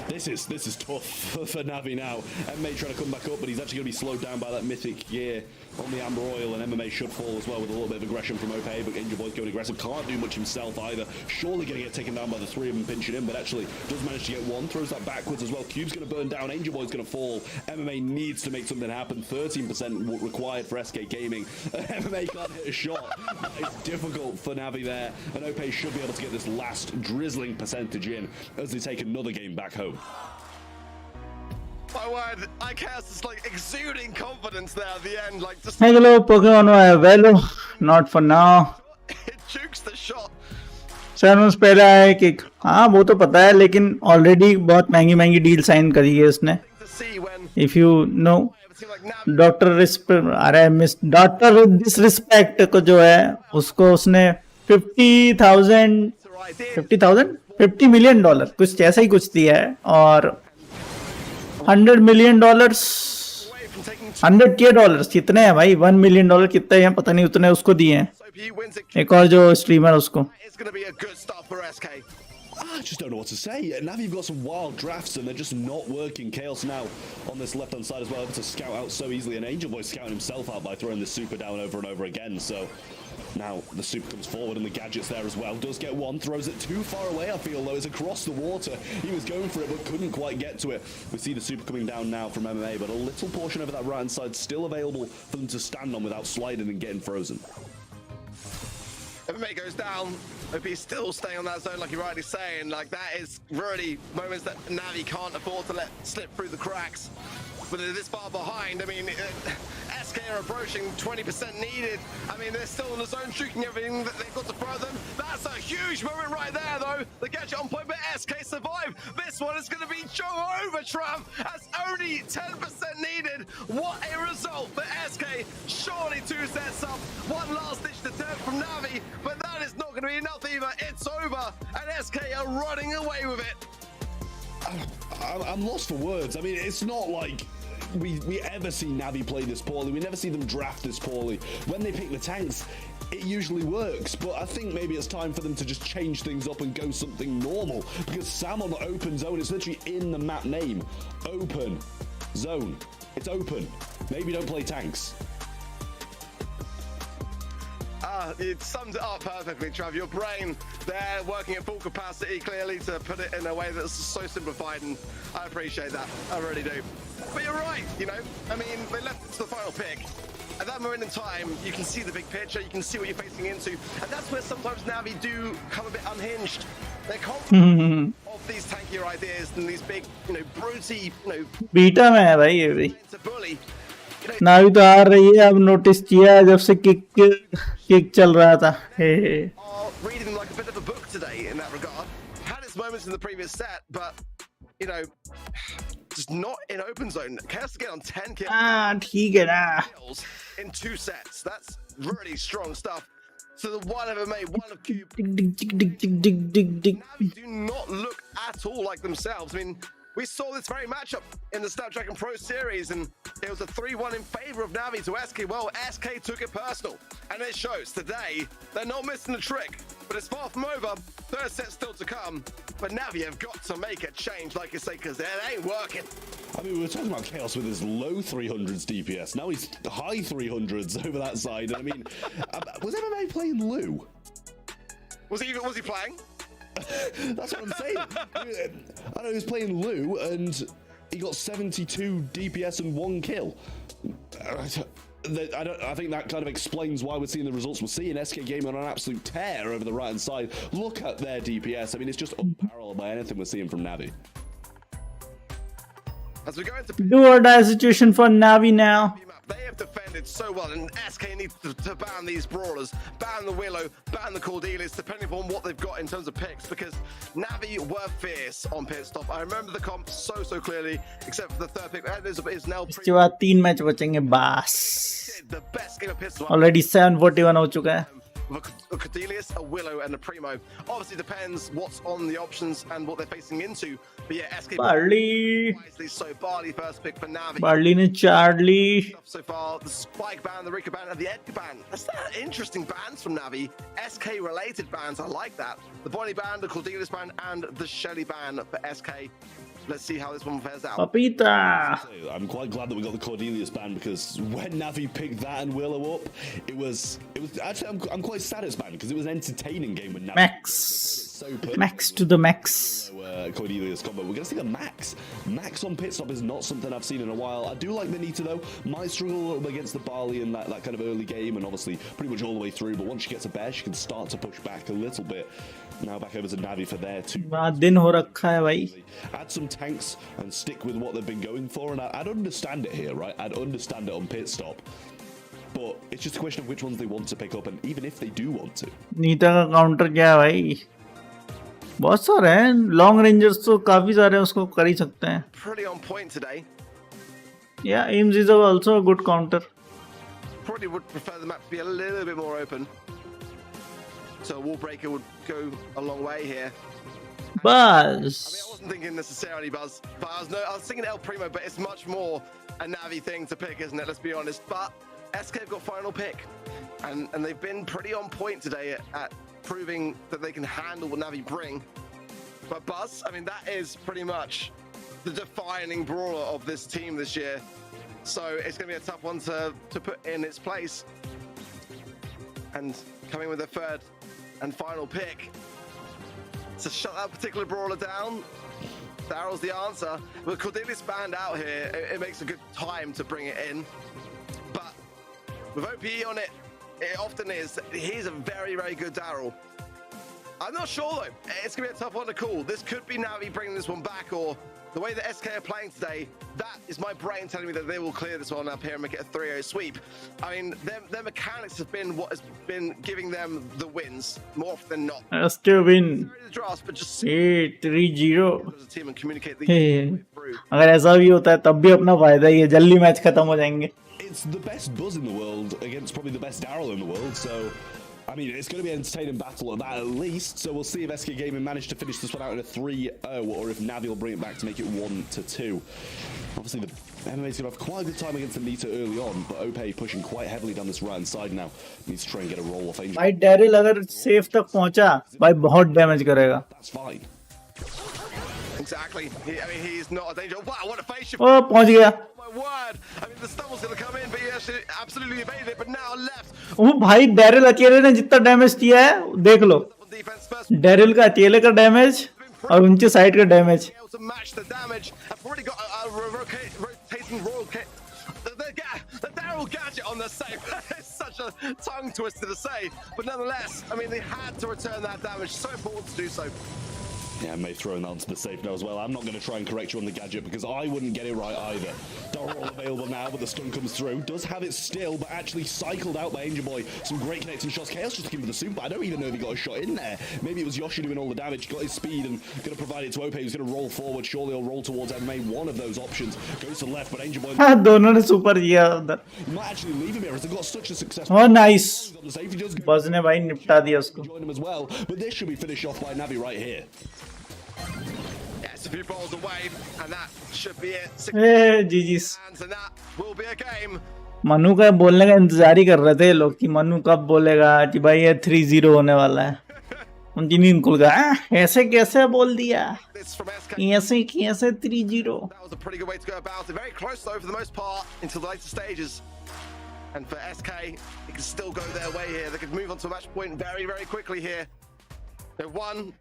This is tough for Navi now. EMEA trying to come back up, but he's actually going to be slowed down by that mythic gear on the Amber Oil, and MMA should fall as well with a little bit of aggression from OPE, but Angel Boy's going aggressive. Can't do much himself either. Surely going to get taken down by the 3 of them pinching in, but actually does manage to get one. Throws that backwards as well. Cube's going to burn down. Angel Boy's going to fall. MMA needs to make something happen. 13% required for SK Gaming. MMA can't hit a shot. It's difficult for Navi there, and OPE should be able to get this last drizzling percentage in as they take another game back home. My word, ICAS is like exuding confidence there at the end, like just Hello, Pokemon Velo, not for now. it jukes the shot. Science पहले आया kick, हाँ वो तो पता है, लेकिन already बहुत महंगी डील साइन करी है उसने. To see when if you know doctor disrespect को जो है उसको उसने $50 million कुछ ऐसा ही कुछ दिया है, और $100 million, $100K कितने हैं भाई? $1 million कितने हैं पता नहीं, उतने उसको दिए हैं. एक और जो स्ट्रीमर उसको. it's going to be a good start for SK. I just don't know what to say. Navi have got some wild drafts and they're just not working. Chaos now on this left-hand side as well, able to scout out so easily. And Angel Boy scouting himself out by throwing the super down over and over again. So now the super comes forward and the gadget's there as well. Does get one, throws it too far away, I feel, though. It's across the water. He was going for it but couldn't quite get to it. We see the super coming down now from MMA, but a little portion over that right-hand side still available for them to stand on without sliding and getting frozen. MMA goes down. OP still staying on that zone, like you're rightly saying. Like, that is really moments that Navi can't afford to let slip through the cracks. But they're this far behind. I mean, SK are approaching 20% needed. I mean, they're still in the zone, shooting everything that they've got to throw them. That's a huge moment right there, though. The gadget on point, but SK survive. This one is going to be Joe over Trump. That's only 10% needed. What a result for SK. Surely 2 sets up. One last ditch attempt from Navi, but that is not going to be enough either. It's over, and SK are running away with it. I'm lost for words. I mean, it's not like we ever see Navi play this poorly. We never see them draft this poorly. When they pick the tanks, it usually works. But I think maybe it's time for them to just change things up and go something normal. Because Sam on the open zone, it's literally in the map name. Open zone. It's open. Maybe don't play tanks. It sums it up perfectly, Trav. Your brain, they're working at full capacity, clearly, to put it in a way that's so simplified, and I appreciate that. I really do. But you're right, you know? I mean, they left it to the final pick. At that moment in time, you can see the big picture, you can see what you're facing into, and that's where sometimes Navi do come a bit unhinged. They're confident of these tankier ideas and these big, you know, brutey, you know, beta में है भाई ये भी. to bully. नावी तो आ रही है, अब notice किया जब से किक चल रहा था. हे Reading them like a bit of a book today in that regard. Had its moments in the previous set, but you know, just not in open zone. Chaos to get on 10 kills. ठीक है ना. In 2 sets. That's really strong stuff. So the one of EMEA, one of Cube. Navi do not look at all like themselves. I mean, we saw this very matchup in the Snapdragon Pro Series, and it was a 3-1 in favor of Navi to SK. Well, SK took it personal, and it shows today. They're not missing the trick, but it's far from over. 3rd set still to come, but Navi have got to make a change, like you say, because it ain't working. I mean, we were talking about Chaos with his low 300s DPS. Now he's high 300s over that side. And I mean, was MMA playing Lou? Was he playing? That's what I'm saying. I know he was playing Lou, and He got 72 DPS and 1 kill. I think that kind of explains why we're seeing the results we're seeing. SK Gaming on an absolute tear over the right-hand side. Look at their DPS. I mean, it's just unparalleled by anything we're seeing from Navi. As we go into Do or die situation for Navi now. they have defended so well, and SK needs to ban these brawlers, ban the Willow, ban the Cordelius, depending on what they've got in terms of picks, because Navi were fierce on pit stop. I remember the comp so clearly, except for the third pick. Is now इसके बाद 3 match बचेंगे बस. the best game of pit stop. Already 741 हो चुका है. A Cordelius, a Willow, and a Primo. Obviously depends what's on the options and what they're facing into. But yeah, SK Barley. wisely so. Barley first pick for Navi. Barley ने Charlie. So far, the Spike ban, the Rika ban, and the Edgar ban. That's interesting bans from Navi. SK related bans, I like that. The Bonnie ban, the Cordelius ban, and the Shelly ban for SK. Let's see how this one fares out. Papita. I'm quite glad that we got the Cordelius ban, because when Navi picked that and Willow up, it was actually I'm quite sad it's banned, because it was an entertaining game when Navi Max. Max to the max. Cordelius combo. We're gonna see a Max on pit stop is not something I've seen in a while. I do like the Nita though. Might struggle a little bit against the Barley in that kind of early game, and obviously pretty much all the way through, but once she gets a bear, she can start to push back a little bit. Now back over to Navi for their 2. दिन हो रखा है भाई. Add some tanks and stick with what they've been going for, and I'd understand it here, right? I'd understand it on pit stop, but it's just a question of which ones they want to pick up, and even if they do want to. Nita का counter क्या है भाई? बहुत सारे हैं. Long rangers तो काफी सारे हैं, उसको कर ही सकते हैं. Pretty on point today. Yeah, Ames is also a good counter. Probably would prefer the map to be a little bit more open. So a wall breaker would go a long way here. Buzz. I mean, I wasn't thinking necessarily Buzz, but I was thinking El Primo, but it's much more a Navi thing to pick, isn't it? Let's be honest. But SK have got final pick, and they've been pretty on point today at proving that they can handle what Navi bring. But Buzz, I mean, that is pretty much the defining brawler of this team this year. So it's going to be a tough one to put in its place. And coming with a third and final pick to shut that particular brawler down. Daryl's the answer. With Cordelius banned out here, it makes a good time to bring it in. But with OPE on it, it often is. He's a very good Daryl. I'm not sure though. It's going to be a tough one to call. This could be Navi bringing this one back, or the way that SK are playing today, that is my brain telling me that they will clear this one up here and make it a 3-0 sweep. I mean, their mechanics have been what has been giving them the wins more often than not. Still win. But just 8-3-0. as a team and communicate the through. अगर ऐसा भी होता है तब भी अपना फायदा ही है. जल्दी मैच खत्म हो जाएंगे. It's the best Buzz in the world against probably the best Daryl in the world, so I mean, it's going to be an entertaining battle at that at least, so we'll see if SK Gaming manage to finish this one out in a 3-0, or if Navi will bring it back to make it 1-2. Obviously, the MMA's going to have quite a good time against the Nita early on, but Ope pushing quite heavily down this right-hand side now. Needs to try and get a roll off Angel. भाई Daryl अगर safe तक पहुंचा भाई बहुत damage करेगा. That's fine. Exactly. I mean, he's not a danger. Wow, what a face shift. ओ पहुंच गया. My word. I mean, the stumble's going to come in, but he actually absolutely evaded it, but now left. वो भाई Daryl अकेले ने जितना damage किया है देख लो. Defense first. डेरिल का अकेले का डैमेज और उनके साइड का damage. Able to match the damage. I've already got a rotating royal kit. The Daryl gadget on the save. It's such a tongue twister to say, but nonetheless, I mean, they had to return that damage. So important to do so. Yeah, I may throw that onto the safe now as well. I'm not going to try and correct you on the gadget because I wouldn't get it right either. Daryl available now, but the stun comes through. Does have it still, but actually cycled out by Angel Boy. Some great connecting shots. Chaos just looking for the super. I don't even know if he got a shot in there. Maybe it was Yoshi doing all the damage. Got his speed and going to provide it to Ope. He's going to roll forward. Surely he'll roll towards MMA. One of those options goes to the left, but Angel Boy... दोनों ने super किया उधर. You might actually leave him here as they've got such a success. Oh, nice. Buzz ने भाई निपटा दिया उसको. Join him as well, but this should be finished off by Navi right here. Yeah, it's a few balls away, and that should be it. GG's. And that will be a game. Manu का बोलने का इंतजार ही कर रहे थे लोग कि मनु कब बोलेगा कि भाई ये 3-0 होने वाला है. उनकी नींद खुल गया. ऐसे कैसे बोल दिया? ऐसे 3-0. That was a pretty good way to go about it. Very close though for the most part until the later stages. And for SK, it can still go their way here. They could move on to a match point very quickly here. They've won.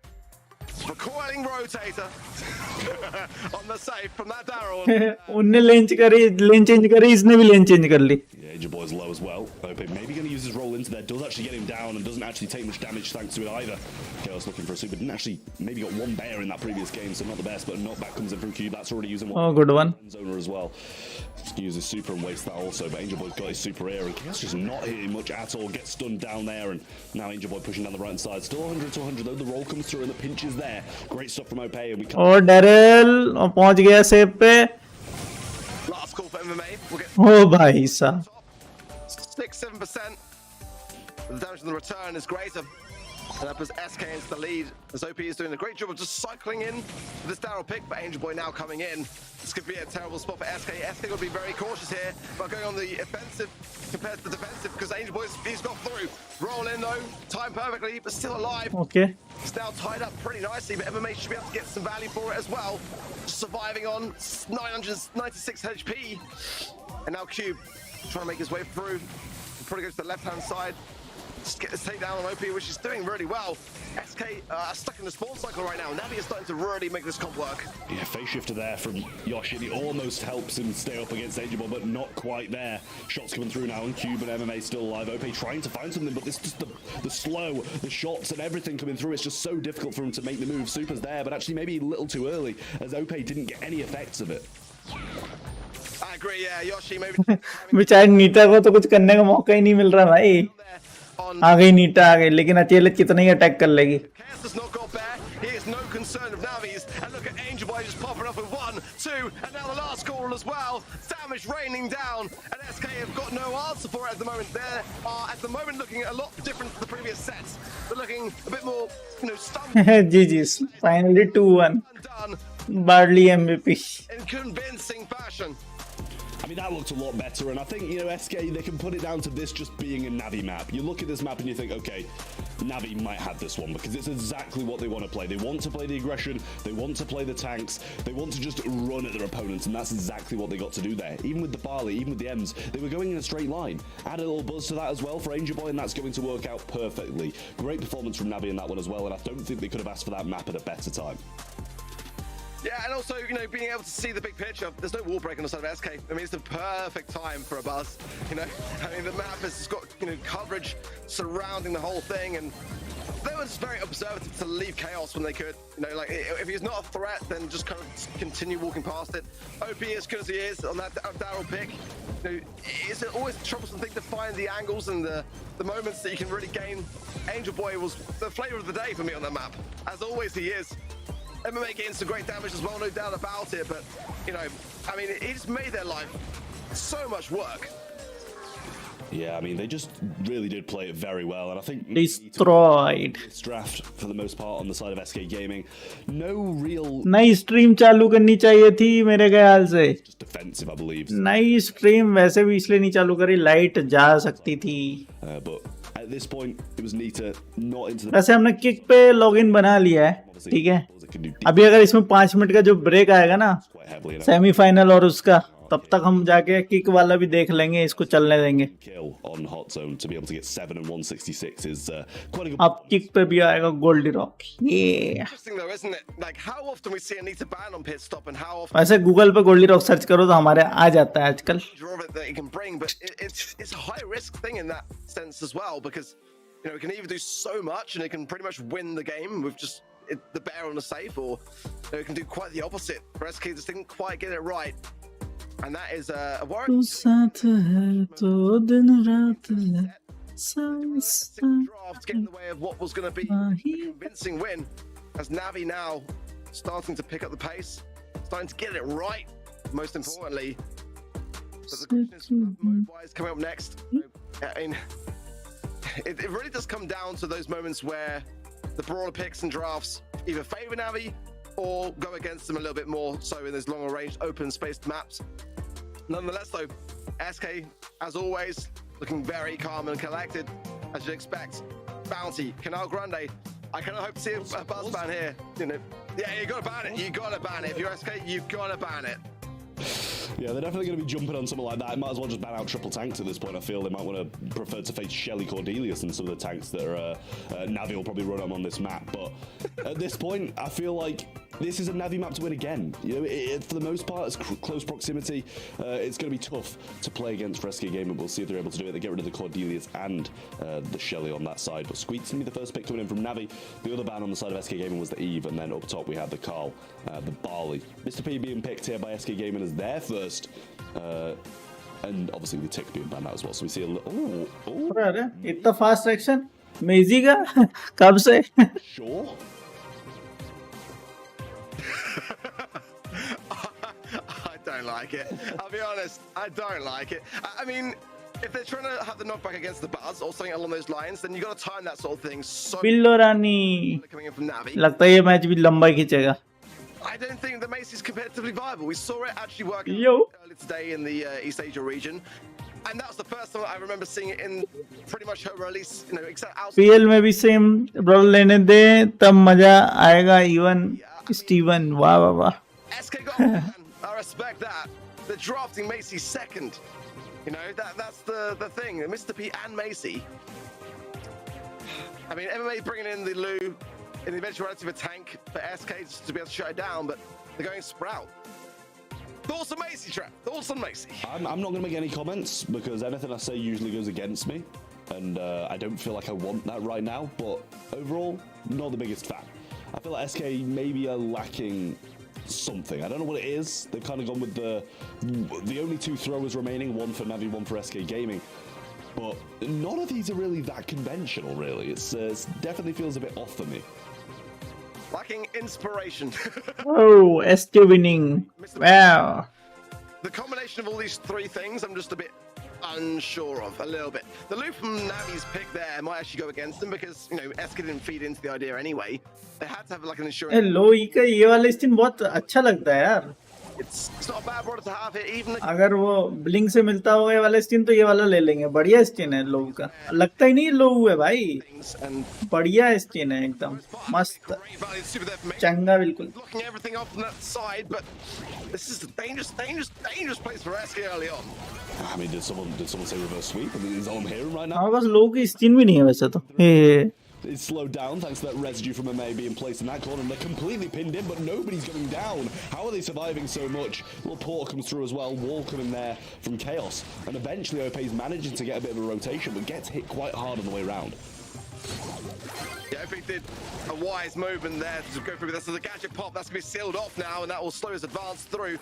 recoiling rotator on the safe from that Daryl. उनने lane change करी, इसने भी lane change कर ली. Yeah, Angel Boy's low as well. Ope maybe going to use his roll into there. Does actually get him down and doesn't actually take much damage thanks to it either. Chaos looking for a super. Didn't actually maybe got one bear in that previous game, so not the best. But a knockback comes in from Cube. That's already using one. Oh, good one. Zoner as well. Just use his super and waste that also. But Angel Boy's got his super here, and Chaos just not hitting much at all. Gets stunned down there, and now Angel Boy pushing down the right hand side. Still 100 to 100 though. The roll comes through and the pinch is there. Great stuff from Ope, and we can't. और Daryl पहुंच गया save पे. Last call for MMA. We'll get ओ भाई साहब. 6-7%. The damage on the return is greater. And that puts SK into the lead, as OP is doing a great job of just cycling in for this Daryl pick, but Angel Boy now coming in. This could be a terrible spot for SK. SK will be very cautious here, but going on the offensive compared to the defensive, because Angel Boy's he's got through. Roll in though, timed perfectly, but still alive. Okay. It's now tied up pretty nicely, but MMA should be able to get some value for it as well. Surviving on 996 HP. And now Cube trying to make his way through. He'll probably go to the left-hand side. Just get this takedown on OP, which is doing really well. SK stuck in the spawn cycle right now. Navi is starting to really make this comp work. Yeah, face shifter there from Yoshi. It almost helps him stay up against Angel Boy, but not quite there. Shots coming through now, and Cube and MMA still alive. OP trying to find something, but this just the slow, the shots and everything coming through. It's just so difficult for him to make the move. Super's there, but actually maybe a little too early, as OP didn't get any effects of it. I agree, yeah. Yoshi maybe. बेचारे नीटा को तो कुछ करने का मौका ही नहीं मिल रहा भाई. आ गई नीटा आ गई, लेकिन अकेले कितना ही अटैक कर लेगी. Chaos has not got there. He has no concern of Navi's. And look at Angel Boy just popping up with 1, 2, and now the last call as well. Damage raining down, and SK have got no answer for it at the moment. They are at the moment looking a lot different to the previous sets. They're looking a bit more, stunned. GG's. Finally 2-1. Barley MVP. In convincing fashion. I mean, that looked a lot better, and I think, SK, they can put it down to this just being a Navi map. You look at this map and you think, okay, Navi might have this one, because it's exactly what they want to play. They want to play the aggression, they want to play the tanks, they want to just run at their opponents, and that's exactly what they got to do there. Even with the Barley, even with the Ems, they were going in a straight line. Add a little buzz to that as well for Angel Boy, and that's going to work out perfectly. Great performance from Navi in that one as well, and I don't think they could have asked for that map at a better time. Yeah, and also, being able to see the big picture. There's no wall break on the side of SK. I mean, it's the perfect time for a buzz. I mean, the map has got, coverage surrounding the whole thing, and they were just very observative to leave Chaos when they could. If he's not a threat, then just kind of continue walking past it. OP as good as he is on that Daryl pick, it's always a troublesome thing to find the angles and the moments that you can really gain. Angel Boy was the flavor of the day for me on that map. As always, he is. MMA getting some great damage as well, no doubt about it, but, I mean, it just made their life so much work. Yeah, I mean, they just really did play it very well, and I think destroyed this draft for the most part on the side of SK Gaming. No real नई stream चालू करनी चाहिए थी मेरे ख्याल से. Just defensive, I believe. नई stream वैसे भी इसलिए नहीं चालू करी, लाइट जा सकती थी. But at this point, it was neater, not into the. वैसे हमने किक पे लॉगिन बना लिया है, ठीक है. अभी अगर इसमें 5 मिनट का जो ब्रेक आएगा ना, सेमीफाइनल और उसका, तब तक हम जाके किक वाला भी देख लेंगे, इसको चलने देंगे. अब किक पे भी आएगा Goldirock. वैसे गूगल पे Goldirock सर्च करो तो हमारे आ जाता है आजकल. It can either do so much and it can pretty much win the game with just the bear on the safe, or it can do quite the opposite. SK just didn't quite get it right, and that is a warrant. Draft get in the way of what was going to be a convincing win, as Navi now starting to pick up the pace, starting to get it right. Most importantly, but the question is mode-wise coming up next. I mean, it really does come down to those moments where the brawler picks and drafts either favor Navi or go against them a little bit more so in those longer range open spaced maps. Nonetheless though, SK as always looking very calm and collected, as you'd expect. Bounty, Canal Grande, I kind of hope to see a buzz ban here. Yeah, you gotta ban it. You gotta ban it. If you're SK, you've gotta ban it. Yeah, they're definitely going to be jumping on something like that. I might as well just ban out triple tanks at this point. I feel they might want to prefer to face Shelly Cordelius and some of the tanks that are Navi will probably run them on this map. But at this point, I feel like this is a Navi map to win again. You know, for the most part, it's close proximity. It's going to be tough to play against for SK Gaming. We'll see if they're able to do it. They get rid of the Cordelius and the Shelly on that side. But Squeak's going to be the first pick coming in from Navi. The other ban on the side of SK Gaming was the Eve, and then up top we had the Carl, the Barley. Mr. P being picked here by SK Gaming as their first, and obviously the Tick being banned out as well. So we see a little. अरे इतना fast action मेजी का कब से? Sure. I don't like it. I'll be honest, I don't like it. I mean, if they're trying to have the knockback against the Buzz or something along those lines, then you got to time that sort of thing. So बिल्लो रानी coming in from Navi. लगता है ये match भी लंबा ही खींचेगा. I don't think the Mace is competitively viable. We saw it actually work Yo. earlier today in the East Asia region. And that was the first time I remember seeing it in pretty much her release, you know, except outside. PL में भी same role लेने दे तब मजा आएगा. Even Steven वाह वाह वाह. SK got a plan. I respect that. They're drafting Macy second. You know, that's the thing. Mr. P and Macy. I mean, MMA bringing in the Lou in the eventuality of a tank for SK to be able to shut it down, but they're going Sprout. Thoughts on Macy, Trap? Thoughts on Macy? I'm not going to make any comments because anything I say usually goes against me, and I don't feel like I want that right now. But overall, not the biggest fan. I feel like SK maybe are lacking something. I don't know what it is. They've kind of gone with the only two throwers remaining, one for Navi, one for SK Gaming. But none of these are really that conventional, really. It definitely feels a bit off for me. Lacking inspiration. Oh, SK winning. Wow. The combination of all these three things, I'm just a bit unsure of, a little bit. The loop from Navi's pick there might actually go against them because, you know, SK didn't feed into the idea anyway. They had to have like an insurance. लो का ये वाला skin बहुत अच्छा लगता है यार. It's not a bad product to have here, even. अगर वो ब्लिंक से मिलता होगा ये वाला स्किन तो ये वाला ले लेंगे. बढ़िया स्किन है लोगों का. लगता ही नहीं लोगों है भाई. बढ़िया स्किन है एकदम मस्त. चंगा बिल्कुल. Blocking everything off on that side, but this is a dangerous place for SK early on. I mean, did someone say reverse sweep? I mean, is all I'm hearing right now? हाँ बस लोगों की skin भी नहीं है वैसे तो. It's slowed down thanks to that residue from EMEA being placed in that corner, and they're completely pinned in, but nobody's going down. How are they surviving so much? Little portal comes through as well, wall coming there from Chaos, and eventually OP's managing to get a bit of a rotation, but gets hit quite hard on the way around. Yeah, OP did a wise movement there to go through this. As a gadget pop, that's going to be sealed off now, and that will slow his advance through.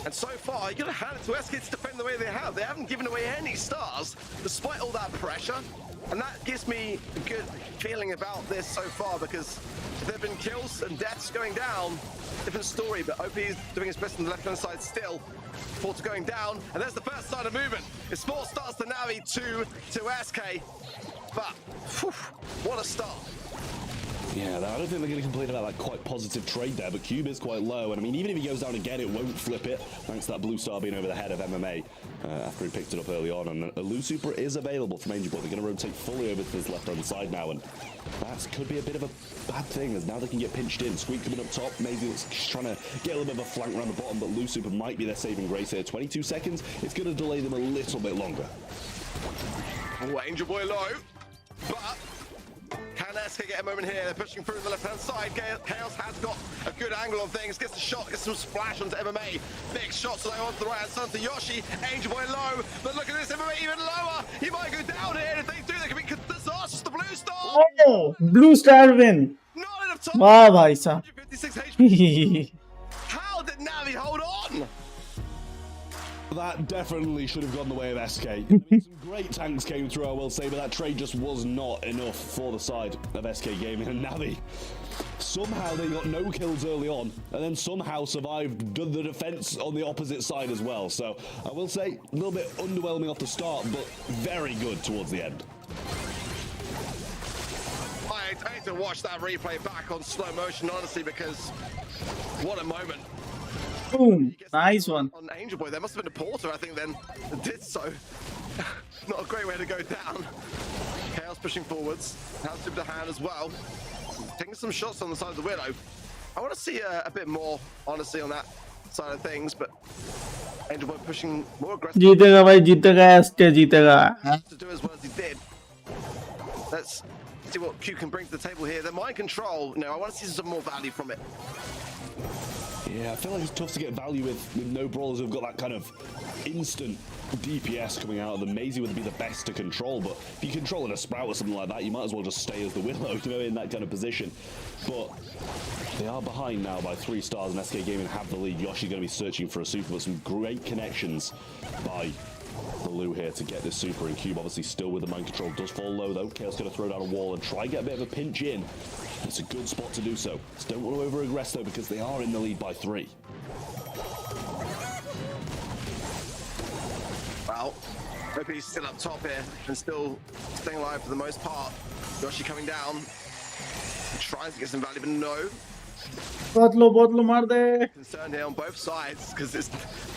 And so far, you're going to hand it to SK to defend the way they have. They haven't given away any stars, despite all that pressure. And that gives me a good feeling about this so far, because if there have been kills and deaths going down, different story, but OP is doing his best on the left-hand side still. Port's going down, and there's the first sign of movement. It's 4 stars to Navi, 2 to SK. But, whew, what a start. Yeah, I don't think they're going to complain about that quite positive trade there, but Cube is quite low, and I mean, even if he goes down again, it won't flip it, thanks to that blue star being over the head of MMA after he picked it up early on, and a Lou Super is available from Angel Boy. They're going to rotate fully over to this left-hand side now, and that could be a bit of a bad thing, as now they can get pinched in. Squeak coming up top, Maisie looks trying to get a little bit of a flank around the bottom, but Lou Super might be their saving grace here. 22 seconds, it's going to delay them a little bit longer. Oh, Angel Boy low, but can SK get a moment here? They're pushing through the left-hand side. Chaos has got a good angle on things. Gets the shot, gets some splash onto MMA. Big shots today onto the right-hand side to Yoshi. Angel Boy low, but look at this, MMA even lower. He might go down here. If they do, they could be disastrous. The blue star. Oh, blue star win. Not enough time. वाह भाई साहब. 156 HP. How did Navi hold on? That definitely should have gone the way of SK. I mean, some great tanks came through, I will say, but that trade just was not enough for the side of SK Gaming. And Navi, somehow they got no kills early on, and then somehow survived the defense on the opposite side as well. So I will say, a little bit underwhelming off the start, but very good towards the end. I need to watch that replay back on slow motion, honestly, because what a moment. Boom, nice one. On Angel Boy, there must have been a porter, I think, then that did so. Not a great way to go down. Chaos pushing forwards. Has Super to hand as well. Taking some shots on the side of the Widow. I want to see a bit more, honestly, on that side of things, but Angel Boy pushing more aggressive जीतेगा भाई, जीतेगा, SK जीतेगा. to do as well as he did. Let's see what Q can bring to the table here. The mind control, I want to see some more value from it. Yeah, I feel like it's tough to get value with no brawlers who've got that kind of instant DPS coming out of them. Maisie would be the best to control, but if you control a Sprout or something like that, you might as well just stay as the Willow, in that kind of position. But they are behind now by 3 stars, and SK Gaming have the lead. Yoshi's going to be searching for a super, but some great connections by the Lou here to get this super, and Cube obviously still with the mind control. Does fall low though. Chaos going to throw down a wall and try and get a bit of a pinch in. It's a good spot to do so. Just don't want to over-aggress though, because they are in the lead by 3. Well, Opie's still up top here and still staying alive for the most part. Yoshi coming down, tries to get some value, but no. बहुत लो मार दे. Concerned here on both sides because there's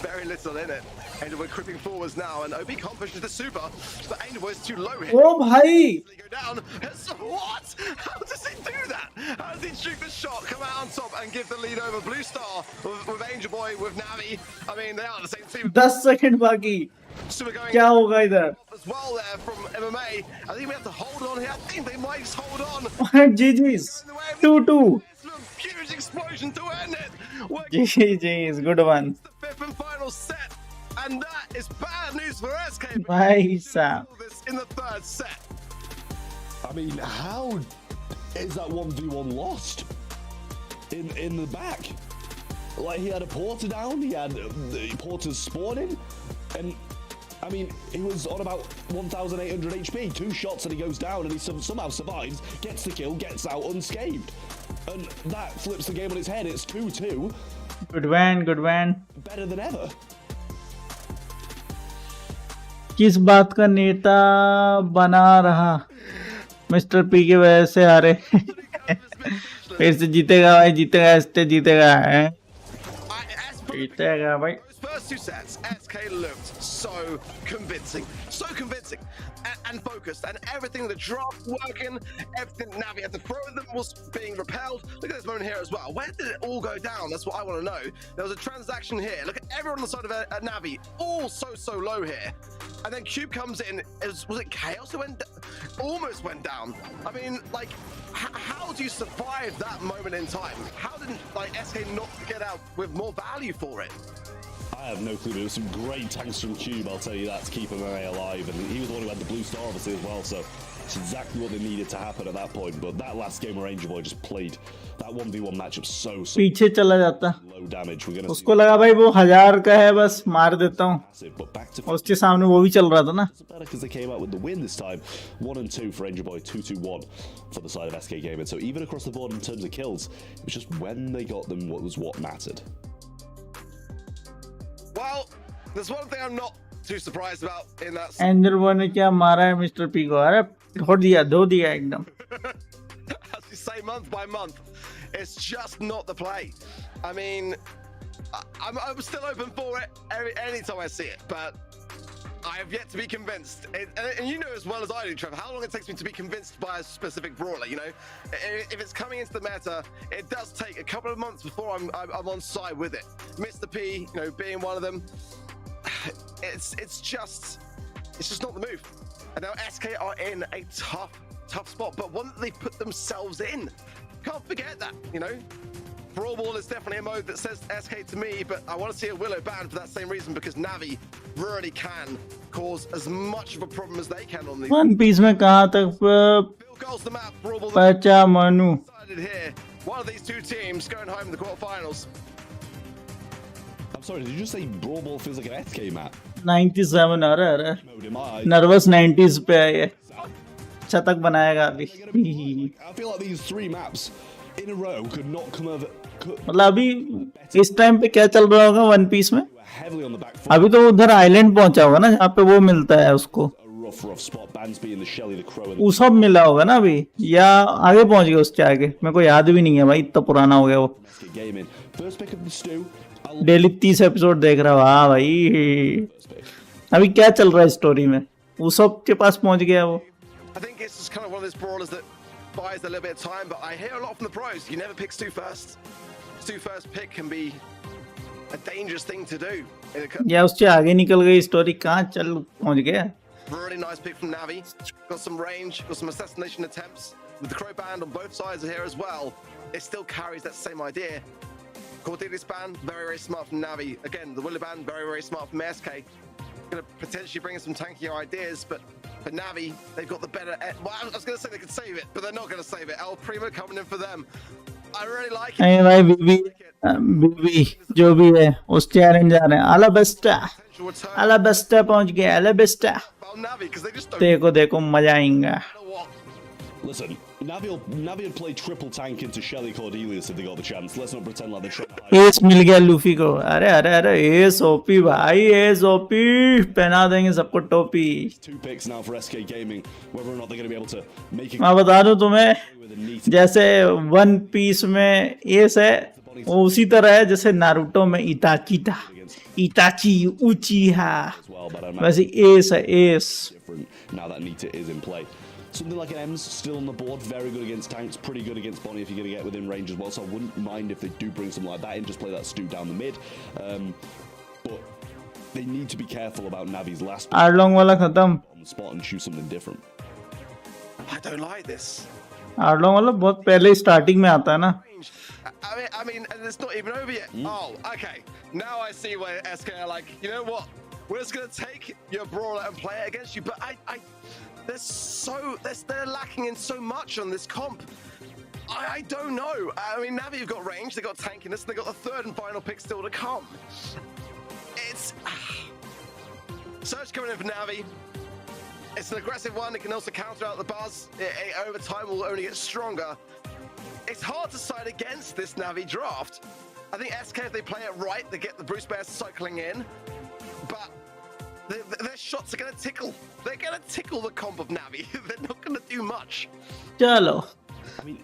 very little in it. Angel Boy creeping forwards now, and OB can't push the super, but Angel Boy is too low here. ओ भाई. They go down. What? How does he do that? How does he shoot the shot, come out on top, and give the lead over Blue Star with Angel Boy, with Navi? I mean, they are the same team. 10 second बाकी. Super going क्या होगा इधर? as well there from MMA. I think we have to hold on here. I think they might just hold on. GG's. 2-2. Huge explosion to end it. GG's. Good one. The 5th and final set, and that is bad news for SK. भाई साहब. This in the 3rd set. I mean, how is that 1v1 lost in the back? Like, he had a porter down, he had the porters spawning, and I mean, he was on about 1,800 HP, 2 shots and he goes down, and he somehow survives, gets the kill, gets out unscathed. And that flips the game on its head. It's 2-2. Good man, good man. Better than ever. किस बात का नेता बना रहा mister P की वजह से हारे. फिर से जीतेगा भाई, जीतेगा, एसटे जीतेगा, जीतेगा भाई. First 2 sets, SK looked so convincing, and focused, and everything, the drop working, everything Navi had to throw them was being repelled. Look at this moment here as well. Where did it all go down? That's what I want to know. There was a transaction here. Look at everyone on the side of Navi, all so low here. And then Cube comes in. Was it Chaos who almost went down? I mean, like, how do you survive that moment in time? How didn't SK not get out with more value for it? I have no clue. There was some great tanks from Cube, I'll tell you that, to keep EMEA alive. And he was the one who had the blue star, obviously, as well. So it's exactly what they needed to happen at that point. But that last game where Angel Boy just played that 1v1 matchup so पीछे चला जाता. low damage. We're gonna उसको लगा भाई वो 1000 का है, बस मार देता हूँ. but back to उसके सामने वो भी चल रहा था ना. better because they came out with the win this time. 1 and 2 for Angel Boy, 2-2-1 for the side of SK Gaming. So even across the board in terms of kills, it was just when they got them what mattered. Well, there's one thing I'm not too surprised about in that. Angel boy ने क्या मारा है mister P को. अरे धो दिया एकदम. As you say, month by month, it's just not the play. I mean, I'm still open for it anytime I see it, but I have yet to be convinced. And you know as well as I do, Trevor, how long it takes me to be convinced by a specific brawler. If it's coming into the meta, it does take a couple of months before I'm on side with it. Mr. P, being one of them, it's just not the move. And now SK are in a tough spot, but one that they put themselves in. Can't forget that, Brawl is definitely a mode that says SK to me, but I want to see a Willow banned for that same reason, because Navi really can cause as much of a problem as they can on these. One Piece में कहाँ तक बचा Manu. Here, one of these two teams going home in the quarterfinals. I'm sorry, did you just say Brawl Ball feels like an SK map? 97 अरे nervous 90s पे है ये. शतक बनाएगा अभी. I feel like these 3 maps in a row could not come over. मतलब अभी इस टाइम पे क्या चल रहा होगा वन पीस में. Heavily on the back foot. अभी तो उधर आइलैंड पहुंचा होगा ना, जहाँ पे वो मिलता है उसको. Rough spot. Bansby and the Shelly, the Crow. वो सब मिला होगा ना अभी, या आगे पहुंच गया उसके आगे. मेरे को याद भी नहीं है भाई, इतना पुराना हो गया वो. First pick of the stew. Daily 30 episode देख रहा हूँ. हाँ भाई, अभी क्या चल रहा है स्टोरी में, वो सब के पास पहुंच गया वो. I think it's just kind of one of those brawlers that buys a little bit of time, but I hear a lot from the pros. You never pick Stu first. Stu first pick can be a dangerous thing to do या उससे आगे निकल गई story, कहाँ चल पहुंच गया। Really nice pick from Navi. Got some range, got some assassination attempts. With the crow band on both sides here as well, it still carries that same idea. Cordelis band, very, very smart from Navi. Again, the Willow band, very, very smart from SK. Going to potentially bring in some tankier ideas, but for Navi, they've got the better... Well, I was going to say they could save it, but they're not going to save it. El Primo coming in for them. I really like it. नहीं भाई, बीबी जो भी है उस challenge जा रहे हैं। अलाबेस्टा पहुंच गए, अलाबेस्टा। देखो देखो मजा आएगा। Listen, Navi will play triple tank into Shelly Cordelius if they got the chance. Let's not pretend like they're trying to hide. S मिल गया लूफी को। अरे अरे अरे एस ओपी भाई, एस ओपी पहना देंगे सबको टोपी। 2 picks now for SK Gaming. Whether or not they're going to be able to make it. मैं बता दूं तुम्हें, जैसे वन पीस में एस है वो उसी तरह है जैसे नारुतो में इताची था, इताची उचिहा, वैसे एस है S. Now that Nita is in play. Something like an M's still on the board, very good against tanks, pretty good against Bonnie if you're going to get within range as well, so I wouldn't mind if they do bring something like that in, just play that stew down the mid. But they need to be careful about Navi's last आरलोंग वाला खत्म on the spot and choose something different. I don't like this. आरलोंग वाला बहुत पहले starting में आता है ना। I mean, and it's not even over yet. Oh, okay. Now I see where SK are like, you know what? We're just going to take your brawler and play it against you. But they're lacking in so much on this comp. I don't know. I mean, Navi have got range, they've got tankiness, they've got the third and final pick still to come. It's... Surge coming in for Navi. It's an aggressive one. It can also counter out the buzz. Over time will only get stronger. It's hard to side against this Navi draft. I think SK, if they play it right, they get the Bruce Bears cycling in. But their shots are going to tickle. They're going to tickle the comp of Navi. They're not going to do much. चलो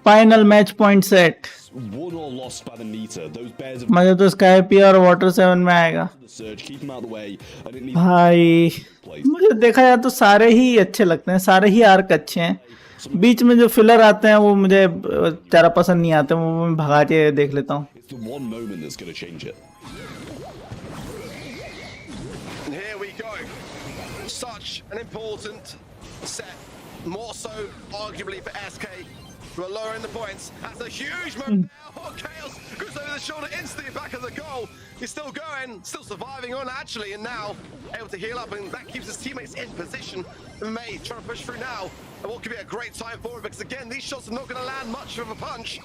final match point set. Won or lost by the Nita. Those bears have मजा तो sky P और water 7 में आएगा। the surge, keep them out of the way, and it needs भाई place. मुझे देखा जाए तो सारे ही अच्छे लगते हैं, सारे ही आर्क अच्छे हैं। बीच में जो फिलर आते हैं वो मुझे ज़रा पसंद नहीं आते, वो मैं भगा के देख लेता हूँ। It's the one moment that's going to change it. And here we go. Such an important set. More so, arguably, for SK, who are lowering the points. That's a huge moment now. Oh, Chaos goes over the shoulder instantly back of the goal. He's still going, still surviving on, actually, and now able to heal up, and that keeps his teammates in position. May trying to push through now, and what could be a great time forward, because again, these shots are not going to land much of a punch.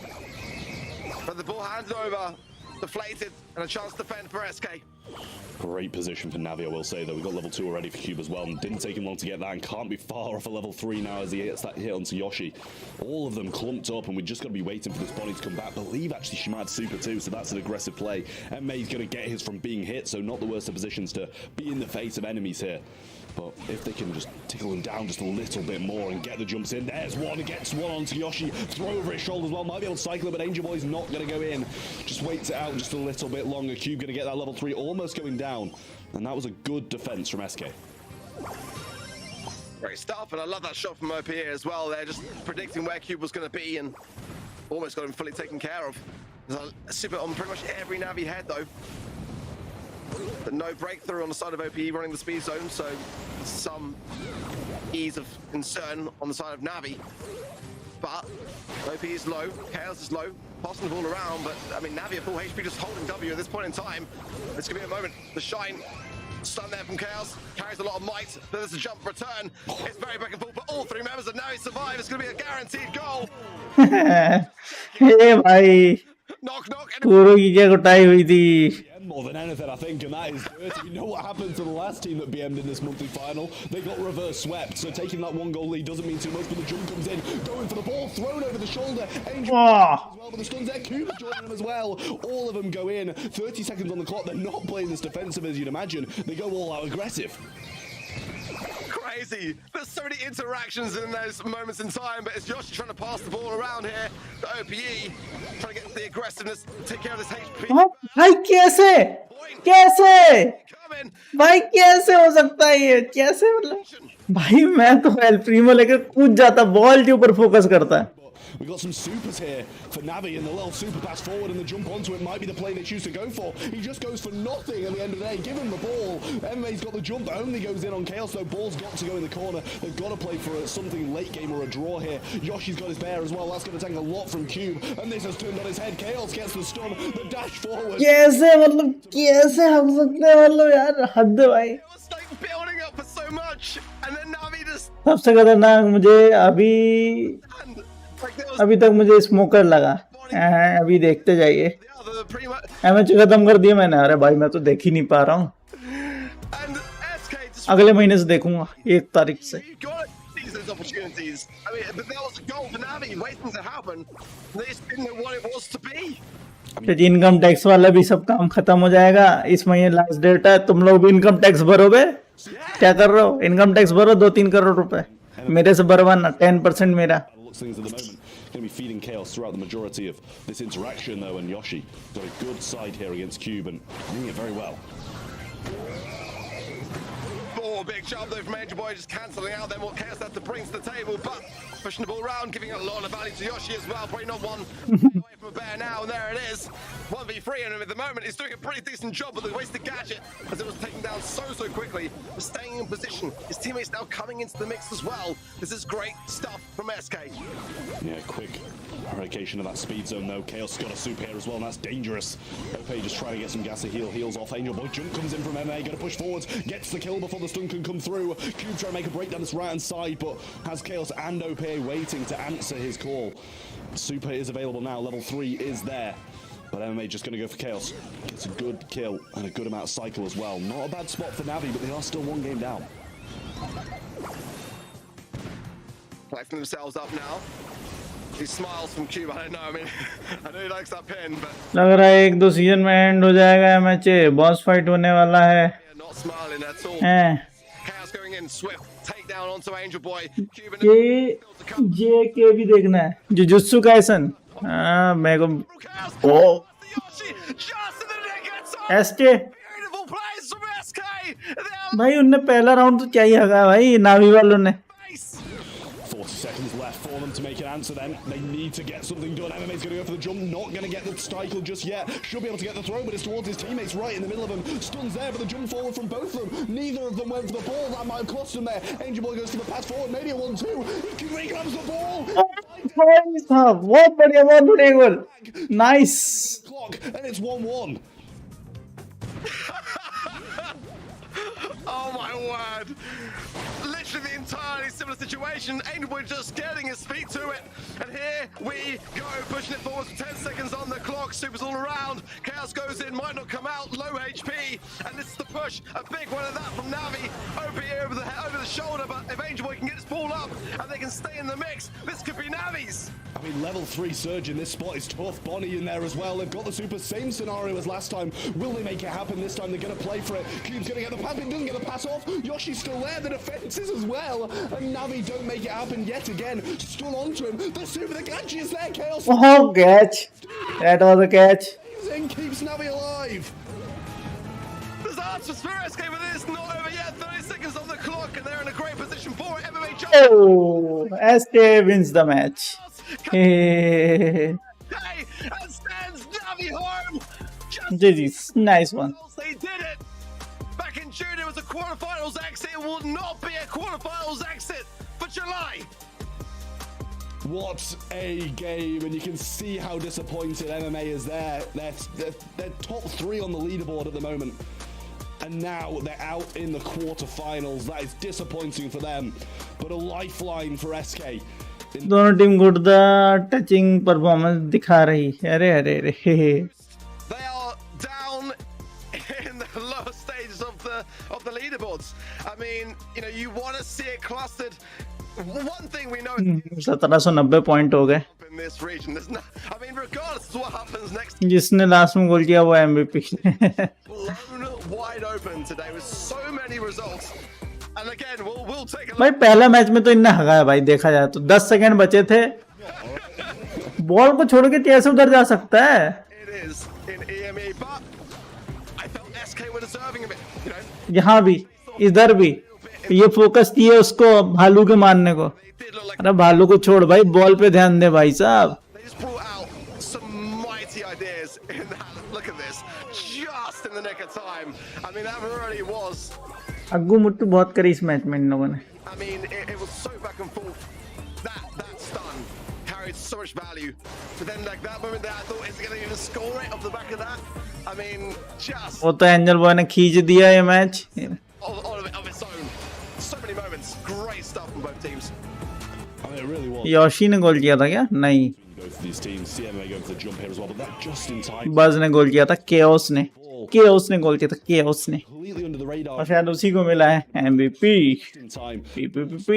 But the ball handed over, deflated, and a chance to defend for SK. Great position for Navi, I will say, though. We've got level 2 already for Cube as well, and didn't take him long to get that, and can't be far off a level 3 now as he hits that hit onto Yoshi. All of them clumped up, and we just got to be waiting for this Bonnie to come back. I believe, actually, she might have super too, so that's an aggressive play. And May's going to get his from being hit, so not the worst of positions to be in the face of enemies here. But if they can just tickle him down just a little bit more and get the jumps in, there's one, gets one onto Yoshi, throw over his shoulder as well, might be able to cycle it, but Angel Boy's not going to go in. Just waits it out just a little bit longer. Cube going to get that level 3, almost going down. And that was a good defense from SK. Great stuff, and I love that shot from OP here as well. They're just predicting where Cube was going to be and almost got him fully taken care of. There's a super on pretty much every Navi head though. But no breakthrough on the side of OP running the speed zone, so some ease of concern on the side of Navi. But OP is low, Chaos is low, passing the ball around, but I mean Navi at full HP just holding W at this point in time. This could be a moment. The shine stun there from Chaos, carries a lot of might. There's a jump return. It's very back and forth, but all three members of Navi survive. It's going to be a guaranteed goal. हे भाई Knock, knock. पूरों की क्या कुटाई हुई थी। More than anything, I think, and that is dirty. You know what happened to the last team that BM'd in this monthly final? They got reverse swept, so taking that 1-goal lead doesn't mean too much, but the jump comes in, going for the ball, thrown over the shoulder, Angel as well, but the stun's there, Cooper joining them as well. All of them go in, 30 seconds on the clock, they're not playing as defensive as you'd imagine, they go all out aggressive. Crazy. There's so many interactions in those moments in time, but it's Yoshi trying to pass the ball around here. The OPE trying to get the aggressiveness, take care of this HP. भाई कैसे कैसे भाई कैसे हो सकता है ये, कैसे मतलब भाई मैं तो एल प्रीमो लेकर कूद जाता, बॉल के ऊपर फोकस करता है। We got some supers here for Navi, and the little super pass forward and the jump onto it might be the play they choose to go for. He just goes for nothing at the end of the day. Give him the ball. EMEA's got the jump that only goes in on Chaos, though. Ball's got to go in the corner. They've got to play for something late game or a draw here. Yoshi's got his bear as well. That's going to take a lot from Cube, and this has turned on his head. Chaos gets the stun. The dash forward. कैसे मतलब कैसे हम सकते हैं मतलब यार हद है भाई. It was like building up for so much, and then Navi just सबसे खतरनाक मुझे अभी तक मुझे स्मोकर लगा. अभी देखते जाइए. pretty much. मैच खत्म कर दिया मैंने. अरे भाई मैं तो देख ही नहीं पा रहा हूँ. And SK just अगले महीने से देखूंगा 1 तारीख से. you got to seize those opportunities. I mean, but that was a goal for Navi waiting to happen. They just didn't know what it was to be. तो इनकम टैक्स वाला भी सब काम खत्म हो जाएगा. इस महीने लास्ट डेट है. तुम लोग भी इनकम टैक्स भरोगे. क्या कर रहे हो? इनकम टैक्स भरो 2-3 करोड़ रुपए. मेरे से भरवाना 10% मेरा. Things at the moment going to be feeding Chaos throughout the majority of this interaction, though, and Yoshi got a good side here against Cube and doing it very well. Oh, big job though from Angel Boy, just cancelling out then what Chaos had to bring to the table, but pushing the ball around, giving a lot of value to Yoshi as well. Probably not one away from a bear now, and there it is. 1v3, and at the moment he's doing a pretty decent job with the wasted gadget as it was taken down so quickly. But staying in position, his teammates now coming into the mix as well. This is great stuff from SK. Yeah, quick eradication of that speed zone though. Chaos got a super here as well, and that's dangerous. OP just trying to get some gas to heals off. Angel Boy jump comes in from EMEA, gonna push forwards, gets the kill before the stun can come through. Cube trying to make a break down this right hand side, but has Chaos and OP waiting to answer his call. Super is available now, level 3 is there. But EMEA just gonna go for Chaos. Gets a good kill and a good amount of cycle as well. Not a bad spot for Navi, but they are still 1 game down. Collecting themselves up now. These smiles from Cube, I don't know, I mean, I know he likes that pin, but... लग रहा है 1-2 season में and हो जाएगा match. Boss fight होने वाला है. Yeah, not smiling at all. Chaos going in, swift takedown onto Angel Boy. Cube and ये के भी देखना है. Jujutsu Kaisen. मेरे को ओ एसके भाई उनने पहला राउंड तो क्या ही हगा भाई नावी वालों ने. 40 seconds left for them to make an answer then. They need to get something done. EMEA's going to go for the jump. Not going to get the cycle just yet. Should be able to get the throw, but it's towards his teammates right in the middle of them. Stuns there, but the jump forward from both of them. Neither of them went for the ball. That might have cost them there. Angel Boy goes for the pass forward. Maybe a 1-2. He grabs the ball. बहुत बढ़िया गोल. Nice. Clock, and it's 1-1. Oh my word! Literally the entirely similar situation. Angel Boy just getting his feet to it. And here we go, pushing it forward with 10 seconds on the clock. Super's all around. Chaos goes in, might not come out. Low HP. And this is the push. A big one of that from Navi. OP over the shoulder. But if Angel Boy can get his ball up and they can stay in the mix, this could be Navi's. I mean, level 3 surge in this spot is tough. Bonnie in there as well. They've got the super, same scenario as last time. Will they make it happen this time? They're going to play for it. Cube's going to get the pass, but he doesn't get the pass off. Yoshi's still there. The defenses as well. And Navi don't make it happen yet again. Stun onto him. The super, the catch is there. Chaos. Oh, catch. That was a catch. Keeps Navi alive. There's answers for SK, but it's not over yet. 30 seconds on the clock, and they're in a great position for it. MMA jump. Oh, SK wins the match. Hey, and stands Navi home. GG's. Nice one. They did it. Back in June, it was a quarterfinals exit. It will not be a quarterfinals exit for July. What a game, and you can see how disappointed MMA is there. They're top 3 on the leaderboard at the moment. And now they're out in the quarterfinals. That is disappointing for them, but a lifeline for SK. दोनों team good the touching performance दिखा रही. अरे अरे अरे. They are down in the lower stages of the leaderboards. I mean, you know, you want to see it clustered. One thing we know 1790 point हो गए. in this region, there's no, I mean, regardless of what happens next, जिसने last में गोल किया वो MVP. blown wide open today with so many results. And again, we'll take a भाई पहला match में तो इन्ना हगा है भाई. देखा जाए तो 10 सेकंड बचे थे. बॉल को छोड़ के कैसे उधर जा सकता है? It is in EMEA, but I felt SK were deserving of it, you know. यहाँ भी इधर भी ये फोकस किए उसको भालू के मारने को. did look like अरे भालू को छोड़ भाई, बॉल पे ध्यान दे भाई साहब. they just brought out some mighty ideas in that. Look at this, just in the nick of time. I mean, that really was. अग्गू मुट्टू बहुत करी इस मैच में इन लोगों ने. I mean, it was so back and forth. That stun carried so much value. But then, like that moment there, I thought, is he going to even score it off the back of that? I mean, just वो तो angel boy ने खींच दिया ये match. all of its own. So many moments, great stuff from both teams. I mean, it really was. Yoshi ने गोल किया था क्या? नहीं, Go for these teams. CMA going for the jump here as well, but that just in time. बज ने गोल किया था. Chaos ने गोल किया था. केओस ने. Completely under the radar. और शायद उसी को मिला है MVP. In time. PPP.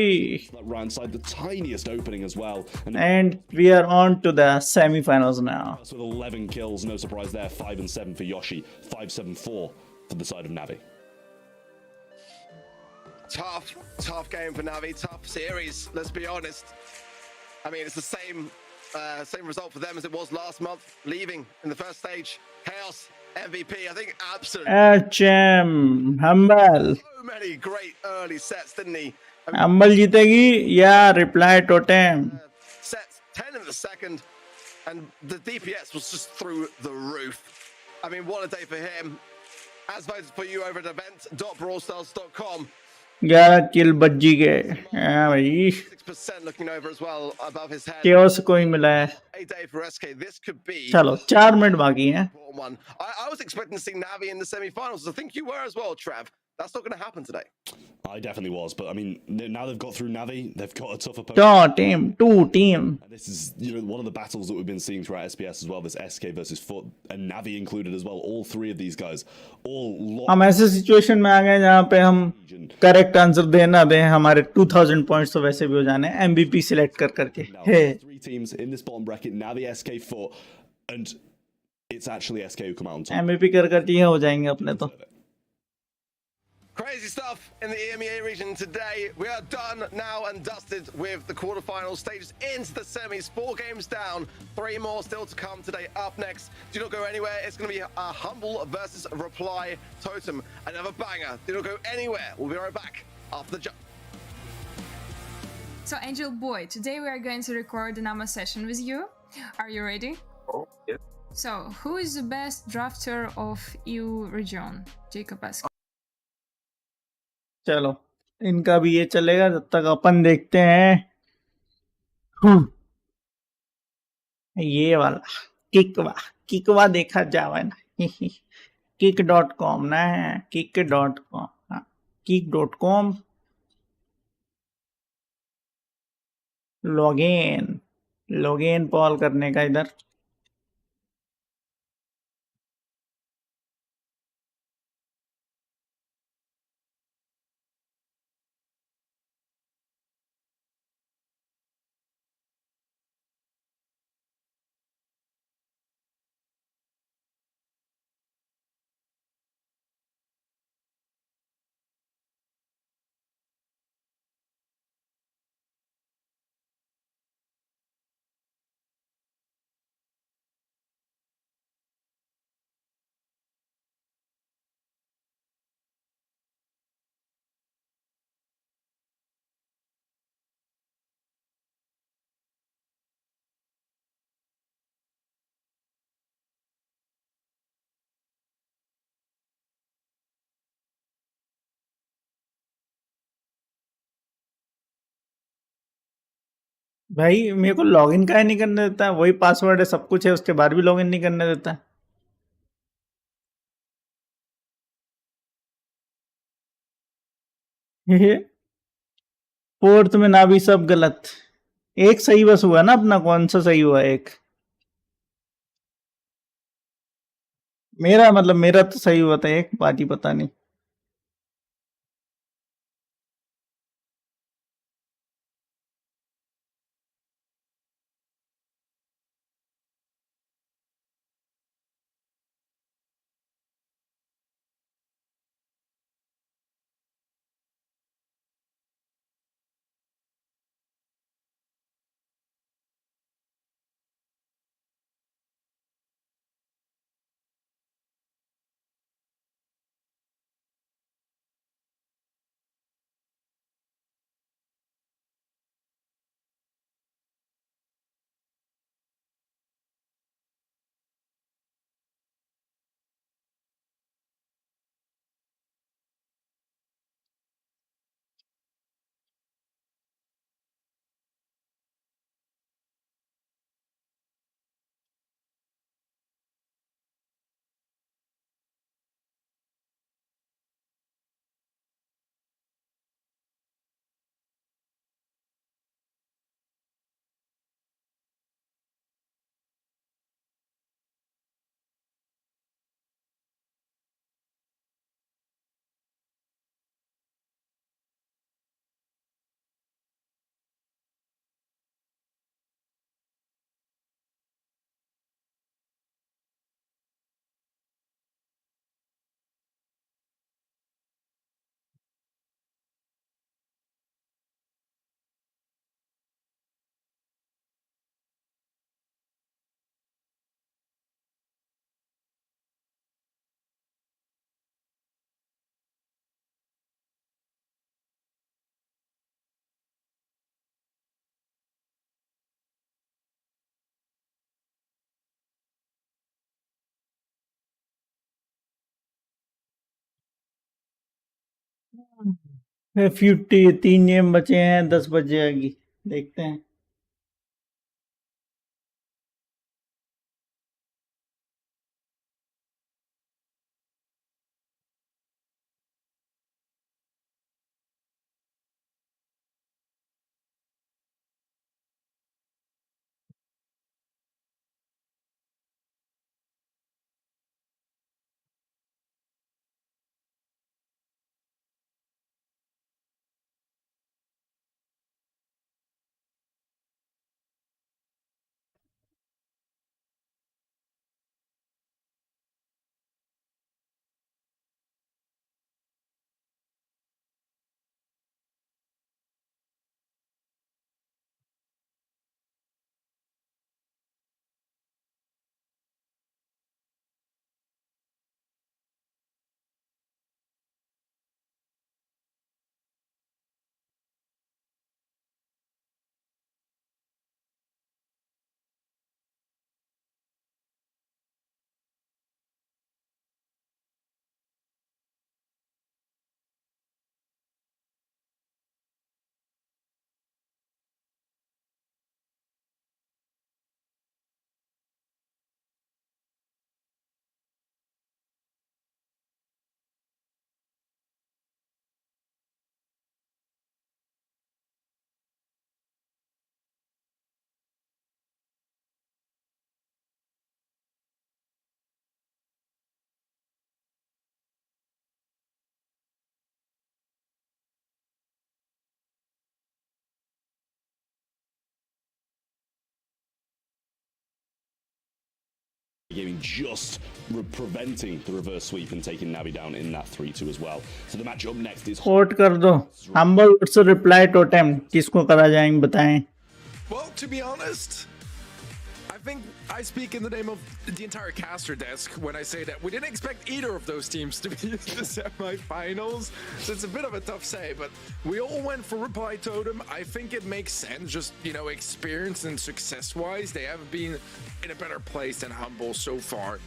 That ran inside the tiniest opening as well. And we are on to the semi-finals now. With 11 kills, no surprise there. 5 and 7 for Yoshi. 5-7-4 for the side of Navi. Tough game for Navi. Tough series. Let's be honest. I mean, it's the same result for them as it was last month. Leaving in the first stage. Chaos MVP. I think absolutely. HM Humble. So many great early sets, didn't he? I mean, Humble जीतेगी या Reply Totem. sets 10 in the second, and the DPS was just through the roof. I mean, what a day for him. As voted for you over at event.brawlstars.com. 11 किल बज्जी के. हाँ भाई. 6% looking over as well above his head. Chaos को ही मिला है. A day for SK. This could be चलो 4 minute बाकी हैं. one. I was expecting to see Navi in the semi-finals. I think you were as well, Trav. That's not going to happen today. I definitely was, but I mean, now they've got through Navi, they've got a tough opponent. Two team. And this is, one of the battles that we've been seeing throughout SPS as well. This SK versus Foot and Navi included as well. All three of these guys, all हम ऐसे situation में आ गए जहाँ पे हम correct answer देना दें, हमारे 2000 पॉइंट्स तो वैसे भी हो जाने. MVP सिलेक्ट कर करके. हे. 3 teams in this bottom bracket: Navi, SK, Foot, and it's actually SK who come out on top. MVP कर करके ये हो जाएंगे अपने तो. Crazy stuff in the EMEA region today. We are done now and dusted with the quarterfinal stages into the semis. 4 games down, 3 more still to come today. Up next, do not go anywhere. It's going to be a Humble versus Reply Totem. Another banger. Do not go anywhere. We'll be right back after the jump. So, Angel Boy, today we are going to record an AMA session with you. Are you ready? Oh, yeah. So, who is the best drafter of EU region? Jacob asks. चलो इनका भी ये चलेगा जब तक अपन देखते हैं. ये वाला किकवा देखा जावा ना. kick.com ना है. kick.com. हाँ, kick.com. लॉगिन पॉल करने का इधर. भाई मेरे को लॉगिन का ही नहीं करने देता. वही पासवर्ड है, सब कुछ है, उसके बाद भी लॉगिन नहीं करने देता. फोर्थ में ना भी सब गलत. एक सही बस हुआ ना अपना. कौन सा सही हुआ? एक मेरा तो सही हुआ था. एक बात ही पता नहीं. तीन गेम बचे हैं, 10 बज जाएगी, देखते हैं। Gaming just preventing the reverse sweep and taking Navi down in that 3-2 as well. So the match up next is quote कर दो, humble वर्सेस रिप्लाई टोटेम, किसको करा जाएंगे बताएं। Well, to be honest, I think I speak in the name of the entire caster desk when I say that we didn't expect either of those teams to be in the semi-finals. So it's a bit of a tough say, but we all went for Reply Totem. I think it makes sense, just, you know, experience and success-wise. They have been in a better place than Humble so far.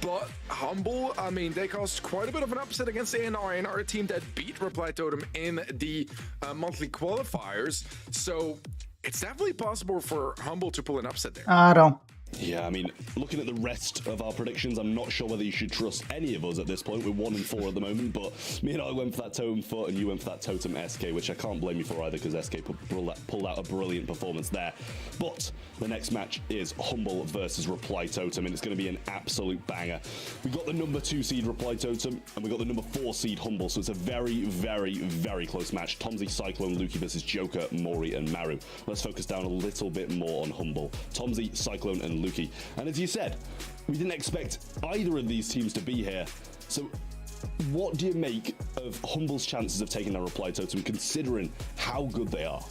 But Humble, I mean, they caused quite a bit of an upset against ANR, a team that beat Reply Totem in the monthly qualifiers. So it's definitely possible for Humble to pull an upset there. आ रहा हूँ। Yeah, I mean, looking at the rest of our predictions, I'm not sure whether you should trust any of us at this point. We're 1-4 at the moment, but me and I went for that Totem Foot and you went for that Totem SK, which I can't blame you for either because SK pulled out a brilliant performance there. But the next match is Humble versus Reply Totem, and it's going to be an absolute banger. We got the number 2 seed Reply Totem, and we got the number 4 seed Humble, so it's a very, very, very close match. Tomsy, Cyclone, Lukey versus Joker, Mori, and Maru. Let's focus down a little bit more on Humble. Tomsy, Cyclone, and Lukey. And as you said, we didn't expect either of these teams to be here. So what do you make of Humble's chances of taking a Reply Totem, considering how good they are?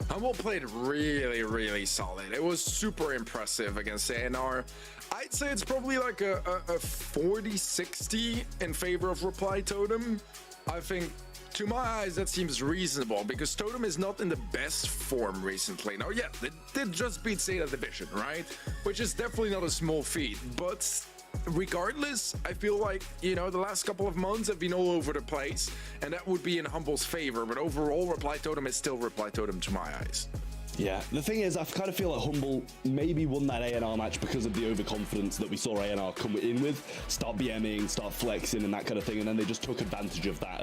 Humble played really, really solid. It was super impressive against ANR. I'd say it's probably like a 40-60 in favor of Reply Totem. I think, to my eyes, that seems reasonable because Totem is not in the best form recently. Now, yeah, they did just beat Zeta Division, right? Which is definitely not a small feat, but regardless, I feel like, you know, the last couple of months have been all over the place, and that would be in Humble's favor, but overall, Reply Totem is still Reply Totem to my eyes. Yeah, the thing is, I kind of feel like Humble maybe won that ANR match because of the overconfidence that we saw ANR come in with, start BMing, start flexing and that kind of thing, and then they just took advantage of that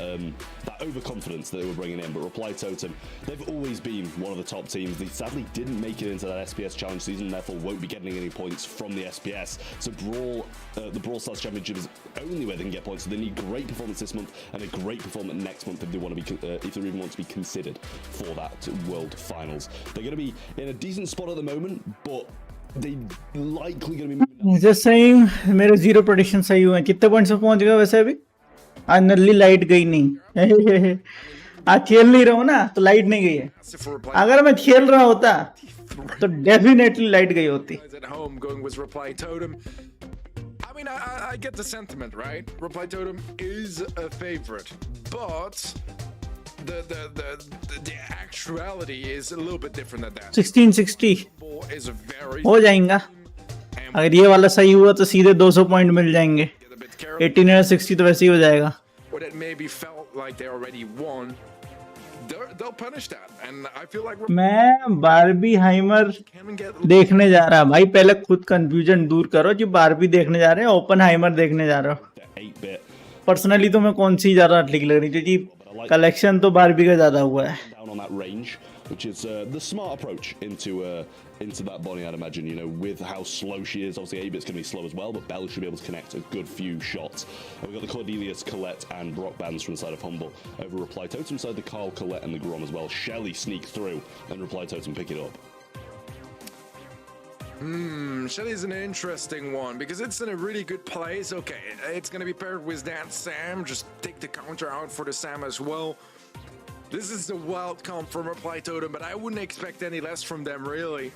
that overconfidence that they were bringing in. But Reply Totem, they've always been one of the top teams. They sadly didn't make it into that SPS Challenge season, therefore won't be getting any points from the SPS. So Brawl, the Brawl Stars Championship is only where they can get points. So they need great performance this month and a great performance next month if they want to be, if they even want to be considered for that World Finals. They're going to be in a decent spot at the moment, but they likely going to be moving. Just saying, मेरे 0 prediction सही हुए हैं। कितने points पे पहुंच गया वैसे अभी? आज नल्ली लाइट गई नहीं। आज खेल नहीं रहा हूँ ना, तो लाइट नहीं गई है। अगर मैं खेल रहा होता, तो डेफिनेटली लाइट गई होती। I mean, I get the sentiment, right? Reply Totem is a favorite, but the actuality is a little bit different than that. 1660 हो जाएगा। अगर ये वाला सही हुआ तो सीधे 200 पॉइंट मिल जाएंगे। 1860 तो वैसे ही हो जाएगा। Or that maybe felt like they already won, they'll punish that. And I feel like मैं बारबी हाइमर can get देखने जा रहा भाई. पहले खुद कंफ्यूजन दूर करो जो बारबी देखने जा रहे हैं ओपन हाइमर देखने जा रहे हो. 8-bit पर्सनली तो मैं कौन सी ज्यादा ठीक लग रही थी जी. कलेक्शन तो बारबी का ज्यादा हुआ है. down on that range, which is the smart approach into that Bonnie, I'd imagine. You know, with how slow she is, obviously A-bit's going to be slow as well, but Bell should be able to connect a good few shots. And we've got the Cordelius, Colette, and Brock bands from the side of Humble. Over Reply Totem side, the Carl, Colette, and the Grom as well. Shelly sneak through, and Reply Totem pick it up. Shelly's an interesting one because it's in a really good place. Okay, it's going to be paired with that Sam. Just take the counter out for the Sam as well. This is a wild comp from Reply Totem, but I wouldn't expect any less from them, really.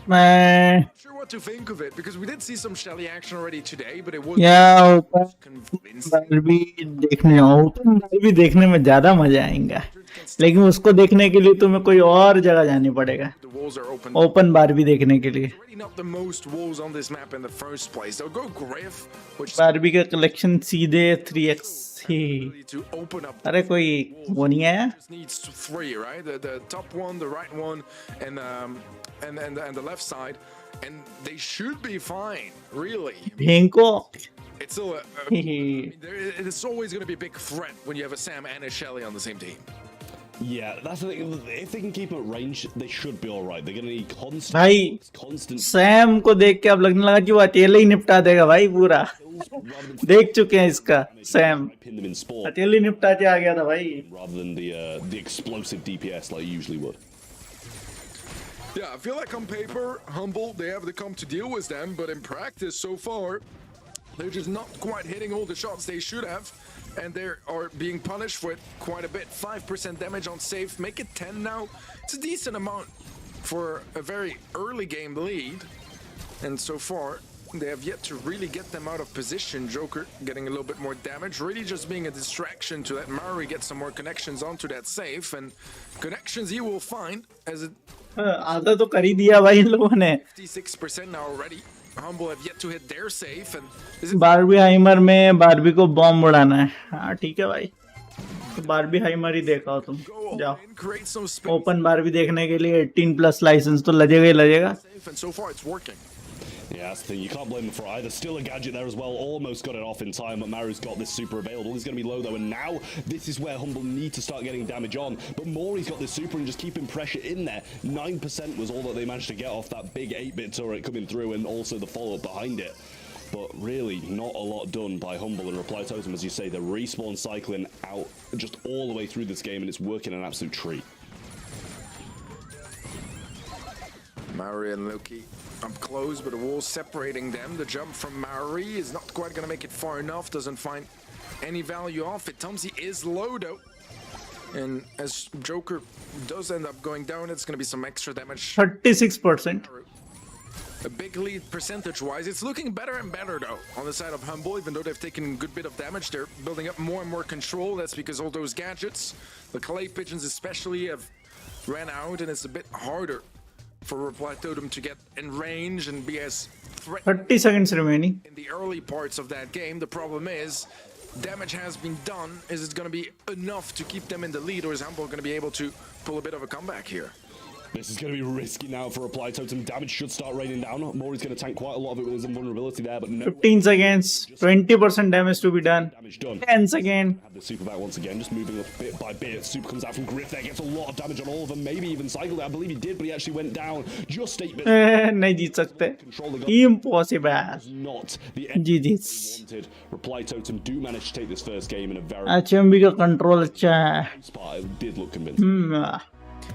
मैं Not sure what to think of it because we did see some Shelly action already today, but it was या open convincing. Barbie देखने open Barbie देखने में ज्यादा मजा आएगा. लेकिन उसको देखने के लिए तुम्हें कोई और जगह जानी पड़ेगा. The walls are open. Open Barbie देखने के लिए Already not the most walls on this map in the first place. They'll go Griff, which Barbie का कलेक्शन सीधे 3x he. to open up. अरे कोई वो नहीं आया. Just needs 3, right? The top one, the right one, and the left side, and they should be fine, really. भेंको It's still it's always going to be a big threat when you have a Sam and a Shelly on the same team. Yeah, that's the thing. If they can keep them at range, they should be all right. They're going to need भाई constant. Sam को देख के अब लगने लगा कि वो अकेले ही निपटा देगा भाई पूरा. देख चुके हैं इसका Sam Pin them in sport अकेले निपटा के आ गया था भाई. rather than the explosive DPS like you usually would. Yeah, I feel like on paper, Humble, they have the comp to deal with them, but in practice so far, they're just not quite hitting all the shots they should have, and they are being punished for it quite a bit. 5% damage on safe, make it 10 now. It's a decent amount for a very early game lead, and so far, they have yet to really get them out of position. Joker getting a little bit more damage, really just being a distraction to let Maori get some more connections onto that safe, and connections he will find as it आधा तो कर ही दिया भाई इन लोगों ने. 56% now already. Humble have yet to hit their safe, and Barbenheimer में Barbie को bomb उड़ाना है. हाँ ठीक है भाई. तो बारबी हाइमर ही देखा हो तुम. जाओ create some space. Open Barbie देखने के लिए 18+ लाइसेंस तो लगेगा ही लगेगा. And so far it's working. Yeah, that's the thing. You can't blame him for either. Still a gadget there as well. Almost got it off in time, but Maru's got this super available. He's going to be low though, and now this is where Humble need to start getting damage on. But Maury's got this super and just keeping pressure in there. 9% was all that they managed to get off that big 8-bit turret coming through, and also the follow-up behind it. But really, not a lot done by Humble and Reply Totem, as you say. The respawn cycling out just all the way through this game, and it's working an absolute treat. Maori and Loki up close, but a wall separating them. The jump from Maori is not quite going to make it far enough. Doesn't find any value off it. Tumsy is low though. And as Joker does end up going down, it's going to be some extra damage. 36%. A big lead percentage-wise. It's looking better and better, though, on the side of Humble. Even though they've taken a good bit of damage, they're building up more and more control. That's because all those gadgets, the clay pigeons especially, have ran out, and it's a bit harder for Reply Totem to get in range and be as threatening 30 seconds remaining. in the early parts of that game. The problem is, damage has been done. Is it going to be enough to keep them in the lead, or is Humble going to be able to pull a bit of a comeback here? This is going to be risky now for Reply Totem. Damage should start raining down. Maury's going to tank quite a lot of it with his invulnerability there, but no 15 seconds, 20% damage to be done. damage done. 10 seconds. Have the super back once again, just moving up bit by bit. Super comes out from Griff there, gets a lot of damage on all of them. Maybe even cycled it. I believe he did, but he actually went down just 8 bits. नहीं जीत सकते. Impossible. Not the end GG's. wanted. Reply Totem do manage to take this first game in a very HMB का control अच्छा है. spot. It did look convincing.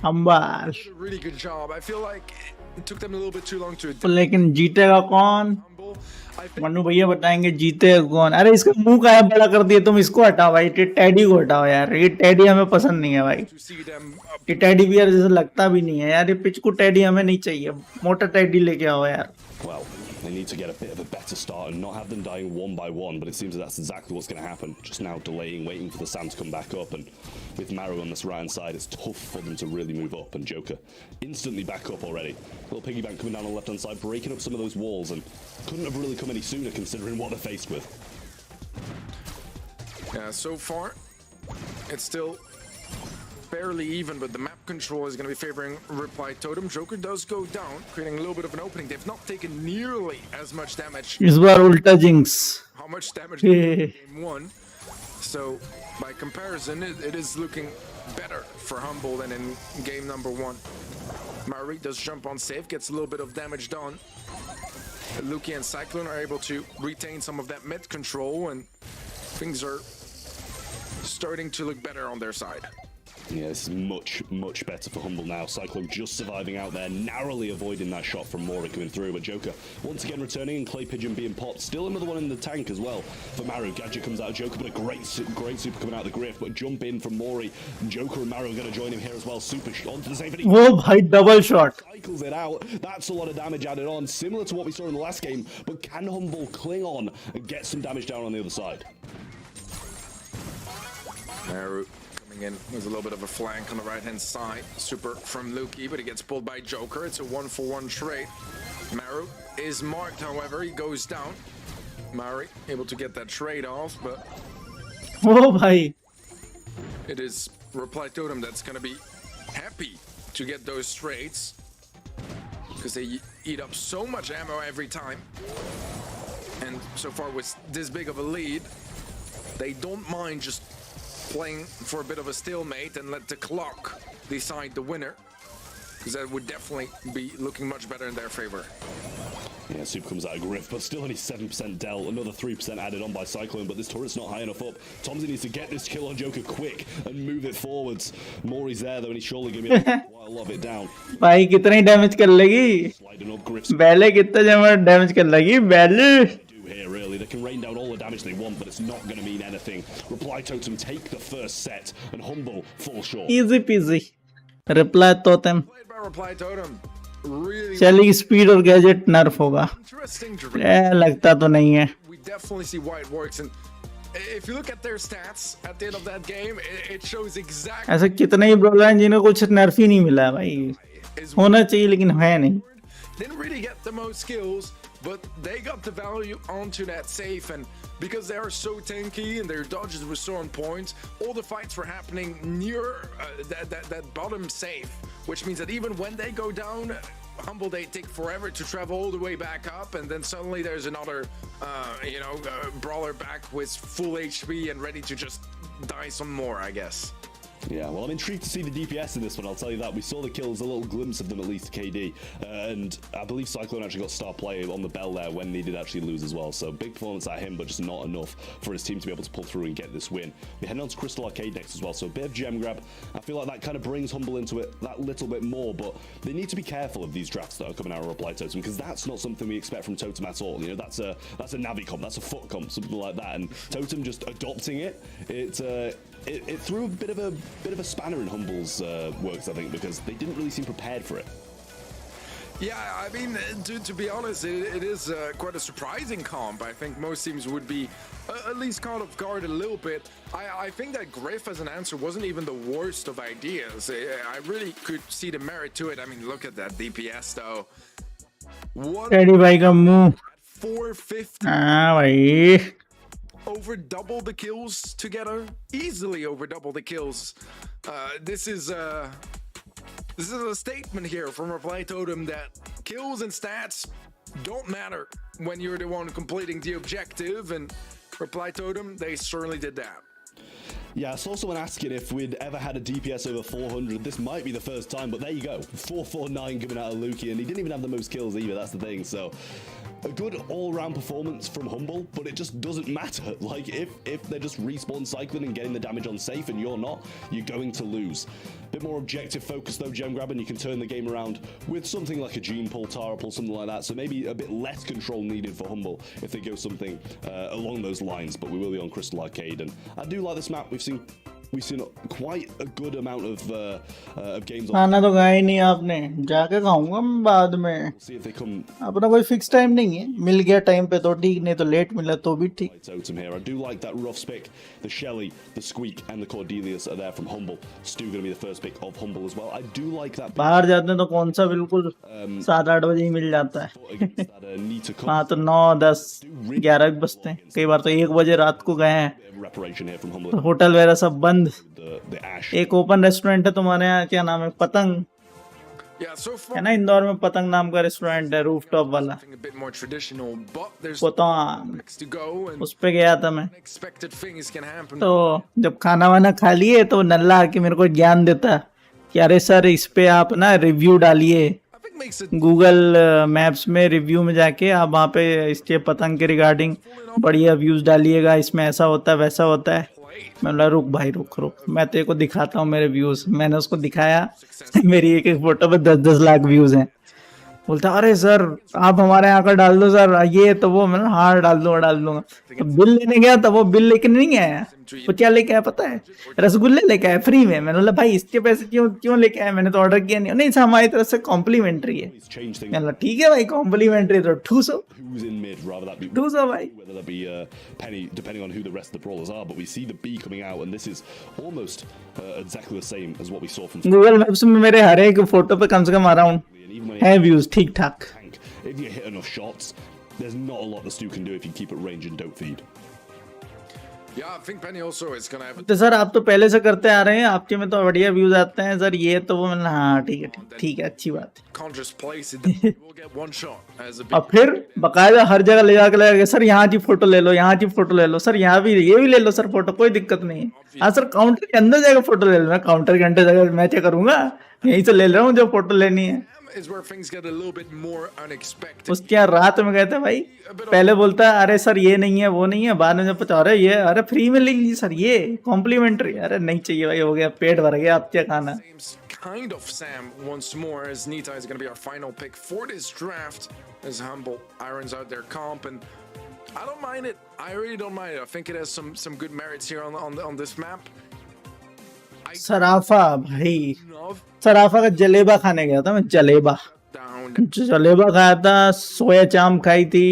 अंबार. Did a really good job. I feel like it took them a little bit too long to adapt. लेकिन जीतेगा कौन? Humble. I think Manu भैया बताएंगे जीतेगा कौन. अरे इसका मुंह का बड़ा कर दिया तुम. इसको हटाओ भाई. टैडी को हटाओ यार. ये टैडी हमें पसंद नहीं है भाई. to see them up. ये टैडी बियर जैसा लगता भी नहीं है यार. ये पिचकू टैडी हमें नहीं चाहिए. मोटा टैडी लेके आओ यार. Well, they need to get a bit of a better start and not have them dying one by one, but it seems that's exactly what's going to happen. Just now delaying, waiting for the Sam to come back up, and with Maru on this right-hand side, it's tough for them to really move up, and Joker instantly back up already. Little piggy bank coming down on the left-hand side, breaking up some of those walls, and couldn't have really come any sooner considering what they're faced with. Yeah, so far It's still fairly even, but the map control is going to be favoring Reply Totem. Joker does go down, creating a little bit of an opening. They've not taken nearly as much damage. इस बार उल्टा jinx. How much damage they did in game 1. So, by comparison, it is looking better for Humble than in game number 1. Marie does jump on safe, gets a little bit of damage done. Luki and Cyclone are able to retain some of that mid control, and things are starting to look better on their side. Yeah, it's much better for Humble now. Cyclone just surviving out there, narrowly avoiding that shot from Mori coming through. But Joker once again returning, and Clay Pigeon being popped. Still another one in the tank as well for Maru. Gadget comes out of Joker, but a great super coming out of the Griff. But jump in from Mori. Joker and Maru are going to join him here as well. Super onto the same. वो भाई double shot. Cycles it out. That's a lot of damage added on, similar to what we saw in the last game. But can Humble cling on and get some damage down on the other side? Maru in. There's a little bit of a flank on the right-hand side. Super from Luki, but he gets pulled by Joker. It's a 1-for-1 trade. Maru is marked, however. He goes down. Mari able to get that trade off, but... Oh, bhai. It is Reply Totem that's going to be happy to get those trades, because they eat up so much ammo every time. And so far with this big of a lead, they don't mind just playing for a bit of a stalemate and let the clock decide the winner, because that would definitely be looking much better in their favor. Yeah, Super comes out of Griff, but still only 7% del, another 3% added on by Cyclone, but this turret's not high enough up. Tomsy needs to get this kill on Joker quick and move it forwards. Mori's there though, and he's surely going to be able to love it down. भाई कितनी damage कर लेगी? Ballet कितना damage कर लेगी? Ballet here really, they can rain down all the damage they want, but it's not going to mean anything. Reply Totem take the first set, and Humble fall short. Easy peasy. Reply Totem. Played by Reply Totem. Really चली speed और gadget नर्फ होगा. लगता तो नहीं है. We definitely see why it works, and if you look at their stats at the end of that game, it shows exactly. ऐसे कितने ही brawler हैं जिन्हें कुछ नर्फ ही नहीं मिला भाई. होना चाहिए लेकिन है नहीं. Didn't really get the most skills, but they got the value onto that safe, and because they are so tanky and their dodges were so on point, all the fights were happening near that bottom safe, which means that even when they go down, Humble, they take forever to travel all the way back up, and then suddenly there's another brawler back with full HP and ready to just die some more, I guess. Yeah, well, I'm intrigued to see the DPS in this one, I'll tell you that. We saw the kills, a little glimpse of them at least, KD. And I believe Cyclone actually got star player on the bell there when they did actually lose as well. So big performance at him, but just not enough for his team to be able to pull through and get this win. We're heading on to Crystal Arcade next as well, so a bit of gem grab. I feel like that kind of brings Humble into it that little bit more, but they need to be careful of these drafts that are coming out of Reply Totem, because that's not something we expect from Totem at all. You know, that's a Navi comp, that's a foot comp, something like that. And Totem just adopting it, it threw a bit of a spanner in Humble's works, I think, because they didn't really seem prepared for it. Yeah, I mean, to be honest, it is quite a surprising comp. I think most teams would be at least caught off guard a little bit. I think that Griff as an answer wasn't even the worst of ideas. I really could see the merit to it. I mean, look at that DPS though. Ready by the move. 450. Ah, bhai. Over double the kills together, easily over double the kills. This is a statement here from Reply Totem that kills and stats don't matter when you're the one completing the objective, and Reply Totem, they certainly did that. Yeah, I saw someone asking if we'd ever had a DPS over 400. This might be the first time, but there you go. 449 coming out of Luki, and he didn't even have the most kills either, that's the thing. So a good all-round performance from Humble, but it just doesn't matter. Like, if they're just respawn cycling and getting the damage on safe and you're not, you're going to lose. Bit more objective focus though, gem grab, and you can turn the game around with something like a Gene pull, Tara pull, something like that. So maybe a bit less control needed for Humble if they go something along those lines, but we will be on Crystal Arcade. And I do like this map. We've seen quite a good amount of games. खाना तो खाया नहीं आपने, जाके खाऊंगा मैं बाद में. See if they come. अपना कोई फिक्स टाइम नहीं है, मिल गया टाइम पे तो ठीक, नहीं तो लेट मिला तो भी ठीक. Totem here. I do like that rough pick. The Shelly, the Squeak, and the Cordelius are there from Humble. Stu going to be the first pick of Humble as well. I do like that. बाहर जाते हैं तो कौन सा बिल्कुल 7-8 बजे ही मिल जाता है. हाँ तो 9, 10, 11 बजते हैं. कई बार तो 1 बजे रात को गए हैं. Reparation here from Humble. Hotel वगैरह सब बंद बंद। the ash. एक ओपन रेस्टोरेंट है तुम्हारे यहाँ, क्या नाम है, पतंग Yeah, so far है ना, इंदौर में पतंग नाम का रेस्टोरेंट है, रूफटॉप वाला a bit more traditional, but there's पतंग, next to go and उस पे गया था मैं। unexpected things can happen. तो जब खाना वाना खा लिए तो नल्ला आके मेरे को ज्ञान देता कि अरे सर इस पे आप ना रिव्यू डालिए, I think makes it Google maps में रिव्यू में जाके आप वहाँ पे इसके पतंग के रिगार्डिंग बढ़िया व्यूज डालिएगा, इसमें ऐसा होता है वैसा होता है। मैं बोला रुक भाई रुक, मैं तेरे को दिखाता हूँ मेरे व्यूज। मैंने उसको दिखाया, मेरी एक एक फोटो पे 10-10 लाख व्यूज हैं। बोलता अरे सर आप हमारे यहाँ का डाल दो सर, ये तो वो। मैंने हाँ डाल दूंगा। तो बिल लेने गया तो वो बिल लेके नहीं आया। वो क्या लेके आया पता है, रसगुल्ले लेके आया फ्री में। मैंने बोला भाई इसके पैसे क्यों लेके आया, मैंने तो ऑर्डर किया नहीं। नहीं सर हमारी तरफ से कॉम्प्लीमेंट्री है। मैंने बोला ठीक है भाई कॉम्प्लीमेंट्री तो 200 Who's in mid, rather that be 200 भाई। whether that be Penny, depending on who the rest of the brawlers are. But we see the B coming out, and this is almost exactly the same as what we saw from Google maps में मेरे हर एक photo पे कम से come around even when है views ठीक ठाक। tank. If you hit enough shots, there's not a lot the Stu can do if you keep it range and don't feed. yeah, I think Penny also is gonna have a तो sir आप तो पहले से करते आ रहे हैं, आपके में तो बढ़िया व्यूज आते हैं सर, ये तो वो। मैंने हाँ ठीक है अच्छी बात है। can't just place it. We'll get one shot as a और big फिर बकायदा हर जगह ले जाके लगेगा सर यहाँ की फोटो ले लो, यहाँ की फोटो ले लो सर, यहाँ भी ये भी ले लो सर फोटो, कोई दिक्कत नहीं है। हाँ सर काउंटर के अंदर जाकर फोटो ले लो। मैं काउंटर के अंदर जगह मैं क्या करूंगा, यहीं से ले रहा हूँ जो फोटो लेनी है। is where things get a little bit more unexpected. उसके यहाँ रात में गए थे भाई, पहले बोलता है अरे सर ये नहीं है वो नहीं है, बाद में जब पता अरे ये अरे फ्री में लीजिए सर ये कॉम्प्लीमेंट्री। अरे नहीं चाहिए भाई, हो गया पेट भर गया, अब क्या खाना। Kind of Sam once more, as Nita is going to be our final pick for this draft, as Humble irons out their comp, and I don't mind it. I really don't mind it. I think it has some good merits here on this map. सराफा भाई, Love सराफा का जलेबा खाने गया था मैं। जलेबा खाया था, सोया चाम खाई थी,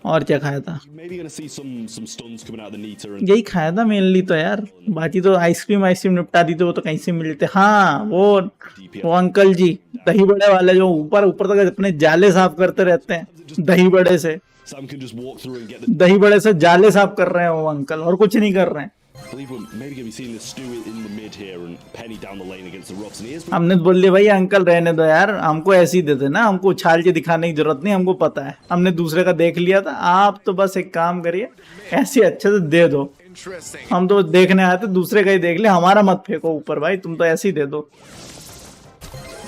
और क्या खाया था, Maybe gonna see some stuns coming out of the Nita and यही खाया था मेनली तो यार। बाकी तो आइसक्रीम निपटा दी तो वो तो कहीं से मिलते। हाँ वो अंकल जी दही बड़े वाले जो ऊपर तक अपने जाले साफ करते रहते हैं, दही बड़े से Sam can just walk through and get the. दही बड़े से जाले साफ कर रहे हैं वो अंकल, और कुछ नहीं कर रहे हैं। I believe we're maybe gonna be seeing the Stu in the mid here and Penny down the lane against the Roughs, and he is. हमने तो बोल दिया भाई अंकल रहने दो यार, हमको ऐसे ही दे देना, हमको उछाल के दिखाने की जरूरत नहीं, हमको पता है, हमने दूसरे का देख लिया था। आप तो बस एक काम करिए ऐसे अच्छे से दे दो, interesting. हम तो देखने आए थे, दूसरे का ही देख ले, हमारा मत फेंको ऊपर भाई, तुम तो ऐसे ही दे दो।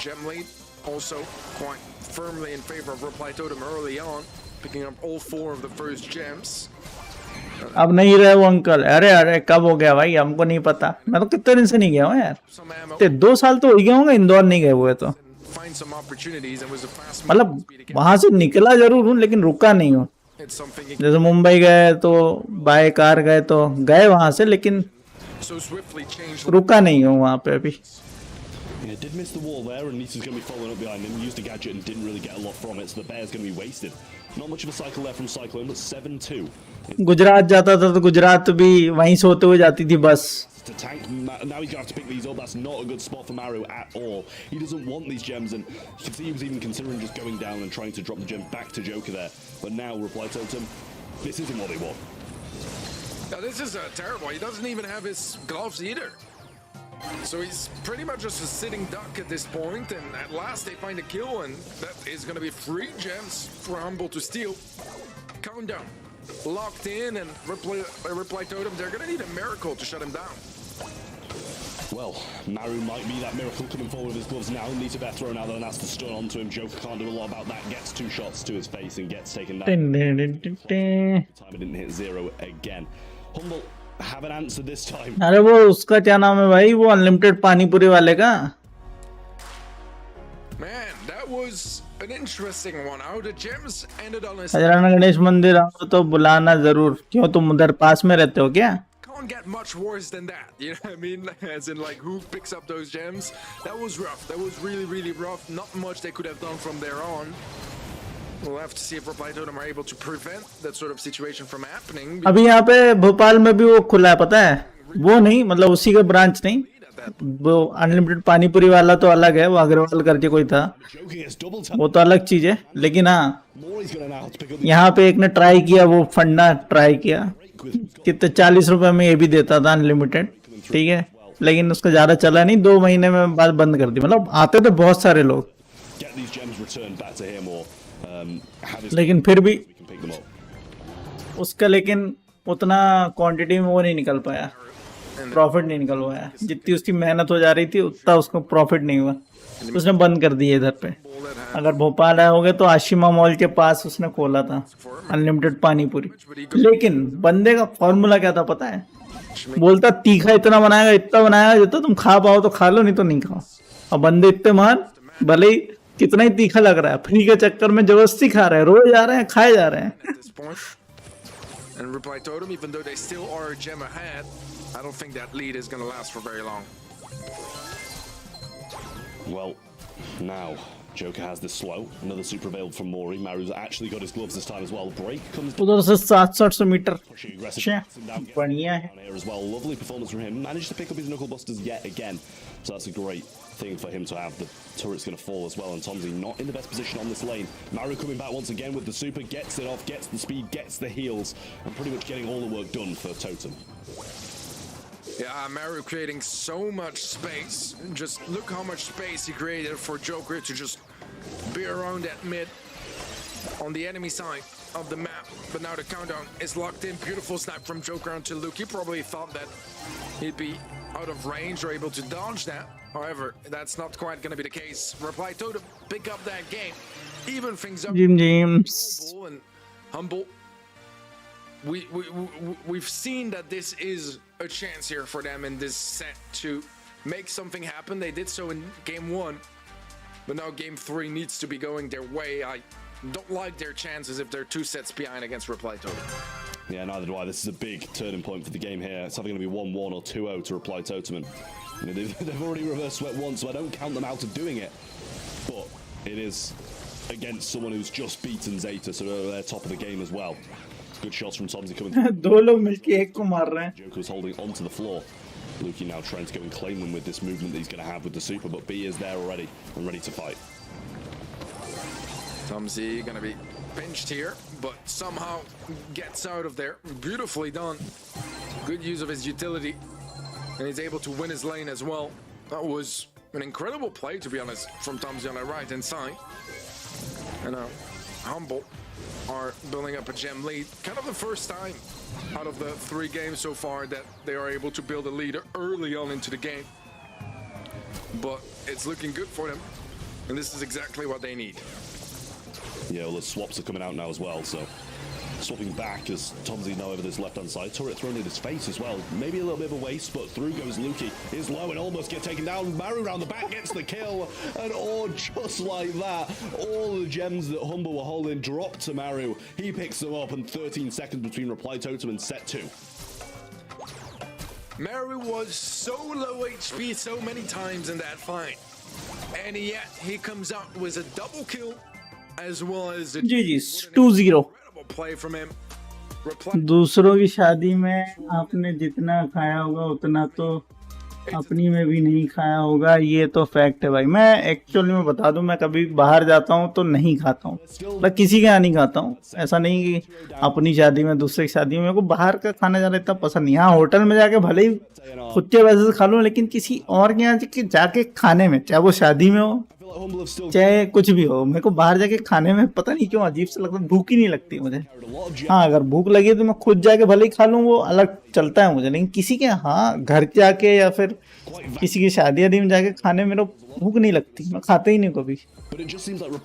Gem lead also quite firmly in favor of Reply Totem early on, picking up all 4 of the first gems. अब नहीं रहे वो अंकल। अरे कब हो गया भाई, हमको नहीं पता, मैं तो कितने दिन से नहीं गया हूँ यार, Some ammo. 2 साल तो हो गए होंगे इंदौर नहीं गए हुए तो। Find some opportunities and was a fast मतलब वहां से निकला जरूर हूँ लेकिन रुका नहीं हूँ। It's something he जैसे मुंबई गए तो बाय कार गए तो गए वहां से, लेकिन so swiftly changed. रुका नहीं हूँ वहां पे अभी। Yeah, did miss the wall there, and Nita's going to be following up behind him. Used a gadget and didn't really get a lot from it, so the bear's going to be wasted. Not much of a cycle there from Cyclone, but 7-2. Gujarat जाता था तो गुजरात भी वहीं से होते हुए जाती थी बस। To tank, now he's going to have to pick these up. That's not a good spot for Maru at all. He doesn't want these gems, and you can see he was even considering just going down and trying to drop the gem back to Joker there. But now, Reply Totem, this isn't what they want. Now this is terrible. He doesn't even have his gloves either. So he's pretty much just a sitting duck at this point, and at last they find a kill, and that is going to be 3 gems for Humble to steal. Countdown locked in, and Reply Totem, they're going to need a miracle to shut him down. Well, Maru might be that miracle coming forward with his gloves now. Nita Bear thrown out there and has to stun onto him. Joker can't do a lot about that. Gets 2 shots to his face and gets taken down. Time it didn't hit 0 again. Humble haven't answered this time. अरे वो उसका क्या नाम है भाई, वो unlimited panipuri वाले का। Man, that was an interesting one. How the gems ended on a हजाराना Ganesh मंदिर आओ तो बुलाना जरूर। क्यों तुम उधर पास में रहते हो क्या? can't get much worse than that. You know what I mean? As in, like, who picks up those gems? That was rough. That was really, really rough. Not much they could have done from there on. We'll have to see if Reply Totem are able to prevent that sort of situation from happening. अभी यहाँ पे भोपाल में भी वो खुला है पता है, वो नहीं मतलब उसी का ब्रांच नहीं, वो अनलिमिटेड पानीपुरी वाला तो अलग है, वो अग्रवाल करके कोई था, वो तो अलग चीज है। लेकिन हाँ यहाँ पे एक ने ट्राई किया, वो फंडा ट्राई किया, कितने 40 रुपए में ये भी देता था अनलिमिटेड, ठीक है, लेकिन उसका ज्यादा चला नहीं, 2 महीने में बाद बंद कर दी। मतलब आते थे बहुत सारे लोग, लेकिन फिर भी उसका लेकिन उतना क्वांटिटी में वो नहीं निकल पाया, प्रॉफिट नहीं निकल पाया। जितनी उसकी मेहनत हो जा रही थी उतना उसको प्रॉफिट नहीं हुआ, उसने बंद कर दिया इधर पे। अगर भोपाल आए होगे तो आशिमा मॉल के पास उसने खोला था अनलिमिटेड पानी पूरी। लेकिन बंदे का फॉर्मूला क्या था पता है? बोलता तीखा इतना बनाएगा जितना तुम खा पाओ तो खा लो, नहीं तो नहीं खाओ। और बंदे इतने मान, भले ही कितना ही तीखा लग रहा है, फ्री के चक्कर में जबरदस्ती खा रहे हैं, रोज जा रहे हैं, खाए जा रहे हैं। And reply totem, even though they still are a gem ahead, I don't think that lead is going to last for very long. Well, now Joker has this slow. Another super available from Mori. Maru's actually got his gloves this time as well. Break comes उधर से 700 metre बढ़िया है as well. Lovely performance from him. Managed to pick up his knuckle busters yet again. So that's a great thing for him to have. The turret's going to fall as well, and Tomsy not in the best position on this lane. Maru coming back once again with the super, gets it off, gets the speed, gets the heals, and pretty much getting all the work done for Totem. Yeah, Maru creating so much space. Just look how much space he created for Joker to just be around that mid on the enemy side of the map. But now the countdown is locked in. Beautiful snap from Joker onto Luke. He probably thought that he'd be out of range or able to dodge that. However, that's not quite going to be the case. Reply Totem pick up that game. Even things up. James. And humble. We've seen that this is a chance here for them in this set to make something happen. They did so in game 1, but now game 3 needs to be going their way. I don't like their chances if they're 2 sets behind against Reply Totem. Yeah, neither do I. This is a big turning point for the game here. It's either going to be 1-1 or 2-0 to Reply Totem. And, they've already reverse swept once, so I don't count them out of doing it. But it is against someone who's just beaten Zeta, so they're top of the game as well. Good shots from Tomsy coming. दो लोग मिलके एक को मार रहे हैं. Joker's holding onto the floor. Lukey now trying to go and claim them with this movement that he's going to have with the super, but B is there already and ready to fight. Tomsy going to be pinched here, but somehow gets out of there. Beautifully done. Good use of his utility, and he's able to win his lane as well. That was an incredible play, to be honest, from Tomsy on the right-hand side. And now Humble are building up a gem lead. Kind of the first time out of the 3 games so far that they are able to build a lead early on into the game. But it's looking good for them, and this is exactly what they need. Yeah, well, the swaps are coming out now as well, so swapping back as Tomsy now over this left-hand side. Turret thrown in his face as well. Maybe a little bit of a waste, but through goes Lukey. Is low and almost get taken down. Maru round the back gets the kill. And just like that, all the gems that Humble were holding drop to Maru. He picks them up, and 13 seconds between Reply Totem and set 2. Maru was so low HP so many times in that fight. And yet he comes out with a double kill as well as a GG's 2-0. play from him. दूसरों की शादी में आपने जितना खाया होगा उतना तो अपनी में भी नहीं खाया होगा, ये तो फैक्ट है भाई। मैं एक्चुअली में बता दूं, मैं कभी बाहर जाता हूं तो नहीं खाता हूं, मैं किसी के यहाँ नहीं खाता हूं। ऐसा नहीं कि अपनी शादी में, दूसरे की शादी में, मेरे को बाहर का खाना ज़्यादा इतना पसंद नहीं। हाँ, होटल में जाके भले ही खुद के वैसे से खा लूँ, लेकिन किसी और के यहाँ जाके खाने में, चाहे वो शादी में हो चाहे कुछ भी हो, मेरे को बाहर जाके खाने में पता नहीं क्यों अजीब सा लगता है, भूख ही नहीं लगती मुझे। हाँ, अगर भूख लगी तो मैं खुद जाके भले ही खा लूँ, वो अलग चलता है मुझे, लेकिन किसी के हाँ घर जाके या फिर किसी की शादी आदि में जाके खाने में मेरे भूख नहीं लगती, मैं खाता ही नहीं कभी।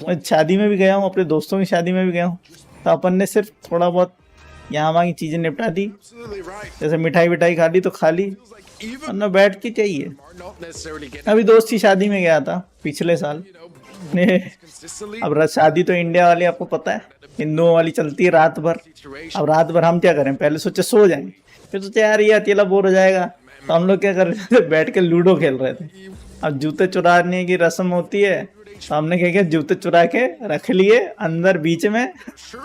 मैं शादी में भी गया हूँ, अपने दोस्तों की शादी में भी गया हूँ, तो अपन ने सिर्फ थोड़ा बहुत यहाँ वहाँ की चीजें निपटा दी, जैसे मिठाई विठाई खा ली तो खा ली, वरना बैठ के चाहिए। अभी दोस्त की शादी में गया था पिछले साल। अब शादी तो इंडिया वाली आपको पता है, हिंदुओं वाली चलती है रात भर। अब रात भर हम क्या करें, पहले सोचे सो जाएं, फिर सोचे यार ये अकेला बोर हो जाएगा, तो हम लोग क्या कर रहे थे, बैठ के लूडो खेल रहे थे। अब जूते चुराने की रस्म होती है, तो हमने क्या किया, जूते चुरा के रख लिए अंदर बीच में,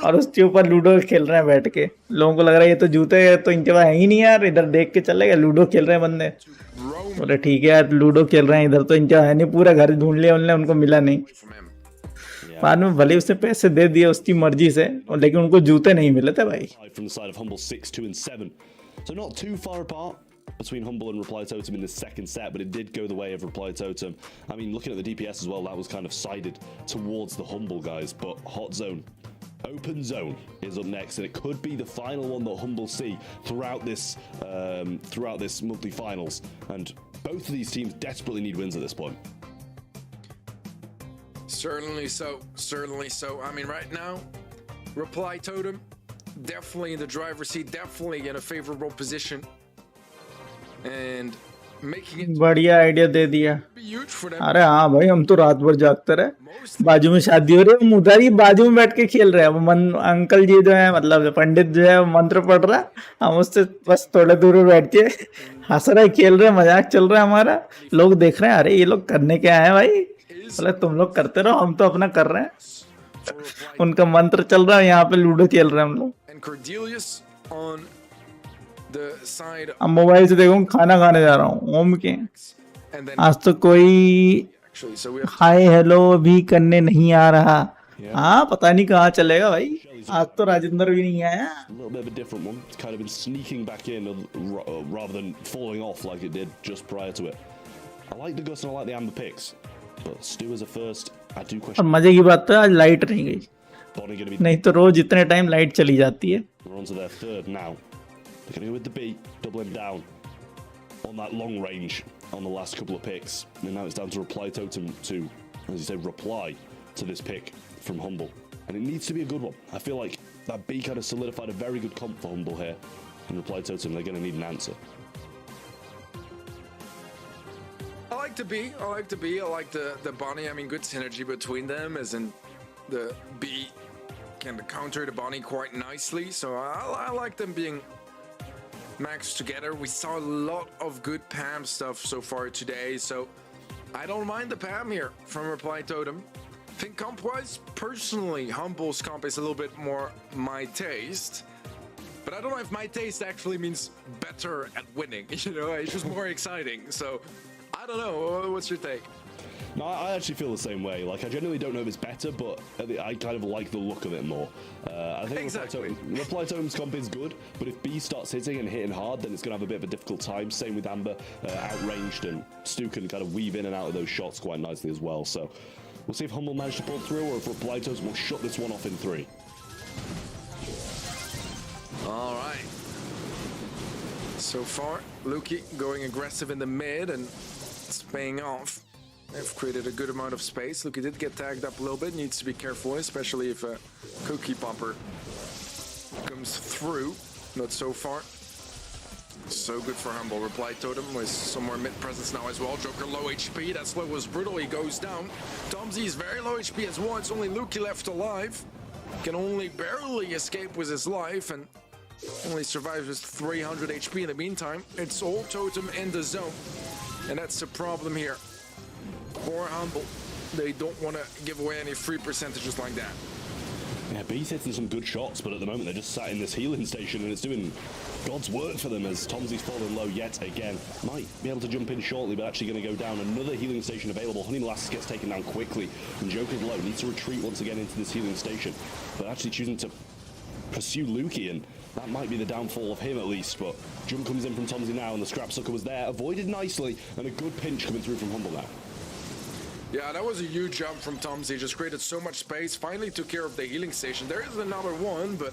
और उसके ऊपर लूडो खेल रहे हैं बैठ के। लोगों को लग रहा है ये तो जूते तो इनके पास है ही नहीं यार, इधर देख के चले गए लूडो खेल रहे हैं बंदे। बोले ठीक है यार, लूडो खेल रहे हैं, इधर तो इनके है नहीं, पूरा घर ढूंढ लिया उनने, उनको मिला नहीं। बाद में भले उसने पैसे दे दिए उसकी मर्जी से, लेकिन उनको जूते नहीं मिले थे भाई। between Humble and Reply Totem in the second set, but it did go the way of Reply Totem. I mean, looking at the DPS as well, that was kind of sided towards the Humble guys, but Hot Zone. Open Zone is up next, and it could be the final one that Humble see throughout this monthly finals. And both of these teams desperately need wins at this point. Certainly so. Certainly so. I mean, right now, Reply Totem definitely in the driver's seat, definitely in a favorable position, and making it बढ़िया idea दे दिया. be huge for them. अरे हाँ भाई, हम तो रात भर जागते रहे. बाजू में शादी हो रही है, हम उधर ही बाजू में बैठ के खेल रहे हैं. वो अंकल जी जो है, मतलब पंडित जो है, वो मंत्र पढ़ रहा है, हम उससे बस थोड़े दूर में बैठ के हंस रहे, खेल रहे, मजाक चल रहा है हमारा. लोग देख रहे हैं, अरे ये लोग करने क्या है भाई. बोले तुम लोग करते रहो, हम तो अपना कर रहे हैं. उनका मंत्र चल रहा है, यहाँ पे लूडो खेल रहे हैं हम लोग. And Cordelius on the side. अब मोबाइल से देखो, खाना खाने जा रहा हूँ ओम के. And then आज तो कोई actually, so we have hi hello भी करने नहीं आ रहा. हाँ, पता नहीं कहाँ चलेगा भाई. आज तो राजेंद्र भी नहीं आया. A little bit of a different one. It's kind of been sneaking back in rather than falling off like it did just prior to it. I like the Gus and I like the Amber picks, but Stu as a first, I do और question. मजे की बात तो आज light नहीं गई, Bonnie going to be. नहीं तो रोज इतने टाइम लाइट चली जाती है. We're on to their third now. They're going to go with the B, doubling down on that long range on the last couple of picks. And now it's down to Reply Totem to, as you say, reply to this pick from Humble. And it needs to be a good one. I feel like that B kind of solidified a very good comp for Humble here. And Reply Totem, they're going to need an answer. I like the B. I like the B. I like the Bonnie. I mean, good synergy between them, as in the B can counter the Bonnie quite nicely. So I like them being maxed together. We saw a lot of good Pam stuff so far today, so I don't mind the Pam here from Reply Totem. I think comp-wise, personally, Humble's comp is a little bit more my taste. But I don't know if my taste actually means better at winning. You know, it's just more exciting. So I don't know. What's your take? No, I actually feel the same way. Like, I genuinely don't know if it's better, but I kind of like the look of it more. I think Exactly. Reply Totem's comp is good, but if B starts hitting and hitting hard, then it's going to have a bit of a difficult time. Same with Amber, outranged, and Stu can kind of weave in and out of those shots quite nicely as well. So we'll see if Humble managed to pull through, or if Reply Totem will shut this one off in 3. All right. So far, Luki going aggressive in the mid, and it's paying off. They've created a good amount of space. Luki did get tagged up a little bit. Needs to be careful, especially if a cookie popper comes through. Not so far. So good for Humble. Reply Totem with somewhere mid presence now as well. Joker low HP. That slow was brutal. He goes down. Tomzy is very low HP as well. It's only Luki left alive. Can only barely escape with his life, and only survives with 300 HP in the meantime. It's all Totem in the zone, and that's the problem here. For Humble, they don't want to give away any free percentages like that. Yeah, B's hitting some good shots, but at the moment they're just sat in this healing station, and it's doing God's work for them as Tomzy's falling low yet again. Might be able to jump in shortly, but actually going to go down. Another healing station available. Honey Molasses gets taken down quickly, and Joker's low. Needs to retreat once again into this healing station, but actually choosing to pursue Luki, and that might be the downfall of him at least. But jump comes in from Tomzy now, and the Scrap Sucker was there, avoided nicely, and a good pinch coming through from Humble now. Yeah, that was a huge jump from Tomzy. Just created so much space. Finally took care of the healing station. There is another one, but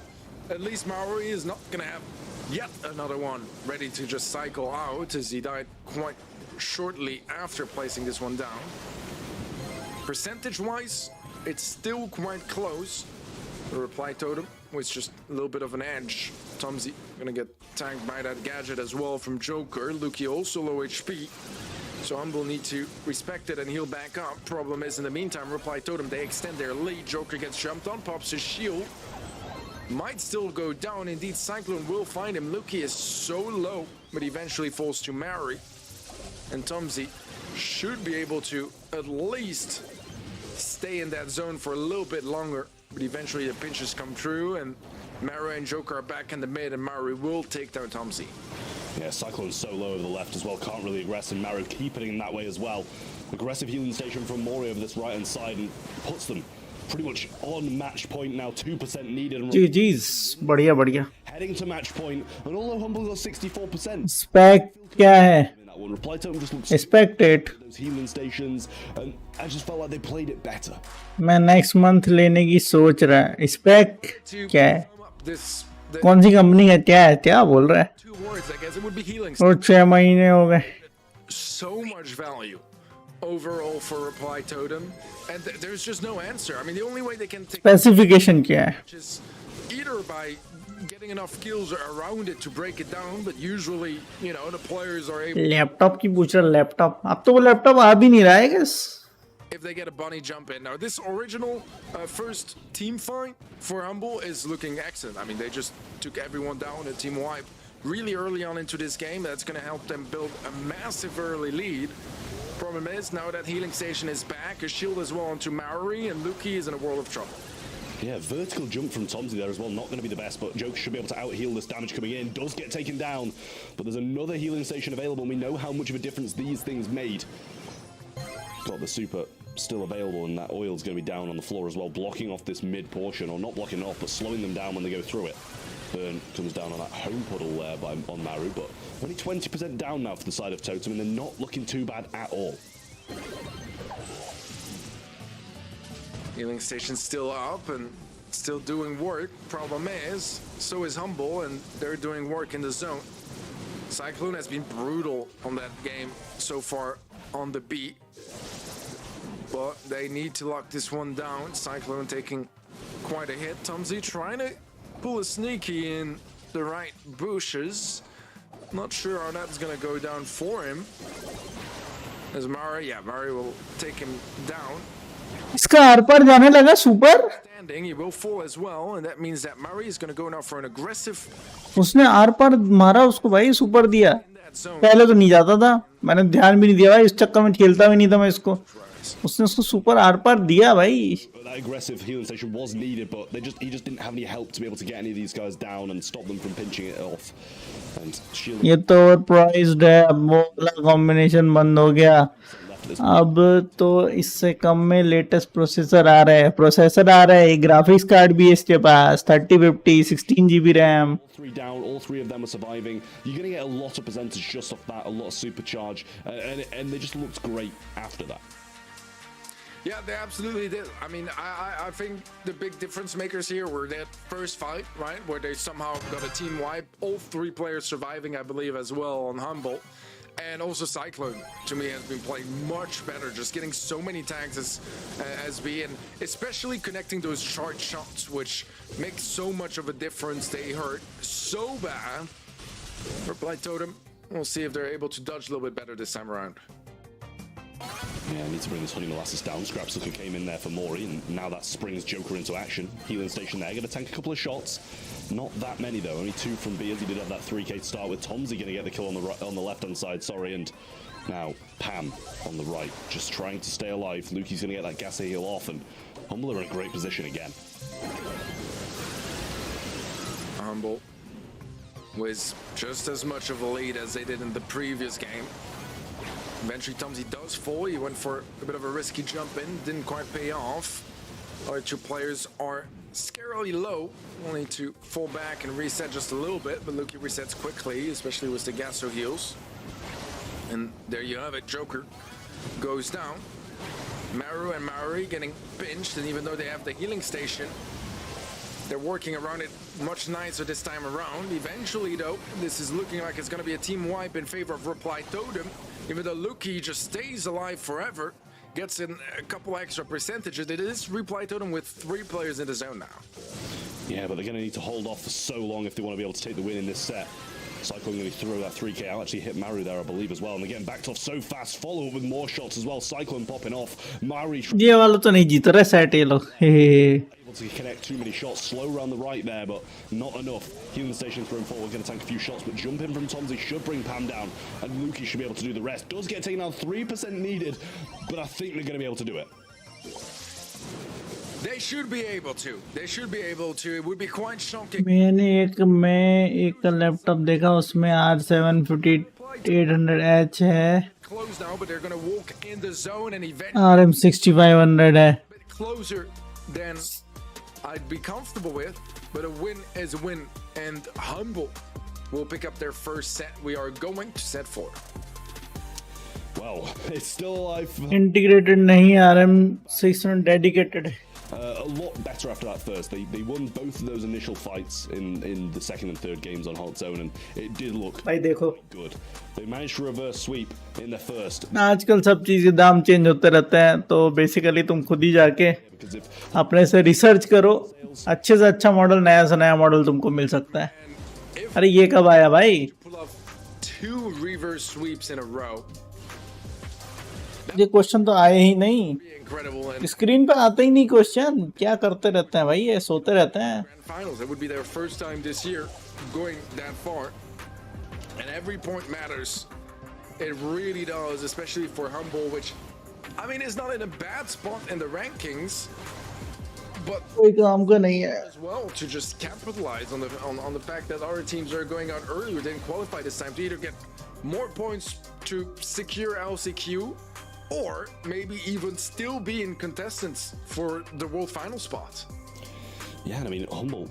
at least Maori is not going to have yet another one ready to just cycle out, as he died quite shortly after placing this one down. Percentage-wise, it's still quite close. The Reply Totem was just a little bit of an edge. Tomzy gonna get tagged by that gadget as well from Joker. Luki also low HP. So Humble need to respect it and heal back up. Problem is, in the meantime, Reply Totem, they extend their lead. Joker gets jumped on, pops his shield. Might still go down. Indeed, Cyclone will find him. Luki is so low, but eventually falls to Mary. And Tomzy should be able to at least stay in that zone for a little bit longer. But eventually the pinches come true, and Mara and Joker are back in the mid, and Mary will take down Tomzy. Yeah, Cyclone's so low over the left as well, can't really aggress, and Maru keeping him that way as well. Aggressive healing station from Mori over this right-hand side, and puts them pretty much on match point now, 2% needed. And GG's, बढ़िया बढ़िया. heading to match point, and although Humble got 64%, Spec क्या है? that one reply totem just looks Expected. those healing stations, and I just felt like they played it better. मैं next month लेने की सोच रहा है. Spec क्या है? This कौन सी कंपनी है? क्या बोल रहा है? 2 words, I guess it would be healing. और 6 महीने हो गए. So much value overall for reply totem, and there's just no answer. I mean, the only way they can take Specification क्या है? is either by getting enough kills around it to break it down, but usually, you know, the players are able. Laptop की पूछ रहा laptop. अब तो वो laptop आ भी नहीं रहा है guys. If they get a bunny jump in. Now, this original first team fight for Humble is looking excellent. I mean, they just took everyone down, a team wipe, really early on into this game. That's going to help them build a massive early lead. Problem is, now that healing station is back, a shield as well onto Maori, and Luki is in a world of trouble. Yeah, vertical jump from Tomsy there as well, not going to be the best, but Joker should be able to out-heal this damage coming in. Does get taken down, but there's another healing station available, and we know how much of a difference these things made. Got the super still available, and that oil's going to be down on the floor as well, blocking off this mid portion, or not blocking off, but slowing them down when they go through it. Burn comes down on that home puddle there on Maru, but only 20% down now for the side of Totem, and they're not looking too bad at all. Healing station's still up and still doing work. Problem is, so is Humble, and they're doing work in the zone. Cyclone has been brutal on that game so far on the beat, but they need to lock this one down. Cyclone taking quite a hit. Tomsy trying to pull a sneaky in the right bushes. Not sure how that's gonna go down for him. As Mari will take him down. इसका are पार जाने लगा super. Standing, he will fall as well, and that means that Murray is going to go now for an aggressive. उसने are पार मारा उसको भाई, super दिया. पहले तो नहीं जाता था, मैंने ध्यान भी नहीं दिया भाई, इस चक्कर में खेलता भी नहीं था मैं इसको. उसने उसको सुपर आर पार दिया भाई. That aggressive healing station was needed, but he just didn't have any help to be able to get any of these guys down and stop them from pinching it off. And shield. ये तो ओवरप्राइज्ड है. अब वो वाला combination बंद हो गया. अब तो इससे कम में लेटेस्ट प्रोसेसर आ रहा है. ग्राफिक्स कार्ड भी है इसके पास, 3050 16 GB RAM. 3 down, all 3 of them are surviving. You're going to get a lot of percentage just off that, a lot of supercharge, and they just looked great after that. Yeah, they absolutely did. I mean, I think the big difference makers here were that first fight, right, where they somehow got a team wipe, all 3 players surviving, I believe, as well on Humble. And also Cyclone, to me, has been playing much better, just getting so many tags as B, and especially connecting those short shots, which make so much of a difference. They hurt so bad. Reply Totem, we'll see if they're able to dodge a little bit better this time around. Yeah, I need to bring this Honey Molasses down. Scrapsucker came in there for Mori, and now that springs Joker into action. Healing station there, gonna tank a couple of shots. Not that many though, only 2 from B as he did have that 3k to start with. Tomsy gonna get the kill on the left-hand side, sorry, and now Pam on the right, just trying to stay alive. Lukey's gonna get that gas heal off, and Humble are in a great position again. Humble was just as much of a lead as they did in the previous game. Eventually Tomsy does fall. He went for a bit of a risky jump in, didn't quite pay off. Our 2 players are scarily low. We'll need to fall back and reset just a little bit, but Luki resets quickly, especially with the Gasso heals. And there you have it, Joker goes down. Maru and Maori getting pinched, and even though they have the healing station, they're working around it much nicer this time around. Eventually, though, this is looking like it's going to be a team wipe in favor of Reply Totem. Even though Luki just stays alive forever, gets in a couple extra percentages. It is Reply Totem with 3 players in the zone now. Yeah, but they're going to need to hold off for so long if they want to be able to take the win in this set. Cyclone going to throw that 3k out, actually hit Maru there, I believe, as well. And again, backed off so fast, follow up with more shots as well. Cyclone popping off. Maru ये वाला तो नहीं जीत रहा set ये लोग. able to connect too many shots, slow around the right there, but not enough. Healing station thrown forward, going to tank a few shots, but jump in from Tomsy should bring Pam down, and Lukey should be able to do the rest. Does get taken down, 3% needed, but I think they're going to be able to do it. They should be able to. They should be able to. It would be quite shocking. मैंने एक laptop देखा, उसमें R7 5800H है, Close now, but they're going to walk in the zone and eventually RM 6500 है. closer then I'd be comfortable with. But a win is a win, and Humble will pick up their first set. We are going to set 4. Well, it's still alive. Integrated नहीं RM 600 dedicated. A lot better after that first. They won both of those initial fights in the second and third games on Hot Zone, and it did look भाई देखो good. They managed to reverse sweep in their first. आजकल सब चीज के दाम change होते रहते हैं, तो बेसिकली तुम खुद ही जाके अपने से रिसर्च करो, अच्छे से अच्छा मॉडल, नया से नया मॉडल तुमको मिल सकता है. अरे ये कब आया भाई? Pull off 2 reverse sweeps in a row. ये क्वेश्चन तो आए ही नहीं, Incredible. And स्क्रीन पे आते ही नहीं क्वेश्चन. क्या करते रहते हैं भाई, ये सोते रहते हैं. grand finals, it would be their first time this year going that far, and every point matters. It really does, especially for Humble, which I mean is not in a bad spot in the rankings, but कोई काम का नहीं है. as well to just capitalize on the fact that other teams are going out earlier, didn't qualify this time, to either get more points to secure LCQ, or maybe even still be in contestants for the world final spot. Yeah, and I mean, Humble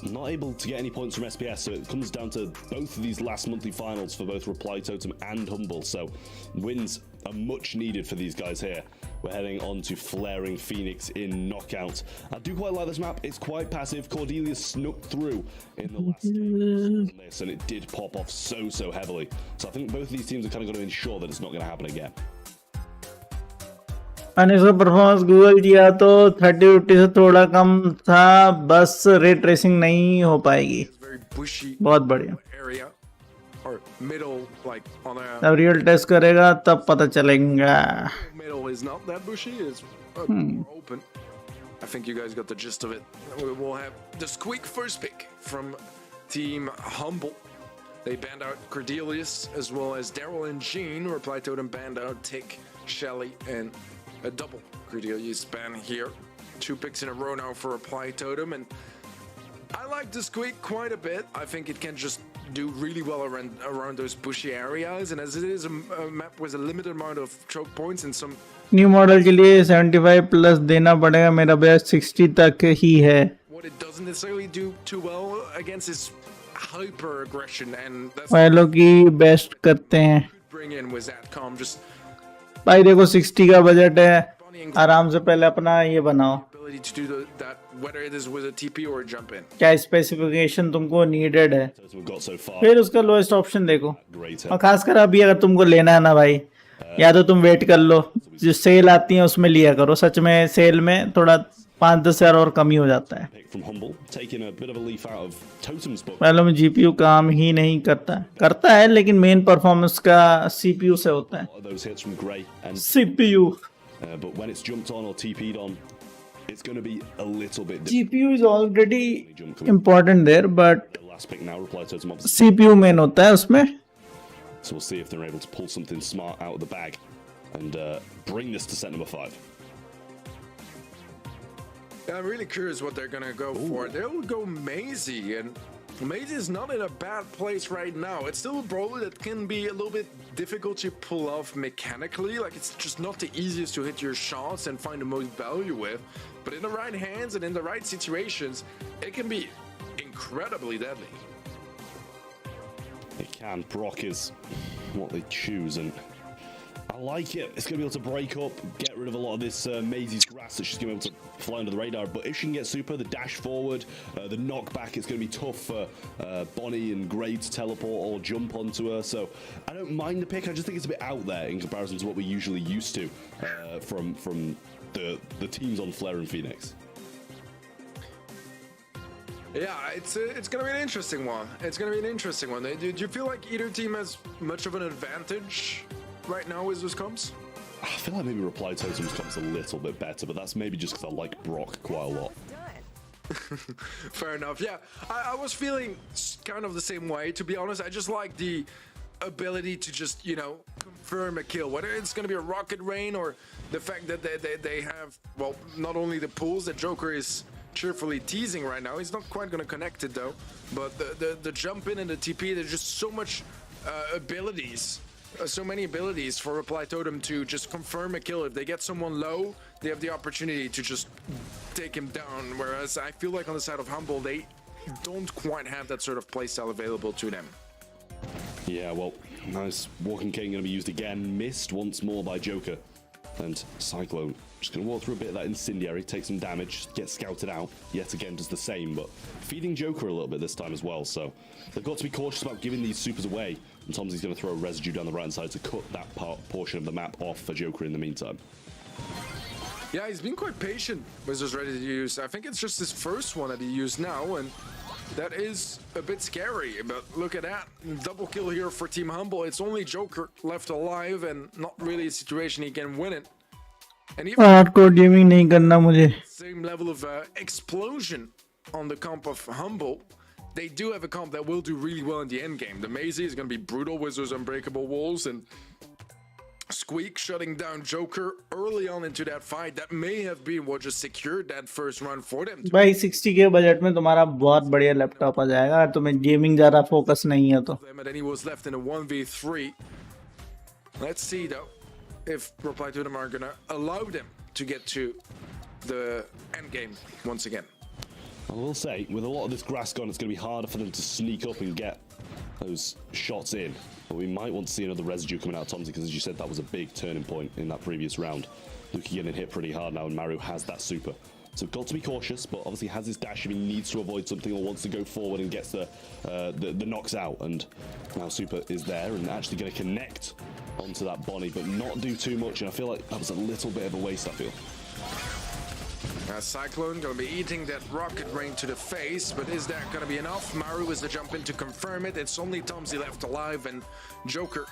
not able to get any points from SPS, so it comes down to both of these last monthly finals for both Reply Totem and Humble. So wins are much needed for these guys here. We're heading on to Flaring Phoenix in Knockout. I do quite like this map. It's quite passive. Cordelia snuck through in the last game on this, and it did pop off so heavily. So I think both of these teams are kind of going to ensure that it's not going to happen again. और इसका performance Google किया तो 30-50 से थोड़ा कम था, बस ray tracing नहीं हो पाएगी. बहुत बढ़िया. Or middle, like on a जब रियल टेस्ट करेगा तब पता चलेगा. middle is not that bushy, it's more open. I think you guys got the gist of it. We'll have the Squeak first pick from Team Humble. They banned out Cordelius as well as Daryl and Jean. Reply Totem banned out Tick, Shelly, and a double Cordelius ban here. 2 picks in a row now for Reply Totem, and I like the Squeak quite a bit. I think it can just do really well around those bushy areas, and as it is a map with a limited amount of choke points and some new model के लिए 75 plus देना पड़ेगा. मेरा best 60 तक ही है. what it doesn't necessarily do too well against is hyper aggression, and that's वालों की best करते हैं. bring in with Zatcom. Just भाई देखो 60 का बजट है, आराम से पहले अपना ये बनाओ. ability to do that, whether it is with a TP or a jump in. क्या स्पेसिफिकेशन तुमको नीडेड है, We've got so far. फिर उसका लोएस्ट ऑप्शन देखो. Great. और खासकर अभी अगर तुमको लेना है ना भाई, या तो तुम वेट कर लो, जो सेल आती है उसमें लिया करो. सच में सेल में थोड़ा 5-10 हज़ार और कम ही हो जाता है. Pick from Humble, taking a bit of a leaf out of Totem's book. पहले में जीपीयू काम ही नहीं करता है, लेकिन मेन परफॉर्मेंस का सीपीयू से होता है. A lot of those hits from Grey and CPU. But when it's jumped on or TP'd on, it's going to be a little bit different. GPU is already important there, but The last pick now, Reply Totem obviously. CPU main होता है उसमें. So we'll see if they're able to pull something smart out of the bag and bring this to set number 5. Yeah, I'm really curious what they're gonna go for. They'll go Maisie, and Maisie is not in a bad place right now. It's still a brawler that can be a little bit difficult to pull off mechanically. Like, it's just not the easiest to hit your shots and find the most value with. But in the right hands and in the right situations, it can be incredibly deadly. It can. Brock is what they choose, and I like it. It's going to be able to break up, get rid of a lot of this Maisie's grass that she's going to be able to fly under the radar. But if she can get super, the dash forward, the knockback, it's going to be tough for Bonnie and Grey to teleport or jump onto her. So I don't mind the pick. I just think it's a bit out there in comparison to what we're usually used to from the teams on Flare and Phoenix. Yeah, it's gonna be an interesting one. It's gonna be an interesting one. Do you feel like either team has much of an advantage right now as this comes? I feel like maybe Reply Totem's comes a little bit better, but that's maybe just because I like Brock quite a lot. Fair enough. Yeah, I was feeling kind of the same way, to be honest. I just like the ability to just, confirm a kill, whether it's going to be a rocket rain or the fact that they have, well, not only the pulls that Joker is cheerfully teasing right now. He's not quite going to connect it though, but the jump in and the TP, there's just so much abilities so many abilities for Reply Totem to just confirm a kill. If they get someone low, they have the opportunity to just take him down. Whereas I feel like on the side of Humble, they don't quite have that sort of playstyle available to them. Yeah, well, nice Walking King going to be used again. Missed once more by Joker. And Cyclone just going to walk through a bit of that Incendiary, take some damage, get scouted out. Yet again does the same, but feeding Joker a little bit this time as well. So they've got to be cautious about giving these supers away. And Tomsy's going to throw a residue down the right-hand side to cut that portion of the map off for Joker in the meantime. Yeah, he's been quite patient. Wizards ready to use. I think it's just his first one that he used now, and that is a bit scary. But look at that. Double kill here for Team Humble. It's only Joker left alive and not really a situation he can win it. And even hardcore gaming नहीं करना मुझे. Same level of explosion on the comp of Humble. They do have a comp that will do really well in the end game. The Maisie is going to be brutal. Wizards unbreakable walls, and Squeak shutting down Joker early on into that fight. That may have been what just secured that first run for them. भाई 60 के budget में तुम्हारा बहुत बढ़िया laptop आ जाएगा. तुम्हें gaming ज़्यादा focus नहीं है तो. And then he was left in a 1v3. Let's see though if Reply to them are going to allow them to get to the end game once again. I will say, with a lot of this grass gone, it's going to be harder for them to sneak up and get those shots in. But we might want to see another residue coming out of Tomsy, because as you said, that was a big turning point in that previous round. Luki getting hit pretty hard now, and Maru has that super. So got to be cautious, but obviously has his dash if he needs to avoid something or wants to go forward and gets the knocks out. And now super is there and actually going to connect onto that Bonnie, but not do too much. And I feel like that was a little bit of a waste, I feel. Cyclone going to be eating that rocket rain to the face, but is that going to be enough? Maru is the jump in to confirm it. It's only Tomsy left alive, and Joker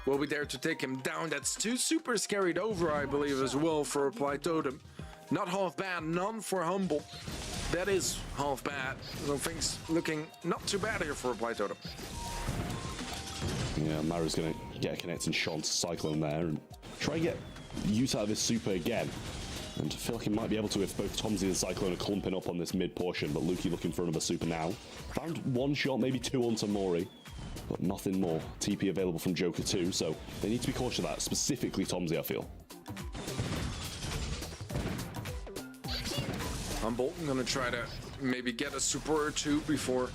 will be there to take him down. That's two supers carried over, I believe, as well for Reply Totem. Not half bad, none for Humble. That is half bad. So things looking not too bad here for Reply Totem. Yeah, Maru's going to get a connecting shot onto Cyclone there and try and get use out of his super again. And I feel like he might be able to if both Tomsy and Cyclone are clumping up on this mid portion, but Luki looking for another super now. Found one shot, maybe two onto Mori, but nothing more. TP available from Joker too, so they need to be cautious of that, specifically Tomsy, I feel. Humble going to try to maybe get a super or two before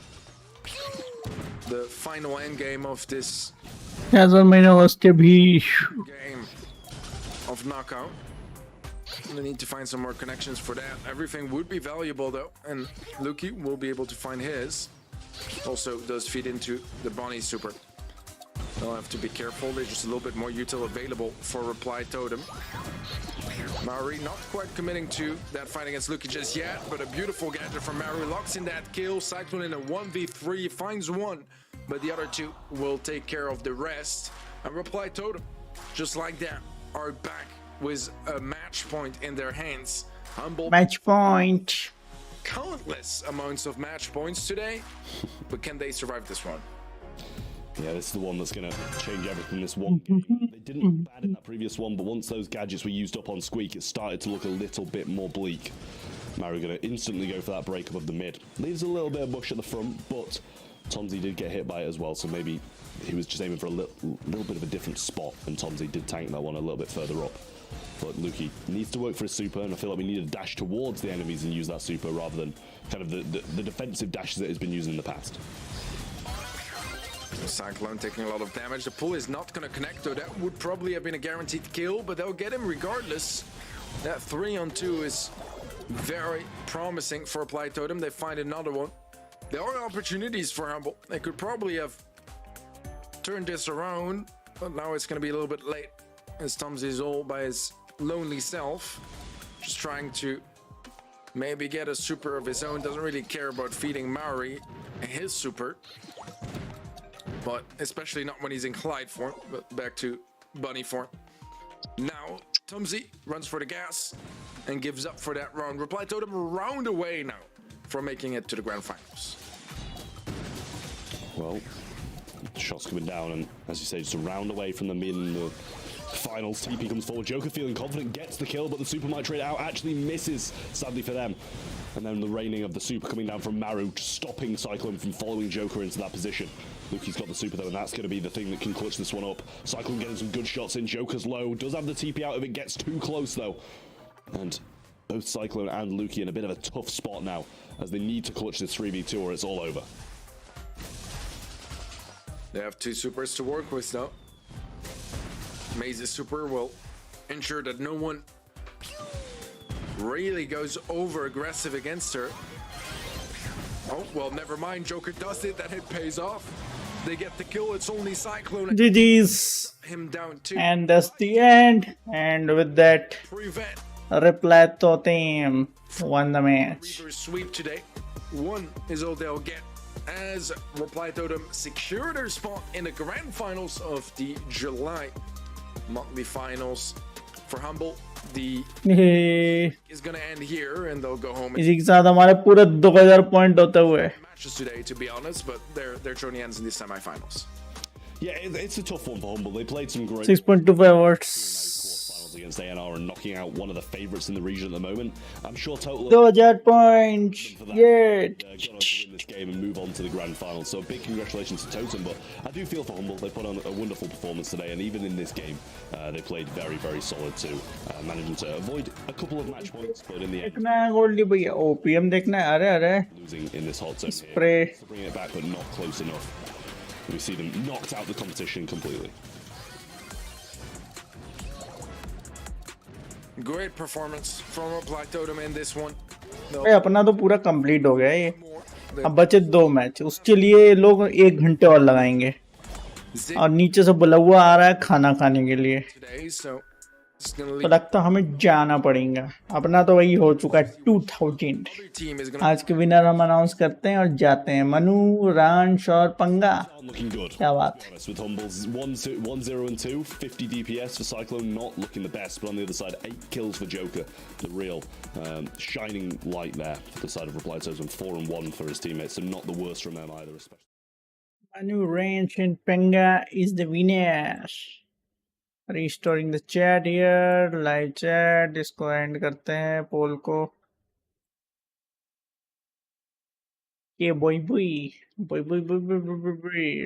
the final end game of this game of knockout. They need to find some more connections for that. Everything would be valuable though, and Luki will be able to find his. Also does feed into the Bonnie super. They'll have to be careful. There's just a little bit more util available for Reply Totem. Maori not quite committing to that fight against Luki just yet, but a beautiful gadget from Maori. Locks in that kill. Cyclone in a 1v3. Finds one, but the other two will take care of the rest. And Reply Totem, just like that, are back with a match point in their hands. Humble match point. Countless amounts of match points today, but can they survive this one? Yeah, this is the one that's going to change everything this one game. They didn't look bad in that previous one, but once those gadgets were used up on Squeak, it started to look a little bit more bleak. Maru going to instantly go for that break of the mid. Leaves a little bit of bush at the front, but Tomsy did get hit by it as well, so maybe he was just aiming for a little bit of a different spot, and Tomsy did tank that one a little bit further up. But Luki needs to work for his super, and I feel like we need a dash towards the enemies and use that super rather than kind of the defensive dashes that it's been using in the past. Cyclone taking a lot of damage. The pull is not going to connect, though. That would probably have been a guaranteed kill, but they'll get him regardless. That 3-on-2 is very promising for Reply Totem. They find another one. There are opportunities for Humble. They could probably have turned this around, but now it's going to be a little bit late, as Tomsy is all by his lonely self, just trying to maybe get a super of his own. Doesn't really care about feeding Maori his super, but especially not when he's in Clyde form. But back to Bunny form. Now Tomsy runs for the gas and gives up for that round. Reply Totem a round away now from making it to the grand finals. Well, shots coming down, and as you say, just a round away from them being in the Finals, TP comes forward. Joker feeling confident, gets the kill, but the super might trade out, actually misses, sadly for them. And then the raining of the super coming down from Maru, stopping Cyclone from following Joker into that position. Luki's got the super though, and that's going to be the thing that can clutch this one up. Cyclone getting some good shots in. Joker's low, does have the TP out if it gets too close though. And both Cyclone and Luki in a bit of a tough spot now, as they need to clutch this 3v2 or it's all over. They have two supers to work with now. Maze's super will ensure that no one really goes over aggressive against her. Oh, well, never mind. Joker does it, and it pays off. They get the kill. It's only Cyclone. GG's. Him down too. And that's the end. And with that, Prevent Reply Totem won the match. Reaver's sweep today. One is all they'll get, as Reply Totem secured their spot in the grand finals of the July monthly finals. For Humble, the is gonna end here, and they'll go home. इसी के साथ हमारे पूरे 2000 point होते हुए Matches today, to be honest, but their journey ends in the semifinals. Yeah, it's a tough one for Humble. They played some great 6.25 hours against ANR and knocking out one of the favorites in the region at the moment. I'm sure total 2000 points. Yeah. Got on to win this game and move on to the grand final. So big congratulations to Totem, but I do feel for Humble. They put on a wonderful performance today, and even in this game, they played very, very solid too, managing to avoid a couple of match points, but in the end, देखना है गोल्डी भैया OPM देखना है अरे अरे losing in this hot zone Spray. here. To bring it back, but not close enough. We see them knocked out the competition completely. Great performance from Reply Totem in this one. भाई अपना तो पूरा complete हो गया ये अब बचे 2 match उसके लिए लोग 1 घंटे और लगाएंगे और नीचे से बुलावा आ रहा है खाना खाने के लिए तो लगता हमें जाना पड़ेगा अपना तो वही हो चुका है 2000 आज के विनर हम अनाउंस करते हैं और जाते हैं मनु रांश और पंगा क्या बात है With Humble's 1-0 and 2, 50 DPS for Cyclone, not looking the best, but on the other side, 8 kills for Joker, the real shining light there for the side of Reply Totem, 4 and 1 for his teammates, so not the worst from them either, especially. Manu Ranch and Penga is the winner. Restoring the chat here, live chat, इसको end करते हैं पोल को ये बोई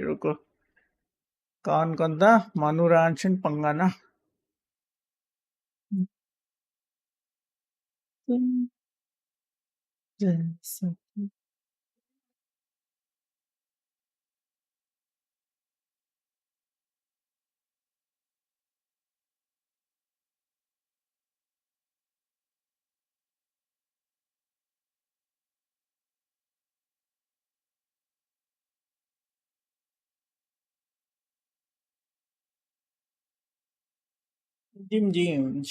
रुको कौन था Manu रांच and पंगा ना जिम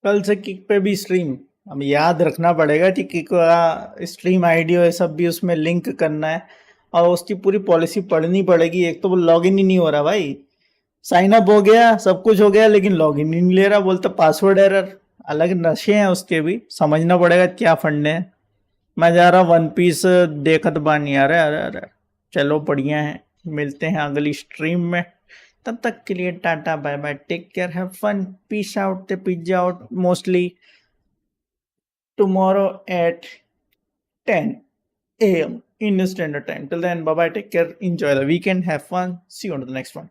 कल से किक पे भी स्ट्रीम अब याद रखना पड़ेगा कि किक का स्ट्रीम आईडी और सब भी उसमें लिंक करना है और उसकी पूरी पॉलिसी पढ़नी पड़ेगी एक तो वो लॉगिन ही नहीं हो रहा भाई साइन अप हो गया सब कुछ हो गया लेकिन लॉगिन ही नहीं ले रहा बोलता पासवर्ड एरर अलग नशे हैं उसके भी समझना पड़ेगा क्या फंडे हैं मैं जा रहा वन पीस देखत बानी आ रहा है अरे चलो बढ़िया है मिलते हैं अगली स्ट्रीम में तब तक के लिए tata bye bye take care have fun peace out the pizza out mostly tomorrow at 10 AM Indian Standard Time. Till then, bye bye, take care, enjoy the weekend, have fun, see you on to the next one.